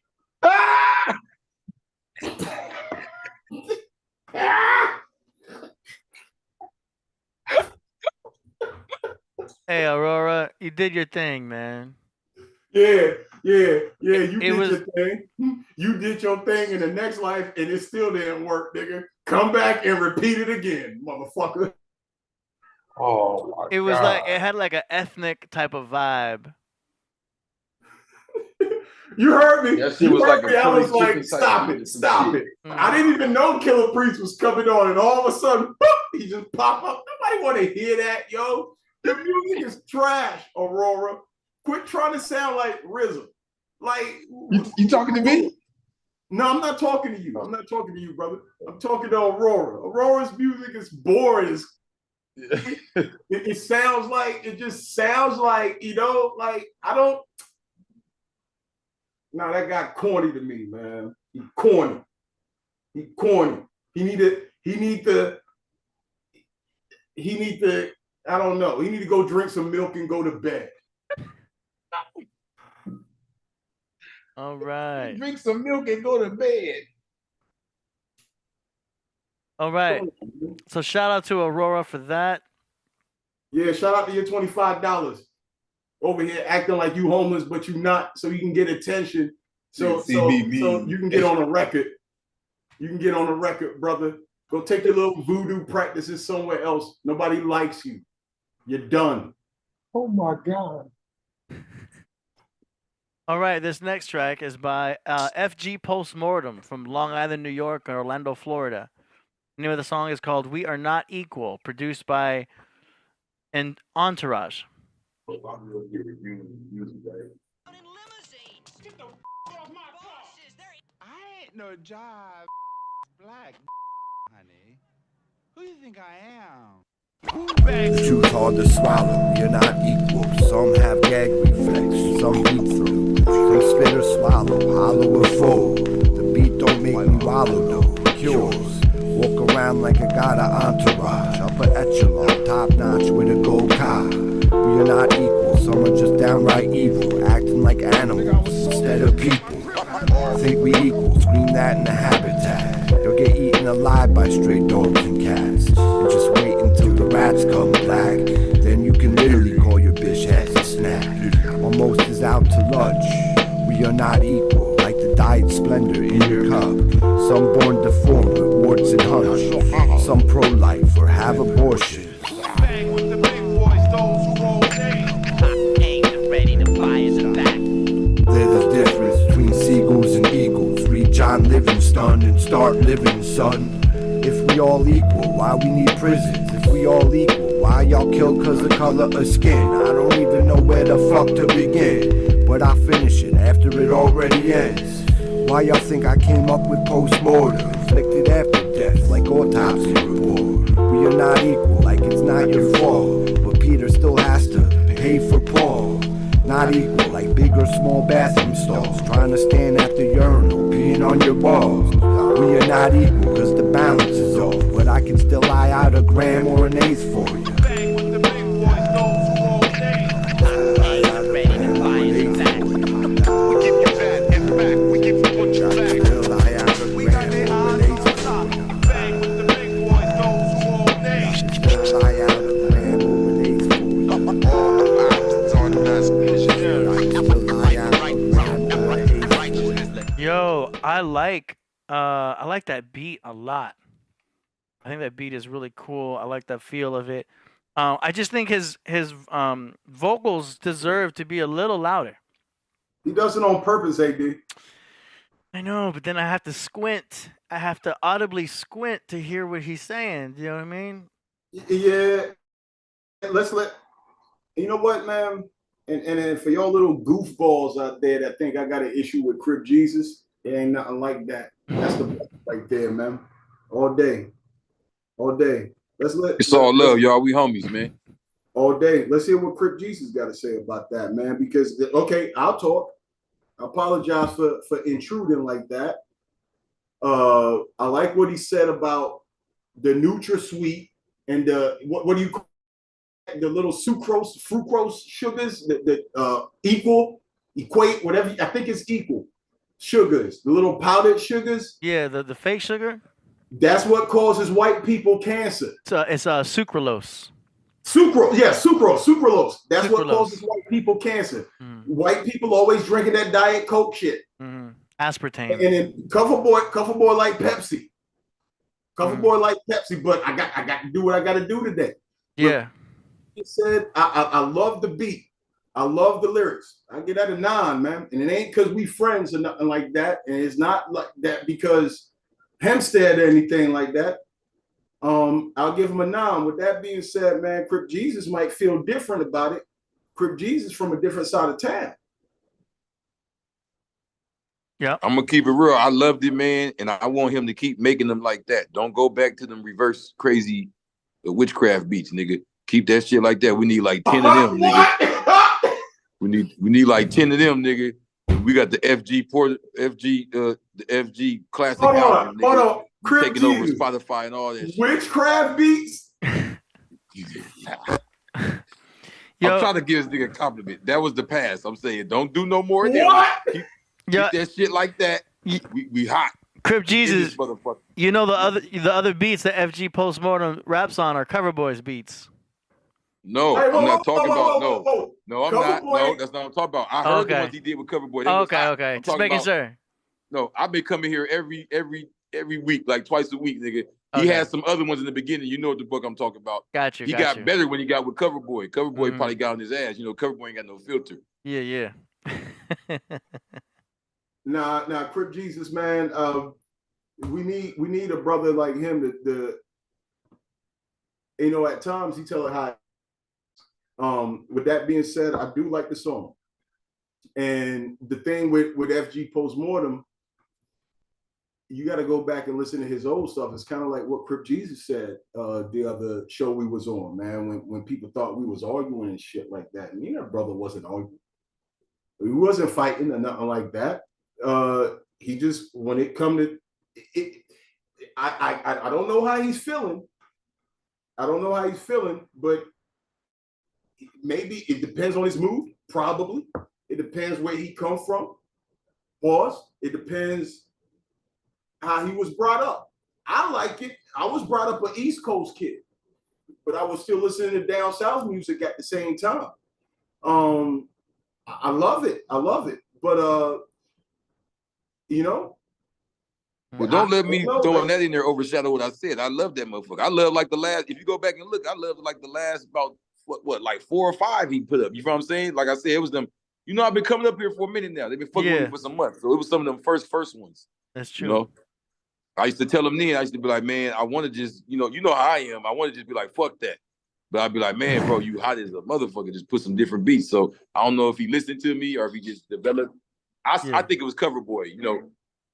Speaker 2: Hey, Aurora, you did your thing, man.
Speaker 4: Yeah. You did your thing. You did your thing in the next life, and it still didn't work, nigga. Come back and repeat it again, motherfucker.
Speaker 3: Oh my God.
Speaker 2: It was like it had like an ethnic type of vibe.
Speaker 4: You heard me.
Speaker 3: That shit was like
Speaker 4: I was like, stop it. I didn't even know Killah Priest was coming on, and all of a sudden, boop, he just popped up. Nobody want to hear that, yo. The music is trash, Aurora. Quit trying to sound like RZA. Like
Speaker 3: you talking to me?
Speaker 4: No, I'm not talking to you. I'm not talking to you, brother. I'm talking to Aurora. Aurora's music is boring. It sounds like, it just sounds like, you know, like I don't. No, that got corny to me, man. He corny. He need to, I don't know. He need to go drink some milk and go to bed.
Speaker 2: All right.
Speaker 3: Drink some milk and go to bed.
Speaker 2: All right. So shout out to Aurora for that.
Speaker 4: Yeah, shout out to your $25. Over here acting like you homeless, but you not, so you can get attention. So you can get on a record. You can get on a record, brother. Go take your little voodoo practices somewhere else. Nobody likes you. You're done.
Speaker 3: Oh my God.
Speaker 2: All right, this next track is by FG Postmortem from Long Island, New York, and Orlando, Florida. The name of the song is called We Are Not Equal, produced by Entourage.
Speaker 7: I ain't no job, black, honey. Who do you think I am?
Speaker 8: The truth hard to swallow, you're not equal. Some have gag reflex, some beat through. Some spit or swallow, hollow or full. The beat don't make me wallow though, cures. Walk around like I got an entourage. Upper echelon, top notch with a gold car. We are not equal, some are just downright evil. Acting like animals instead of people. Think we equal, scream that in the habitat. You'll get eaten alive by stray dogs and cats. And just wait until the rats come black. Then you can literally call your bitch ass a snack. Almost is out to lunch. We are not equal, like the diet splendor in your cup. Some born deformed with warts and hunch. Some pro-life or have abortions.
Speaker 7: Bang with the big boys, those who roll names.
Speaker 9: Aimed and ready to fire the back.
Speaker 8: There's a difference between seagulls and eagles. Read John Livingstone and start living, son. If we all equal, why we need prisons? If we all equal, why y'all kill cause of color of skin? I don't even know where the fuck to begin, but I finish it after it already ends. Why y'all think I came up with postmortem? Inflicted after death like autopsy report. We are not equal, like it's not your fault, but Peter still has to pay for Paul. Not equal, like big or small bathroom stalls. Trying to stand at the urinal, peeing on your balls. We are not equal, cause the balance is off, but I can still lie out a gram or an eighth for you.
Speaker 7: Bang with the big boys, those who roll names.
Speaker 9: Aimed and ready to fire the back.
Speaker 7: We give you that and back. We give you what you back.
Speaker 8: Still lie out a
Speaker 7: We got
Speaker 8: gram
Speaker 7: their
Speaker 8: or an
Speaker 7: eyes
Speaker 8: eighth
Speaker 7: on the
Speaker 8: for
Speaker 7: top.
Speaker 8: you.
Speaker 7: Bang with the big boys, those who roll names.
Speaker 8: Still lie out a gram or an eighth for you.
Speaker 7: All the vibes on us.
Speaker 8: Still lie out a gram or an eighth for you.
Speaker 2: Yo, I like that beat a lot. I think that beat is really cool. I like that feel of it. I just think his vocals deserve to be a little louder.
Speaker 4: He does it on purpose, AD.
Speaker 2: I know, but then I have to squint. I have to audibly squint to hear what he's saying. You know what I mean?
Speaker 4: Yeah. You know what, man? And for y'all little goofballs out there that think I got an issue with Crip Jesus, it ain't nothing like that. That's the best right there, man. All day.
Speaker 3: It's all love, y'all. We homies, man.
Speaker 4: All day. Let's hear what Crip Jesus got to say about that, man. Because okay, I'll talk. I apologize for intruding like that. I like what he said about the NutraSweet and the what do you call the little fructose sugars that equate, whatever. I think it's equal sugars, the little powdered sugars.
Speaker 2: Yeah, the fake sugar.
Speaker 4: That's what causes white people cancer.
Speaker 2: It's sucralose.
Speaker 4: Sucralose. That's what causes white people cancer. White people always drinking that Diet Coke shit.
Speaker 2: Aspartame.
Speaker 4: And then CoverBoy like Pepsi. CoverBoy like Pepsi, but I got to do what I got to do today.
Speaker 2: Yeah.
Speaker 4: He said, I love the beat. I love the lyrics. I get at a 9, man. And it ain't because we friends or nothing like that. And it's not like that because Hempstead or anything like that. I'll give him a 9. With that being said, man, Crip Jesus might feel different about it. Crip Jesus from a different side of town.
Speaker 2: Yeah,
Speaker 3: I'm gonna keep it real. I loved it, man, and I want him to keep making them like that. Don't go back to them reverse crazy witchcraft beats, nigga. Keep that shit like that. We need like 10 of them, nigga. We need like 10 of them, nigga. We got the the FG classic album, nigga.
Speaker 4: Hold on. Crip
Speaker 3: taking
Speaker 4: Jesus.
Speaker 3: over Spotify and all that shit.
Speaker 4: Witchcraft beats.
Speaker 2: Yo,
Speaker 3: I'm trying to give this nigga a compliment. That was the past. I'm saying don't do no more of that.
Speaker 4: What?
Speaker 3: Keep that shit like that. We hot.
Speaker 2: Crip Jesus. You know the other beats that FG Postmortem raps on are CoverBoy's beats.
Speaker 3: No,
Speaker 4: Hey,
Speaker 3: I'm not talking about no, I'm not.
Speaker 4: CoverBoy.
Speaker 3: No, that's not what I'm talking about. I heard the ones he did with CoverBoy.
Speaker 2: Okay. Just making sure.
Speaker 3: No, I've been coming here every week, like twice a week, nigga. He had some other ones in the beginning. You know what the book I'm talking about.
Speaker 2: Got you.
Speaker 3: He got better when he got with CoverBoy. CoverBoy probably got on his ass. You know, CoverBoy ain't got no filter.
Speaker 2: Yeah.
Speaker 4: Nah, Crip Jesus, man. We need a brother like him to at times he tell it how. With that being said, I do like the song. And the thing with FG Postmortem, you got to go back and listen to his old stuff. It's kind of like what Crip Jesus said the other show we was on, man, when people thought we was arguing and shit like that. And brother wasn't arguing. We wasn't fighting or nothing like that. He just, when it come to it, I don't know how he's feeling. But maybe it depends on his mood. Probably. It depends where he come from. It depends how he was brought up. I like it. I was brought up an East Coast kid, but I was still listening to down South music at the same time. I love it. But
Speaker 3: Well, don't let me throwing that in there overshadow what I said. I love that motherfucker. I love like the last. If you go back and look, I love like the last about what like 4 or 5 he put up. You know what I'm saying? Like I said, it was them. I've been coming up here for a minute now. They've been fucking with me for some months, so it was some of them first ones.
Speaker 2: That's true.
Speaker 3: I used to tell them then. I used to be like, man, I want to just, you know how I am. I want to just be like, fuck that. But I'd be like, man, bro, you hot as a motherfucker. Just put some different beats. So I don't know if he listened to me or if he just developed. I think it was CoverBoy.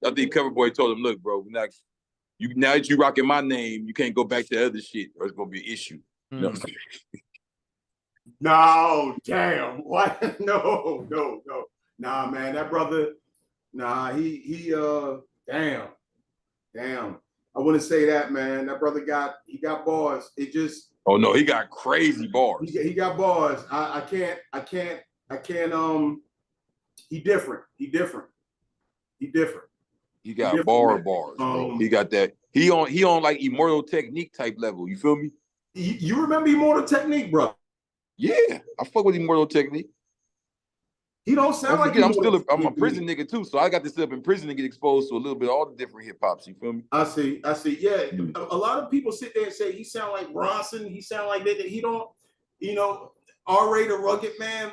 Speaker 3: I think CoverBoy told him, look, bro, now that you rocking my name, you can't go back to the other shit or it's gonna be an issue.
Speaker 4: No, damn. What? No. Nah, man, that brother. Nah, he damn. I wouldn't say that, man. That brother he got bars. It just.
Speaker 3: Oh no, he got crazy bars.
Speaker 4: He got bars. I can't. He different. He
Speaker 3: got bars, bro. He got that. He on like Immortal Technique type level. You feel me?
Speaker 4: You remember Immortal Technique, bro?
Speaker 3: Yeah, I fuck with Immortal Technique.
Speaker 4: He don't sound like
Speaker 3: I'm a prison nigga too, so I got to sit up in prison and get exposed to a little bit of all the different hip hops. You feel me?
Speaker 4: I see. Yeah, a lot of people sit there and say he sound like Bronson. He sound like that. He don't, R.A. the Rugged Man.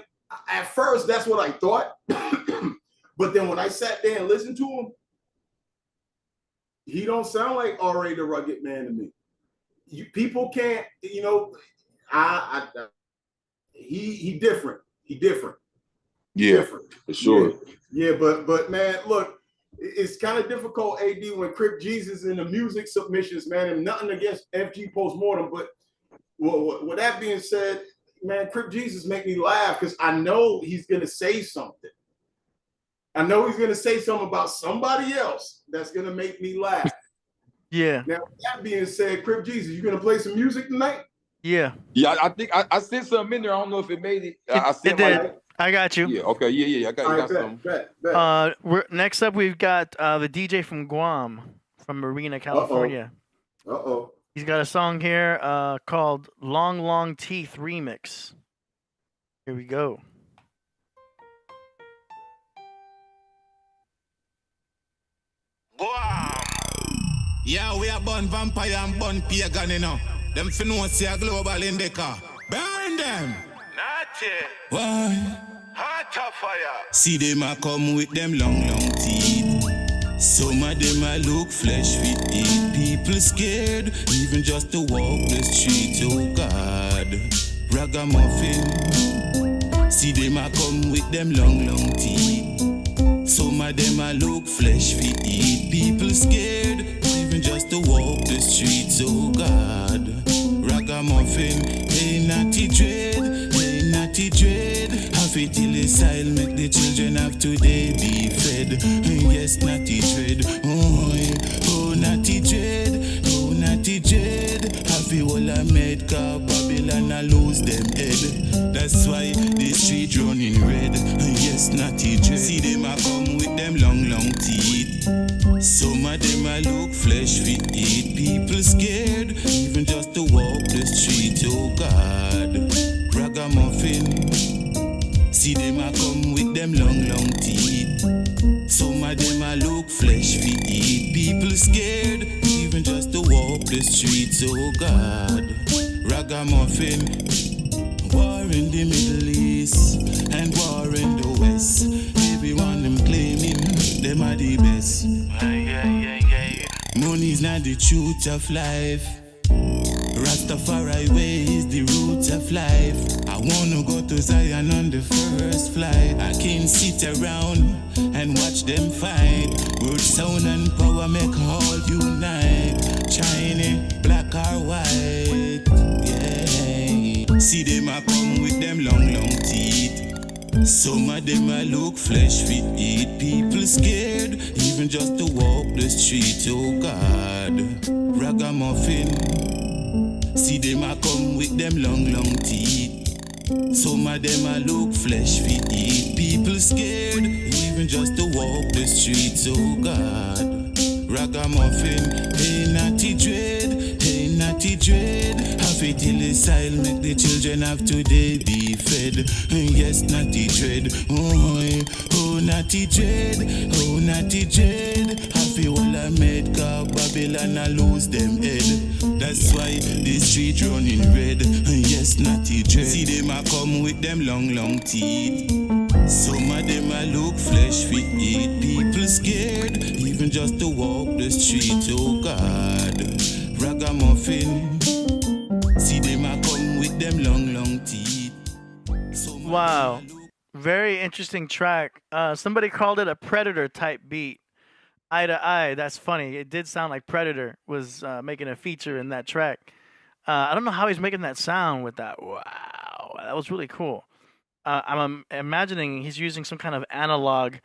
Speaker 4: At first, that's what I thought, but then when I sat there and listened to him, he don't sound like R.A. the Rugged Man to me. People can't, he different.
Speaker 3: Yeah,
Speaker 4: different.
Speaker 3: For sure.
Speaker 4: Yeah, but man, look, it's kind of difficult, AD, when Crip Jesus in the music submissions, man, and nothing against FG Postmortem, but with that being said, man, Crip Jesus make me laugh because I know he's gonna say something. I know he's gonna say something about somebody else that's gonna make me laugh.
Speaker 2: Yeah.
Speaker 4: Now, with that being said, Crip Jesus, you gonna play some music tonight?
Speaker 2: Yeah.
Speaker 3: Yeah, I think I sent something in there. I don't know if it made it. I
Speaker 2: It
Speaker 3: sent
Speaker 2: did.
Speaker 3: like,
Speaker 2: I got you.
Speaker 3: yeah, okay, yeah. I got some.
Speaker 2: Next up, we've got the DJ from Guam, from Marina, California. He's got a song here called "Long Long Teeth Remix." Here we go.
Speaker 10: Yeah, we are born vampire and born pagan, you know. Them finna see a global in the car. Burn them.
Speaker 7: Naughty.
Speaker 10: Why?
Speaker 7: Hot of fire.
Speaker 10: See them a come with them long, long teeth. Some of them a look flesh with eat. People scared, even just to walk the street. Oh God, ragamuffin. See them a come with them long, long teeth. Some of them a look flesh with eat. People scared, even just to walk the streets. Oh God, ragamuffin. Hey, naughty dread, hey, naughty dread. Have it till the style make the children have today be fed. Yes, naughty dread. Oh, naughty dread. Oh, naughty dread. Have it all a made car Babylon a lose them head. That's why the street running red. Yes, naughty dread. See them a come with them long, long teeth. Some of them a look flesh with eat. People scared, even just to walk the street. Oh God, ragamuffin. See them a come with them long, long teeth. Some of them a look flesh we eat. People scared, even just to walk the streets. Oh God, ragamuffin. War in the Middle East and war in the West. Everyone them claiming them are the best. Money's not the truth of life. Rastafari way is the root of life. I wanna go to Zion on the first flight. I can sit around and watch them fight. Word, sound and power make all unite. China, black or white. Yeah. See them a come with them long, long teeth. Some of them a look flesh fit eat. People scared, even just to walk the street. Oh God, ragamuffin. See them a come with them long, long teeth. Some of them a look flesh fit eat. People scared, even just to walk the streets. Oh God, ragamuffin. Hey, naughty dread. Hey, naughty dread. Have it till the style make the children have today be fed. Yes, naughty dread. Oh, naughty dread. Oh, naughty dread. Have it all a made car Babylon a lose them head. That's why the street running red. Yes, naughty dread. See them a come with them long, long teeth. Some of them a look flesh fit eat. People scared, even just to walk the street. Oh God, ragamuffin. See them a come with them long, long teeth.
Speaker 2: Wow, very interesting track. Somebody called it a Predator type beat. Eye to Eye. That's funny. It did sound like Predator was making a feature in that track. I don't know how he's making that sound with that. Wow, that was really cool. I'm imagining he's using some kind of analog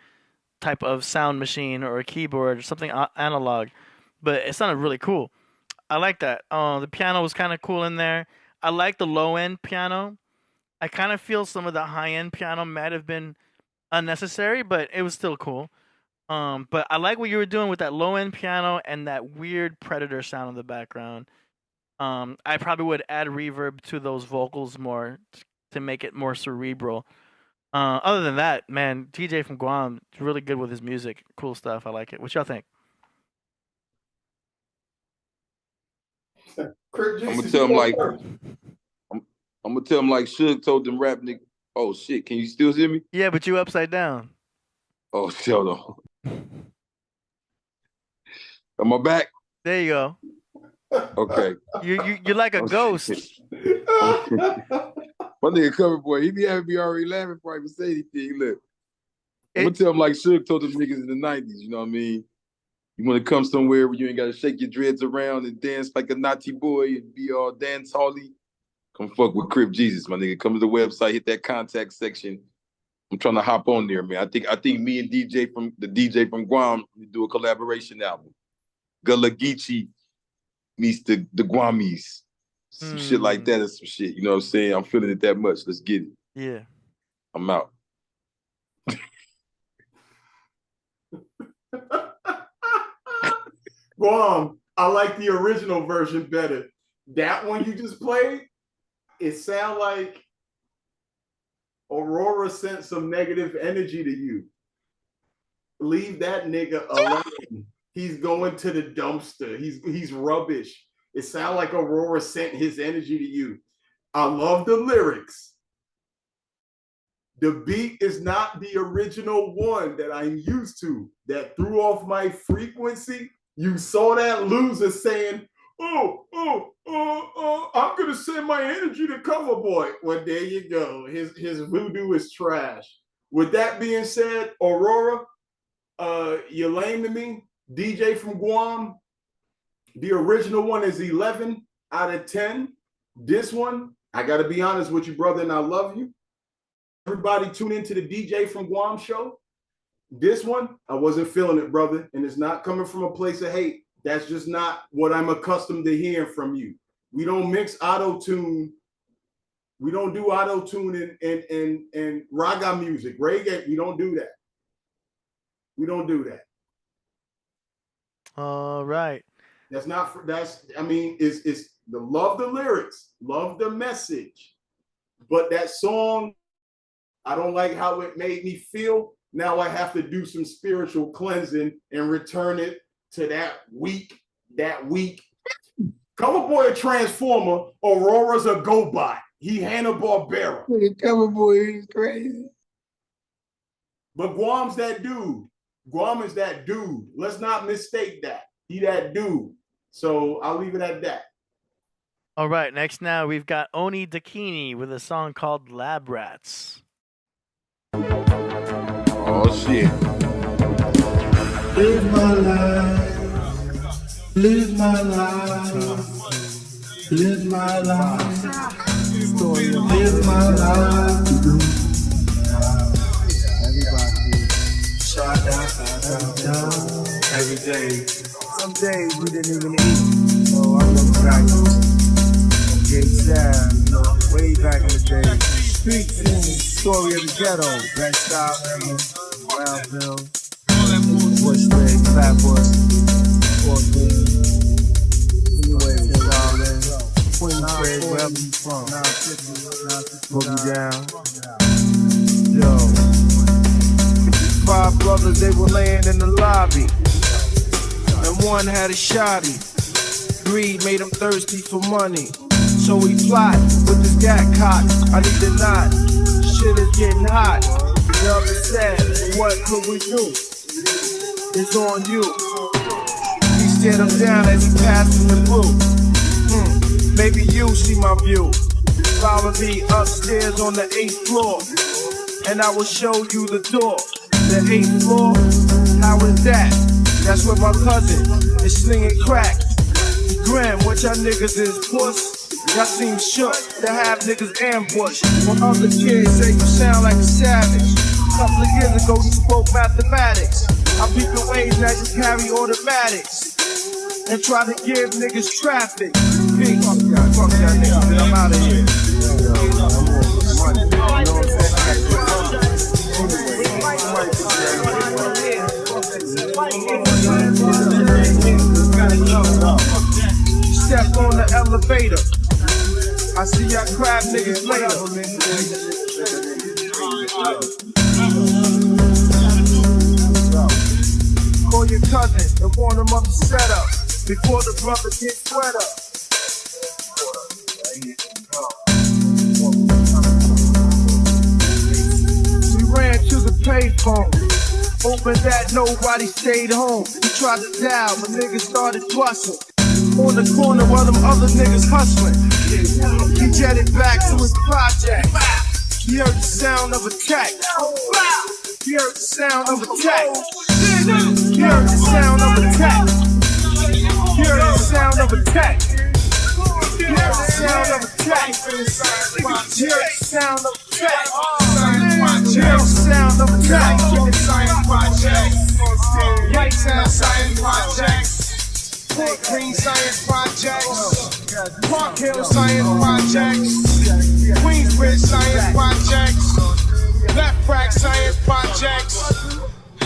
Speaker 2: type of sound machine or a keyboard or something analog, but it sounded really cool. I like that. The piano was kind of cool in there. I like the low end piano. I kind of feel some of the high end piano might have been unnecessary, but it was still cool. But I like what you were doing with that low end piano and that weird Predator sound in the background. I probably would add reverb to those vocals more to make it more cerebral. Other than that, man, TJ from Guam is really good with his music. Cool stuff. I like it. What y'all think?
Speaker 4: Crip Jesus,
Speaker 3: I'm gonna tell him like I'm gonna tell him like Suge told them rap nigga. Oh shit, can you still hear me?
Speaker 2: Yeah, but you upside down.
Speaker 3: Oh shit, hold on. Am I back?
Speaker 2: There you go.
Speaker 3: Okay.
Speaker 2: You're like a ghost.
Speaker 3: My nigga CoverBoy, he be having me already laughing before I even say anything. Look, I'm gonna tell him like Suge told them niggas in the 90s, you know what I mean? You wanna come somewhere where you ain't gotta shake your dreads around and dance like a naughty boy and be all dance holly. Come fuck with Crip Jesus, my nigga. Come to the website, hit that contact section. I'm trying to hop on there, man. I think me and the DJ from Guam, we do a collaboration album. Gullah Geechee meets the Guamies. some shit like that or some shit. You know what I'm saying? I'm feeling it that much. Let's get it.
Speaker 2: Yeah.
Speaker 3: I'm out.
Speaker 4: Guam, I like the original version better. That one you just played, it sound like Aurora sent some negative energy to you. Leave that nigga alone. He's going to the dumpster. He's rubbish. It sounds like Aurora sent his energy to you. I love the lyrics. The beat is not the original one that I'm used to. That threw off my frequency. You saw that loser saying, I'm gonna send my energy to CoverBoy. Well, there you go. His voodoo is trash. With that being said, Aurora, you're lame to me. DJ from Guam, the original one is 11 out of 10. This one, I gotta be honest with you, brother, and I love you. Everybody tune into the DJ from Guam show. This one, I wasn't feeling it, brother, and it's not coming from a place of hate. That's just not what I'm accustomed to hearing from you. We don't mix auto-tune. We don't do auto-tune and raga music. Reggae, we don't do that. We don't do that.
Speaker 2: All right.
Speaker 4: It's the love the lyrics, love the message. But that song, I don't like how it made me feel. Now I have to do some spiritual cleansing and return it to that weak. CoverBoy a transformer, Aurora's a GoBot. He Hanna-Barbera.
Speaker 6: CoverBoy is crazy.
Speaker 4: But Guam's that dude. Guam is that dude. Let's not mistake that. He that dude. So I'll leave it at that.
Speaker 2: All right, next now we've got Oni Dakini with a song called Lab Rats.
Speaker 3: Oh shit.
Speaker 11: Live my life. Live my life. Live my life. Live my life. Every day. Some days we didn't even eat. Oh, I look back. Gay sad, you know, way back in the day. Street scene, story of the ghetto. Black style ever. Wildville. Bush leg, Flatbush. 14. Anyway, darling. Queen Craig, wherever you from. Boogie down. Yo. 5 brothers, they were laying in the lobby. And one had a shotty. Greed made him thirsty for money. So he plot with his gat cock. I need a knot. Shit is getting hot. The other said, what could we do? It's on you. He stared him down as he passed in the blue. Maybe you see my view. Follow me upstairs on the 8th floor. And I will show you the door. The 8th floor? How is that? That's where my cousin is slinging crack. Grim, what y'all niggas is, puss? Y'all seem shook to have niggas ambushed. When other kids say you sound like a savage. Couple of years ago you spoke mathematics. I beat the ways, now you carry automatics. And try to give niggas traffic. Peace. Fuck y'all niggas, man, I'm out of here. Step on the elevator. I see y'all crab niggas later. Call your cousin and warn him up to set up before the brother gets sweat up. We ran to the payphone. Hoping that nobody stayed home. He tried to dial, but niggas started busting. On the corner while them other niggas hustling. He jetted back to his project. He heard the sound of attack. He heard the sound of attack. He heard the sound of attack. He heard the sound of attack. He heard the sound of attack. He heard the sound of attack. He heard the sound of attack. White Sound Science Projects. Green Science Projects. Park Hill Science Projects, Queensbridge Science Projects, Left Rack Science Projects,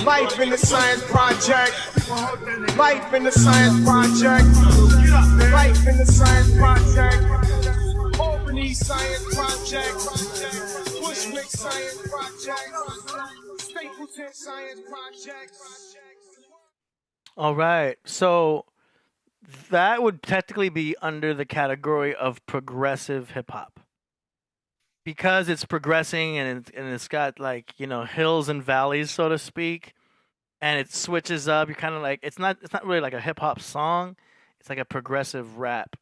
Speaker 11: Life in the Science Project, Life in the Science Project, Life in the Science Project, Albany Science Project, Bushwick Science Project, Stapleton Science Project.
Speaker 2: All right, so that would technically be under the category of progressive hip hop. Because it's progressing and it's got like, you know, hills and valleys, so to speak, and it switches up. You're kind of like it's not really like a hip hop song. It's like a progressive rap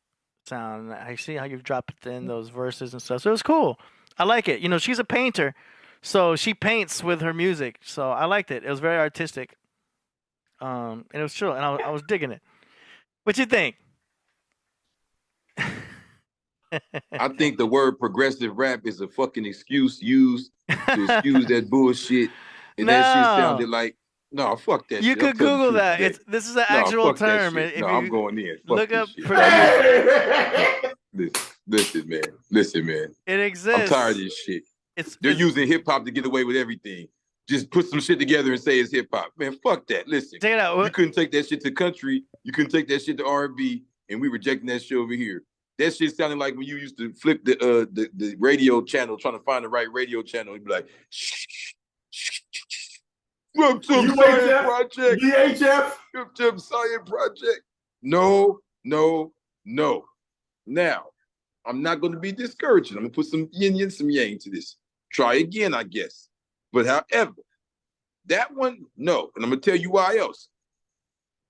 Speaker 2: sound. I see how you've dropped in those verses and stuff. So it was cool. I like it. You know, she's a painter, so she paints with her music. So I liked it. It was very artistic. And it was chill, and I was digging it. What you think?
Speaker 3: I think the word progressive rap is a fucking excuse used to excuse that bullshit. And that shit sounded like, no, fuck that shit.
Speaker 2: You could Google that. This is an actual term.
Speaker 3: No, I'm going in. Fuck
Speaker 2: look up.
Speaker 3: Listen, man.
Speaker 2: It exists.
Speaker 3: I'm tired of this shit. They're using hip hop to get away with everything. Just put some shit together and say it's hip hop. Man, fuck that. Listen,
Speaker 2: check it out.
Speaker 3: You couldn't take that shit to country. You couldn't take that shit to R&B, and we rejecting that shit over here. That shit sounded like when you used to flip the radio channel, trying to find the right radio channel. You'd be like, Crip Science Project.
Speaker 4: VHF.
Speaker 3: Crip Science Project. No. Now, I'm not going to be discouraging. I'm going to put some yin and some yang to this. Try again, I guess. But however, that one, no. And I'm going to tell you why else.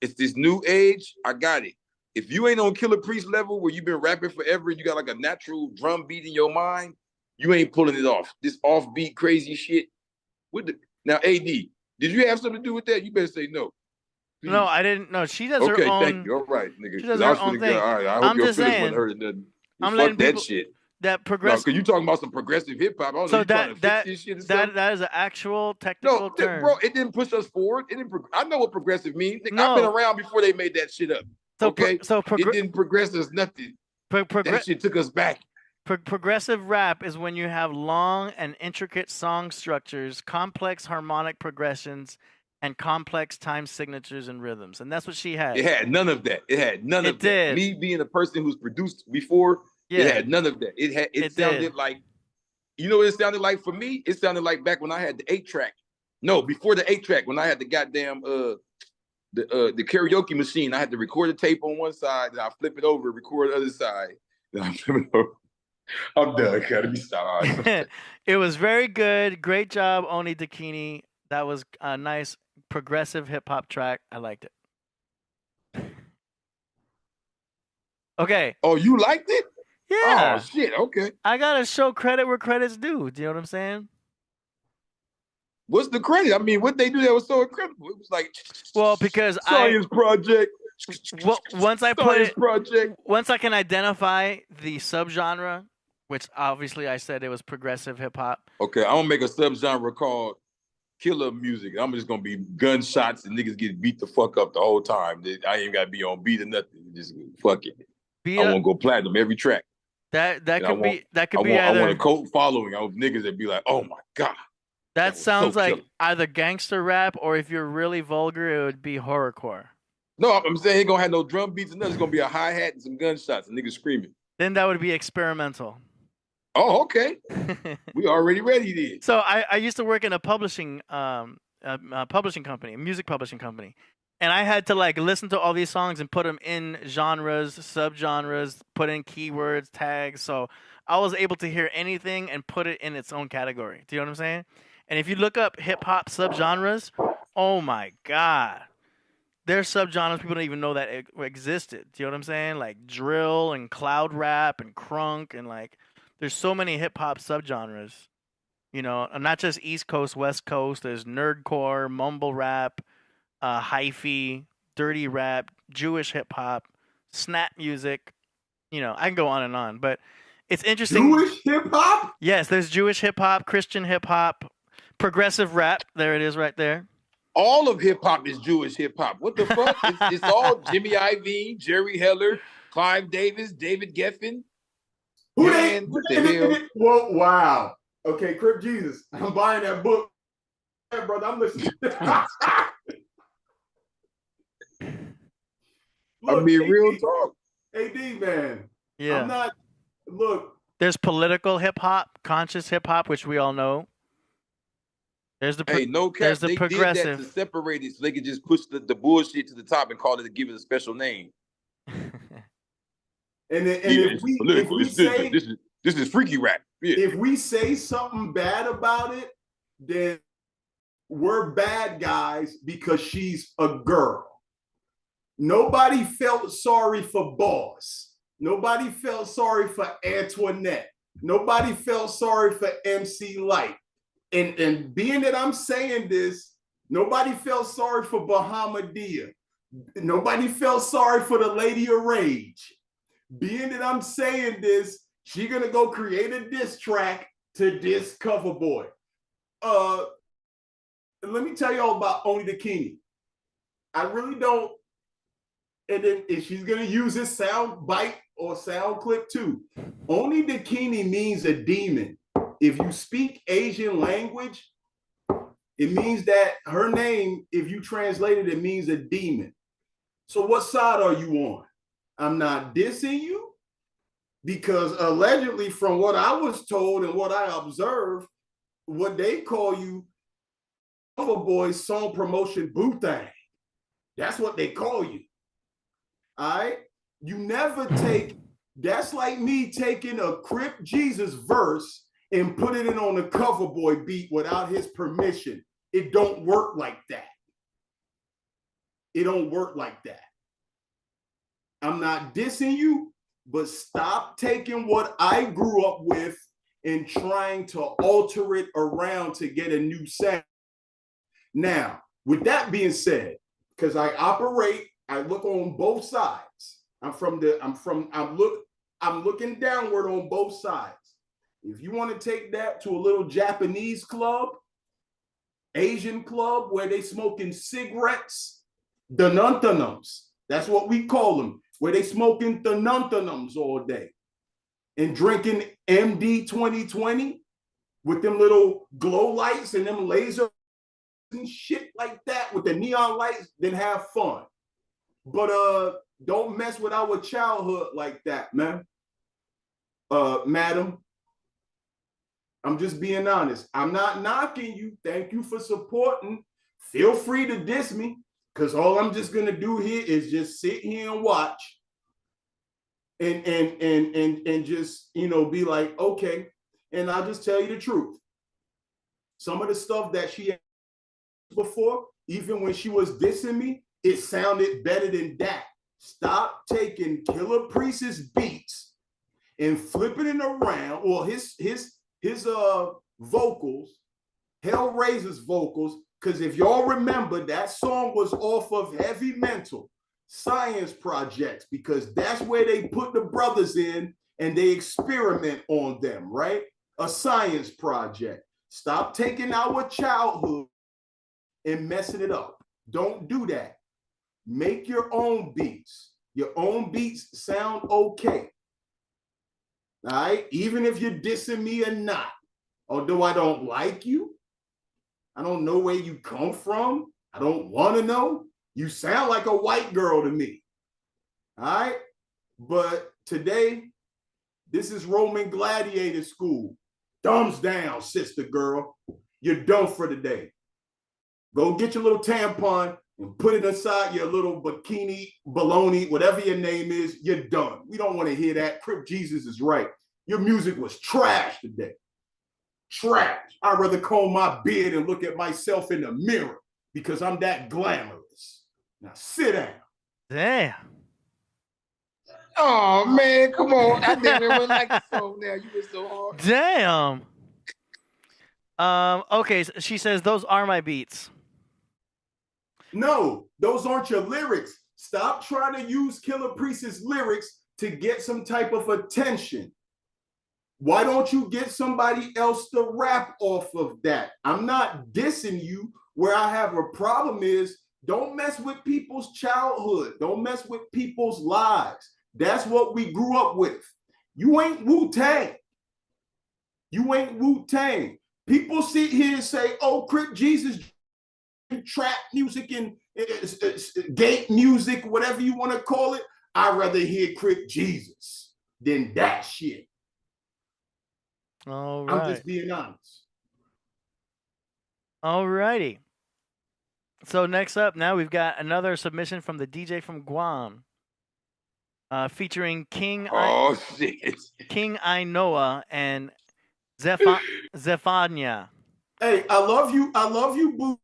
Speaker 3: It's this new age. I got it. If you ain't on Killah Priest level where you've been rapping forever and you got like a natural drum beat in your mind, you ain't pulling it off. This offbeat crazy shit. Now, AD, did you have something to do with that? You better say no. Please.
Speaker 2: No, I didn't. No, she does her own.
Speaker 3: Okay, thank you. All right, nigga.
Speaker 2: She does her own thing.
Speaker 3: All right, I hope your feelings wasn't hurt.
Speaker 2: I'm
Speaker 3: letting that shit.
Speaker 2: That progressive.
Speaker 3: No, because you talking about some progressive hip hop. I don't know you trying to fix this shit or something.
Speaker 2: That is an actual technical term.
Speaker 3: Bro, it didn't push us forward. I know what progressive means. I've been around before they made that shit up. It didn't progress us nothing. That shit took us back.
Speaker 2: Progressive rap is when you have long and intricate song structures, complex harmonic progressions, and complex time signatures and rhythms. And that's what she had.
Speaker 3: It had none of that. It did. Me being a person who's produced before, it had none of that. It sounded like, you know what it sounded like for me? It sounded like back when I had the 8-track. No, before the 8-track, when I had the goddamn the karaoke machine. I had to record a tape on one side, then I flip it over, record the other side, then I flip it over. I'm done. Gotta be sorry.
Speaker 2: It was very good. Great job, Oni Dakini. That was a nice progressive hip hop track. I liked it. Okay.
Speaker 3: Oh, you liked it?
Speaker 2: Yeah.
Speaker 3: Oh shit. Okay.
Speaker 2: I gotta show credit where credit's due. Do you know what I'm saying?
Speaker 3: What's the credit? I mean, what they do that was so incredible. It was like,
Speaker 2: well, because
Speaker 3: Science Project.
Speaker 2: Well, once I put it,
Speaker 3: Project.
Speaker 2: Once I can identify the subgenre, which obviously I said it was progressive hip hop.
Speaker 3: Okay, I'm gonna make a subgenre called Killah music. I'm just gonna be gunshots and niggas get beat the fuck up the whole time. I ain't gotta be on beat or nothing. Just fuck it. I want to go platinum every track.
Speaker 2: That could be either.
Speaker 3: I want a cult following of niggas that be like, oh my god.
Speaker 2: That sounds like either gangster rap or if you're really vulgar, it would be horrorcore.
Speaker 3: No, I'm saying he gonna have no drum beats and nothing. It's gonna be a hi-hat and some gunshots and niggas screaming.
Speaker 2: Then that would be experimental.
Speaker 3: Oh, okay. We already ready then.
Speaker 2: So I used to work in a publishing company, a music publishing company. And I had to like listen to all these songs and put them in genres, subgenres, put in keywords, tags. So I was able to hear anything and put it in its own category. Do you know what I'm saying? And if you look up hip hop subgenres, oh my God. There's subgenres people don't even know that it existed. Do you know what I'm saying? Like drill and cloud rap and crunk and like there's so many hip hop subgenres. You know, not just East Coast, West Coast. There's nerdcore, mumble rap, hyphy, dirty rap, Jewish hip hop, snap music. You know, I can go on, but it's interesting.
Speaker 4: Jewish hip hop?
Speaker 2: Yes, there's Jewish hip hop, Christian hip hop, progressive rap. There it is right there.
Speaker 3: All of hip hop is Jewish hip hop. What the fuck? It's all Jimmy Iovine, Jerry Heller, Clive Davis, David Geffen.
Speaker 4: Who
Speaker 3: Man, what the hell?
Speaker 4: Whoa, wow. Okay, Crip Jesus. I'm buying that book. Yeah, brother, I'm listening. Look,
Speaker 3: I mean,
Speaker 4: AD,
Speaker 3: real talk.
Speaker 4: AD, man.
Speaker 2: Yeah.
Speaker 4: I'm not, look.
Speaker 2: There's political hip hop, conscious hip hop, which we all know. There's the
Speaker 3: no cap.
Speaker 2: There's the
Speaker 3: they
Speaker 2: progressive.
Speaker 3: did that to separate it so they could just push the bullshit to the top and call it and give it a special name.
Speaker 4: And if we say
Speaker 3: this is freaky rap. Yeah.
Speaker 4: If we say something bad about it, then we're bad guys because she's a girl. Nobody felt sorry for Boss. Nobody felt sorry for Antoinette. Nobody felt sorry for MC Light. And being that I'm saying this, nobody felt sorry for Bahamadia. Nobody felt sorry for the Lady of Rage. Being that I'm saying this, she gonna go create a diss track to diss CoverBoy. Let me tell y'all about Only the King. I really don't. And then if she's gonna use this sound bite or sound clip too, Only the King means a demon. If you speak Asian language, it means that her name, if you translate it, it means a demon. So what side are you on? I'm not dissing you because allegedly from what I was told and what I observed, what they call you, CoverBoy song promotion boo-thang. That's what they call you. All right? You never take, that's like me taking a Crip Jesus verse and putting it on a CoverBoy beat without his permission. It don't work like that. It don't work like that. I'm not dissing you, but stop taking what I grew up with and trying to alter it around to get a new sound. Now, with that being said, because I look on both sides. I'm looking downward on both sides. If you want to take that to a little Japanese club, Asian club where they smoking cigarettes, danuntanums, that's what we call them, where they smoking danuntanums all day and drinking MD 2020 with them little glow lights and them laser and shit like that with the neon lights, then have fun. But don't mess with our childhood like that, man. Madam, I'm just being honest. I'm not knocking you. Thank you for supporting. Feel free to diss me, because all I'm just gonna do here is just sit here and watch and just, you know, be like, okay. And I'll just tell you the truth. Some of the stuff that she had before, even when she was dissing me, it sounded better than that. Stop taking Killah Priest's beats and flipping it around, or his vocals, Hellraiser's vocals, because if y'all remember, that song was off of Heavy Mental Science Projects, because that's where they put the brothers in and they experiment on them, right? A science project. Stop taking our childhood and messing it up. Don't do that. Make your own beats. Your own beats sound okay. All right? Even if you're dissing me or not. Although I don't like you, I don't know where you come from, I don't want to know. You sound like a white girl to me. All right? But today, this is Roman gladiator school. Thumbs down, sister girl. You're done for the day. Go get your little tampon and put it inside your little bikini, baloney, whatever your name is. You're done. We don't want to hear that. Crip Jesus is right. Your music was trash today. Trash. I'd rather comb my beard and look at myself in the mirror because I'm that glamorous. Now sit down.
Speaker 2: Damn.
Speaker 3: Oh man, come on! I didn't even like the song. Now you were so hard.
Speaker 2: Damn. Okay, so she says those are my beats.
Speaker 4: No, those aren't your lyrics. Stop trying to use Killah Priest's lyrics to get some type of attention. Why don't you get somebody else to rap off of that? I'm not dissing you. Where I have a problem is don't mess with people's childhood. Don't mess with people's lives. That's what we grew up with. You ain't Wu-Tang. You ain't Wu-Tang. People sit here and say, oh, Crip Jesus, trap music and gate music, whatever you want to call it. I'd rather hear Crip Jesus than that shit.
Speaker 2: All right.
Speaker 4: I'm just being honest.
Speaker 2: All righty. So next up, now we've got another submission from the DJ from Guam, featuring King Ainoa and Zephania.
Speaker 4: Hey, I love you, Boo.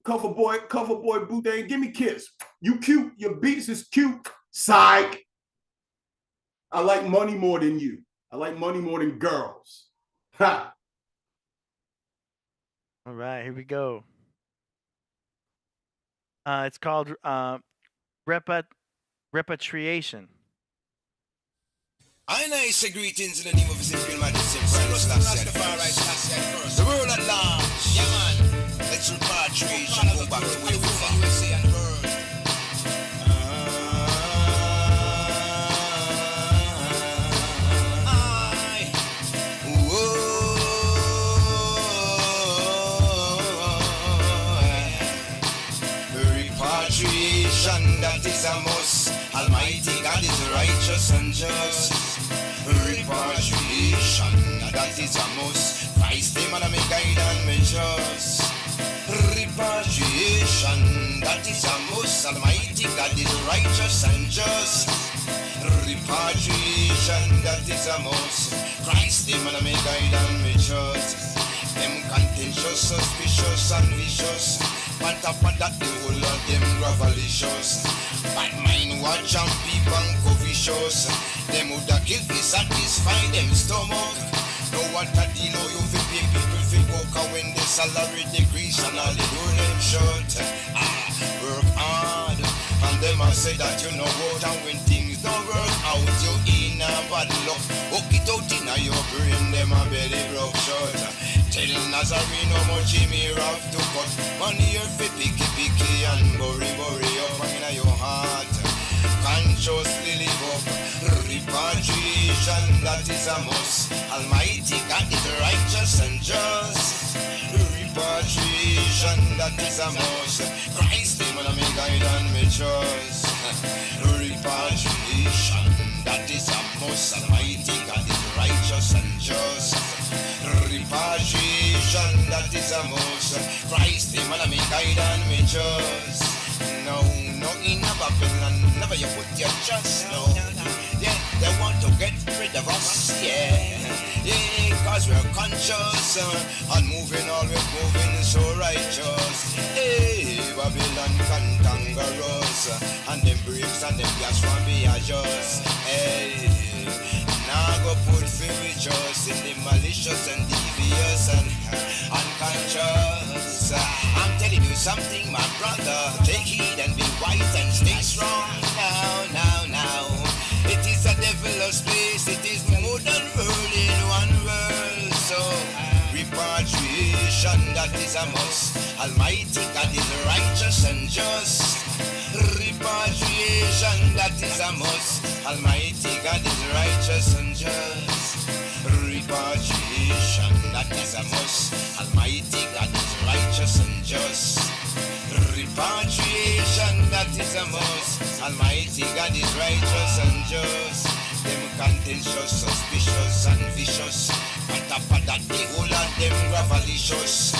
Speaker 4: CoverBoy, Boo Dang. Give me a kiss. You cute. Your beats is cute. Psych. I like money more than you. I like money more than girls. Ha.
Speaker 2: All right, here we go. It's called repatriation.
Speaker 12: I say greetings in the name of His Imperial Majesty Rastafari. The world at large. Yeah, man. Let's repatriate and go back to where we from. Repatriation, that is a must. Almighty God is righteous and just. Repatriation, that is a must. Christ him and me guide and me just. Repatriation, that is a must. Almighty God is righteous and just. Repatriation, that is a must. Christ him and me guide and me just. Them contentious, suspicious and vicious. On top of that, the whole of them gravelicious. Bad mind watch and people and covetous. Them would have kill to satisfy them stomach. Know what a deal how you feel people feel coca when the salary decrease and all they do them short. Work hard. And them a say that you know what, and when things don't work out, you in a bad luck. Hook it out in your brain, them a belly broke short. Tell Nazarene how much Jimmy rough to cut. Money here for picky and bury up in your heart. Consciously live up. Repatriation, that is a must. Almighty God is righteous and just. Repatriation, that is a must. Christ him and me guide and me trust. Repatriation, that is a must. Almighty God is righteous and just. Repatriation, that is a must. Christ him and me guide and me trust. No in a Babylon, never you put your trust, no. Yeah, they want to get rid of us, yeah, cause we're conscious and moving, always moving so righteous. Hey, Babylon cantankerous, and them bricks and them gas from be adjust. Hey, now go put fear with just in the malicious and devious and unconscious. I'm telling you something, my brother, take heed and be wise and stay strong. Now, it is a devil's place, it is more than world in one world. So, repatriation, that is a must. Almighty God is righteous and just. Repatriation, that is a must. Almighty God is righteous and just. Repatriation, that is a must. Almighty God is righteous and just. Repatriation, that is a must. Almighty God is righteous and just. Them contentious, suspicious and vicious. On top of that, the whole of them gravelicious.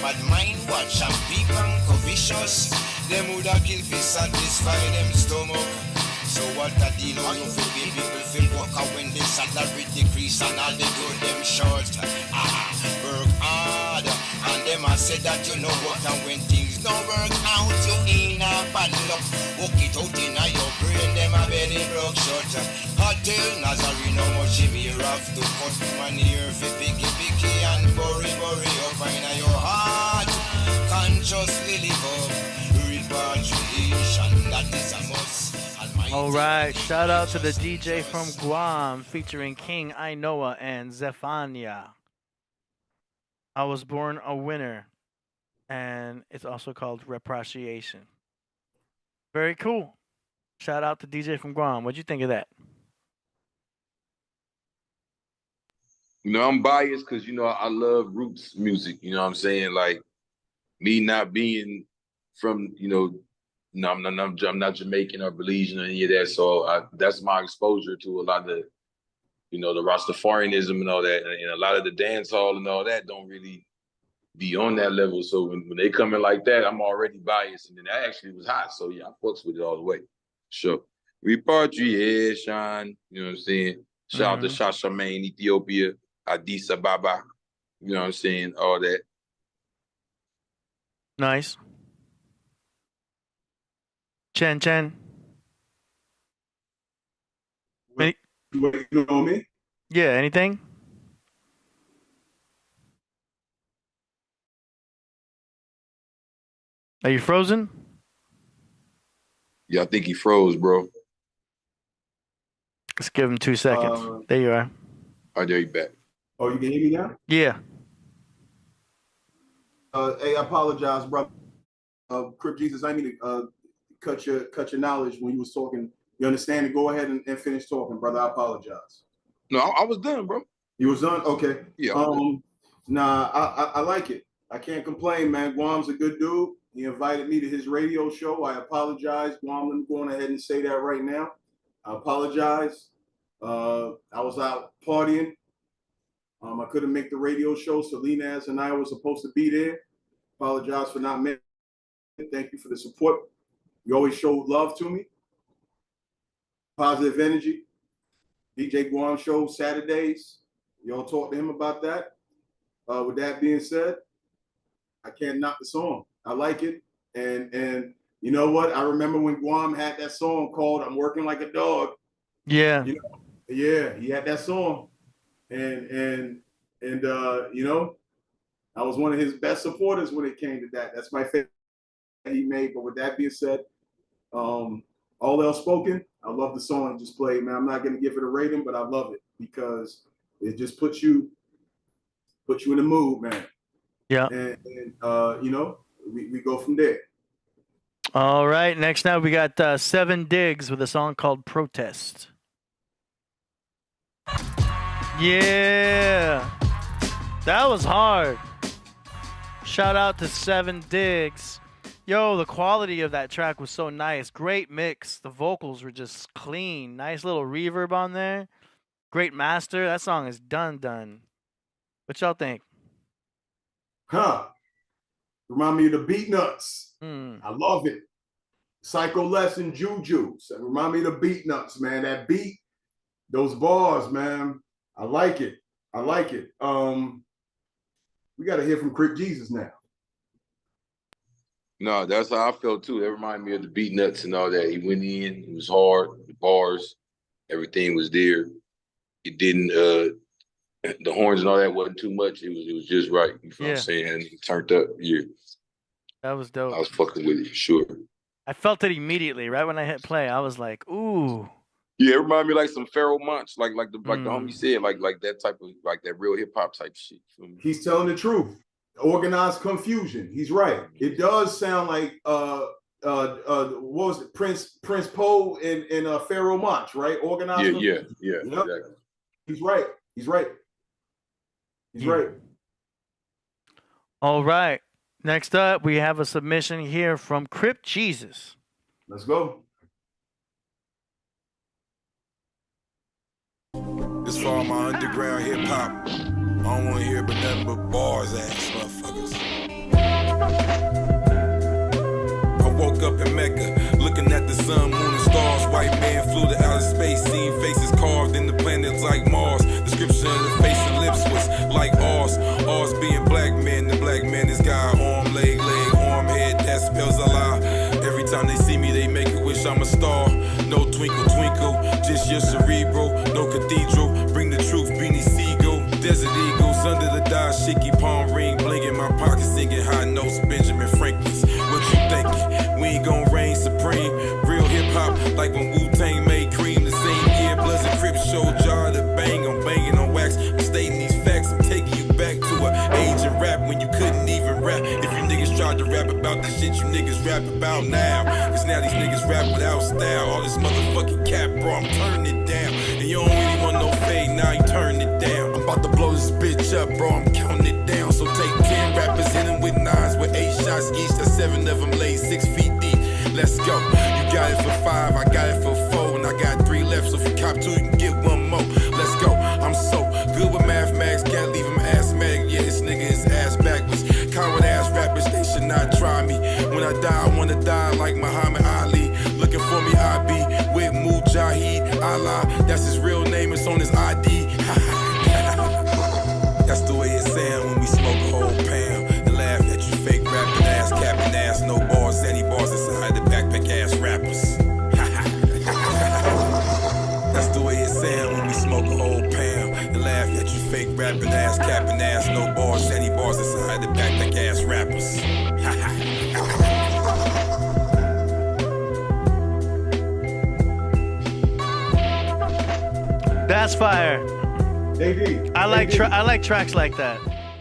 Speaker 12: Bad mind watch and people and covetous. Them would have kill to satisfy them stomach. So what a deal how you feel people feel work out when the salary decrease and all they do them short. Work hard and them a say that you know what, and when things don't work out you in a bad luck. Walk it out in your brain, them a belly broke short. Hotel Nazarene how much Jimmy rough to cut money here for picky and bury up in your heart. Consciously live up. Repatriation, that is a must.
Speaker 2: All right, shout out to the DJ from Guam featuring King Ainoa and Zephania. I was born a winner, and it's also called repatriation. Very cool. Shout out to DJ from Guam. What'd you think of that?
Speaker 3: You know, I'm biased because, you know, I love roots music. You know what I'm saying? Like, me not being from, you know, no, I'm not Jamaican or Belizean or any of that. So that's my exposure to a lot of, you know, the Rastafarianism and all that. And a lot of the dance hall and all that don't really be on that level. So when they come in like that, I'm already biased. And then that actually was hot. So yeah, I fucks with it all the way. Sure. Repatriation, you know what I'm saying? Shout out to Shashamane, Ethiopia, Addis Ababa, you know what I'm saying? All that.
Speaker 2: Nice. Chen.
Speaker 4: You know me?
Speaker 2: Yeah, anything? Are you frozen?
Speaker 3: Yeah, I think he froze, bro.
Speaker 2: Let's give him 2 seconds. There you are.
Speaker 3: All right, there you back.
Speaker 4: Oh, you can hear me now?
Speaker 2: Yeah.
Speaker 4: Hey, I apologize, brother. Crip Jesus, I mean to cut your knowledge when you was talking. You understand? Go ahead and finish talking, brother. I apologize.
Speaker 3: No, I was done, bro.
Speaker 4: You was done? Okay.
Speaker 3: Yeah.
Speaker 4: Nah, I like it. I can't complain, man. Guam's a good dude. He invited me to his radio show. I apologize, Guam. Let me go on ahead and say that right now. I apologize. I was out partying. I couldn't make the radio show. Selena and I were supposed to be there. Apologize for not making it. Thank you for the support. You always showed love to me. Positive energy. DJ Guam show Saturdays. Y'all talk to him about that. With that being said, I can't knock the song. I like it. And you know what? I remember when Guam had that song called I'm Working Like a Dog.
Speaker 2: Yeah.
Speaker 4: You know, yeah, he had that song. And you know, I was one of his best supporters when it came to that. That's my favorite he made. But with that being said, all else spoken, I love the song I just played, man. I'm not gonna give it a rating, but I love it because it just puts you in the mood, man.
Speaker 2: Yeah.
Speaker 4: And you know, we go from there.
Speaker 2: All right. Next now we got 7 Digs with a song called Protest. Yeah. That was hard. Shout out to 7 Digs. Yo, the quality of that track was so nice. Great mix. The vocals were just clean. Nice little reverb on there. Great master. That song is done. What y'all think?
Speaker 4: Huh. Remind me of the Beat Nuts. I love it. Psycho Lesson Juju. So remind me of the Beat Nuts, man. That beat, those bars, man. I like it. We got to hear from Crip Jesus now.
Speaker 3: No, that's how I felt too. It reminded me of the Beat Nuts and all that. He went in, it was hard, the bars, everything was there. It didn't the horns and all that wasn't too much. It was just right. You know what I'm saying? And it turned up. Yeah.
Speaker 2: That was dope.
Speaker 3: I was fucking with it for sure.
Speaker 2: I felt it immediately, right when I hit play. I was like, ooh.
Speaker 3: Yeah, it reminded me like some Pharoah Monch, like the homie said, like that type of like that real hip hop type shit.
Speaker 4: He's telling the truth. Organized confusion. He's right. It does sound like what was it? Prince Poe and Pharoah Monch, right? Organized confusion.
Speaker 3: Yeah.
Speaker 4: Yep. Exactly. He's right.
Speaker 2: All right. Next up, we have a submission here from Crip Jesus.
Speaker 4: Let's go.
Speaker 13: This for all my underground hip hop. I don't want to hear but nothing but bars ass motherfuckers. I woke up in Mecca, looking at the sun, moon, and stars. White man flew to outer space, seen faces carved in the planets like Mars. Description of the face and lips was like ours. Ours being black men, the black man is God. Arm, leg, arm, head, that spells Allah. Every time they see me, they make a wish I'm a star. No twinkle, just your cerebral. No cathedral, bring the truth, beanie seagull. Desert eagles under the dashiki palm ring. Blinking my pocket, singing high notes, Benjamin Franklin's. What you thinking? We ain't gon' reign supreme. Real hip hop, like when Wu-Tang made cream. The same year Bloods and Crips showed y'all to bang. I'm banging on wax. I'm stating these facts. I'm taking you back to an age of rap when you couldn't even rap. If you niggas tried to rap about the shit you niggas rap rap about now. Cause now these niggas rap without style. All this motherfucking cap, bro, I'm turning it down. And you don't really want no fade, now you turn it down. I'm about to blow this bitch up, bro, I'm counting it down. So take 10 rappers in them with 9s with 8 shots each. That's 7 of them laid 6 feet deep. Let's go. You got it for 5, I got it for 4, and I got 3 left. So if you cop 2, you can get 1 more. Let's go. I'm so good with mathematics, can't leave him asthmatic. Yeah, this nigga is ass backwards. Coward ass rappers, they should not try me. When I die, I wanna die like Muhammad Ali. Looking for me, I be with Mujahid Allah. That's his real name, it's on his ID. That's the way it sound when we smoke a whole pound. And laugh at you fake rapping ass, capping ass, no bars, any bars inside the backpack ass rappers. That's the way it sound when we smoke a whole pound. And laugh at you fake rapping ass, capping ass, no bars, any bars inside the backpack ass rappers.
Speaker 2: That's fire.
Speaker 4: AD,
Speaker 2: I like tracks like that.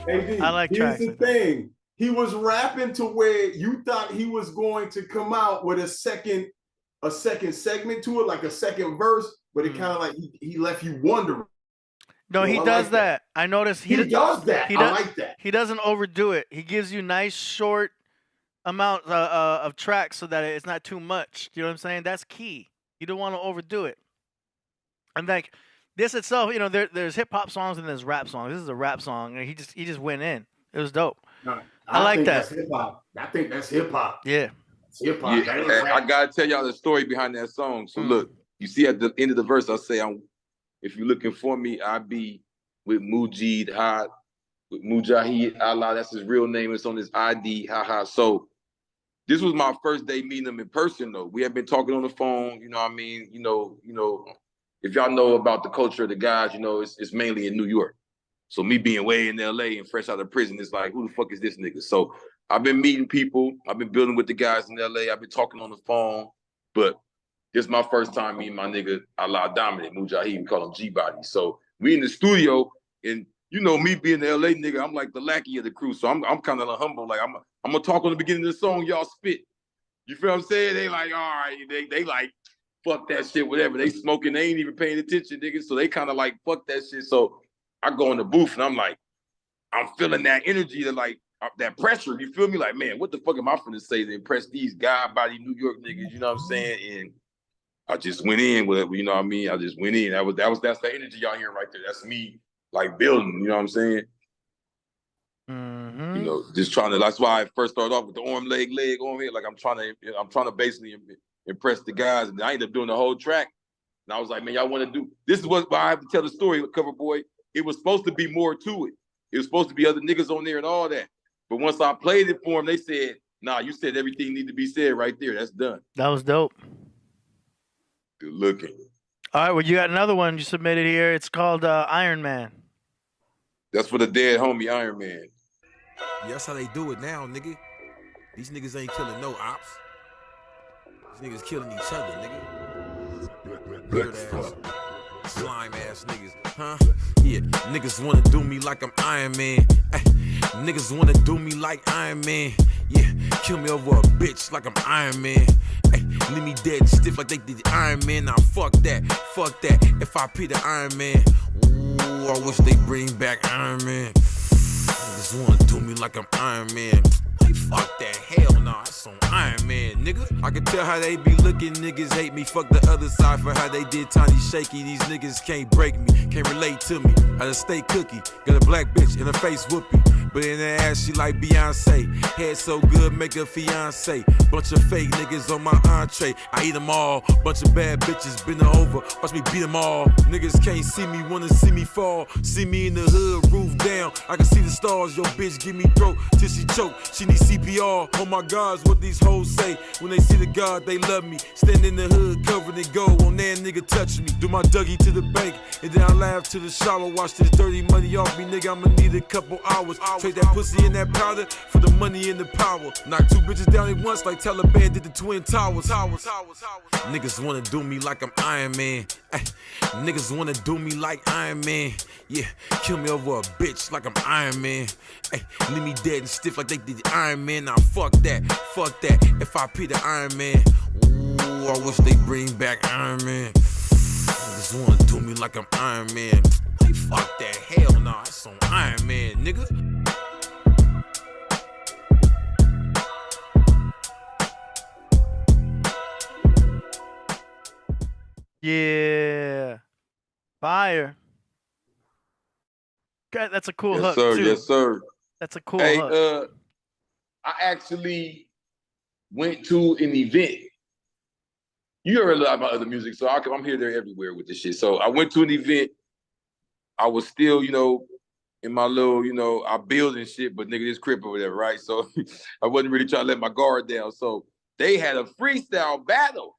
Speaker 4: AD,
Speaker 2: I like tracks.
Speaker 4: Here's the thing. He was rapping to where you thought he was going to come out with a second segment to it, like a second verse, but it kind of like he left you wondering.
Speaker 2: No, he does that. I noticed
Speaker 4: he does that. I like that.
Speaker 2: He doesn't overdo it. He gives you nice short amount of tracks so that it's not too much. You know what I'm saying? That's key. You don't want to overdo it. And like this itself, you know, there's hip hop songs and there's rap songs. This is a rap song, and he just went in. It was dope.
Speaker 4: No,
Speaker 2: I like that.
Speaker 4: That's hip hop. I think that's hip hop.
Speaker 2: Yeah.
Speaker 4: Hip hop.
Speaker 3: Yeah, I gotta tell y'all the story behind that song. So look, you see at the end of the verse, I say, if you're looking for me, I be with Mujahid Allah. That's his real name. It's on his ID. So this was my first day meeting him in person, though. We had been talking on the phone. You know what I mean? You know. If y'all know about the culture of the guys, you know, it's mainly in New York. So me being way in LA and fresh out of prison, it's like, who the fuck is this nigga? So I've been meeting people. I've been building with the guys in LA. I've been talking on the phone. But this is my first time meeting my nigga, Allah Dominant, Mujahid. We call him G-Body. So we in the studio, and you know, me being the LA nigga, I'm like the lackey of the crew. So I'm kind of humble. Like, I'm going to talk on the beginning of the song, y'all spit. You feel what I'm saying? They like, all right, they like, fuck that shit, whatever. They smoking, they ain't even paying attention, nigga. So they kind of like, fuck that shit. So I go in the booth and I'm like, I'm feeling that energy, that pressure. You feel me? Like, man, what the fuck am I finna say to impress these God-body New York niggas? You know what I'm saying? And I just went in with it. You know what I mean? I just went in. That's the energy y'all hearing right there. That's me, like, building. You know what I'm saying?
Speaker 2: Mm-hmm.
Speaker 3: You know, just trying to. That's why I first started off with the arm, leg on here. Like, I'm trying to basically impress the guys, and I ended up doing the whole track. And I was like, man, y'all want to do this? Is what I have to tell the story with CoverBoy. It was supposed to be more to it. It was supposed to be other niggas on there and all that. But once I played it for them, they said, nah, you said everything need to be said right there. That's done.
Speaker 2: That was dope.
Speaker 3: Good looking.
Speaker 2: All right, well, you got another one you submitted here. It's called Iron Man.
Speaker 3: That's for the dead homie, Iron Man.
Speaker 13: Yeah, that's how they do it now, nigga. These niggas ain't killing no ops. These niggas killing each other, nigga. Weird ass, slime ass niggas, huh? Yeah, niggas wanna do me like I'm Iron Man. Niggas wanna do me like Iron Man. Yeah, kill me over a bitch like I'm Iron Man. Leave me dead and stiff like they did Iron Man. Now fuck that. If I pee the Iron Man, ooh, I wish they bring back Iron Man. Niggas wanna do me like I'm Iron Man. Fuck that, hell nah, that's on Iron Man, nigga. I can tell how they be looking, niggas hate me. Fuck the other side for how they did Tiny Shaky. These niggas can't break me, can't relate to me. How to stay cookie, got a black bitch in her face whoopee. But in her ass, she like Beyonce. Head so good, make her fiance. Bunch of fake niggas on my entree. I eat them all. Bunch of bad bitches bend her over. Watch me beat them all. Niggas can't see me, wanna see me fall. See me in the hood, roof down. I can see the stars. Yo, bitch, give me throat till she choke. She need CPR. Oh my God's what these hoes say. When they see the God, they love me. Stand in the hood, covered in gold. Won't that nigga touch me. Do my Dougie to the bank. And then I laugh to the shower. Watch this dirty money off me, nigga. I'ma need a couple hours. Trade that pussy and that powder for the money and the power. Knock two bitches down at once like Taliban did the Twin Towers. Niggas wanna do me like I'm Iron Man. Niggas wanna do me like Iron Man. Yeah, kill me over a bitch like I'm Iron Man. Leave me dead and stiff like they did Iron Man. Nah, fuck that. FIP the Iron Man. Ooh, I wish they bring back Iron Man. Niggas wanna do me like I'm Iron Man. Hey, fuck that. Hell nah, it's on Iron Man, nigga.
Speaker 2: Yeah. Fire. God, that's a cool hook,
Speaker 3: sir.
Speaker 2: too.
Speaker 3: Yes, sir.
Speaker 2: That's a cool hook.
Speaker 3: I actually went to an event. You heard a lot about other music, so I'm here, there, everywhere with this shit. So I went to an event. I was still, in my little, I build and shit, but nigga, this Crip or whatever, right? So I wasn't really trying to let my guard down. So they had a freestyle battle.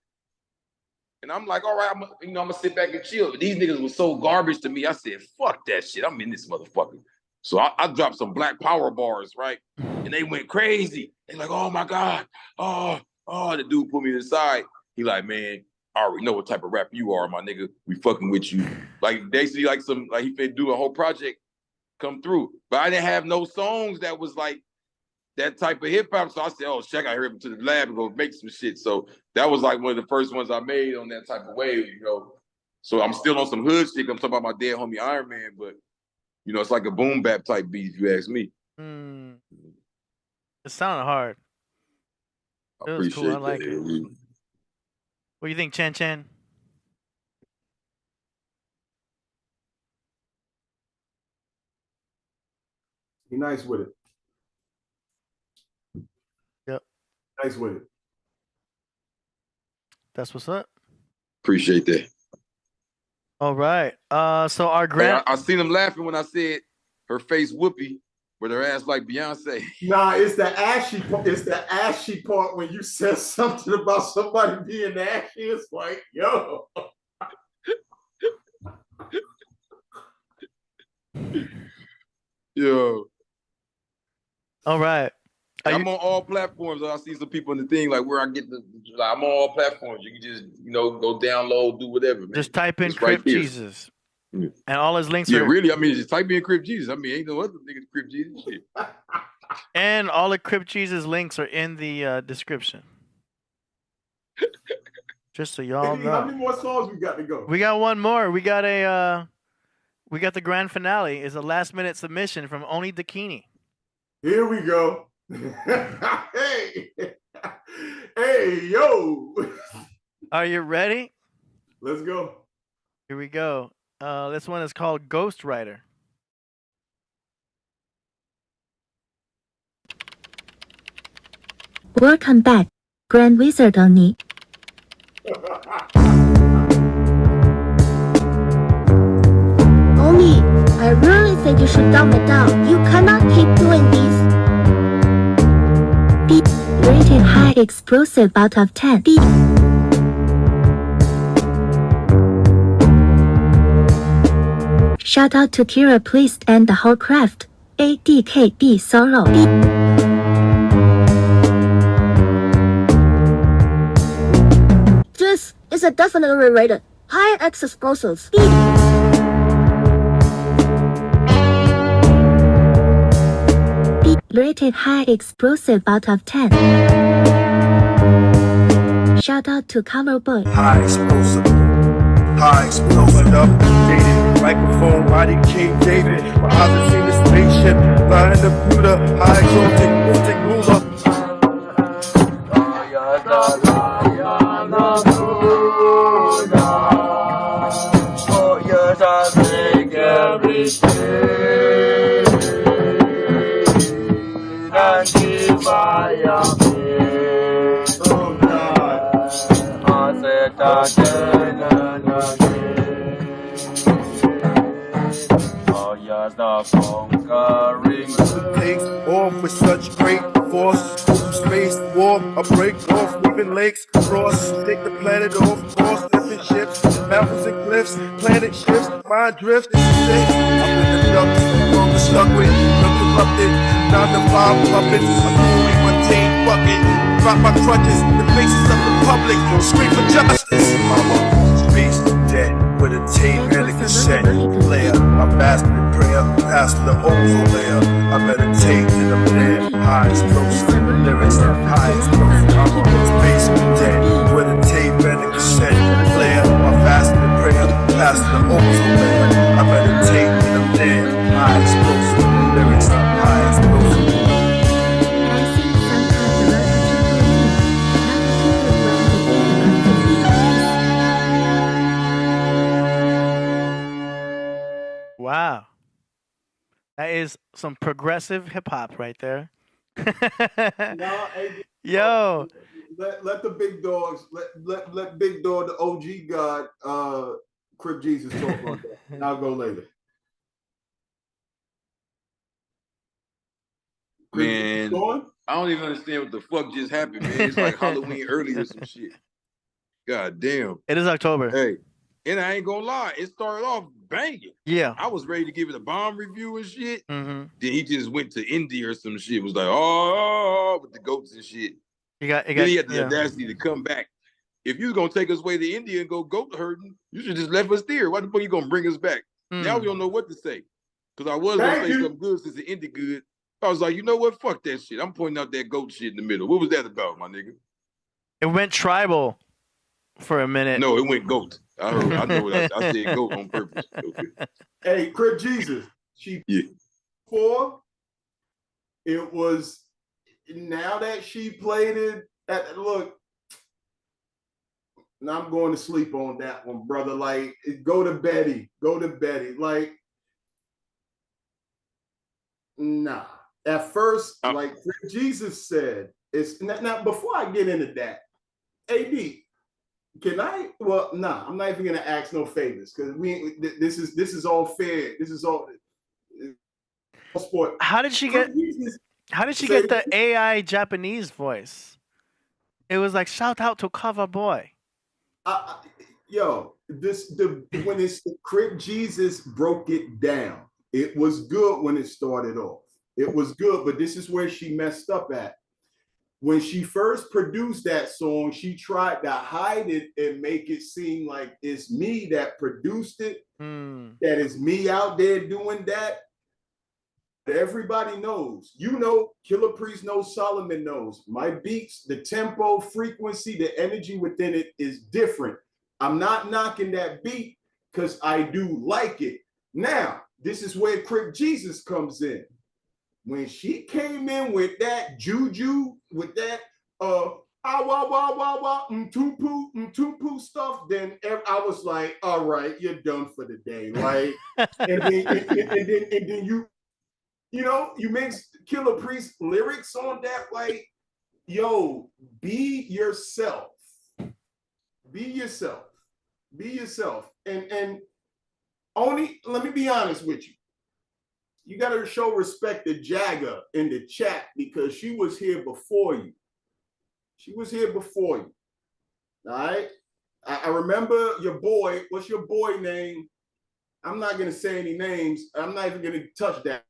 Speaker 3: And I'm like, all right, I'm gonna sit back and chill. But these niggas were so garbage to me. I said, fuck that shit. I'm in this motherfucker. So I dropped some Black Power bars, right? And they went crazy. They like, oh my God. Oh, the dude put me to the side. He like, man, I already know what type of rapper you are, my nigga. We fucking with you. Like basically like he finna do a whole project come through. But I didn't have no songs that was like that type of hip hop. So I said, oh shit, I gotta hurry up to the lab and go make some shit. So that was like one of the first ones I made on that type of wave, So I'm still on some hood shit. I'm talking about my dead homie Iron Man, but it's like a boom bap type beat if you ask me.
Speaker 2: It sounded hard. It was cool. I like it. What do you think, Chan?
Speaker 4: Be nice with it.
Speaker 2: Yep.
Speaker 4: Nice with it.
Speaker 2: That's what's up.
Speaker 3: Appreciate that.
Speaker 2: All right. So our grand.
Speaker 3: I seen them laughing when I said her face whoopee, with her ass like Beyonce.
Speaker 4: Nah, it's the ashy part. It's the ashy part when you said something about somebody being ashy. It's like, yo.
Speaker 3: Yo.
Speaker 2: All right.
Speaker 3: I'm on all platforms. I see some people in the thing like where I get I'm on all platforms. You can just go download, do whatever. Man.
Speaker 2: Just type in
Speaker 3: Crip
Speaker 2: Jesus, and all his links.
Speaker 3: Yeah, really. I mean, just type in Crip Jesus. I mean, ain't no other niggas Crip Jesus shit.
Speaker 2: And all the Crip Jesus links are in the description. Just so y'all know.
Speaker 4: How many more songs we got to go?
Speaker 2: We got one more. We got the grand finale. It's a last minute submission from Oni Dakini.
Speaker 4: Here we go. Hey, yo.
Speaker 2: Are you ready?
Speaker 4: Let's go.
Speaker 2: Here we go. This one is called Ghost Rider.
Speaker 5: Welcome back, Grand Wizard Oni. Oni, I really think you should dumb it down. You cannot keep doing this. B. Rated high explosive out of 10. B. Shout out to Killah Priest and the whole craft. ADKB solo. B. This is a definitely rated high X explosives. B. Rated high explosive out of 10. Shout out to CoverBoy.
Speaker 11: High explosive updated microphone body King David. My eyes have seen the spaceship flying the Buddha. High exalted mystic ruler. Conquering takes off with such great force. Space war, a break off, leaving lakes cross. Take the planet off course, different ships, mountains and cliffs, planet shifts, mind drifts. I'm in the ducks, I'm stuck with. corrupted. 9 to 5 puppet, authority, my team bucket. Drop my crutches, the faces of the public, scream for justice. Mama, beast dead with a tape and a cassette player. My bastard prayer, past the ozone layer. I meditate in the land, high explosive lyrics, high explosive. I'm beast dead with a tape and a cassette player. My bastard prayer, past the ozone layer. I meditate in the land, high explosive lyrics, high explosive.
Speaker 2: Wow. That is some progressive hip hop right there.
Speaker 4: No, hey,
Speaker 2: Yo.
Speaker 4: Let the big dogs, let Big Dog, the OG god, Crip Jesus talk on that. And I'll go later.
Speaker 3: Man, I don't even understand what the fuck just happened, man. It's like Halloween early or some shit. God damn.
Speaker 2: It is October.
Speaker 3: Hey, and I ain't gonna lie, it started off banging.
Speaker 2: Yeah.
Speaker 3: I was ready to give it a bomb review and shit.
Speaker 2: Mm-hmm.
Speaker 3: Then he just went to India or some shit. Was like, oh, with the goats and shit. Then he had the audacity to come back. If you was gonna take us away to India and go goat herding, you should just left us there. Why the fuck you gonna bring us back? Now we don't know what to say. Because I was gonna say something good since it ended good. I was like, you know what? Fuck that shit. I'm pointing out that goat shit in the middle. What was that about, my nigga?
Speaker 2: It went tribal for a minute.
Speaker 3: No, it went goat. I know what I said goat on purpose. Okay.
Speaker 4: Hey, Crip Jesus. Before it was, now that she played it, look, now I'm going to sleep on that one, brother. Like, go to Betty. Like, nah. At first, like Crip Jesus said, it's now before I get into that, AD, can I? Well, nah, I'm not even gonna ask no favors because this is all fair. This is all sport.
Speaker 2: How did she get the AI Japanese voice? It was like, shout out to CoverBoy.
Speaker 4: When it's Crip Jesus broke it down. It was good when it started off. It was good, but this is where she messed up at. When she first produced that song, she tried to hide it and make it seem like it's me that produced it, that is me out there doing that. Everybody knows. You know, Killah Priest knows, Solomon knows. My beats, the tempo, frequency, the energy within it is different. I'm not knocking that beat because I do like it. Now, this is where Crip Jesus comes in. When she came in with that juju, with that mtupu stuff, then I was like, all right, you're done for the day. Like, and then you mix Killah Priest lyrics on that, like, yo, be yourself. Be yourself. Be yourself. And only, let me be honest with you. You got to show respect to Jagger in the chat because she was here before you. She was here before you. All right? I remember your boy. What's your boy name? I'm not going to say any names. I'm not even going to touch that.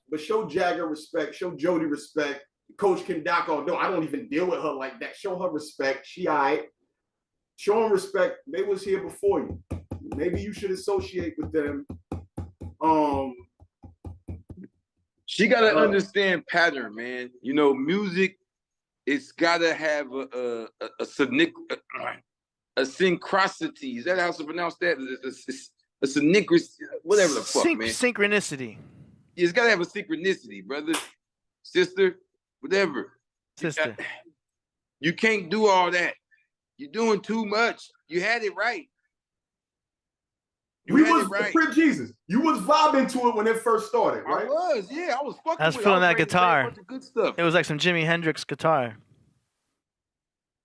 Speaker 4: But show Jagger respect. Show Jody respect. Coach Kendako, no, I don't even deal with her like that. Show her respect. She all right. Show them respect. They was here before you. Maybe you should associate with them.
Speaker 3: She got to understand pattern, man. You know, music, it's got to have a synchronicity. Is that how to pronounce that? A synchronicity, whatever the fuck, man.
Speaker 2: Synchronicity.
Speaker 3: It's got to have a synchronicity, brother, sister, whatever.
Speaker 2: Sister.
Speaker 3: You can't do all that. You're doing too much. You had it right.
Speaker 4: Crip Jesus. You was vibing to it when it first started, right?
Speaker 3: I was, yeah. I was fucking.
Speaker 2: I was feeling that guitar.
Speaker 3: Good stuff.
Speaker 2: It was like some Jimi Hendrix guitar.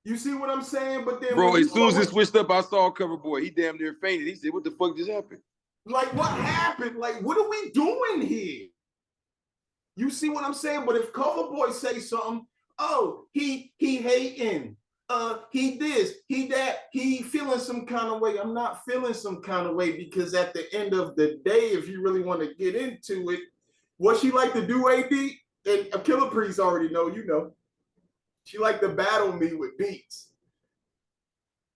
Speaker 4: You see what I'm saying? But then,
Speaker 3: bro, as soon as it switched up, I saw CoverBoy. He damn near fainted. He said, "What the fuck just happened?"
Speaker 4: Like, what happened? Like, what are we doing here? You see what I'm saying? But if CoverBoy say something, oh, he hating. He this, he that, he feeling some kind of way. I'm not feeling some kind of way because at the end of the day, if you really want to get into it, what she like to do, AD, and Killah Priest already know, you know, she like to battle me with beats.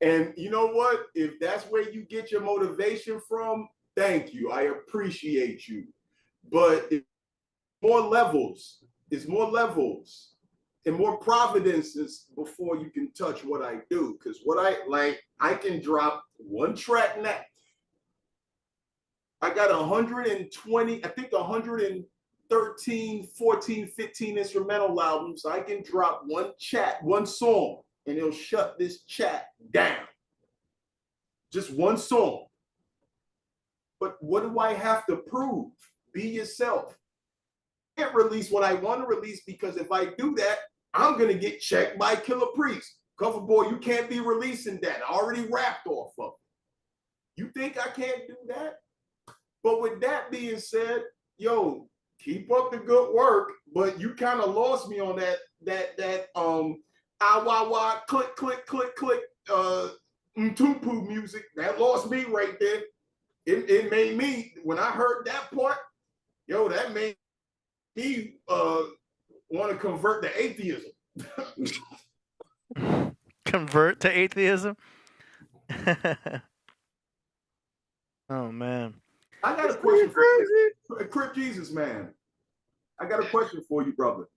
Speaker 4: And you know what? If that's where you get your motivation from, thank you. I appreciate you. But it's more levels and more providences before you can touch what I do. Because what I can drop one track now. I got 120, I think 113, 14, 15 instrumental albums. I can drop one song, and it'll shut this chat down. Just one song. But what do I have to prove? Be yourself. I can't release what I want to release, because if I do that, I'm going to get checked by Killah Priest. CoverBoy, you can't be releasing that. I already rapped off of it. You think I can't do that? But with that being said, yo, keep up the good work, but you kind of lost me on that click, click, click, click, Mtupu music. That lost me right there. It made me, when I heard that part, yo, that made me want to convert to atheism.
Speaker 2: Convert to atheism? Oh, man.
Speaker 4: I got a question for you. Crip Jesus, man. I got a question for you, brother.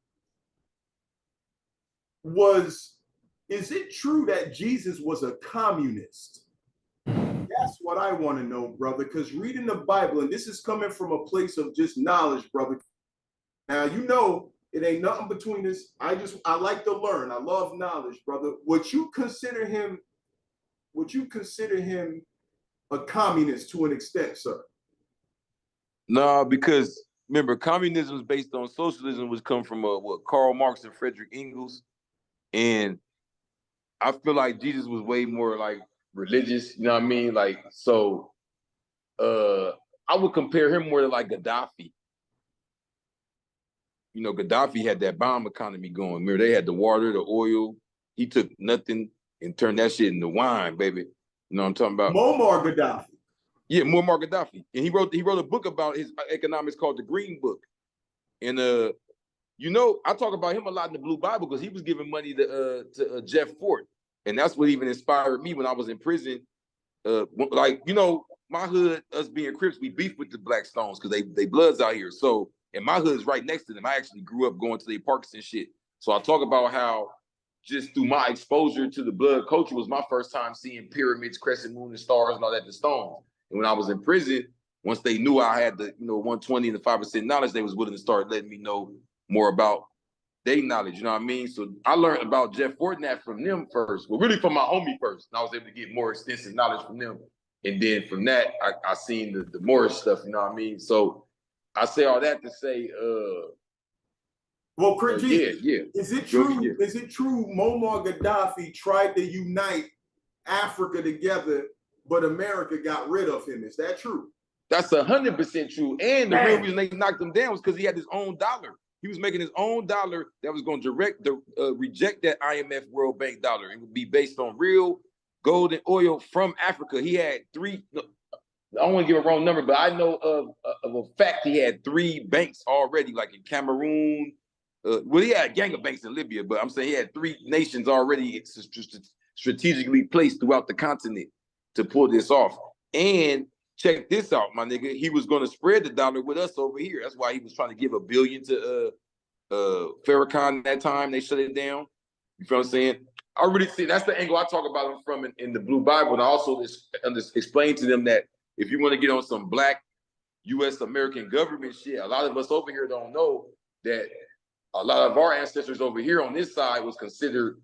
Speaker 4: Is it true that Jesus was a communist? That's what I want to know, brother, because reading the Bible, and this is coming from a place of just knowledge, brother. Now, you know, it ain't nothing between us. I like to learn. I love knowledge, brother. Would you consider him a communist to an extent, sir?
Speaker 3: No, because remember, communism is based on socialism, which come from Karl Marx and Friedrich Engels, and I feel like Jesus was way more like religious. You know what I mean? Like, so, I would compare him more to like Gaddafi. You know, Gaddafi had that bomb economy going. Remember, they had the water, the oil. He took nothing and turned that shit into wine, baby. You know what I'm talking about?
Speaker 4: Muammar Gaddafi.
Speaker 3: Yeah, Muammar Gaddafi. And he wrote a book about his economics called The Green Book. And you know, I talk about him a lot in the Blue Bible because he was giving money to Jeff Fort. And that's what even inspired me when I was in prison. Like, you know, my hood, us being Crips, we beef with the Blackstones because they bloods out here. So, and my hood is right next to them. I actually grew up going to their parks and shit. So I talk about how just through my exposure to the blood culture was my first time seeing pyramids, crescent moon, and stars and all that, the stones. And when I was in prison, once they knew I had the 120 and the 5% knowledge, they was willing to start letting me know more about their knowledge. You know what I mean? So I learned about Jeff Fortnat from them first. Well, really from my homie first. And I was able to get more extensive knowledge from them. And then from that, I seen the Morris stuff. You know what I mean? So I say all that to say,
Speaker 4: well, Crip Jesus,
Speaker 3: yeah.
Speaker 4: Is it true? Yeah. Is it true Muammar Gaddafi tried to unite Africa together, but America got rid of him? Is that true?
Speaker 3: That's 100% true. And the real reason they knocked him down was because he had his own dollar. He was making his own dollar that was going to reject that IMF World Bank dollar. It would be based on real gold and oil from Africa. He had three. I don't want to give a wrong number, but I know of a fact he had 3 banks already, like in Cameroon. Well, he had a gang of banks in Libya, but I'm saying he had 3 nations already strategically placed throughout the continent to pull this off. And check this out, my nigga. He was going to spread the dollar with us over here. That's why he was trying to give $1 billion to Farrakhan that time. They shut it down. You feel what I'm saying? I really see that's the angle I talk about him from in the Blue Bible. And I also explain to them that if you want to get on some black U.S. American government shit, a lot of us over here don't know that a lot of our ancestors over here on this side was considered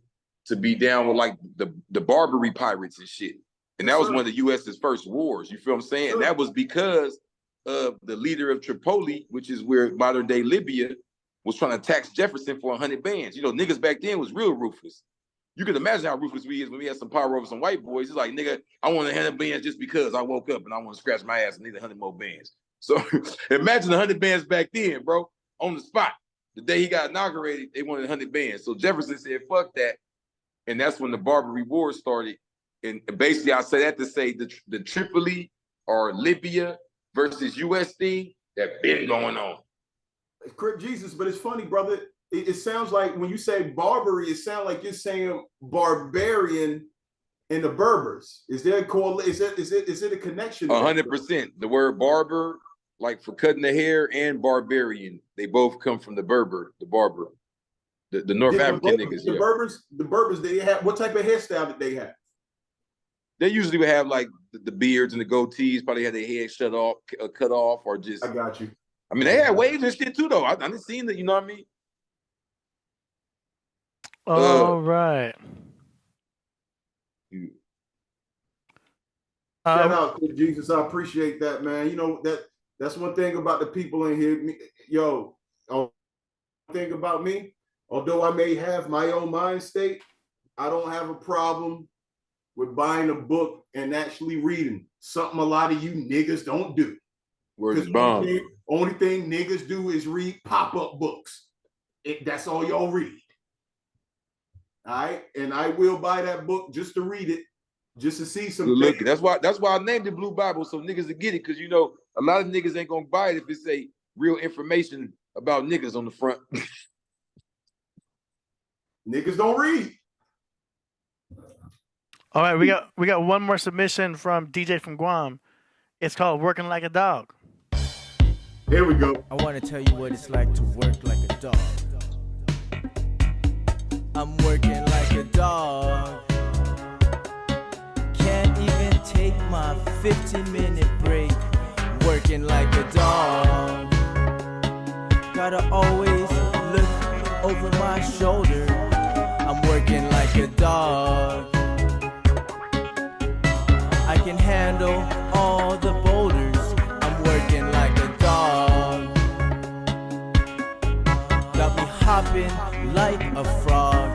Speaker 3: to be down with like the Barbary pirates and shit. And that was one of the U.S.'s first wars. You feel what I'm saying? And that was because of the leader of Tripoli, which is where modern day Libya, was trying to tax Jefferson for 100 bands. You know, niggas back then was real ruthless. You can imagine how ruthless we is when we had some power over some white boys. It's like, nigga, I want 100 bands just because I woke up and I want to scratch my ass and need 100 more bands. So imagine 100 bands back then, bro, on the spot. The day he got inaugurated, they wanted 100 bands. So Jefferson said, fuck that. And that's when the Barbary Wars started. And basically, I say that to say the Tripoli or Libya versus US thing, that been going on.
Speaker 4: Crip Jesus, but it's funny, brother. It sounds like when you say Barbary, it sounds like you're saying barbarian in the Berbers. Is there a is it a connection?
Speaker 3: 100%. The word barber, like for cutting the hair, and barbarian, they both come from the Berber, the barber, the North African niggas.
Speaker 4: The Berbers, they have what type of hairstyle did they have?
Speaker 3: They usually would have like the beards and the goatees. Probably had their head cut off, or just.
Speaker 4: I got you.
Speaker 3: I mean, they had waves and shit too, though. I didn't see that. You know what I mean?
Speaker 2: All right.
Speaker 4: Shout out to Jesus. I appreciate that, man. You know, that's one thing about the people in here. Yo, thing about me, although I may have my own mind state, I don't have a problem with buying a book and actually reading. Something a lot of you niggas don't do.
Speaker 3: Word is bomb.
Speaker 4: Only thing niggas do is read pop-up books. That's all y'all read. All right, and I will buy that book just to read it, just to see some.
Speaker 3: Look, that's why I named it Blue Bible, so niggas will get it, because you know a lot of niggas ain't gonna buy it if it say real information about niggas on the front.
Speaker 4: Niggas don't read.
Speaker 2: All right, we got one more submission from DJ from Guam. It's called "Working Like a Dog."
Speaker 4: Here we go.
Speaker 11: I want to tell you what it's like to work like a dog. I'm working like a dog. Can't even take my 15-minute break. Working like a dog. Gotta always look over my shoulder. I'm working like a dog. I can handle all the boulders. I'm working like a dog. Got me hopping like a frog.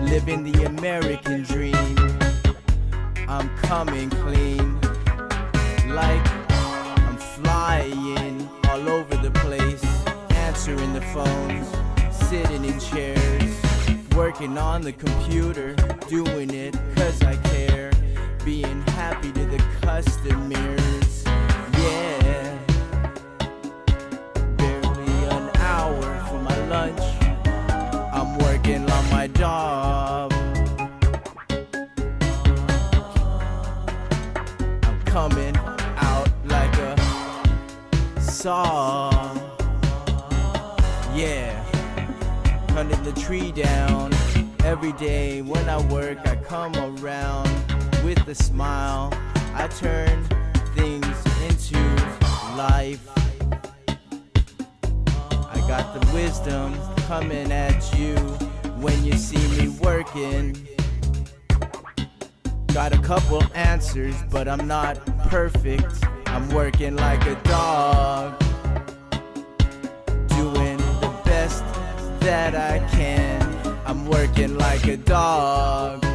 Speaker 11: Living the American dream. I'm coming clean. Like I'm flying all over the place. Answering the phones. Sitting in chairs. Working on the computer. Doing it cause I care. Being happy to the customers. Yeah. Barely an hour for my lunch. I'm working on my job. I'm coming out like a saw. Yeah. Cutting the tree down. Every day when I work, I come around with a smile. I turn things into life. I got the wisdom coming at you when you see me working. Got a couple answers, but I'm not perfect. I'm working like a dog. Doing the best that I can. I'm working like a dog.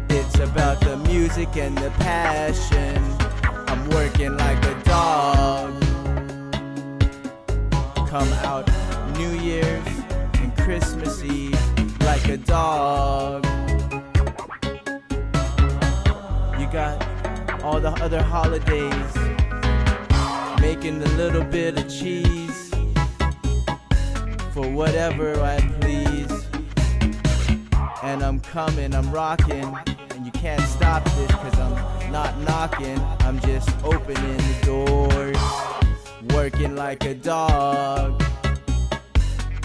Speaker 11: It's about the music and the passion. I'm working like a dog. Come out New Year's and Christmas Eve like a dog. You got all the other holidays, making a little bit of cheese for whatever I please. And I'm coming, I'm rocking, and you can't stop this cause I'm not knocking, I'm just opening the doors, working like a dog.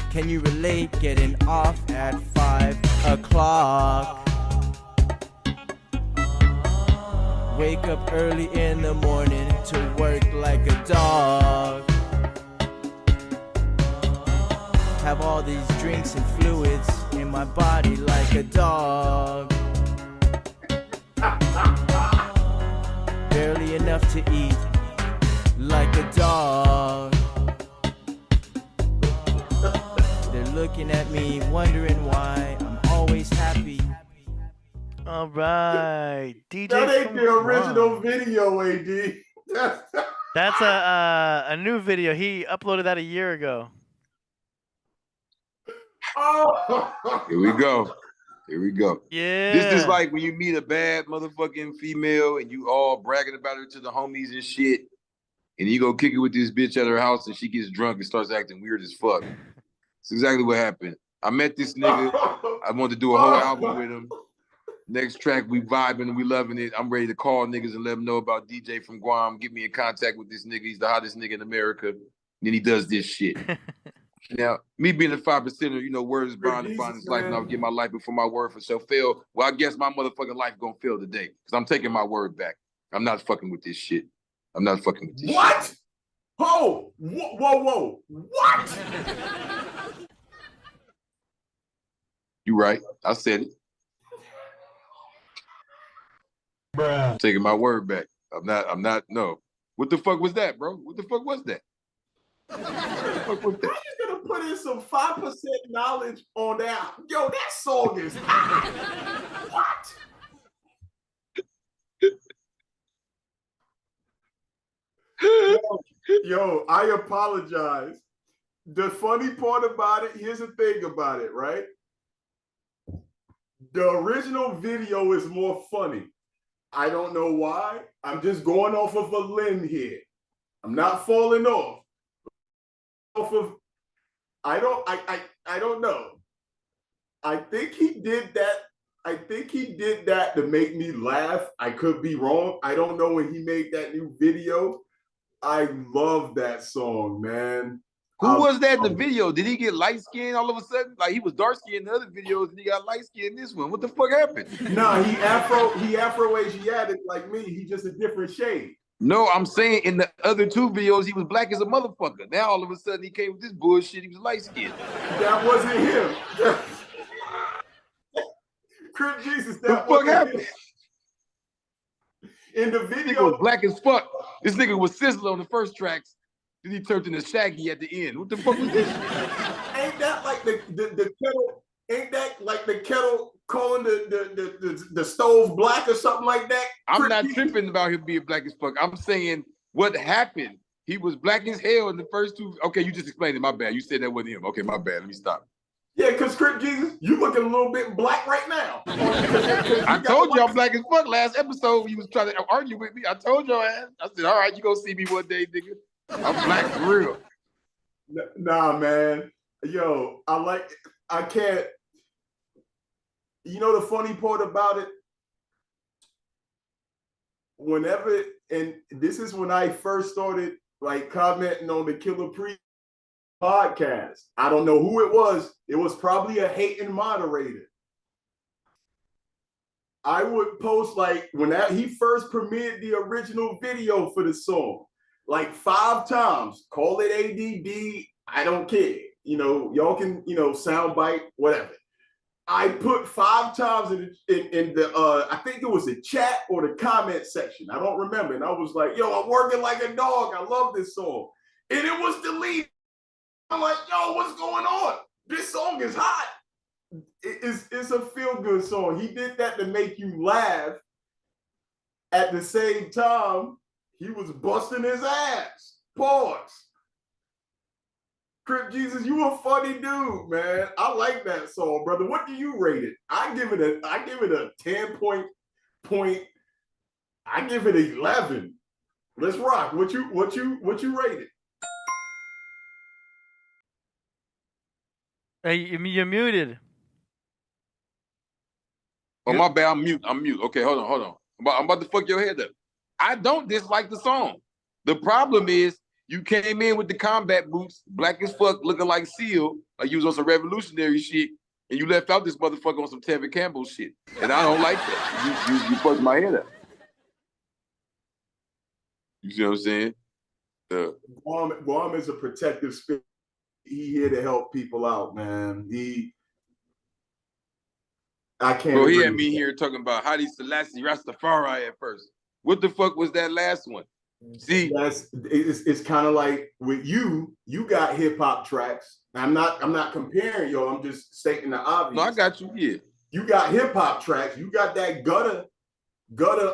Speaker 11: Can you relate getting off at 5 o'clock? Wake up early in the morning to work like a dog. Have all these drinks and fluids in my body like a dog. Barely enough to eat like a dog. They're looking at me wondering why I'm always happy.
Speaker 2: All right, DJ.
Speaker 4: That ain't the original video, AD.
Speaker 2: That's a new video. He uploaded that a year ago.
Speaker 4: Oh.
Speaker 3: Here we go. Here we go.
Speaker 2: Yeah.
Speaker 3: This is like when you meet a bad motherfucking female and you all bragging about her to the homies and shit. and you go kick it with this bitch at her house, and she gets drunk and starts acting weird as fuck. That's exactly what happened. I met this nigga. I wanted to do a whole album with him. Next track, we vibing and we loving it. I'm ready to call niggas and let them know about DJ from Guam. Get me in contact with this nigga. He's the hottest nigga in America. And then he does this shit. Now, me being a 5%er, you know, word is bond to find his life, and I'll get my life before my word for shall fail. Well, I guess my motherfucking life gonna fail today because I'm taking my word back. I'm not fucking with this shit. I'm not fucking with this
Speaker 4: what?
Speaker 3: shit.
Speaker 4: Oh, whoa. What?
Speaker 3: You right. I said it. Bruh. I'm taking my word back. I'm not, no. What the fuck was that, bro? What the fuck was that? What the fuck was that?
Speaker 4: How you gonna put in some 5% knowledge on that? Yo, that song is hot. What? Yo, I apologize. The funny part about it, here's the thing about it, right? The original video is more funny. I don't know why. I'm just going off of a limb here. I'm not falling off of. I don't know. I think he did that to make me laugh. I could be wrong. I don't know when he made that new video. I love that song, man.
Speaker 3: Who was that in the video? Did he get light skinned all of a sudden? Like he was dark skinned in the other videos and he got light skinned in this one. What the fuck happened?
Speaker 4: Nah, he Afro-Asiatic like me. He just a different shade.
Speaker 3: No, I'm saying in the other two videos, he was black as a motherfucker. Now all of a sudden he came with this bullshit. He was light skinned.
Speaker 4: That wasn't him. Crip Jesus, that
Speaker 3: what the fuck happened?
Speaker 4: Him. In the video,
Speaker 3: this nigga was black as fuck. This nigga was Sizzler on the first tracks. Then he turned into Shaggy at the end. What the fuck was this?
Speaker 4: Ain't that like the kettle? Ain't that like the kettle calling the stove black or something like that?
Speaker 3: I'm not tripping about him being black as fuck. I'm saying what happened. He was black as hell in the first two. Okay, you just explained it. My bad. You said that wasn't him. Okay, my bad. Let me stop.
Speaker 4: Yeah, because Crip Jesus, you looking a little bit black right now.
Speaker 3: I told you I'm black as fuck last episode when you was trying to argue with me. I told your ass. I said, all right, you gonna see me one day, nigga. I'm black for real.
Speaker 4: Nah, man. Yo, I can't. You know the funny part about it? Whenever, and this is when I first started like commenting on the Killah Priest podcast. I don't know who it was. It was probably a hating moderator. I would post like when he first premiered the original video for the song, like 5 times. Call it ADD. I don't care. You know, y'all can, soundbite, whatever. I put 5 times in the I think it was the chat or the comment section. I don't remember. And I was like, yo, I'm working like a dog. I love this song. And it was deleted. I'm like, yo, what's going on? This song is hot. It's a feel-good song. He did that to make you laugh. At the same time, he was busting his ass. Pause. Crip Jesus, you a funny dude, man. I like that song, brother. What do you rate it? I give it a 10 point. I give it 11. Let's rock. What you rate it?
Speaker 2: Hey, you're muted.
Speaker 3: Oh, my bad. I'm mute. Okay, hold on. I'm about to fuck your head up. I don't dislike the song. The problem is you came in with the combat boots, black as fuck, looking like Seal, like you was on some revolutionary shit, and you left out this motherfucker on some Tevin Campbell shit. And I don't like that. You fucked my head up. You see what I'm saying?
Speaker 4: Guam is a protective spirit. He here to help people out, man. I can't.
Speaker 3: Bro, he had me here talking about Haile Selassie Rastafari at first. What the fuck was that last one? See,
Speaker 4: it's kind of like with you got hip hop tracks. I'm not comparing, yo. I'm just stating the obvious.
Speaker 3: No, I got you. Yeah,
Speaker 4: you got hip hop tracks. You got that gutter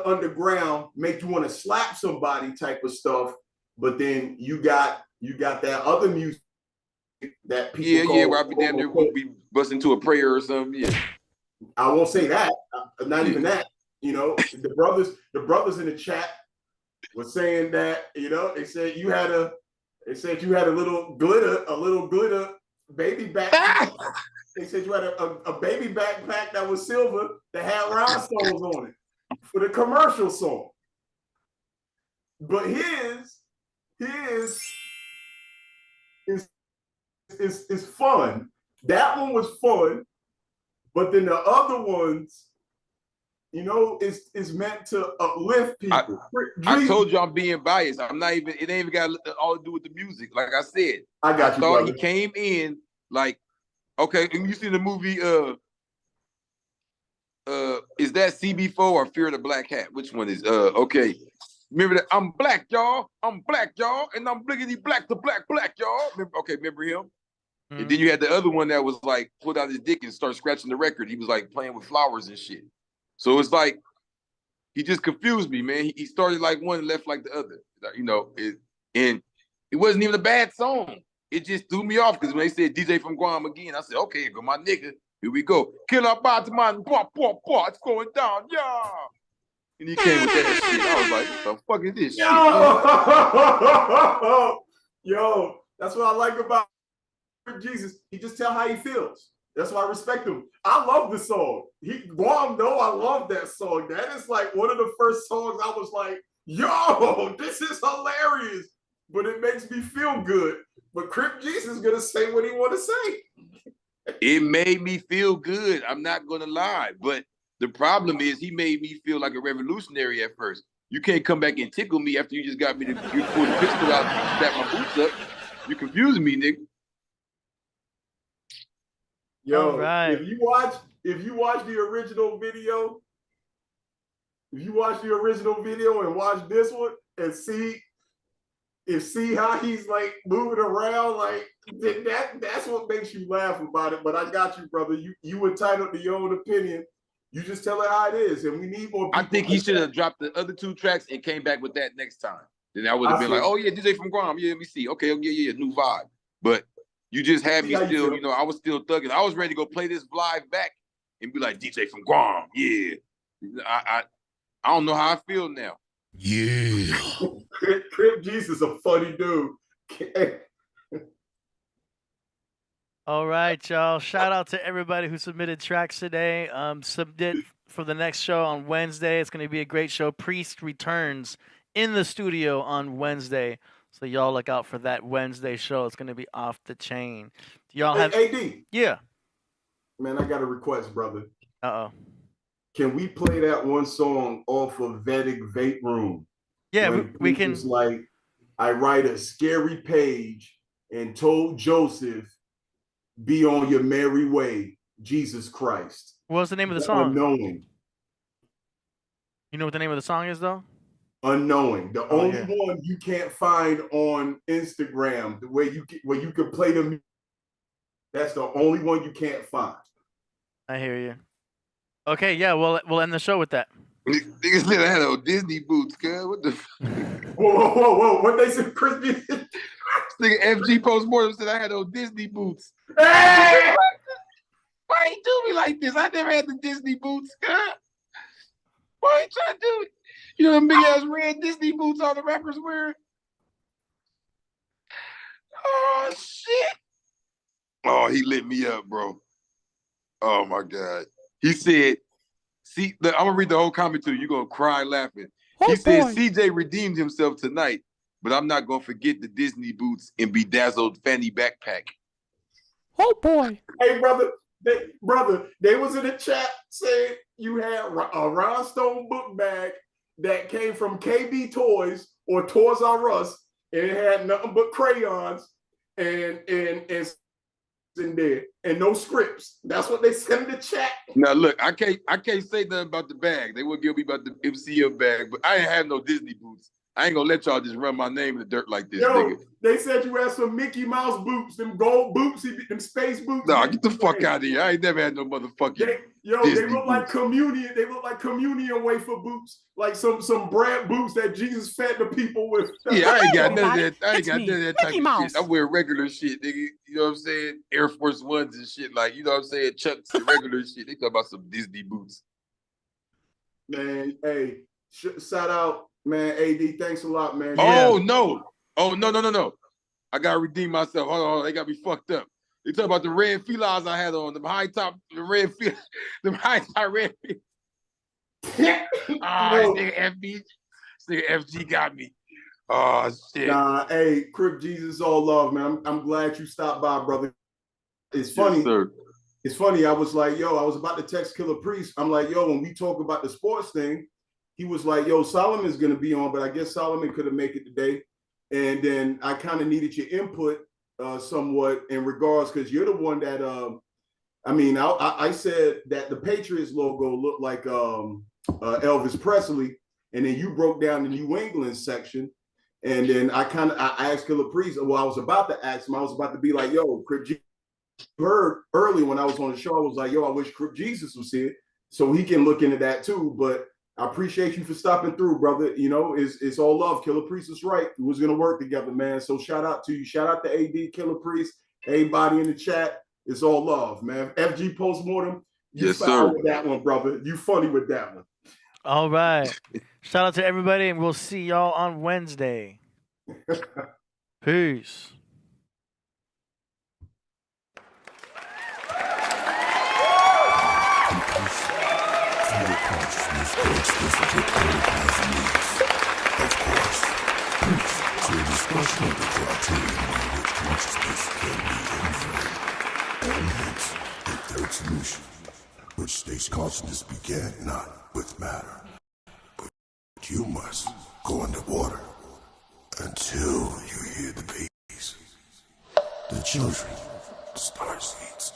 Speaker 4: underground, make you want to slap somebody type of stuff. But then you got that other music that people
Speaker 3: where I be down there, we'll be busting to a prayer or something. Yeah,
Speaker 4: I won't say that. Not even that. You know, the brothers in the chat was saying that, they said you had a little glitter baby backpack. They said you had a baby backpack that was silver that had rhinestones on it for the commercial song. But his is fun. That one was fun, but then the other ones, is meant to uplift people.
Speaker 3: I told you I'm being biased. I'm not even. It ain't even got all to do with the music. Like I said,
Speaker 4: I thought
Speaker 3: brother. He came in like, okay. And you see the movie? Is that CB4 or Fear of the Black Hat? Which one is? Okay. Remember that? I'm black, y'all. I'm black, y'all, and I'm bliggity black to black, y'all. Remember him? Mm-hmm. And then you had the other one that was like pulled out his dick and started scratching the record. He was like playing with flowers and shit. So it's like he just confused me, man. He started like one and left like the other, and it wasn't even a bad song. It just threw me off because when they said DJ from Guam again, I said, okay, go my nigga. Here we go. Killah Priest, it's going down, yeah. And he came with that shit. I was like, what the fuck is this shit?
Speaker 4: Yo, that's what I like about Crip Jesus. He just tell how he feels. That's why I respect him. I love the song. Guam know I love that song. That is like one of the first songs I was like, yo, this is hilarious. But it makes me feel good. But Crip Jesus is gonna say what he want to say.
Speaker 3: It made me feel good. I'm not gonna lie. But the problem is he made me feel like a revolutionary at first. You can't come back and tickle me after you just got me to you pull the pistol out and snap my boots up. You confusing me, nigga.
Speaker 4: Yo, right. if you watch the original video, and watch this one and see how he's like moving around, like that's what makes you laugh about it. But I got you, brother. You entitled to your own opinion. You just tell it how it is, and we need more people.
Speaker 3: I think he should have dropped the other two tracks and came back with that next time. Then I would have been like, oh yeah, DJ from Guam. Yeah, let me see. Okay, yeah, new vibe. But you just had me still, I was still thugging. I was ready to go play this live back and be like, DJ from Guam, yeah. I don't know how I feel now.
Speaker 4: Yeah. Crip Jesus is a funny dude.
Speaker 2: All right, y'all. Shout out to everybody who submitted tracks today. Submit for the next show on Wednesday. It's going to be a great show. Priest returns in the studio on Wednesday. So y'all look out for that Wednesday show. It's going to be off the chain. Do y'all have
Speaker 4: AD?
Speaker 2: Yeah.
Speaker 4: Man, I got a request, brother.
Speaker 2: Uh-oh.
Speaker 4: Can we play that one song off of Vedic Vape Room?
Speaker 2: Yeah, we can.
Speaker 4: It's like, I write a scary page and told Joseph, be on your merry way, Jesus Christ.
Speaker 2: What's the name of the song?
Speaker 4: Unknowing.
Speaker 2: You know what the name of the song is, though?
Speaker 4: Unknowing. The only one you can't find on Instagram, the way where you can play them. That's the only one you can't find.
Speaker 2: I hear you. Okay, yeah, we'll end the show with that.
Speaker 3: Niggas said I had old Disney boots, cuz. What the
Speaker 4: Whoa. What they said, Chris?
Speaker 3: Nigga FG Postmortem said I had old Disney boots.
Speaker 4: Hey!
Speaker 3: Why you do me like this? I never had the Disney boots, cuz. Why you trying to do it? You know them big ass red Disney boots all the rappers wearing? Oh shit. Oh, he lit me up, bro. Oh my God. He said, see, I'm gonna read the whole comment to you. You're gonna cry laughing. He said CJ redeemed himself tonight, but I'm not gonna forget the Disney boots and bedazzled fanny backpack.
Speaker 2: Oh boy.
Speaker 4: Hey brother, they was in the chat saying you had a rhinestone book bag that came from KB Toys or Toys R Us, and it had nothing but crayons and there and no scripts. That's what they said in the chat.
Speaker 3: Now look, I can't say nothing about the bag. They would give me about the MCM bag, but I ain't have no Disney boots. I ain't gonna let y'all just run my name in the dirt like this, nigga.
Speaker 4: They said you had some Mickey Mouse boots, them gold boots, them space boots.
Speaker 3: Nah, get the fuck out of here. I ain't never had no motherfucking
Speaker 4: they look like communion. They look like communion wafer boots, like some bread boots that Jesus fed the people with.
Speaker 3: Yeah, I ain't got none of that. I ain't got none of that type of shit. I wear regular shit, nigga. You know what I'm saying? Air Force Ones and shit. Like, you know what I'm saying? Chucks and regular shit. They talk about some Disney boots.
Speaker 4: Man, hey, shout out Man, AD, thanks a lot, man.
Speaker 3: Oh, no. Oh, no. I got to redeem myself. Hold on. They got me fucked up. You talk about the red felines I had on, the high top red red FB. FG got me. Oh, shit.
Speaker 4: Nah, hey, Crip Jesus, all love, man. I'm glad you stopped by, brother. It's funny.
Speaker 3: Yes, sir.
Speaker 4: It's funny. I was like, yo, I was about to text Killah Priest. I'm like, yo, when we talk about the sports thing, he was like, yo, Solomon's going to be on, but I guess Solomon couldn't make it today. And then I kind of needed your input somewhat in regards, because you're the one that, I said that the Patriots logo looked like Elvis Presley. And then you broke down the New England section. And then I asked Killah Priest, well, I was about to ask him, I was about to be like, yo, Crip Jesus, heard early when I was on the show, I was like, yo, I wish Crip Jesus was here so he can look into that too. But I appreciate you for stopping through, brother. You know, it's all love. Killah Priest is right. We was going to work together, man. So shout out to you. Shout out to AD, Killah Priest, everybody in the chat. It's all love, man. FG Postmortem, you foul with that one, brother. You funny with that one.
Speaker 2: All right. Shout out to everybody, and we'll see y'all on Wednesday. Peace.
Speaker 1: Of course, to a discussion of the criteria by which consciousness can be inferred, and hence a third solution, which states consciousness began not with matter, but you must go underwater until you hear the babies, the children, the star seeds.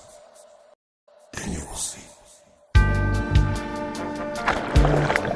Speaker 1: Then you will see.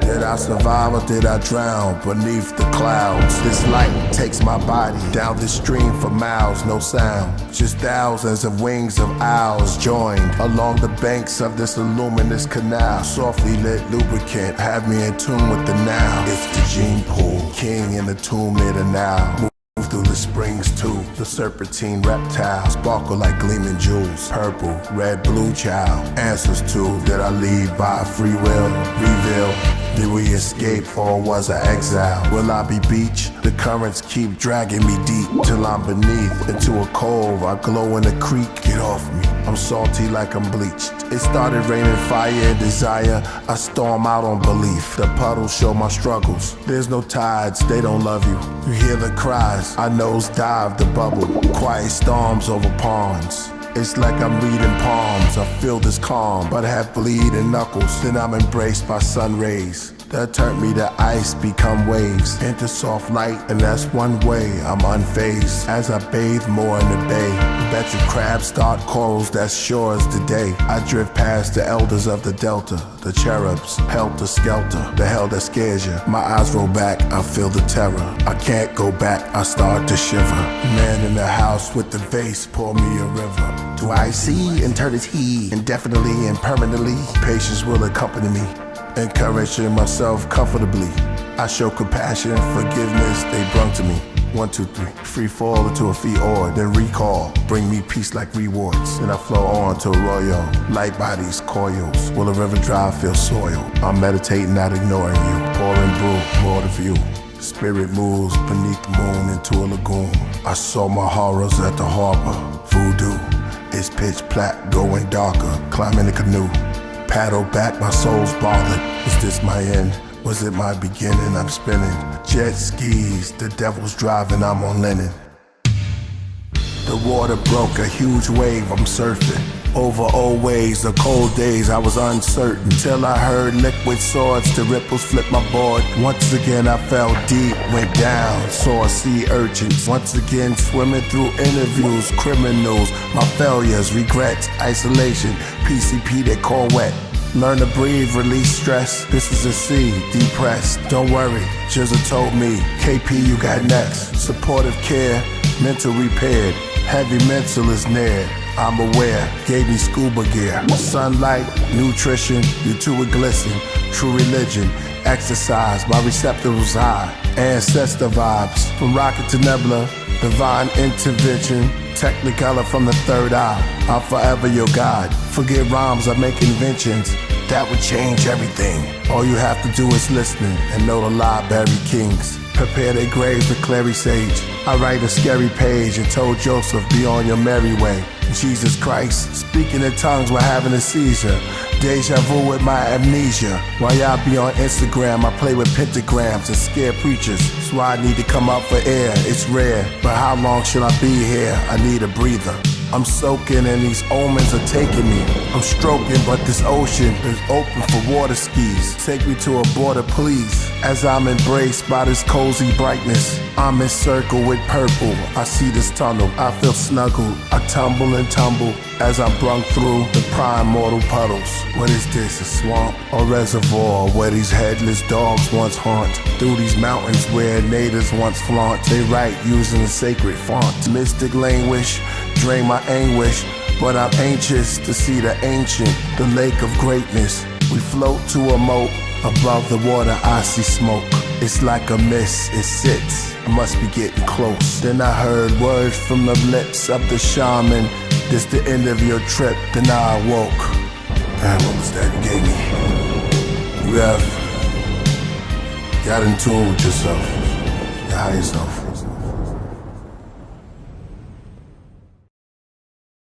Speaker 1: Did I survive or did I drown beneath the clouds? This light takes my body down this stream for miles, no sound. Just thousands of wings of owls joined along the banks of this luminous canal. Softly lit lubricant, have me in tune with the now. It's the gene pool, king in the tomb near the now. Move through the springs too, the serpentine reptiles sparkle like gleaming jewels. Purple, red, blue child, answers to did I leave by free will? Reveal, did we escape or was I exile? Will I be beach? The currents keep dragging me deep till I'm beneath into a cove. I glow in a creek, get off me. I'm salty like I'm bleached. It started raining fire and desire. I storm out on belief. The puddles show my struggles. There's no tides, they don't love you. You hear the cries, I nose dive the bubble. Quiet storms over ponds. It's like I'm reading palms. I feel this calm, but I have bleeding knuckles. Then I'm embraced by sun rays that turn me to ice, become waves into soft light, and that's one way I'm unfazed as I bathe more in the bay. Bet you crabs start corals, that's sure as the day. I drift past the elders of the delta, the cherubs, helter skelter, the hell that scares you. My eyes roll back, I feel the terror. I can't go back, I start to shiver. Man in the house with the vase, pour me a river. Do I see and turn his he indefinitely and permanently? Patience will accompany me, encouraging myself comfortably. I show compassion and forgiveness they brung to me. 1, 2, 3, free fall into a fee or then recall. Bring me peace like rewards. Then I flow on to a royal. Light bodies, coils. Will a river drive feel soil? I'm meditating, not ignoring you. Pouring brew, more to view. Spirit moves beneath the moon into a lagoon. I saw my horrors at the harbor. Voodoo. It's pitch black, going darker. Climbing the canoe. Paddle back, my soul's bothered. Is this my end? Was it my beginning? I'm spinning. Jet skis, the devil's driving, I'm on linen. The water broke, a huge wave, I'm surfing. Over old ways, the cold days, I was uncertain. Till I heard liquid swords, the ripples flip my board. Once again I fell deep, went down, saw sea urchins. Once again swimming through interviews, criminals, my failures, regrets, isolation. PCP they call wet. Learn to breathe, release stress. This is a C, depressed. Don't worry, Jizzle told me. KP, you got next. Supportive care, mental repaired. Heavy mental is near. I'm aware, gave me scuba gear. Sunlight, nutrition, you two would glisten. True religion, exercise, my receptacles high. Ancestor vibes, from rocket to nebula. Divine intervention, technicolor from the third eye. I'm forever your God. Forget rhymes, I make inventions.
Speaker 8: that would change everything. All you have to do is listen and know the library kings prepare their graves with clary sage. I write a scary page and told Joseph, be on your merry way. Jesus Christ, speaking in tongues while having a seizure. Deja vu with my amnesia. While y'all be on Instagram, I play with pentagrams and scare preachers. That's why I need to come up for air, it's rare. But how long should I be here? I need a breather. I'm soaking and these omens are taking me. I'm stroking, but this ocean is open for water skis. Take me to a border, please. As I'm embraced by this cozy brightness, I'm encircled with purple. I see this tunnel, I feel snuggled. I tumble and tumble as I'm brung through the primordial puddles. What is this, a swamp or reservoir where these headless dogs once haunt? Through these mountains where natives once flaunt, they write using a sacred font. Mystic languish, drain my anguish, but I'm anxious to see the ancient, the lake of greatness. We float to a moat, above the water I see smoke. It's like a mist, it sits, I must be getting close. Then I heard words from the lips of the shaman. This the end of your trip, then I awoke. Man, what was that you gave me? You have got in tune with yourself, your higher self.